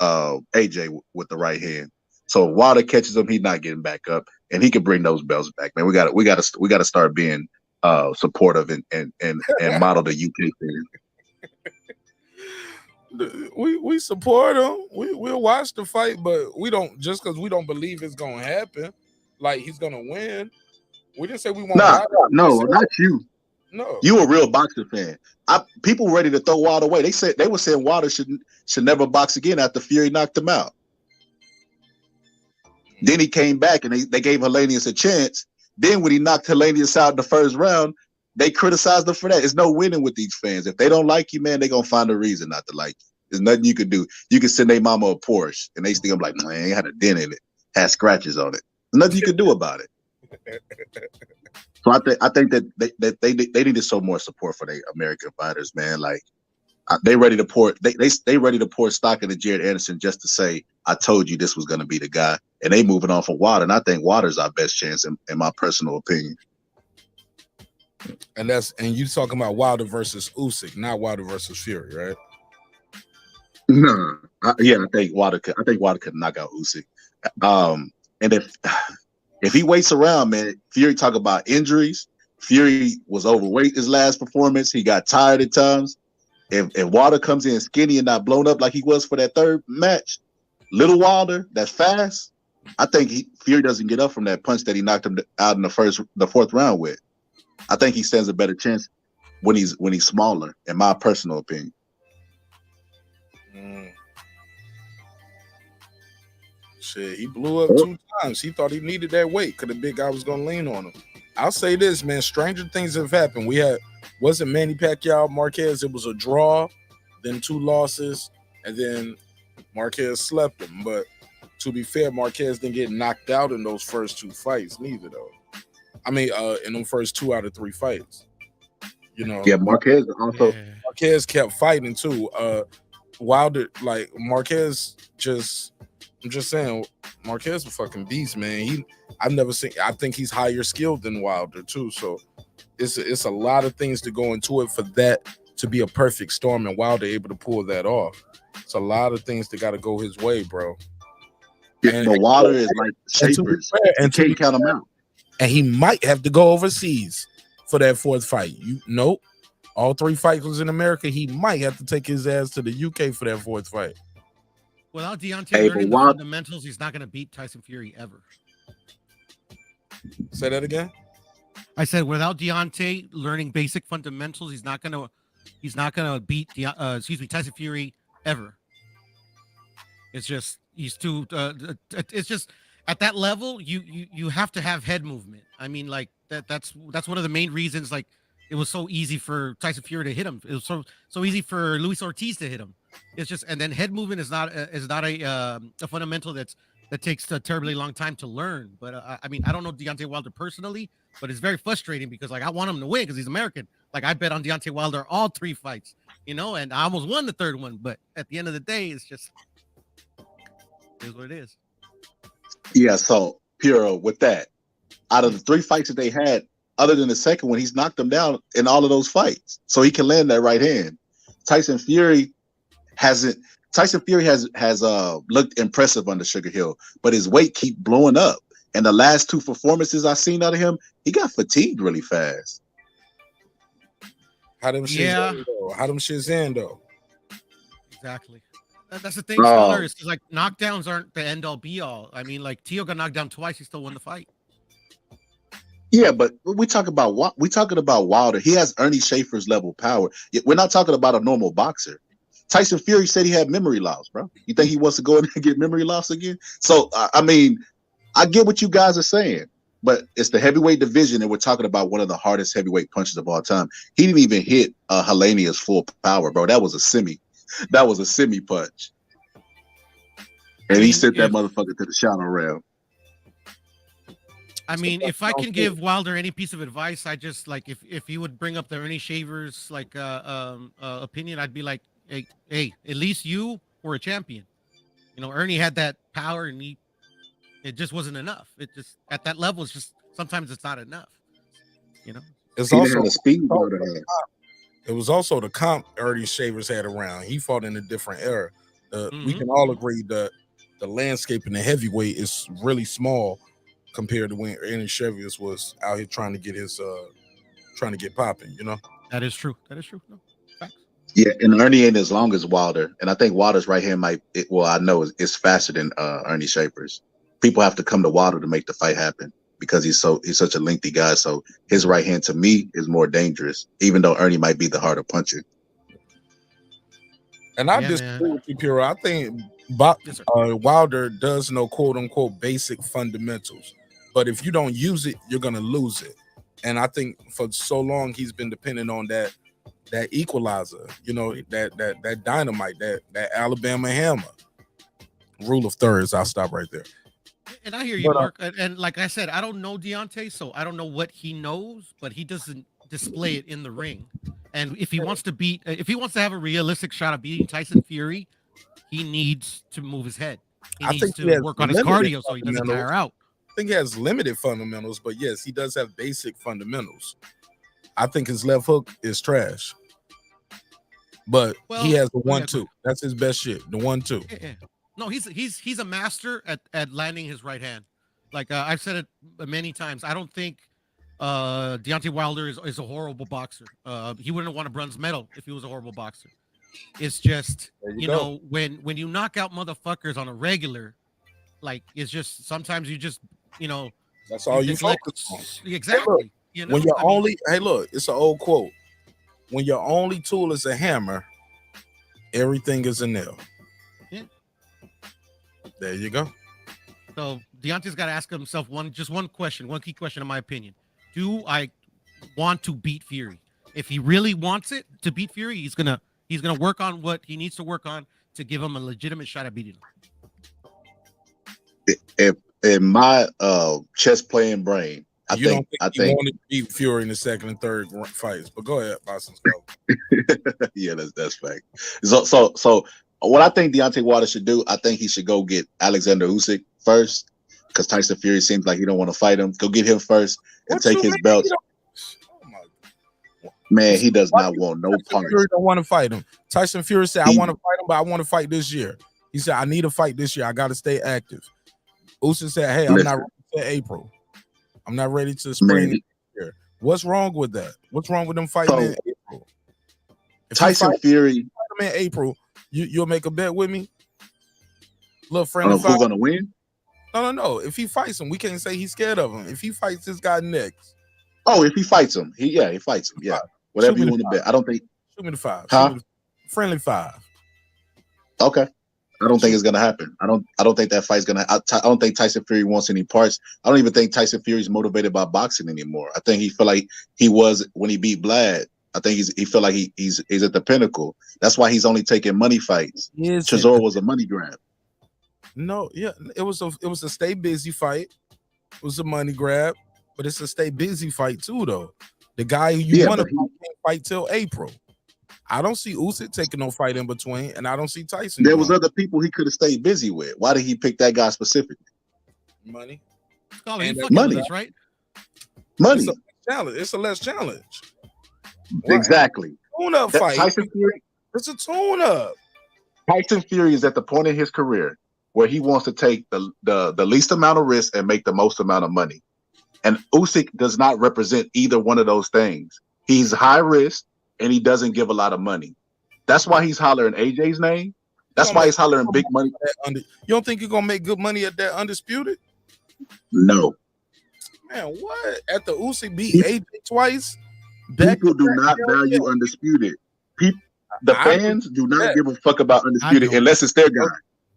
M: AJ with the right hand. So if Wilder catches him, he's not getting back up, and he can bring those belts back, man. We got to start being supportive and model the UK thing.
A: We support him. We'll watch the fight, but we don't just because we don't believe it's gonna happen, like he's gonna win. We didn't say we won't
M: Nah,
A: watch.
M: no, not you.
A: No,
M: You a real boxing fan. People ready to throw Wilder away. They were saying Wilder should never box again after Fury knocked him out. Then he came back and they gave Hellenius a chance. Then when he knocked Hellenius out in the first round, they criticized him for that. There's no winning with these fans. If they don't like you, man, they're gonna find a reason not to like you. There's nothing you can do. You can send their mama a Porsche and they think I'm like, man, it had a dent in it, had scratches on it. There's nothing you can do about it. So I think that they need to show more support for their American fighters, man. Like they ready to pour they ready to pour stock into Jared Anderson just to say, I told you this was gonna be the guy. And they moving on from Wilder. And I think Wilder's our best chance in my personal opinion.
A: and you talking about Wilder versus Usyk, not Wilder versus Fury, right?
M: No, I think Wilder could knock out Usyk. And if he waits around, man, Fury talk about injuries. Fury was overweight his last performance. He got tired at times. If Wilder comes in skinny and not blown up like he was for that third match, little Wilder, that's fast. I think Fury doesn't get up from that punch that he knocked him out in the fourth round with. I think he stands a better chance when he's smaller, in my personal opinion.
A: Shit, he blew up 2 times. He thought he needed that weight because the big guy was gonna lean on him. I'll say this, man. Stranger things have happened. Wasn't Manny Pacquiao, Marquez? It was a draw, then 2 losses, and then Marquez slept him. But to be fair, Marquez didn't get knocked out in those first 2 fights, neither though. I mean, in them first 2 out of 3 fights. You know.
M: Yeah, Marquez also.
A: Marquez kept fighting too. Wilder, like Marquez, I'm just saying, Marquez a fucking beast, man. I've never seen. I think he's higher skilled than Wilder too. So it's a lot of things to go into it for that to be a perfect storm, and Wilder able to pull that off. It's a lot of things that got to go his way, bro.
M: Yeah, but Wilder is like shapers. You can't count him out.
A: And he might have to go overseas for that 4th fight. Nope. All 3 fights was in America. He might have to take his ass to the UK for that 4th fight.
J: Without Deontay learning the fundamentals, he's not going to beat Tyson Fury ever.
A: Say that again.
J: I said without Deontay learning basic fundamentals, he's not going to beat Tyson Fury ever. It's just he's too. It's just at that level, you have to have head movement. I mean, like that's one of the main reasons. Like it was so easy for Tyson Fury to hit him. It was so easy for Luis Ortiz to hit him. It's just, and then head movement is not a fundamental that takes a terribly long time to learn. But I mean, I don't know Deontay Wilder personally, but it's very frustrating because like I want him to win because he's American. Like I bet on Deontay Wilder all 3 fights, and I almost won the 3rd one. But at the end of the day, it's just is what it is.
M: Yeah. So Puro, with that, out of the 3 fights that they had, other than the second one, he's knocked him down in all of those fights, so he can land that right hand. Tyson Fury has looked impressive under Sugar Hill, but his weight keep blowing up. And the last 2 performances I've seen out of him, he got fatigued really fast.
A: How them shits end though?
J: Exactly. That's the thing, Scholar, is like knockdowns aren't the end all be all. I mean, like Teo got knocked down twice, he still won the fight.
M: Yeah, but we talking about Wilder. He has Ernie Schaefer's level power. We're not talking about a normal boxer. Tyson Fury said he had memory loss, bro. You think he wants to go in and get memory loss again? So, I mean, I get what you guys are saying, but it's the heavyweight division, and we're talking about one of the hardest heavyweight punches of all time. He didn't even hit Hellenius full power, bro. That was a semi punch. And he sent that motherfucker to the shadow realm.
J: I mean, if I can give Wilder any piece of advice, I just like if he would bring up the Ernie Shavers like opinion, I'd be like, hey, at least you were a champion. Ernie had that power, and it just wasn't enough. It just at that level, it's just sometimes it's not enough.
A: It's also the speed. It was also the comp Ernie Shavers had around. He fought in a different era. We can all agree that the landscape in the heavyweight is really small compared to when Ernie Shavers was out here trying to get popping.
J: That is true. No, facts.
M: Yeah, and Ernie ain't as long as Wilder, and I think Wilder's right hand I know it's faster than Ernie Schaefer's. People have to come to Wilder to make the fight happen because he's such a lengthy guy. So his right hand to me is more dangerous, even though Ernie might be the harder puncher.
A: And I disagree with you, Puro. I think Wilder does know quote unquote basic fundamentals, but if you don't use it, you're gonna lose it. And I think for so long he's been dependent on that equalizer, that dynamite, that Alabama hammer. Rule of thirds. I'll stop right there.
J: And I hear you, Mark. And like I said, I don't know Deontay, so I don't know what he knows, but he doesn't display it in the ring. And if he wants to have a realistic shot of beating Tyson Fury, he needs to move his head. He needs to work on his cardio so he doesn't tire out.
A: I think he has limited fundamentals, but yes, he does have basic fundamentals. I think his left hook is trash. But he has the 1-2. That's his best shit. The 1-2.
J: Yeah. No, he's a master at landing his right hand. Like I've said it many times. I don't think Deontay Wilder is a horrible boxer. He wouldn't have won a bronze medal if he was a horrible boxer. It's just know when you knock out motherfuckers on a regular, like it's just sometimes you just
A: that's all you focus on.
J: Exactly.
A: Hey, look, when look, it's an old quote. When your only tool is a hammer, everything is a nail.
J: Yeah.
A: There you go.
J: So Deontay's got to ask himself one key question, in my opinion. Do I want to beat Fury? If he really wants it to beat Fury, he's gonna work on what he needs to work on to give him a legitimate shot at beating him.
M: In my chess playing brain, I think
A: he wanted to beat Fury in the second and third fights. But go ahead, Boston.
M: Yeah, that's fact. So what I think Deontay Wilder should do, I think he should go get Alexander Usyk first, because Tyson Fury seems like he don't want to fight him. Go get him first and take his belt. Man, he does not want no punch.
A: Fury don't want to fight him. Tyson Fury said, I want to fight him, but I want to fight this year. He said, I need to fight this year. I got to stay active. Usyk said, hey, I'm not ready to April. I'm not ready to spring this year. What's wrong with that? What's wrong with them fighting in April? If
M: Tyson Fury
A: fight him in April, you'll make a bet with me? Little friendly
M: fight. Who's gonna win?
A: No. If he fights him, we can't say he's scared of him. If he fights this guy next.
M: Oh, if he fights him. He fights him. Yeah. Whatever you want to bet. I don't think.
A: Shoot me the 5.
M: Huh?
A: Friendly 5.
M: Okay. I don't think it's gonna happen. I don't think that fight's gonna. I don't think Tyson Fury wants any parts. I don't even think Tyson Fury's motivated by boxing anymore. I think he feel like he was when he beat Vlad. I think he feel like he's at the pinnacle. That's why he's only taking money fights. Chisora was a money grab.
A: No, yeah, it was a stay busy fight. It was a money grab, but it's a stay busy fight too, though. The guy who you want to can't fight till April. I don't see Usyk taking no fight in between, and I don't see Tyson.
M: There was other people he could have stayed busy with. Why did he pick that guy specifically?
A: Money.
M: Money,
J: that's right?
M: Money.
A: It's a less challenge.
M: Exactly.
A: Tune-up fight.
M: Tyson Fury.
A: It's a tune-up.
M: Tyson Fury is at the point in his career where he wants to take the least amount of risk and make the most amount of money. And Usyk does not represent either one of those things. He's high risk and he doesn't give a lot of money. That's why he's hollering AJ's name. That's why he's hollering big money.
A: You don't think you're gonna make good money at that Undisputed?
M: No.
A: Man, what? At the Usyk beat AJ twice?
M: People do not value Undisputed. The fans do not give a fuck about Undisputed unless it's their guy.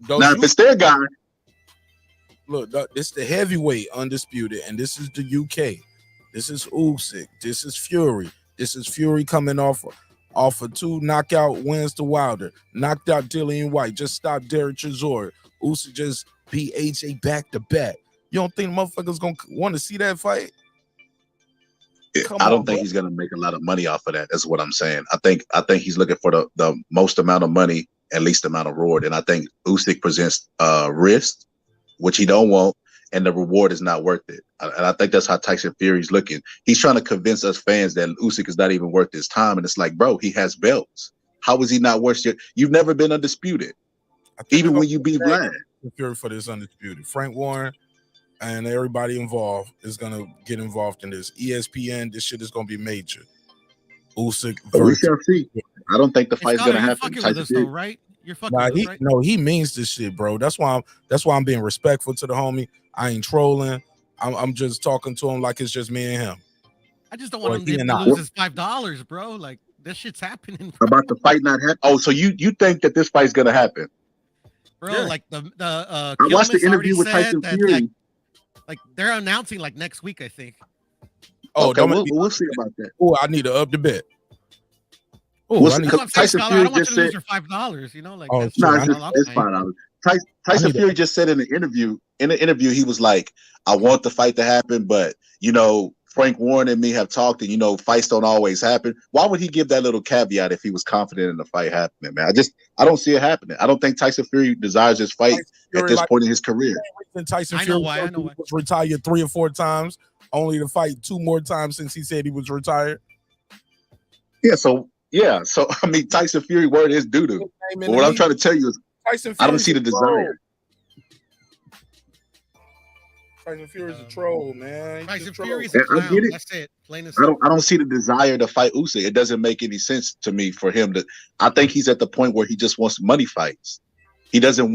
M: Now, if it's their guy,
A: look, this is the heavyweight Undisputed, and this is the UK. This is Usyk. This is Fury. This is Fury coming off of 2 knockout wins to Wilder. Knocked out Dillian White. Just stopped Derek Chisora. Usyk just beat AJ back to back. You don't think motherfuckers gonna want to see that fight?
M: I don't think he's gonna make a lot of money off of that. That's what I'm saying. I think he's looking for the most amount of money and least amount of reward. And I think Usyk presents risk, which he don't want, and the reward is not worth it. And I think that's how Tyson Fury's looking. He's trying to convince us fans that Usyk is not even worth his time. And it's like, bro, he has belts. How is he not worth it? You've never been undisputed, even when you beat Vlad.
A: Fury for this Undisputed. Frank Warren and everybody involved is gonna get involved in this. ESPN, this shit is gonna be major. Usyk.
M: We shall see. I don't think the
J: Hey,
M: fight's
J: Scholar,
M: gonna
J: you're
M: happen.
J: fucking with
M: Tyson
J: us though,
M: Fury.
J: right? You're fucking
A: Nah,
J: with us, right?
A: no, he means this shit, bro. That's why I'm being respectful to the homie. I ain't trolling. I'm just talking to him like it's just me and him.
J: I just don't
A: Or
J: want him
A: he and
J: to
A: I.
J: lose his $5, bro. Like this shit's happening, bro.
M: About the fight not happen. Oh, so you think that this fight's gonna happen?
J: Bro,
A: Yeah.
J: like the
M: I watched the
J: Kilman's already
M: interview with
J: said
M: Tyson
J: that
M: Fury.
J: like they're announcing like next week, I think.
A: Oh,
M: Okay,
A: don't make me-
M: we'll see about that.
A: Oh, I need to up the bet. Oh,
M: We'll
A: I
M: see,
A: need
J: That's
A: to,
J: what I'm saying,
M: Tyson
J: Scholar. I
M: Fury
J: don't want
M: just
J: you to lose
M: said,
J: your $5. You know, like
A: oh,
J: that's
A: shit,
M: no,
A: I need,
J: all I'm
M: it's
J: saying.
M: $5.
A: I
M: Tyson
A: need to,
M: Fury just said in the interview, he was like, I want the fight to happen, but Frank Warren and me have talked, and fights don't always happen. Why would he give that little caveat if he was confident in the fight happening, man? I don't see it happening. I don't think Tyson Fury desires this fight
A: Tyson Fury,
M: at this
A: like,
M: point in his career.
A: Tyson
J: I know
A: Fury
J: why. I know why.
A: was retired 3 or 4 times, only to fight 2 more times since he said he was retired.
M: So I mean, Tyson Fury word is doo-doo. But what I'm trying to tell you is
A: Tyson
M: I don't
A: Fury's
M: see
A: a
M: the
A: troll.
M: desire.
A: Tyson Fury's a troll, man.
J: Tyson Fury's a
M: And I
J: clown.
M: get it.
J: That's it. Plain and
M: I
J: simple.
M: don't see the desire to fight Usyk. It doesn't make any sense to me for him to. I think he's at the point where he just wants money fights. He doesn't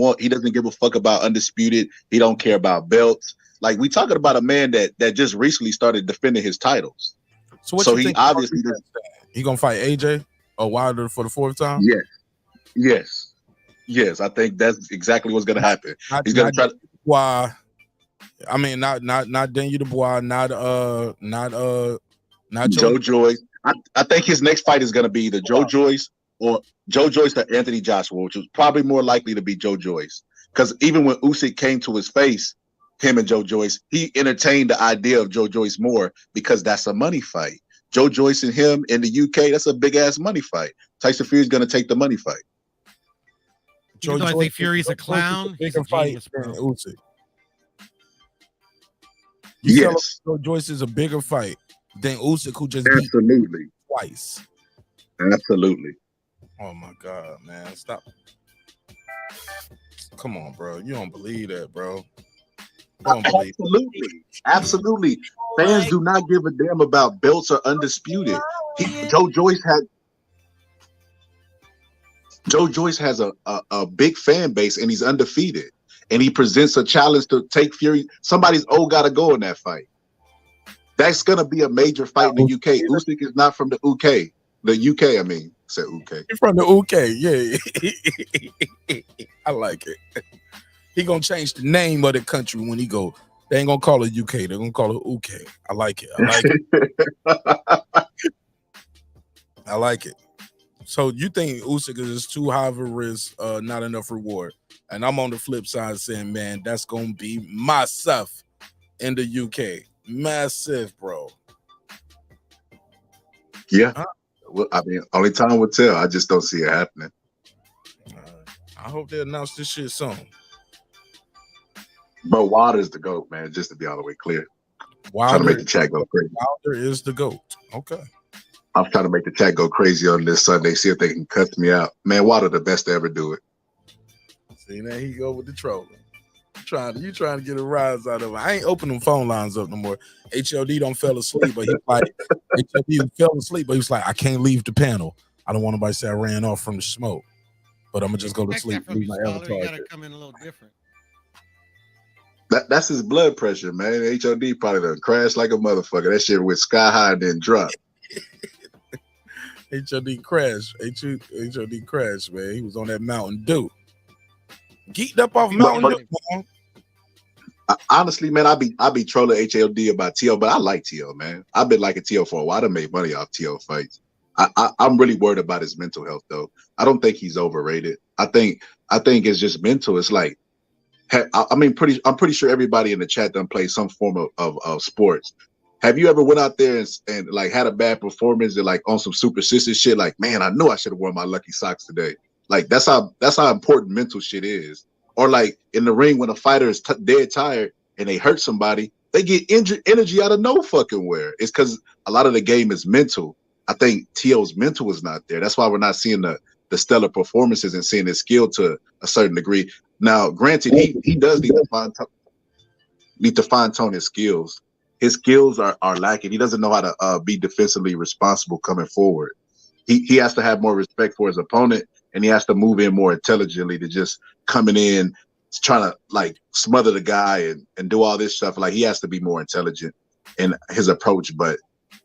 M: give a fuck about undisputed. He don't care about belts. Like, we talking about a man that just recently started defending his titles.
A: So what
M: So
A: you
M: he
A: think
M: obviously does.
A: he gonna fight AJ or Wilder for the 4th time?
M: Yes. I think that's exactly what's gonna happen. He's gonna try.
A: Why? I mean, not Daniel Dubois, not
M: Joe Joyce. I think his next fight is gonna be either Joe Joyce or Anthony Joshua, which is probably more likely to be Joe Joyce. Because even when Usyk came to his face, him and Joe Joyce, he entertained the idea of Joe Joyce more because that's a money fight. Joe Joyce and him in the UK, that's a big ass money fight. Tyson Fury's gonna take the money fight.
J: Even though I think Fury's a clown, he's a genius, bro.
A: Usyk. You tell
M: Yes,
A: Joe Joyce is a bigger fight than Usyk, who just
M: absolutely,
A: beat twice.
M: absolutely.
A: Oh my God, man! Stop. Come on, bro. You don't believe that, bro. You don't believe
M: Absolutely. Fans do not give a damn about belts or undisputed. Joe Joyce has a big fan base, and he's undefeated. And he presents a challenge to take Fury. Somebody's got to go in that fight. That's gonna be a major fight in the UK. Usyk is not from the UK. The UK, I mean, said UK.
A: He's from the UK, yeah. I like it. He gonna change the name of the country when he go. They ain't gonna call it UK. They're gonna call it UK. I like it. I like it. So you think Usyk is too high of a risk, not enough reward? And I'm on the flip side saying, man, that's gonna be massive in the UK. Massive, bro.
M: Yeah. Well, I mean, only time will tell. I just don't see it happening.
A: I hope they announce this shit soon.
M: But Wilder's the GOAT, man, just to be all the way clear.
A: Wilder,
M: trying to make the chat go crazy.
A: Wilder is the GOAT. Okay.
M: I'm trying to make the chat go crazy on this Sunday, see if they can cut me out. Man, Wilder the best to ever do it.
A: See, now he go with the trolling. You trying to get a rise out of it. I ain't opening phone lines up no more. HLD don't fell asleep, but he like HLD fell asleep, but he was like, I can't leave the panel. I don't want nobody to say I ran off from the smoke. But I'm gonna just go to sleep. Leave my avatar.
J: You gotta come in a little different.
M: That's his blood pressure, man. HOD probably done crashed like a motherfucker. That shit went sky high and then dropped.
A: HOD crashed. HOD crashed, man. He was on that Mountain Dew. Geeked up off Mountain Dew, man.
M: Honestly, man, I be trolling HLD about T.O., but I like T.O., man. I've been liking T.O. for a while. I done made money off T.O. fights. I'm really worried about his mental health, though. I don't think he's overrated. I think it's just mental. It's like, I'm pretty sure everybody in the chat done play some form of sports. Have you ever went out there and like had a bad performance and like on some superstitious shit? Like, man, I know I should have worn my lucky socks today. Like that's how important mental shit is. Or like in the ring when a fighter is dead tired and they hurt somebody, they get energy out of no fucking where. It's because a lot of the game is mental. I think T.O.'s mental is not there. That's why we're not seeing the stellar performances and seeing his skill to a certain degree. Now, granted, he does need to fine tune his skills. His skills are lacking. He doesn't know how to be defensively responsible coming forward. he has to have more respect for his opponent, and he has to move in more intelligently to just coming in trying to like smother the guy and do all this stuff. Like he has to be more intelligent in his approach. But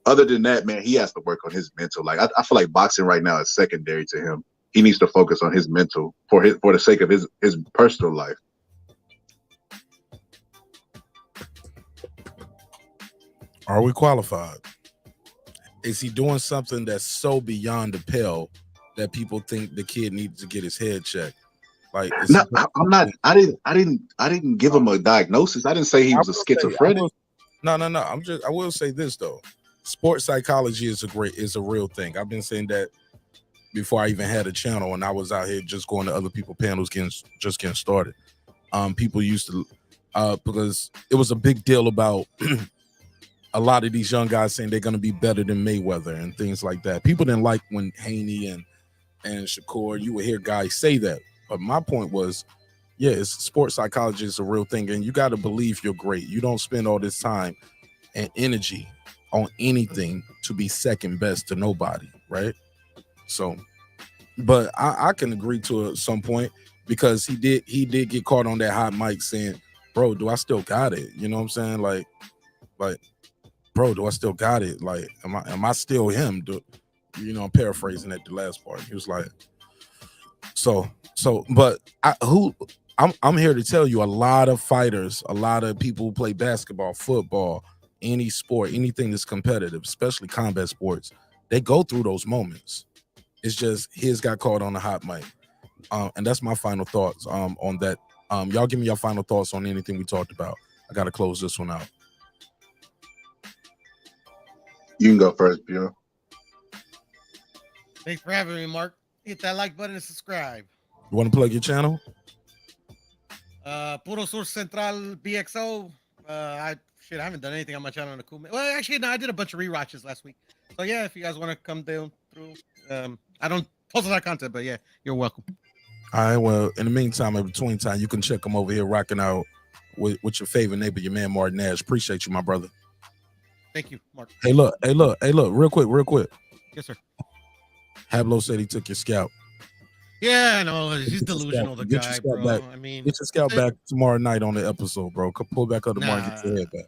M: other than that, man, he has to work on his mental. Like I feel like boxing right now is secondary to him. He needs to focus on his mental for the sake of his personal life.
A: Are we qualified? Is he doing something that's so beyond the pale that people think the kid needs to get his head checked? Like,
M: no, I'm not. I didn't give him a diagnosis. I didn't say he was a schizophrenic.
A: No. I will say this though. Sports psychology is a real thing. I've been saying that before I even had a channel, and I was out here just going to other people's panels, getting started. People used to because it was a big deal about a lot of these young guys saying they're going to be better than Mayweather and things like that. People didn't like when Haney and Shakur, you would hear guys say that. But my point was, yeah, sports psychology is a real thing, and you got to believe you're great. You don't spend all this time and energy on anything to be second best to nobody, right? So, but I can agree to some point because he did get caught on that hot mic saying, "Bro, do I still got it?" You know what I'm saying? Like, bro, do I still got it? Like, am I still him? I'm paraphrasing at the last part. He was like, but I'm here to tell you, a lot of fighters, a lot of people who play basketball, football, any sport, anything that's competitive, especially combat sports, they go through those moments. It's just his got caught on the hot mic. And that's my final thoughts on that. Y'all give me your final thoughts on anything we talked about. I got to close this one out.
M: You can go first, Bureau.
J: Thanks for having me, Mark. Hit that like button and subscribe.
A: You want to plug your channel?
J: Puro Sur Central BXO. I haven't done anything on my channel in a cool minute. Well, actually, no, I did a bunch of rewatches last week. So yeah, if you guys want to come down through, I don't post that content, but yeah, you're welcome.
A: All right. Well, in the meantime, in between time, you can check them over here rocking out with your favorite neighbor, your man Martin Nash. Appreciate you, my brother.
J: Thank you, Mark.
A: Hey, look, real quick.
J: Yes, sir.
A: Hablo said he took your scalp.
J: Yeah, I know. He's delusional, the guy, bro.
A: Back.
J: I mean,
A: get your scalp back tomorrow night on the episode, bro. Pull back up tomorrow and get your head back.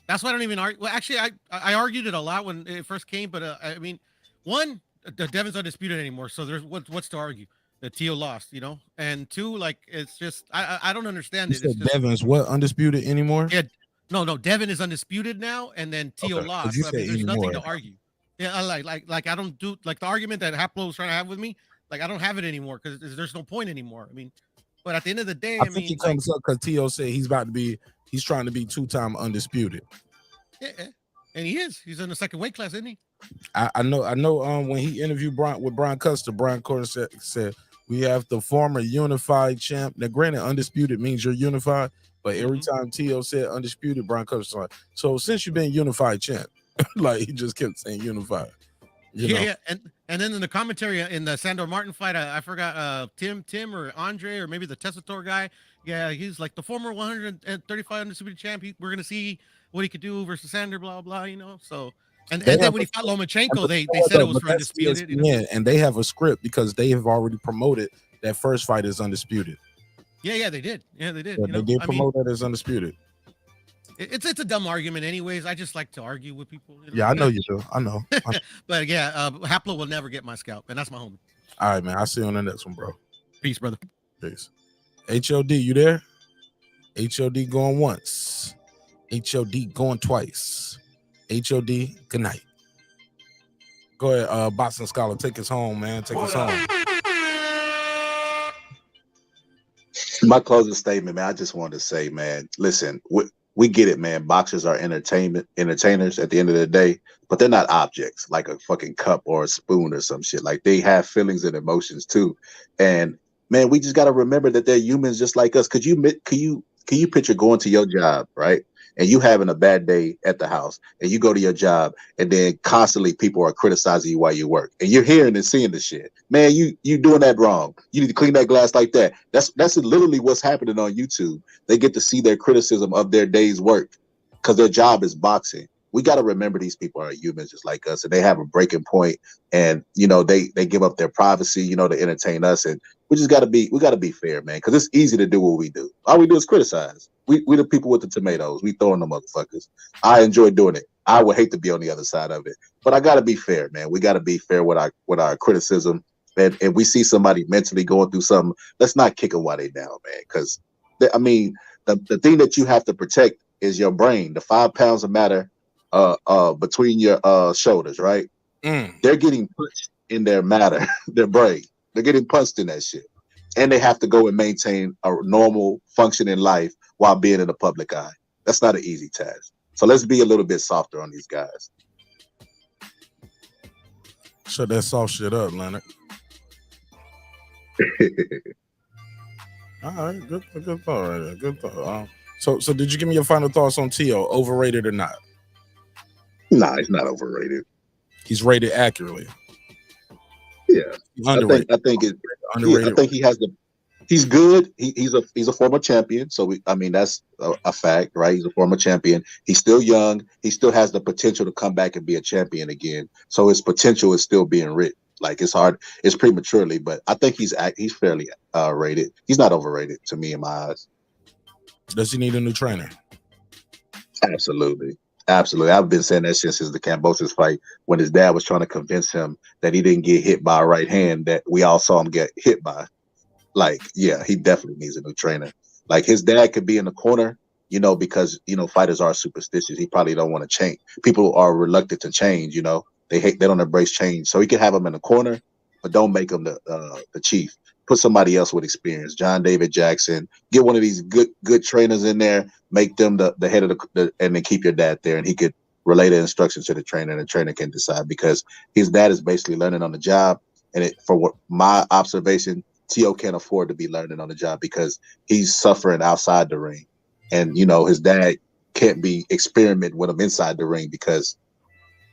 J: That's why I don't even argue. Well, actually, I argued it a lot when it first came, but I mean, one, the Devin's undisputed anymore, so there's what's to argue? The Teo lost, and two, like it's just I don't understand
A: You
J: it.
A: said
J: It's just,
A: Devin's what undisputed anymore?
J: Yeah, no, Devin is undisputed now, and then Teo lost.
A: You
J: So, I
A: say
J: mean, there's
A: anymore.
J: nothing to argue. Yeah, I don't do like the argument that Haplo was trying to have with me. Like I don't have it anymore because there's no point anymore. I mean, but at the end of the day,
A: I think he comes up because Teo said he's trying to be 2-time undisputed.
J: Yeah, and he is. He's in the second weight class, isn't he?
A: I know. When he interviewed Brian Custer, Brian Custer said we have the former unified champ. Now, granted, undisputed means you're unified, but every time Teo said undisputed, Brian Custer like, so since you've been unified champ, like he just kept saying unified.
J: Yeah, and then in the commentary in the Sandor Martin fight, I forgot Tim or Andre or maybe the Tessitore guy. Yeah, he's like the former 135 undisputed champ. We're gonna see what he could do versus Sandor, blah blah. So and then when he fought Lomachenko, they said it was for undisputed.
A: Yeah, and they have a script because they have already promoted that first fight as undisputed.
J: Yeah, they did. Yeah, they did.
A: Yeah, they did promote that as undisputed.
J: It's a dumb argument, anyways. I just like to argue with people.
A: Yeah, I know you do. I know.
J: But yeah, Haplo will never get my scalp, and that's my homie.
A: All right, man. I'll see you on the next one, bro.
J: Peace, brother.
A: Peace. HOD, you there? HOD going once. HOD going twice. HOD, good night. Go ahead, Boxing Scholar. Take us home, man. Take us home.
M: My closing statement, man. I just wanted to say, man, listen, we get it, man. Boxers are entertainers at the end of the day, but they're not objects like a fucking cup or a spoon or some shit. Like they have feelings and emotions too. And man, we just got to remember that they're humans just like us. Could you picture going to your job, right? And you having a bad day at the house and you go to your job and then constantly people are criticizing you while you work and you're hearing and seeing this shit, man, you doing that wrong. You need to clean that glass like that. That's literally what's happening on YouTube. They get to see their criticism of their day's work because their job is boxing. we got to remember these people are humans just like us, and they have a breaking point, and they give up their privacy, to entertain us, and we got to be fair, man, because it's easy to do what we do. All we do is criticize. We the people with the tomatoes. We throwing the motherfuckers. I enjoy doing it. I would hate to be on the other side of it, but I got to be fair, man. We got to be fair with our criticism. And if we see somebody mentally going through something, let's not kick them while they down, man. Because the thing that you have to protect is your brain. The 5 pounds of matter between your shoulders, right? They're getting punched in their matter, their brain. They're getting punched in that shit, and they have to go and maintain a normal functioning life while being in the public eye. That's not an easy task. So let's be a little bit softer on these guys.
A: Shut that soft shit up, Leonard. All right, good thought right there. Good thought. So did you give me your final thoughts on Tio? Overrated or not?
M: Nah, he's not overrated.
A: He's rated accurately.
M: Yeah,
A: underrated.
M: I think it's
A: underrated.
M: Yeah, I think he's good. He's a former champion, so that's a fact, right? He's a former champion. He's still young. He still has the potential to come back and be a champion again. So his potential is still being written. Like it's prematurely, but I think he's fairly rated. He's not overrated to me in my eyes.
A: Does he need a new trainer?
M: Absolutely. I've been saying that since the Kambosos fight, when his dad was trying to convince him that he didn't get hit by a right hand that we all saw him get hit by. Like, yeah, he definitely needs a new trainer. Like, his dad could be in the corner, because fighters are superstitious. He probably don't want to change. People are reluctant to change. They don't embrace change. So he can have him in the corner, but don't make him the chief. Put somebody else with experience. John David Jackson. Get one of these good trainers in there. Make them the head of and then keep your dad there, and he could relay the instructions to the trainer, and the trainer can decide, because his dad is basically learning on the job. And for what my observation, Tio can't afford to be learning on the job because he's suffering outside the ring, and his dad can't be experimenting with him inside the ring because,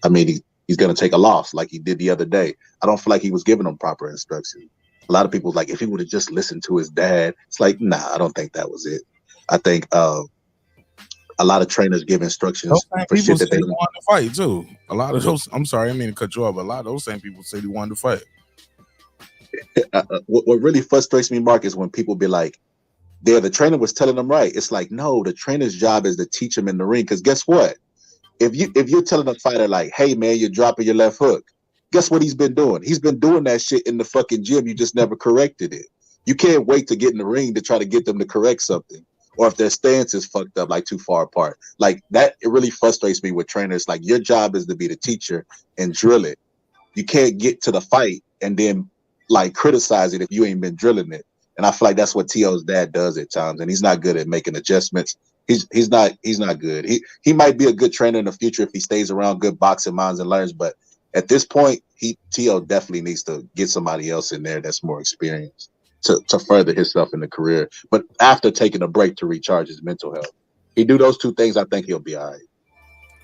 M: he's going to take a loss like he did the other day. I don't feel like he was giving him proper instruction. A lot of people like, if he would have just listened to his dad, it's like, nah, I don't think that was it. I think a lot of trainers give instructions for shit that they
A: want to fight too. A lot of those, I'm sorry, I didn't mean to cut you off, but a lot of those same people say they wanted to fight.
M: What really frustrates me, Mark, is when people be like, the trainer was telling them right. It's like, no, the trainer's job is to teach him in the ring. Because guess what? If you're telling a fighter like, hey man, you're dropping your left hook, guess what he's been doing? He's been doing that shit in the fucking gym. You just never corrected it. You can't wait to get in the ring to try to get them to correct something. Or if their stance is fucked up, like too far apart. Like that, it really frustrates me with trainers. Like, your job is to be the teacher and drill it. You can't get to the fight and then like criticize it if you ain't been drilling it. And I feel like that's what Tio's dad does at times. And he's not good at making adjustments. He's not good. He might be a good trainer in the future if he stays around good boxing minds and learns, but at this point, Tio definitely needs to get somebody else in there that's more experienced to further himself in the career. But after taking a break to recharge his mental health, he do those two things, I think he'll be all right.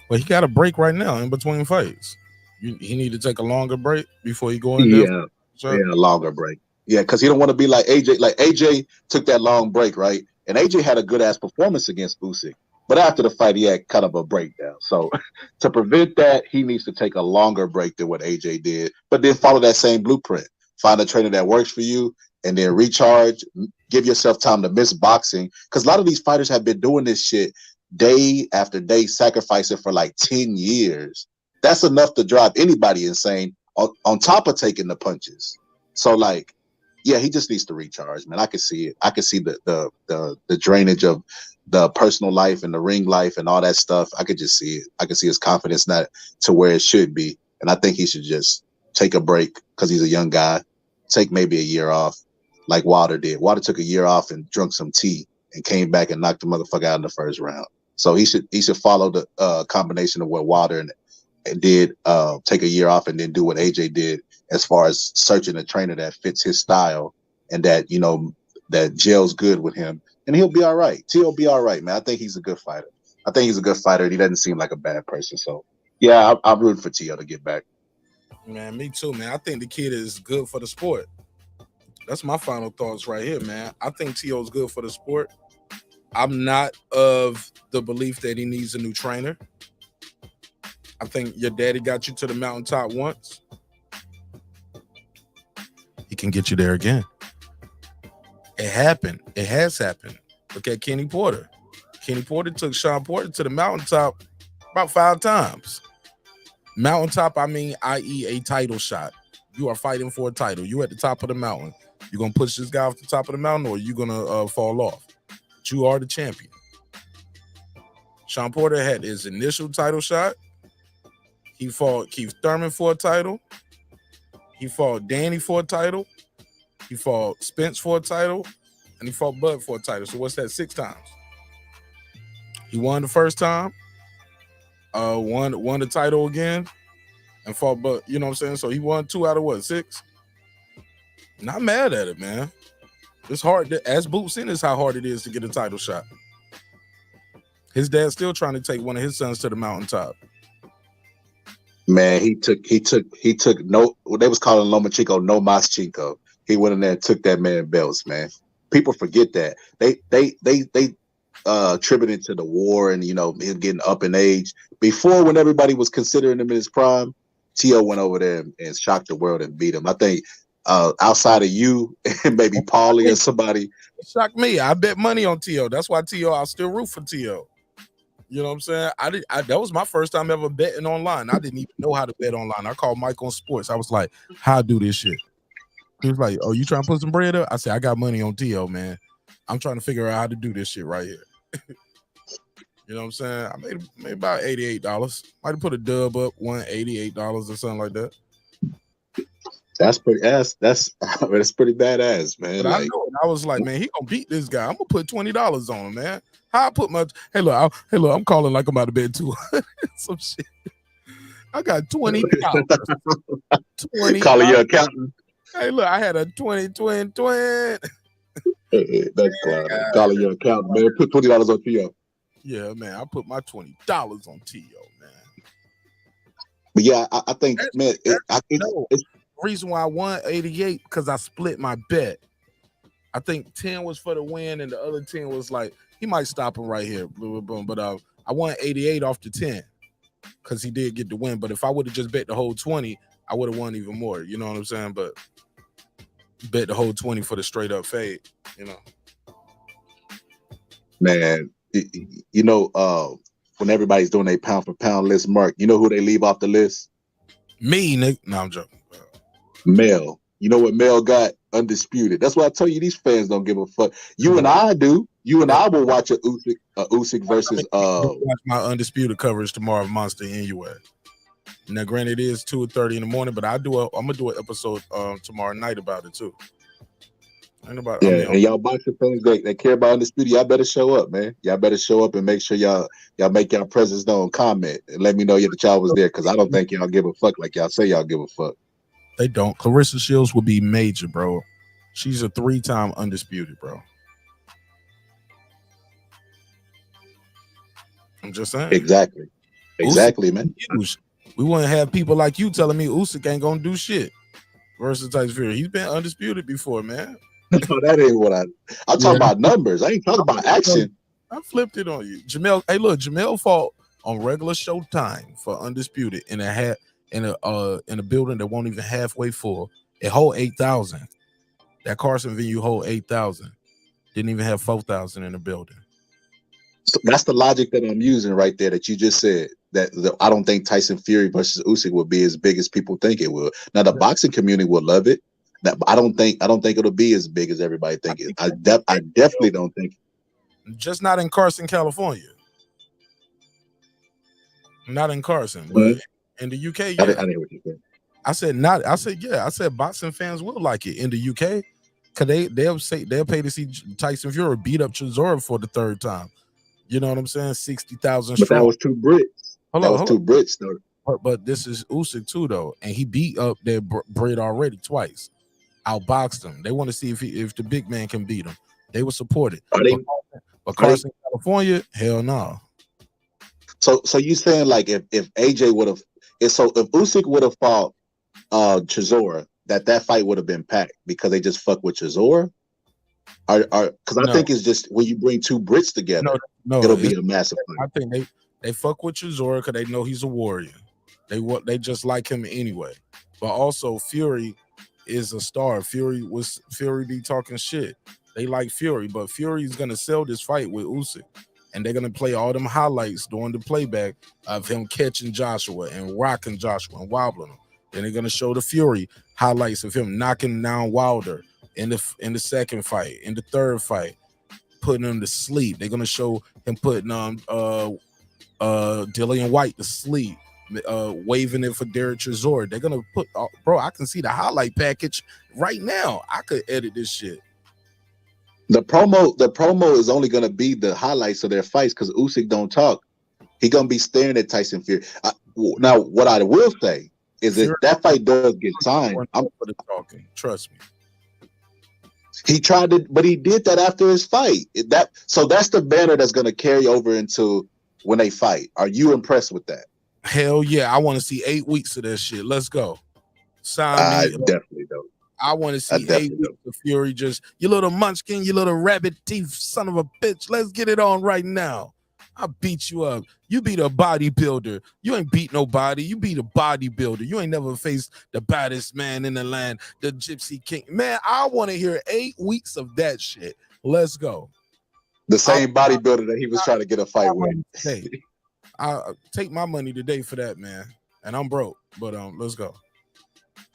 A: Well, he got a break right now in between fights. He need to take a longer break before he go in there.
M: Yeah, a longer break. Yeah, because he don't want to be like AJ. Like, AJ took that long break, right? And AJ had a good ass performance against Usyk. But after the fight, he had kind of a breakdown. So to prevent that, he needs to take a longer break than what AJ did, but then follow that same blueprint. Find a trainer that works for you and then recharge. Give yourself time to miss boxing. Because a lot of these fighters have been doing this shit day after day, sacrificing for like 10 years. That's enough to drive anybody insane on top of taking the punches. So like, yeah, he just needs to recharge, man. I can see it. I can see the drainage of the personal life and the ring life and all that stuff. I could just see it. I can see his confidence not to where it should be. And I think he should just take a break because he's a young guy. Take maybe a year off like Wilder did. Wilder took a year off and drunk some tea and came back and knocked the motherfucker out in the first round. So he should follow the combination of what Wilder and did, take a year off and then do what AJ did as far as searching a trainer that fits his style and that, that gels good with him. And he'll be all right. Tio'll be all right, man. I think he's a good fighter. And he doesn't seem like a bad person. So, yeah, I'm rooting for Tio to get back.
A: Man, me too, man. I think the kid is good for the sport. That's my final thoughts right here, man. I think Tio's good for the sport. I'm not of the belief that he needs a new trainer. I think your daddy got you to the mountaintop once. He can get you there again. It happened. It has happened. Look at Kenny Porter. Kenny Porter took Sean Porter to the mountaintop about 5 times. Mountaintop, I mean, i.e. a title shot. You are fighting for a title. You at the top of the mountain. You gonna push this guy off the top of the mountain, or you gonna fall off? But you are the champion. Sean Porter had his initial title shot. He fought Keith Thurman for a title. He fought Danny for a title. He fought Spence for a title. And he fought Bud for a title. So what's that? 6 times. He won the first time. Won the title again. And fought Bud. You know what I'm saying? So he won 2 out of what? 6? Not mad at it, man. It's hard. As Boots in is how hard it is to get a title shot. His dad's still trying to take one of his sons to the mountaintop.
M: Man, he took no, what they was calling Lomachenko no mas Chinko. He went in there and took that man belts, man. People forget that. They attribute it to the war and, you know, him getting up in age. Before, when everybody was considering him in his prime, Tio went over there and shocked the world and beat him. I think outside of you and maybe Paulie or somebody.
A: It shocked me. I bet money on Tio. That's why Tio, I'll still root for Tio. You know what I'm saying? That was my first time ever betting online. I didn't even know how to bet online. I called Mike on sports. I was like, how I do this shit? He was like, oh, you trying to put some bread up? I said, I got money on Tio, man. I'm trying to figure out how to do this shit right here. You know what I'm saying? I made about $88. Might have put a dub up, won $88 or something like that.
M: That's pretty that's pretty badass, man.
A: But I know it. I was like, man, he gonna beat this guy. I'm gonna put $20 on him, man. How I put my look, I'm calling like I'm about to bet $200 some shit. I got $20. $20.
M: Calling your accountant.
A: Hey, look, I had a 20.
M: That's fine. Calling your accountant, man. Put $20 on Tio.
A: Yeah, man. I put my $20 on Tio, man.
M: But yeah, I think, man,
A: it's reason why I won 88 because I split my bet. I think 10 was for the win, and the other 10 was like he might stop him right here. But I won 88 off the 10 because he did get the win. But if I would have just bet the whole 20, I would have won even more. You know what I'm saying? But bet the whole 20 for the straight up fade. You know,
M: man. You know, when everybody's doing a pound for pound list, Mark, you know who they leave off the list?
A: Me, Nick. No, I'm joking.
M: Mel. You know what Mel got? Undisputed. That's why I tell you these fans don't give a fuck. You and I do. You and I will watch a Usyk versus
A: watch my undisputed coverage tomorrow of Monster NUA. Now, granted, it is 2:30 in the morning, but I'm gonna do an episode tomorrow night about it too. And
M: y'all boxing fans, they care about Undisputed. Y'all better show up, man. Y'all better show up and make sure y'all make y'all presence known. Comment and let me know that y'all was there, because I don't think y'all give a fuck like y'all say y'all give a fuck.
A: They don't. Clarissa Shields will be major, bro. She's a 3-time undisputed, bro. I'm just saying.
M: Exactly, man.
A: We wouldn't have people like you telling me Usyk ain't gonna do shit versus Tyson Fury. He's been undisputed before, man.
M: No, that ain't what I'm talking about. Numbers. I ain't talking about action.
A: I flipped it on you, Jamel. Hey, look, Jamel fought on regular Showtime for undisputed in a building that won't even halfway full. It hold 8,000. That Carson venue hold 8,000. Didn't even have 4,000 in the building.
M: So that's the logic that I'm using right there that you just said. I don't think Tyson Fury versus Usyk will be as big as people think it will. Now the boxing community will love it. I don't think it'll be as big as everybody think it. I definitely don't think.
A: Just not in Carson, California. Not in Carson, but in the UK, yeah.
M: I didn't what you said.
A: I said not. I said yeah. I said boxing fans will like it in the UK, because they'll pay to see Tyson Fury beat up Chisora for the 3rd time. You know what I'm saying? 60,000
M: But
A: strong.
M: that was 2 Brits. Two Brits though.
A: But this is Usyk too, though, and he beat up their Brit already twice. Outboxed him. They want to see if the big man can beat him. They will support it. But Carson, California, hell no.
M: So you saying like if AJ would have, if Usyk would have fought Chisora, that fight would have been packed because they just fuck with Chisora? Because I think it's just when you bring 2 Brits together, it'll be a massive fight.
A: I think they fuck with Chisora because they know he's a warrior. They just like him anyway. But also Fury is a star. Fury be talking shit. They like Fury, but Fury's gonna sell this fight with Usyk, and they're gonna play all them highlights during the playback of him catching Joshua and rocking Joshua and wobbling him. Then they're gonna show the Fury highlights of him knocking down Wilder in the second fight, in the third fight, putting him to sleep. They're gonna show him putting Dillian White to sleep, waving it for Derek Chisora. They're gonna put, bro. I can see the highlight package right now. I could edit this shit.
M: The promo is only gonna be the highlights of their fights because Usyk don't talk. He gonna be staring at Tyson Fury. Now, what I will say is if that fight does get signed, I'm
A: talking. Trust me.
M: He tried to, but he did that after his fight. So that's the banner that's gonna carry over into when they fight. Are you impressed with that?
A: Hell yeah! I want to see 8 weeks of that shit. Let's go. Sign me.
M: Definitely don't.
A: I want to see 8 weeks of Fury. Just you little munchkin, you little rabbit teeth son of a bitch. Let's get it on right now. I beat you up. You beat a bodybuilder. You ain't beat nobody. You beat a bodybuilder. You ain't never faced the baddest man in the land, the Gypsy King. Man, I want to hear 8 weeks of that shit. Let's go.
M: The same bodybuilder that he was trying to get a fight with.
A: Hey, I'll take my money today for that, man. And I'm broke, but let's go.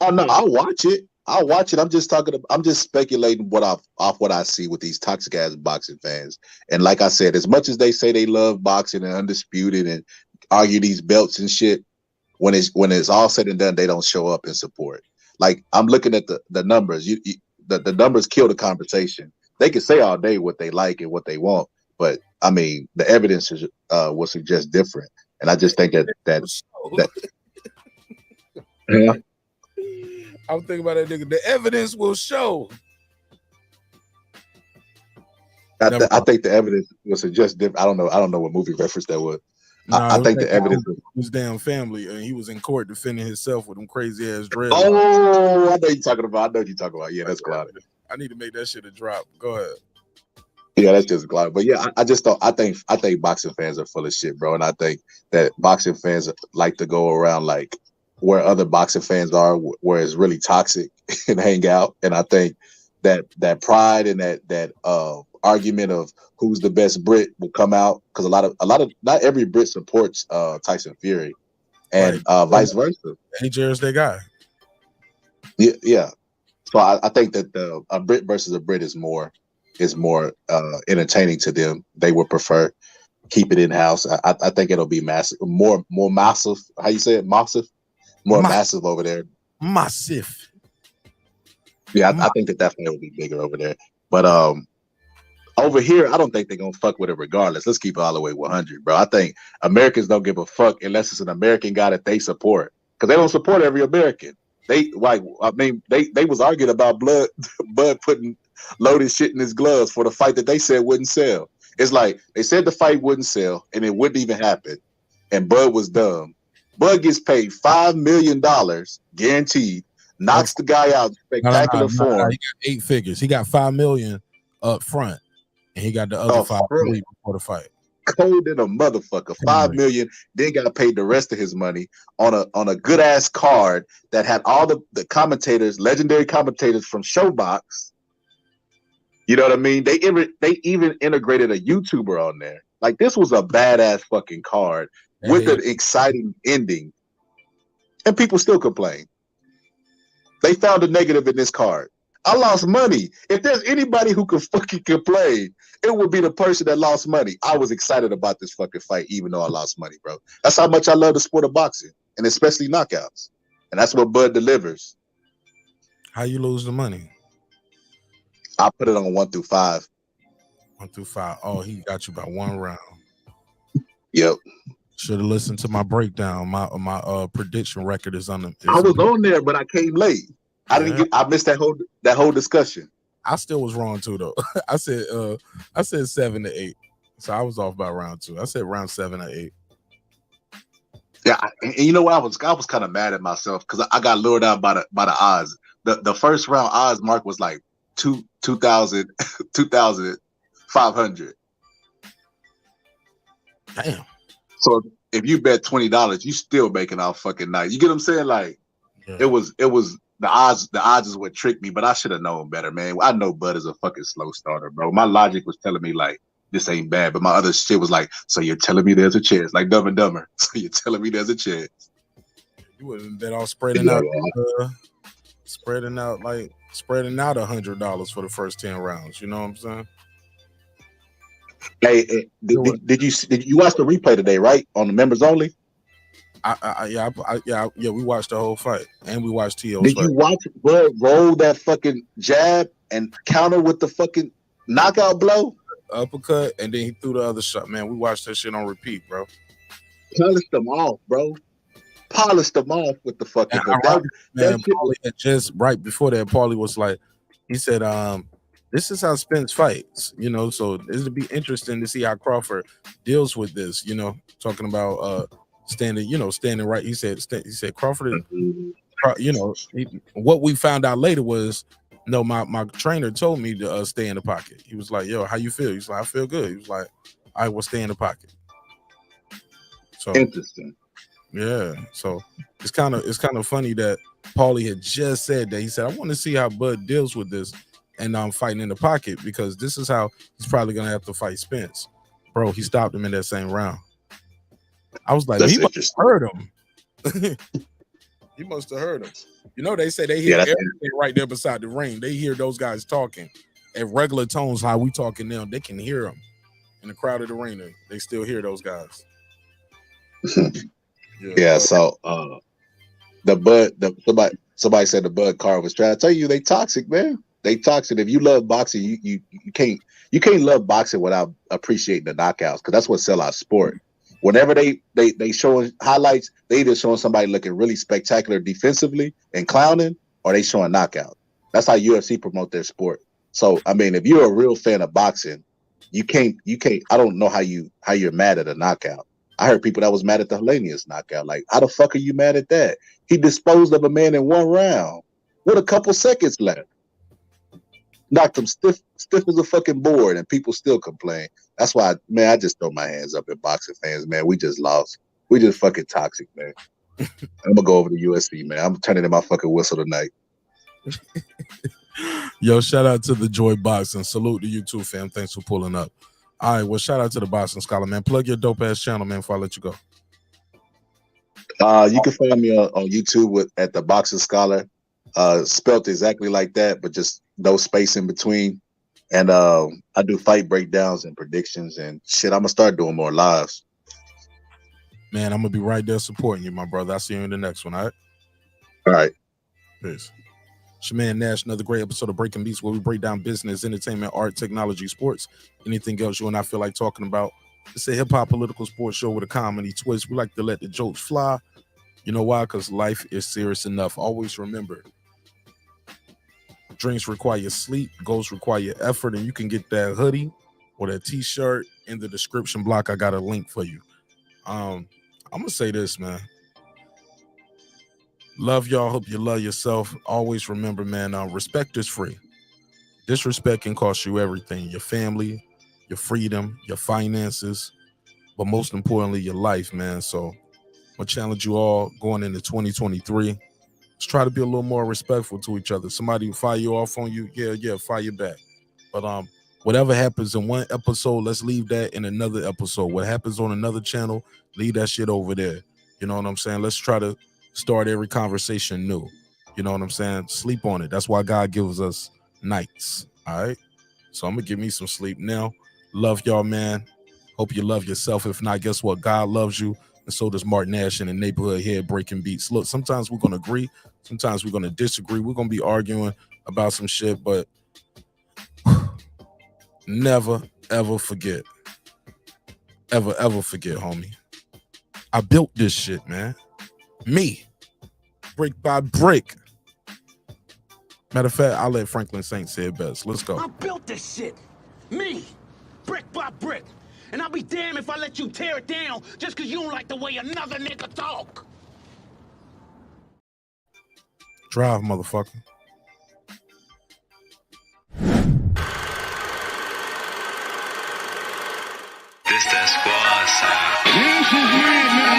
M: Oh no, I'll watch it. I'm just speculating off what I see with these toxic ass boxing fans. And like I said, as much as they say they love boxing and undisputed and argue these belts and shit, when it's all said and done, they don't show up and support. Like I'm looking at the numbers. The numbers kill the conversation. They can say all day what they like and what they want, but I mean the evidence will suggest different. And I just think that yeah.
A: I'm thinking about that nigga. The evidence will show.
M: I think the evidence will suggest different. I don't know what movie reference that was. I think the evidence was
A: his damn family, and he was in court defending himself with them crazy ass dreads.
M: Oh, I know you're talking about. Yeah, that's clouded.
A: I need to make that shit a drop. Go ahead.
M: Yeah, that's just clouded. But yeah, I think boxing fans are full of shit, bro. And I think that boxing fans like to go around like where other boxing fans are, where it's really toxic and hang out. And I think that pride and that argument of who's the best Brit will come out because a lot of not every Brit supports Tyson Fury, and vice versa.
A: AJ's their guy.
M: Yeah. So I think that a Brit versus a Brit is more entertaining to them. They would prefer keep it in house. I think it'll be massive, more massive. How you say it? Massive. More massive over there.
A: Massive.
M: Yeah, I think that fight will be bigger over there. But over here, I don't think they're gonna fuck with it regardless. Let's keep it all the way 100, bro. I think Americans don't give a fuck unless it's an American guy that they support. Because they don't support every American. They was arguing about Bud putting loaded shit in his gloves for the fight that they said wouldn't sell. It's like they said the fight wouldn't sell and it wouldn't even happen. And Bud was dumb. Bud gets paid $5 million guaranteed, knocks the guy out in spectacular form.
A: He got 8 figures. He got $5 million up front, and he got the other $5 million before the fight.
M: Cold in a motherfucker. $5 million. Then got paid the rest of his money on a good ass card that had all the commentators, legendary commentators from Showbox. You know what I mean? They even integrated a YouTuber on there. Like this was a badass fucking card. With an exciting ending, and people still complain. They found a negative in this card. I lost money. If there's anybody who could fucking complain, it would be the person that lost money. I was excited about this fucking fight, even though I lost money, bro. That's how much I love the sport of boxing, and especially knockouts. And that's what Bud delivers.
A: How you lose the money?
M: I put it on 1 through 5.
A: 1 through 5. Oh, he got you by 1 round.
M: Yep.
A: Should have listened to my breakdown. My prediction record is on the.
M: I was on there, but I came late. I missed that whole discussion.
A: I still was wrong too, though. I said 7 to 8, so I was off by round 2. I said round 7 or 8.
M: Yeah, and you know what? I was kind of mad at myself because I got lured out by the odds. The first round odds mark was like 2,500.
A: Damn.
M: if you bet $20, you still making off fucking night. You get what I'm saying? Like it was the odds is what tricked me, but I should have known better, man. I know Bud is a fucking slow starter, bro. My logic was telling me like this ain't bad, but my other shit was like, so you're telling me there's a chance, like Dumb and Dumber. So you're telling me there's a chance.
A: You wouldn't bet all spreading out $100 for the first 10 rounds. You know what I'm saying?
M: Hey, did you watch the replay today? Right on the members only.
A: Yeah, we watched the whole fight, and we watched Teo's
M: Did
A: fight.
M: you watch Bud roll that fucking jab and counter with the fucking knockout blow?
A: Uppercut, and then he threw the other shot. Man, we watched that shit on repeat, bro.
M: Polished them off, bro. Polished them off with the fucking.
A: Paulie had just right before that. Paulie was like, he said, "This is how Spence fights," you know. So it'll be interesting to see how Crawford deals with this. You know, talking about standing right. He said Crawford. You know, what we found out later was. No, my trainer told me to stay in the pocket. He was like, "Yo, how you feel?" He's like, "I feel good." He was like, "I will stay in the pocket." So
M: interesting.
A: Yeah. So it's kind of funny that Paulie had just said that. He said, "I want to see how Bud deals with this, and I'm fighting in the pocket because this is how he's probably gonna have to fight Spence." Bro, he stopped him in that same round. I was like, he must have heard him. He must have heard him. You know, they say they hear everything right there beside the ring. They hear those guys talking at regular tones, how we talking now. They can hear them in the crowded arena. They still hear those guys.
M: So the Bud, somebody said the Bud card was trash. I tell you, they toxic, man. They toxic. If you love boxing, you can't love boxing without appreciating the knockouts, because that's what sell our sport. Whenever they showing highlights, they either showing somebody looking really spectacular defensively and clowning, or they showing knockout. That's how UFC promote their sport. So I mean, if you're a real fan of boxing, you can't. I don't know how you're mad at a knockout. I heard people that was mad at the Hellenius knockout. Like, how the fuck are you mad at that? He disposed of a man in one round with a couple seconds left. Knocked him stiff as a fucking board, and people still complain. That's why, man, I just throw my hands up at boxing fans, man. We just lost. We just fucking toxic, man. I'm gonna go over to USC, man. I'm turning in my fucking whistle tonight.
A: Yo, shout out to the Joy Boxing. Salute to you too, fam. Thanks for pulling up. All right, well, shout out to the Boxing Scholar, man. Plug your dope ass channel, man, before I let you go.
M: You can find me on YouTube at the Boxing Scholar, spelt exactly like that, but just no space in between. And I do fight breakdowns and predictions and shit. I'm gonna start doing more lives.
A: Man, I'm gonna be right there supporting you, my brother. I'll see you in the next one. All right.
M: All right.
A: Peace. It's your man Nash, another great episode of Breaking Beats, where we break down business, entertainment, art, technology, sports, anything else you and I feel like talking about. It's a hip-hop political sports show with a comedy twist. We like to let the jokes fly. You know why? Because life is serious enough. Always remember, drinks require sleep, goals require effort, and you can get that hoodie or that t-shirt in the description block. I got a link for you. I'm gonna say this, man. Love y'all. Hope you love yourself. Always remember, man, respect is free. Disrespect can cost you everything: your family, your freedom, your finances, but most importantly, your life, man. So I'm gonna challenge you all going into 2023. Let's try to be a little more respectful to each other. Somebody fire you off on you, yeah, fire back. But whatever happens in one episode, let's leave that in another episode. What happens on another channel, leave that shit over there. You know what I'm saying? Let's try to start every conversation new. You know what I'm saying? Sleep on it. That's why God gives us nights. All right. So I'm gonna give me some sleep now. Love y'all, man. Hope you love yourself. If not, guess what? God loves you. And so does Martin Nash in the neighborhood here breaking beats. Look, sometimes we're gonna agree, sometimes we're gonna disagree. We're gonna be arguing about some shit, but never ever forget. Ever forget, homie. I built this shit, man. Me, brick by brick. Matter of fact, I'll let Franklin Saint say it best. Let's go.
E: I built this shit. Me, brick by brick. And I'll be damned if I let you tear it down just because you don't like the way another nigga talk.
A: Drive, motherfucker.
D: This that squad sound.
N: This is madness.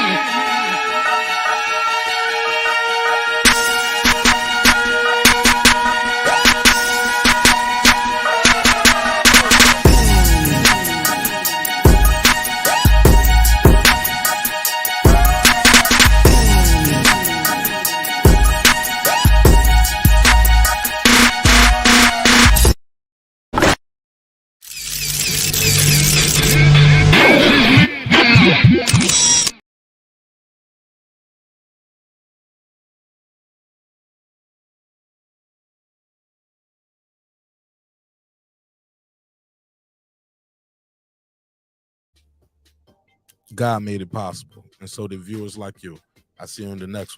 A: God made it possible, and so did viewers like you. I see you in the next one.